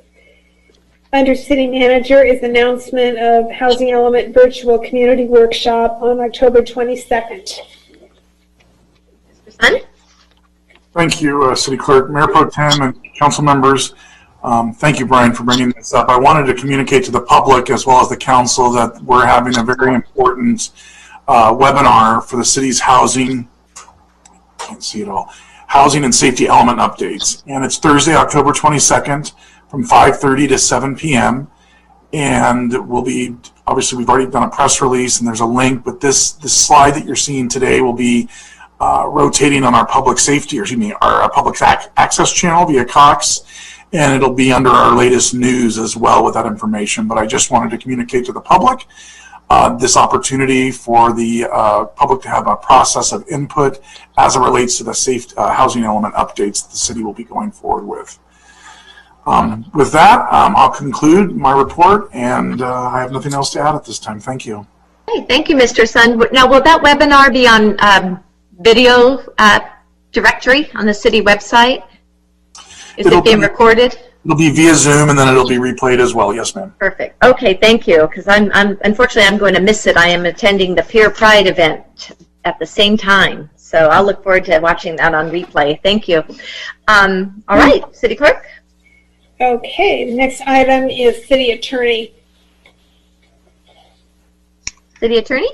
Speaker 3: Under City Manager is announcement of Housing Element Virtual Community Workshop on October 22nd.
Speaker 2: Mr. Sun?
Speaker 6: Thank you, City Clerk, Mayor Pro Tem, and council members. Thank you, Brian, for bringing this up. I wanted to communicate to the public as well as the council that we're having a very important webinar for the city's housing, can't see it all, housing and safety element updates. And it's Thursday, October 22nd from 5:30 to 7 p.m. And we'll be, obviously we've already done a press release and there's a link, but this slide that you're seeing today will be rotating on our public safety, or excuse me, our public access channel via Cox, and it'll be under our latest news as well with that information. But I just wanted to communicate to the public this opportunity for the public to have a process of input as it relates to the safe housing element updates that the city will be going forward with. With that, I'll conclude my report, and I have nothing else to add at this time. Thank you.
Speaker 2: Hey, thank you, Mr. Sun. Now, will that webinar be on video directory on the city website? Is it being recorded?
Speaker 6: It'll be via Zoom, and then it'll be replayed as well. Yes, ma'am.
Speaker 2: Perfect. Okay, thank you. Because unfortunately I'm going to miss it. I am attending the Peer Pride event at the same time, so I'll look forward to watching that on replay. Thank you. All right, City Clerk.
Speaker 3: Okay, the next item is City Attorney.
Speaker 2: City Attorney?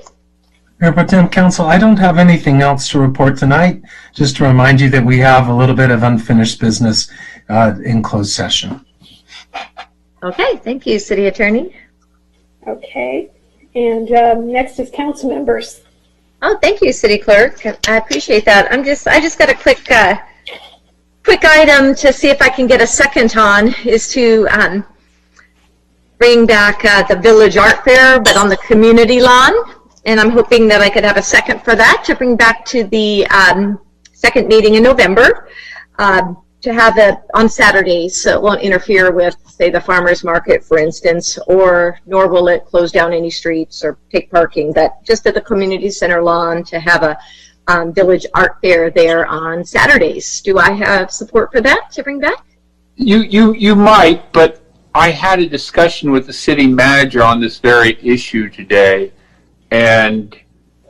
Speaker 1: Mayor Pro Tem, Council, I don't have anything else to report tonight. Just to remind you that we have a little bit of unfinished business in closed session.
Speaker 2: Okay, thank you, City Attorney.
Speaker 3: Okay, and next is council members.
Speaker 2: Oh, thank you, City Clerk. I appreciate that. I just got a quick item to see if I can get a second on, is to bring back the Village Art Fair, but on the community lawn. And I'm hoping that I could have a second for that to bring back to the second meeting in November, to have it on Saturdays, so it won't interfere with, say, the farmers market, for instance, nor will it close down any streets or take parking, but just at the community center lawn to have a Village Art Fair there on Saturdays. Do I have support for that to bring back?
Speaker 9: You might, but I had a discussion with the city manager on this very issue today, and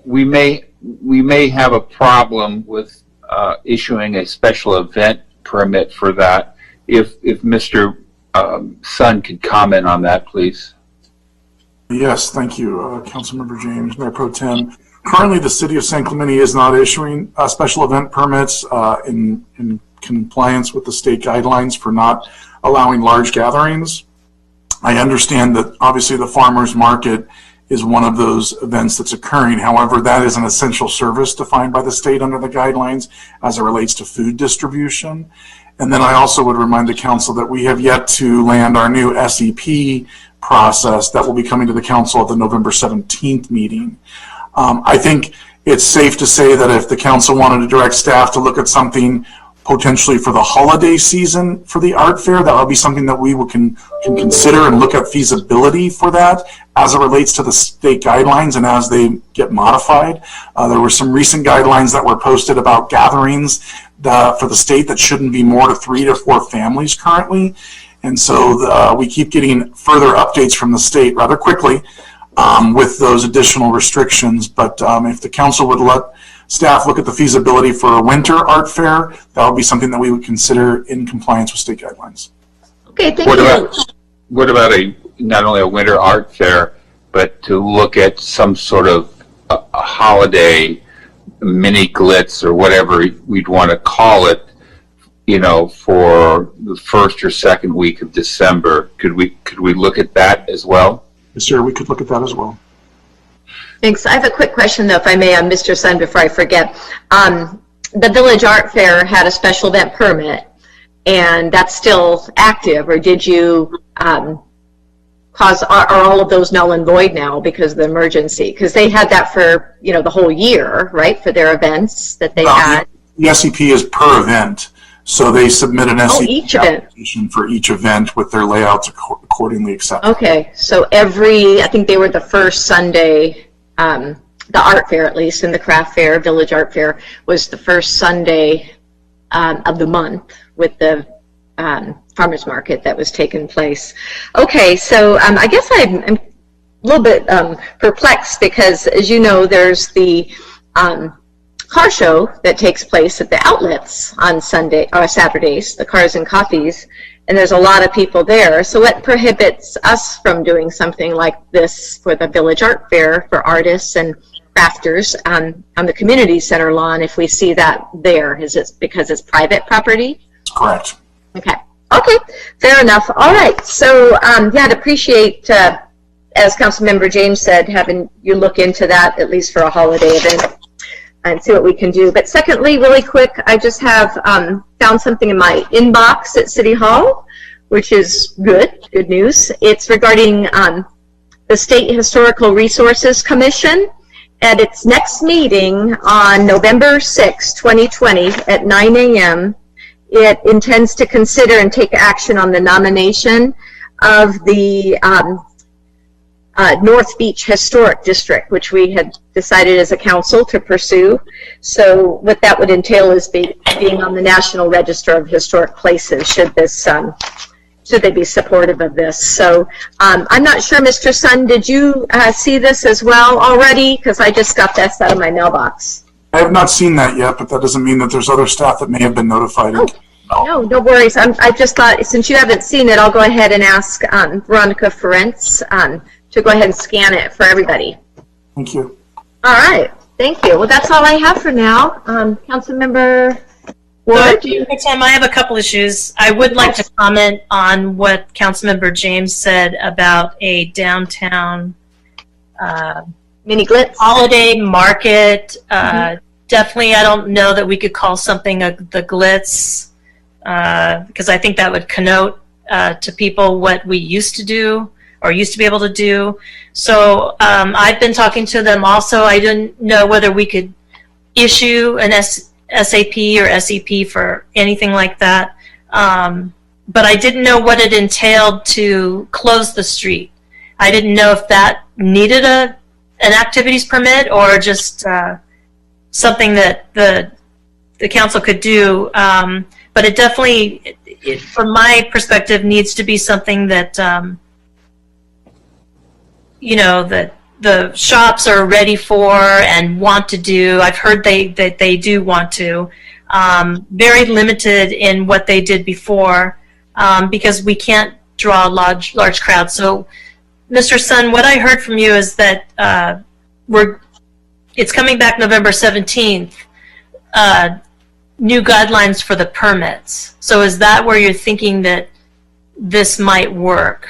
Speaker 9: we may have a problem with issuing a special event permit for that. If Mr. Sun could comment on that, please.
Speaker 6: Yes, thank you, Councilmember James, Mayor Pro Tem. Currently, the City of San Clemente is not issuing special event permits in compliance with the state guidelines for not allowing large gatherings. I understand that obviously the farmers market is one of those events that's occurring. However, that is an essential service defined by the state under the guidelines as it relates to food distribution. And then I also would remind the council that we have yet to land our new SEP process that will be coming to the council at the November 17th meeting. I think it's safe to say that if the council wanted to direct staff to look at something potentially for the holiday season for the art fair, that would be something that we can consider and look at feasibility for that as it relates to the state guidelines and as they get modified. There were some recent guidelines that were posted about gatherings for the state that shouldn't be more than 3 to 4 families currently. And so we keep getting further updates from the state rather quickly with those additional restrictions. But if the council would let staff look at the feasibility for a winter art fair, that would be something that we would consider in compliance with state guidelines.
Speaker 2: Okay, thank you.
Speaker 9: What about not only a winter art fair, but to look at some sort of a holiday mini glitz or whatever we'd want to call it, for the first or second week of December? Could we look at that as well?
Speaker 6: Yes, sir, we could look at that as well.
Speaker 2: Thanks. I have a quick question, though, if I may, on Mr. Sun before I forget. The Village Art Fair had a special event permit, and that's still active, or did you are all of those null and void now because of the emergency? Because they had that for, you know, the whole year, right, for their events that they had.
Speaker 6: The SEP is per event, so they submit an SEP
Speaker 2: each event.
Speaker 6: application for each event with their layouts accordingly accepted.
Speaker 2: Okay, so I think they were the first Sunday, the art fair at least, and the craft fair, village art fair, was the first Sunday of the month with the farmers market that was taking place. Okay, so I guess I'm a little bit perplexed because, as you know, there's the car show that takes place at the outlets on Saturdays, the Cars and Coffees, and there's a lot of people there. So what prohibits us from doing something like this for the Village Art Fair for artists and crafters on the community center lawn if we see that there? Is it because it's private property?
Speaker 6: Correct.
Speaker 2: Okay. Okay, fair enough. All right. So, yeah, I'd appreciate, as Councilmember James said, having you look into that at least for a holiday event and see what we can do. But secondly, really quick, I just have found something in my inbox at City Hall, which is good news. It's regarding the State Historical Resources Commission. At its next meeting on November 6, 2020 at 9 a.m., it intends to consider and take action on the nomination of the North Beach Historic District, which we had decided as a council to pursue. So what that would entail is being on the National Register of Historic Places, should they be supportive of this. So I'm not sure, Mr. Sun, did you see this as well already? Because I just got this out of my mailbox.
Speaker 6: I have not seen that yet, but that doesn't mean that there's other staff that may have been notified.
Speaker 2: No worries. I just thought, since you haven't seen it, I'll go ahead and ask Veronica Ferentz to go ahead and scan it for everybody.
Speaker 6: Thank you.
Speaker 2: All right. Thank you. Well, that's all I have for now. Councilmember Ward?
Speaker 5: Tim, I have a couple issues. I would like to comment on what Councilmember James said about a downtown
Speaker 2: mini glitz
Speaker 5: holiday market. Definitely, I don't know that we could call something the glitz, because I think that would connote to people what we used to do or used to be able to do. So I've been talking to them also. I didn't know whether we could issue an SAP or SEP for anything like that. But I didn't know what it entailed to close the street. I didn't know if that needed an activities permit or just something that the council could do. But it definitely, from my perspective, needs to be something that, that the shops are ready for and want to do. I've heard that they do want to. Very limited in what they did before, because we can't draw large crowds. So, Mr. Sun, what I heard from you is that it's coming back November 17th, new guidelines for the permits. So is that where you're thinking that this might work?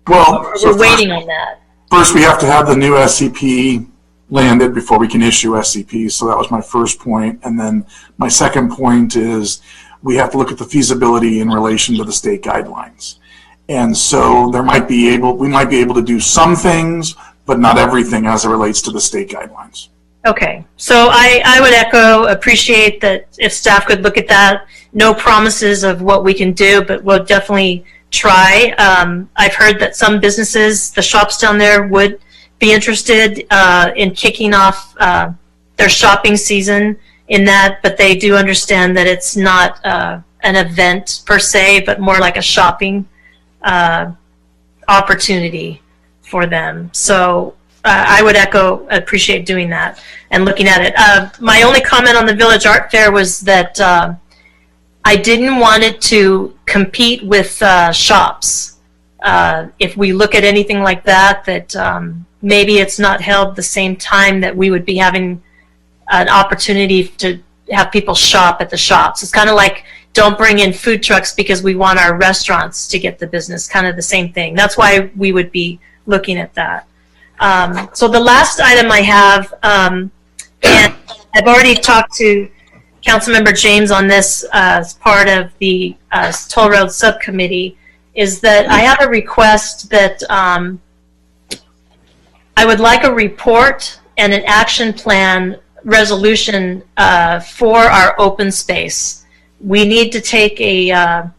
Speaker 6: Well,
Speaker 5: we're waiting on that.
Speaker 6: First, we have to have the new SCP landed before we can issue SCP. So that was my first point. And then my second point is we have to look at the feasibility in relation to the state guidelines. And so we might be able to do some things, but not everything as it relates to the state guidelines.
Speaker 5: Okay, so I would appreciate that if staff could look at that. No promises of what we can do, but we'll definitely try. I've heard that some businesses, the shops down there, would be interested in kicking off their shopping season in that, but they do understand that it's not an event per se, but more like a shopping opportunity for them. So I would appreciate doing that and looking at it. My only comment on the Village Art Fair was that I didn't want it to compete with shops. If we look at anything like that, maybe it's not held the same time that we would be having an opportunity to have people shop at the shops. It's kind of like, don't bring in food trucks because we want our restaurants to get the business, kind of the same thing. That's why we would be looking at that. So the last item I have, and I've already talked to Councilmember James on this as part of the Toll Road Subcommittee is that I have a request that I would like a report and an action plan resolution for our open space. We need to take a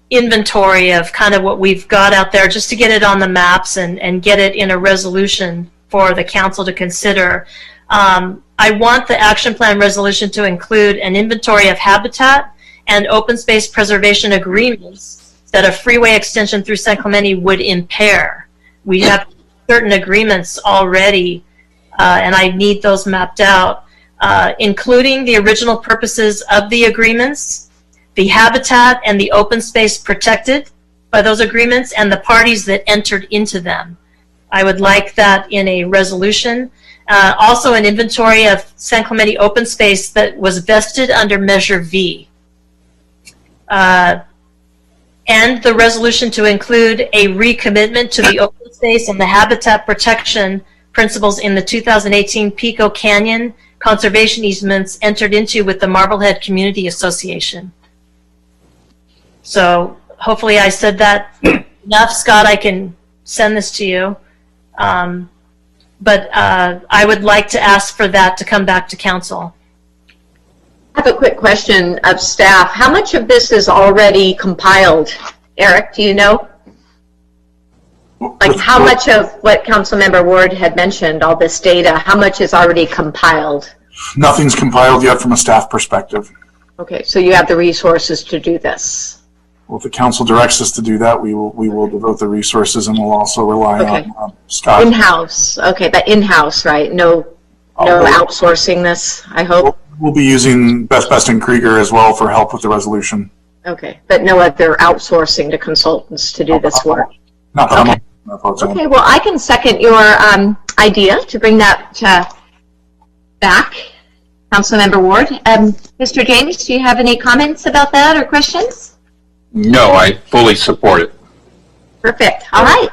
Speaker 5: inventory of kind of what we've got out there just to get it on the maps and get it in a resolution for the council to consider. I want the action plan resolution to include an inventory of habitat and open space preservation agreements that a freeway extension through San Clemente would impair. We have certain agreements already, and I need those mapped out, including the original purposes of the agreements, the habitat and the open space protected by those agreements, and the parties that entered into them. I would like that in a resolution. Also an inventory of San Clemente open space that was vested under Measure V. And the resolution to include a recommitment to the open space and the habitat protection principles in the 2018 Pico Canyon conservation easements entered into with the Marblehead Community Association. So hopefully I said that enough. Scott, I can send this to you. But I would like to ask for that to come back to council.
Speaker 2: I have a quick question of staff. How much of this is already compiled? Eric, do you know? Like how much of what Councilmember Ward had mentioned, all this data, how much is already compiled?
Speaker 6: Nothing's compiled yet from a staff perspective.
Speaker 2: Okay, so you have the resources to do this.
Speaker 6: Well, if the council directs us to do that, we will devote the resources, and we'll also rely on Scott.
Speaker 2: In-house, okay, but in-house, right? No outsourcing this, I hope?
Speaker 6: We'll be using Best and Krieger as well for help with the resolution.
Speaker 2: Okay, but no other outsourcing to consultants to do this work?
Speaker 6: Not that
Speaker 2: okay. Okay, well, I can second your idea to bring that back, Councilmember Ward. Mr. James, do you have any comments about that or questions?
Speaker 9: No, I fully support it.
Speaker 2: Perfect. All right.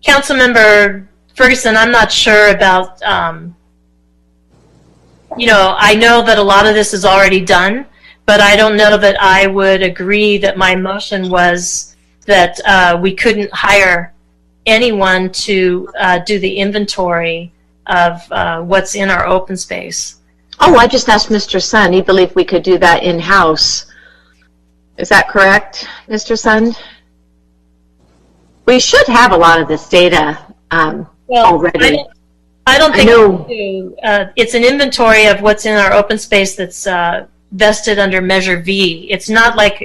Speaker 5: Councilmember Ferguson, I'm not sure about, I know that a lot of this is already done, but I don't know that I would agree that my motion was that we couldn't hire anyone to do the inventory of what's in our open space.
Speaker 2: Oh, I just asked Mr. Sun. He believed we could do that in-house. Is that correct, Mr. Sun? We should have a lot of this data already.
Speaker 5: I don't think we do. It's an inventory of what's in our open space that's vested under Measure V. It's not like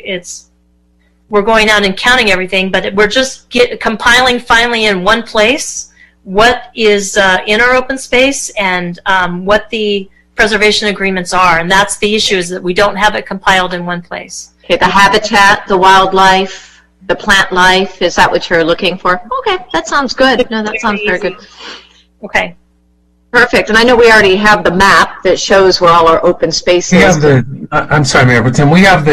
Speaker 5: we're going out and counting everything, but we're just compiling finally in one place what is in our open space and what the preservation agreements are. And that's the issue, is that we don't have it compiled in one place.
Speaker 2: Okay, the habitat, the wildlife, the plant life, is that what you're looking for? Okay, that sounds good. No, that sounds very good.
Speaker 5: Okay.
Speaker 2: Perfect. And I know we already have the map that shows where all our open space is.
Speaker 1: We have I'm sorry, Mayor Pro Tem. We have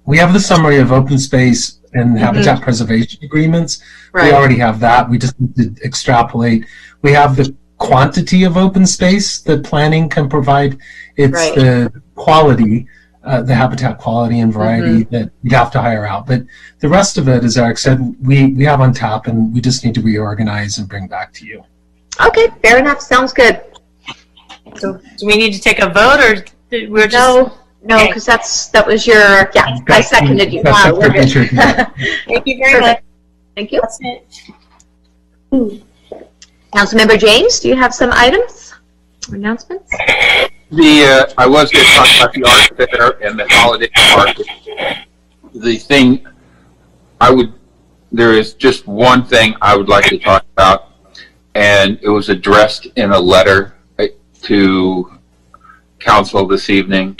Speaker 1: we have the summary of open space and habitat preservation agreements.
Speaker 2: Right.
Speaker 1: We already have that. We just need to extrapolate. We have the quantity of open space that planning can provide. It's the quality, the habitat quality and variety that you'd have to hire out. But the rest of it, as Eric said, we have on tap, and we just need to reorganize and bring back to you.
Speaker 2: Okay, fair enough. Sounds good.
Speaker 5: So do we need to take a vote, or we're just...
Speaker 2: No, because that was your, I seconded you. Wow, we're good.
Speaker 5: Thank you very much.
Speaker 2: Thank you.
Speaker 5: That's it.
Speaker 2: Councilmember James, do you have some items or announcements?
Speaker 9: I was going to talk about the art fair and the holiday market. There is just one thing I would like to talk about, and it was addressed in a letter to council this evening.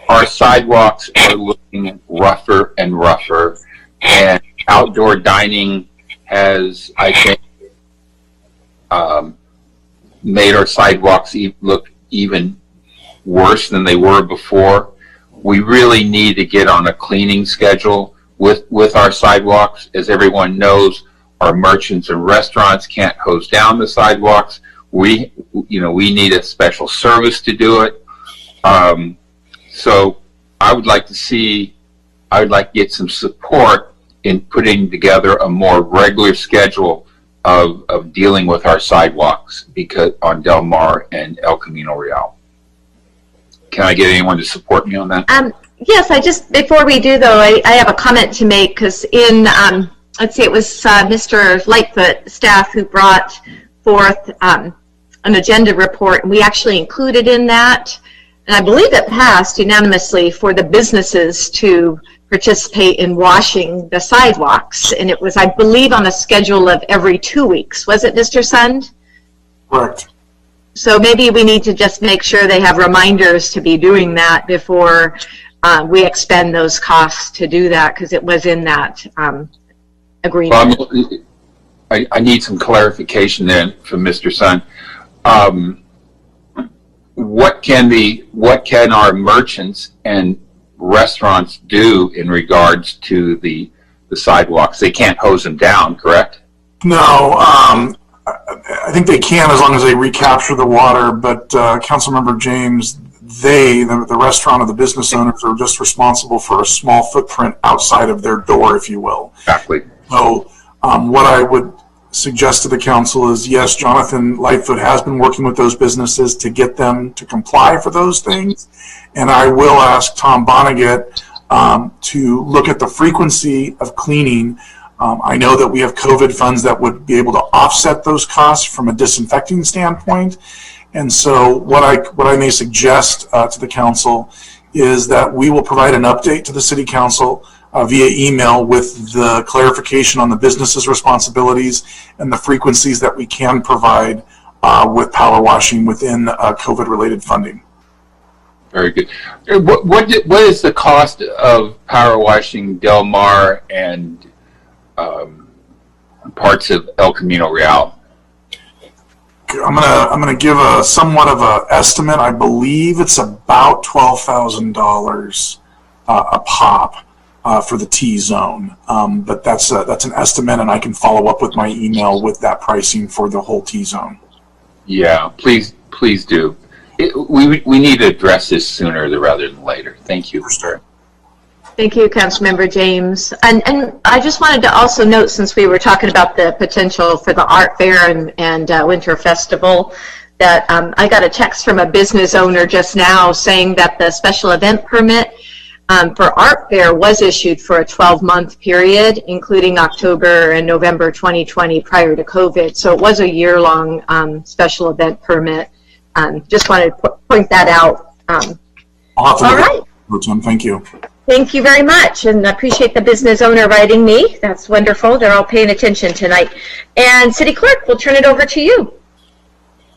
Speaker 9: Our sidewalks are looking rougher and rougher, and outdoor dining has, I think, made our sidewalks look even worse than they were before. We really need to get on a cleaning schedule with our sidewalks. As everyone knows, our merchants and restaurants can't hose down the sidewalks. we need a special service to do it. So I would like to get some support in putting together a more regular schedule of dealing with our sidewalks on Del Mar and El Camino Real. Can I get anyone to support me on that?
Speaker 2: Yes, before we do though, I have a comment to make, because in, let's see, it was Mr. Lightfoot staff who brought forth an agenda report, and we actually included in that, and I believe it passed unanimously, for the businesses to participate in washing the sidewalks. And it was, I believe, on a schedule of every 2 weeks. Was it, Mr. Sund?
Speaker 6: Correct.
Speaker 2: So maybe we need to just make sure they have reminders to be doing that before we expend those costs to do that, because it was in that agreement.
Speaker 9: Well, I need some clarification then from Mr. Sun. What can our merchants and restaurants do in regards to the sidewalks? They can't hose them down, correct?
Speaker 6: No, I think they can, as long as they recapture the water, but Councilmember James, the restaurant or the business owners are just responsible for a small footprint outside of their door, if you will.
Speaker 9: Exactly.
Speaker 6: So what I would suggest to the council is, yes, Jonathan Lightfoot has been working with those businesses to get them to comply for those things. And I will ask Tom Vonnegut to look at the frequency of cleaning. I know that we have COVID funds that would be able to offset those costs from a disinfecting standpoint. And so what I may suggest to the council is that we will provide an update to the city council via email with the clarification on the business's responsibilities and the frequencies that we can provide with power washing within COVID-related funding.
Speaker 9: Very good. What is the cost of power washing Del Mar and parts of El Camino Real?
Speaker 6: I'm gonna give a somewhat of an estimate. I believe it's about $12,000 a pop for the T zone, but that's an estimate, and I can follow up with my email with that pricing for the whole T zone.
Speaker 9: Yeah, please do. We need to address this sooner rather than later. Thank you.
Speaker 2: Thank you, Councilmember James. And I just wanted to also note, since we were talking about the potential for the art fair and winter festival, that I got a text from a business owner just now saying that the special event permit for art fair was issued for a 12-month period, including October and November 2020 prior to COVID. So it was a year-long special event permit. Just wanted to point that out. All right.
Speaker 6: Thank you.
Speaker 2: Thank you very much, and I appreciate the business owner writing me. That's wonderful. They're all paying attention tonight. And City Clerk, we'll turn it over to you.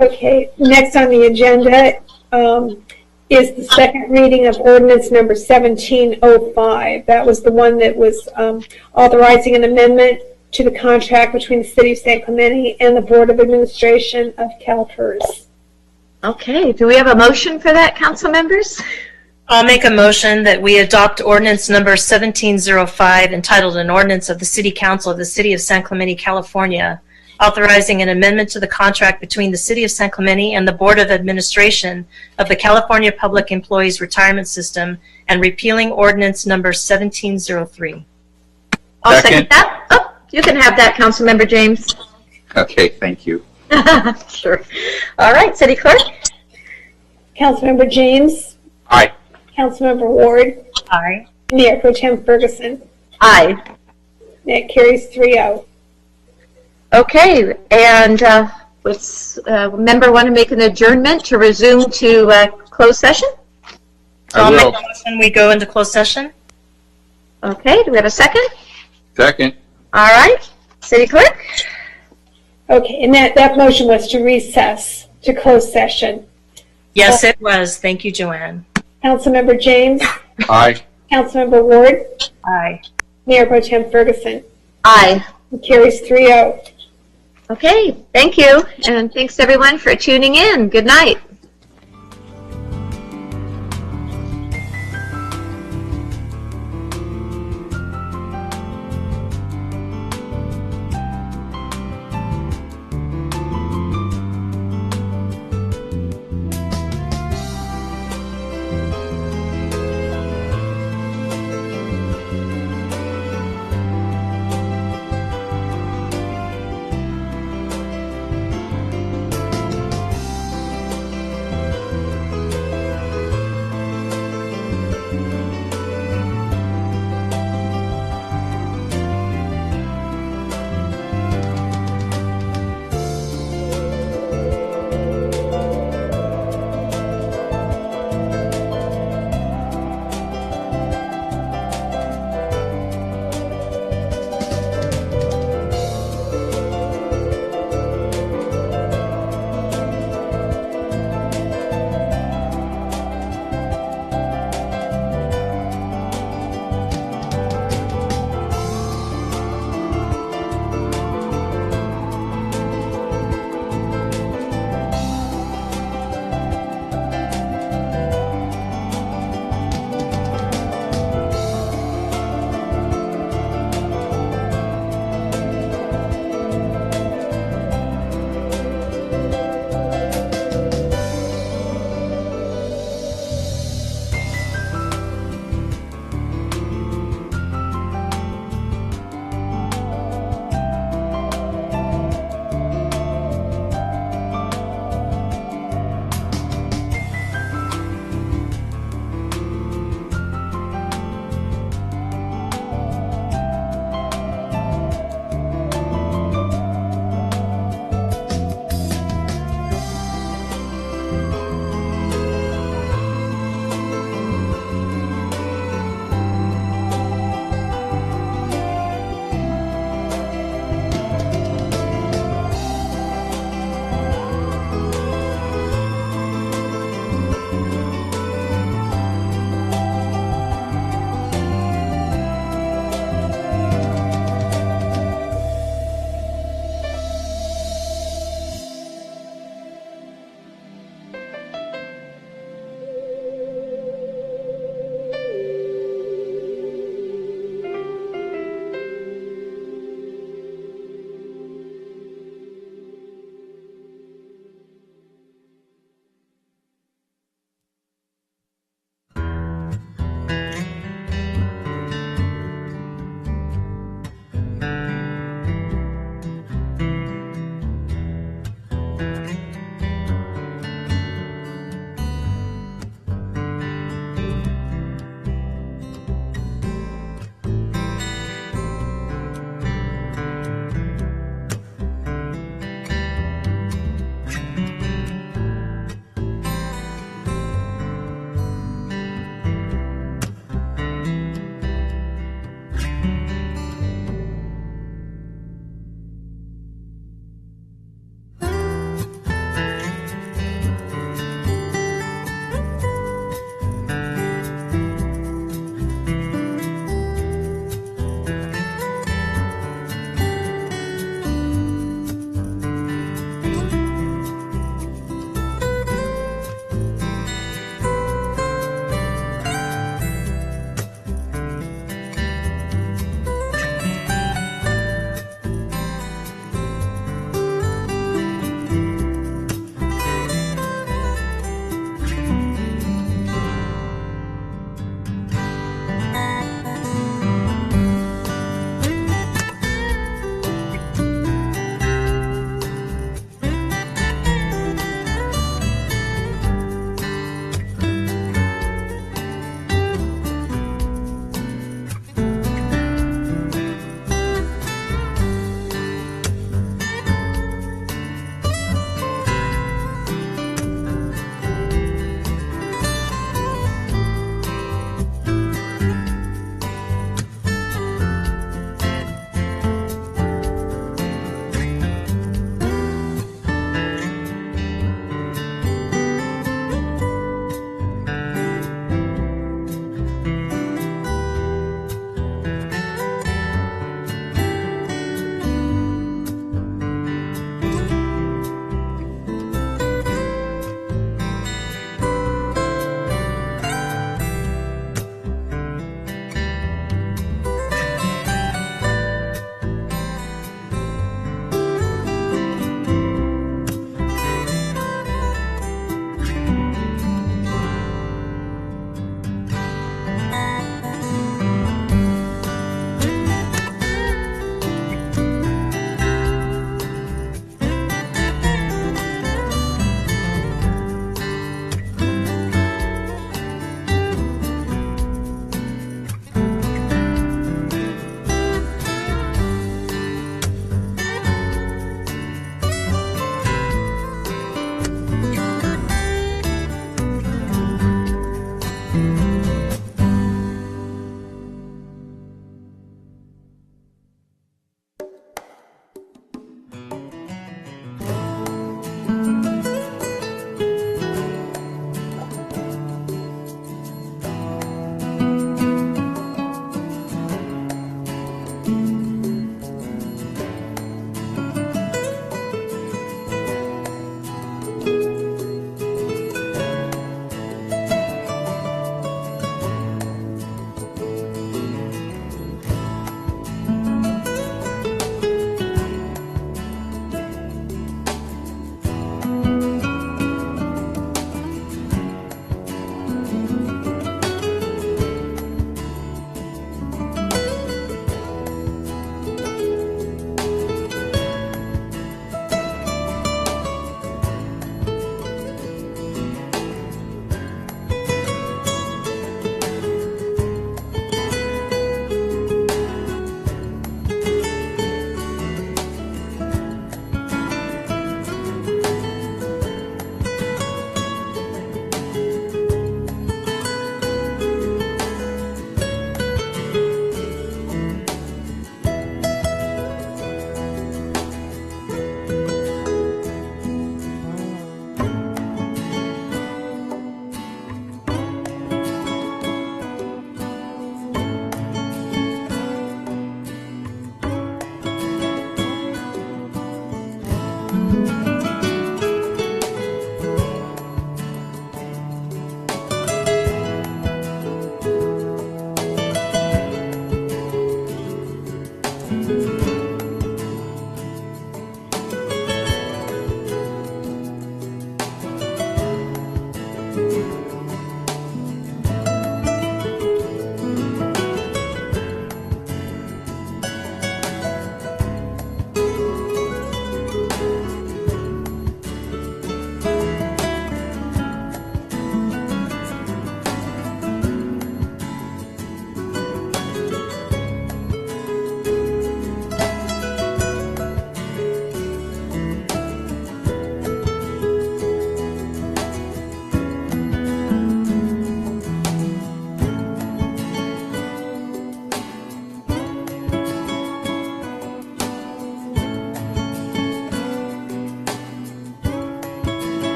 Speaker 3: Okay, next on the agenda is the second reading of ordinance number 1705. That was the one that was authorizing an amendment to the contract between the City of San Clemente and the Board of Administration of CalPERS.
Speaker 2: Okay, do we have a motion for that, council members?
Speaker 5: I'll make a motion that we adopt ordinance number 1705, entitled An Ordinance of the City Council of the City of San Clemente, California, authorizing an amendment to the contract between the City of San Clemente and the Board of Administration of the California Public Employees Retirement System, and repealing ordinance number 1703.
Speaker 2: I'll second that. Oh, you can have that, Councilmember James.
Speaker 9: Okay, thank you.
Speaker 2: Sure. All right, City Clerk.
Speaker 3: Councilmember James.
Speaker 9: Aye.
Speaker 3: Councilmember Ward.
Speaker 5: Aye.
Speaker 3: Mayor Pro Tem Ferguson.
Speaker 2: Aye.
Speaker 3: That carries 3-0.
Speaker 2: Okay, and member want to make an adjournment to resume to closed session?
Speaker 5: So I'll make a motion we go into closed session.
Speaker 2: Okay, do we have a second?
Speaker 9: Second.
Speaker 2: All right, City Clerk?
Speaker 3: Okay, and that motion was to recess to closed session.
Speaker 5: Yes, it was. Thank you, Joanne.
Speaker 3: Councilmember James.
Speaker 9: Aye.
Speaker 3: Councilmember Ward.
Speaker 5: Aye.
Speaker 3: Mayor Pro Tem Ferguson.
Speaker 2: Aye.
Speaker 3: It carries 3-0.
Speaker 2: Okay, thank you, and thanks everyone for tuning in. Good night.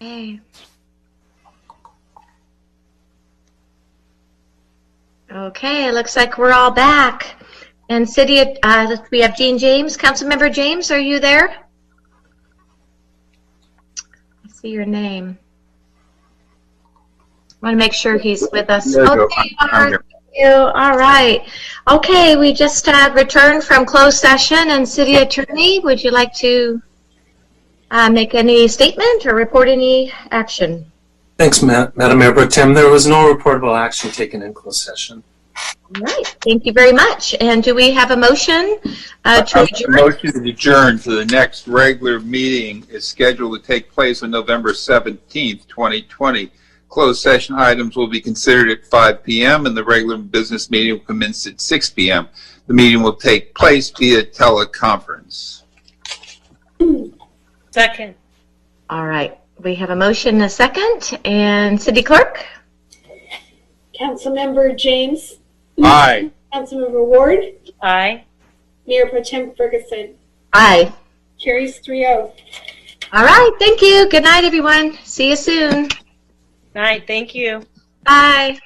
Speaker 2: Okay. Okay, it looks like we're all back. And we have Gene James. Councilmember James, are you there? I see your name. I want to make sure he's with us. Okay, thank you. All right. Okay, we just returned from closed session, and City Attorney, would you like to make any statement or report any action?
Speaker 1: Thanks, Madam Mayor Pro Tem. There was no reportable action taken in closed session.
Speaker 2: All right. Thank you very much. And do we have a motion to adjourn?
Speaker 9: A motion to adjourn to the next regular meeting is scheduled to take place on November 17th, 2020. Closed session items will be considered at 5 p.m. and the regular business meeting will commence at 6 p.m. The meeting will take place via teleconference.
Speaker 5: Second.
Speaker 2: All right. We have a motion and a second. And City Clerk?
Speaker 3: Councilmember James.
Speaker 9: Aye.
Speaker 3: Councilmember Ward.
Speaker 5: Aye.
Speaker 3: Mayor Pro Tem Ferguson.
Speaker 2: Aye.
Speaker 3: Carries 3-0.
Speaker 2: All right. Thank you. Good night, everyone. See you soon.
Speaker 5: Night. Thank you.
Speaker 2: Bye.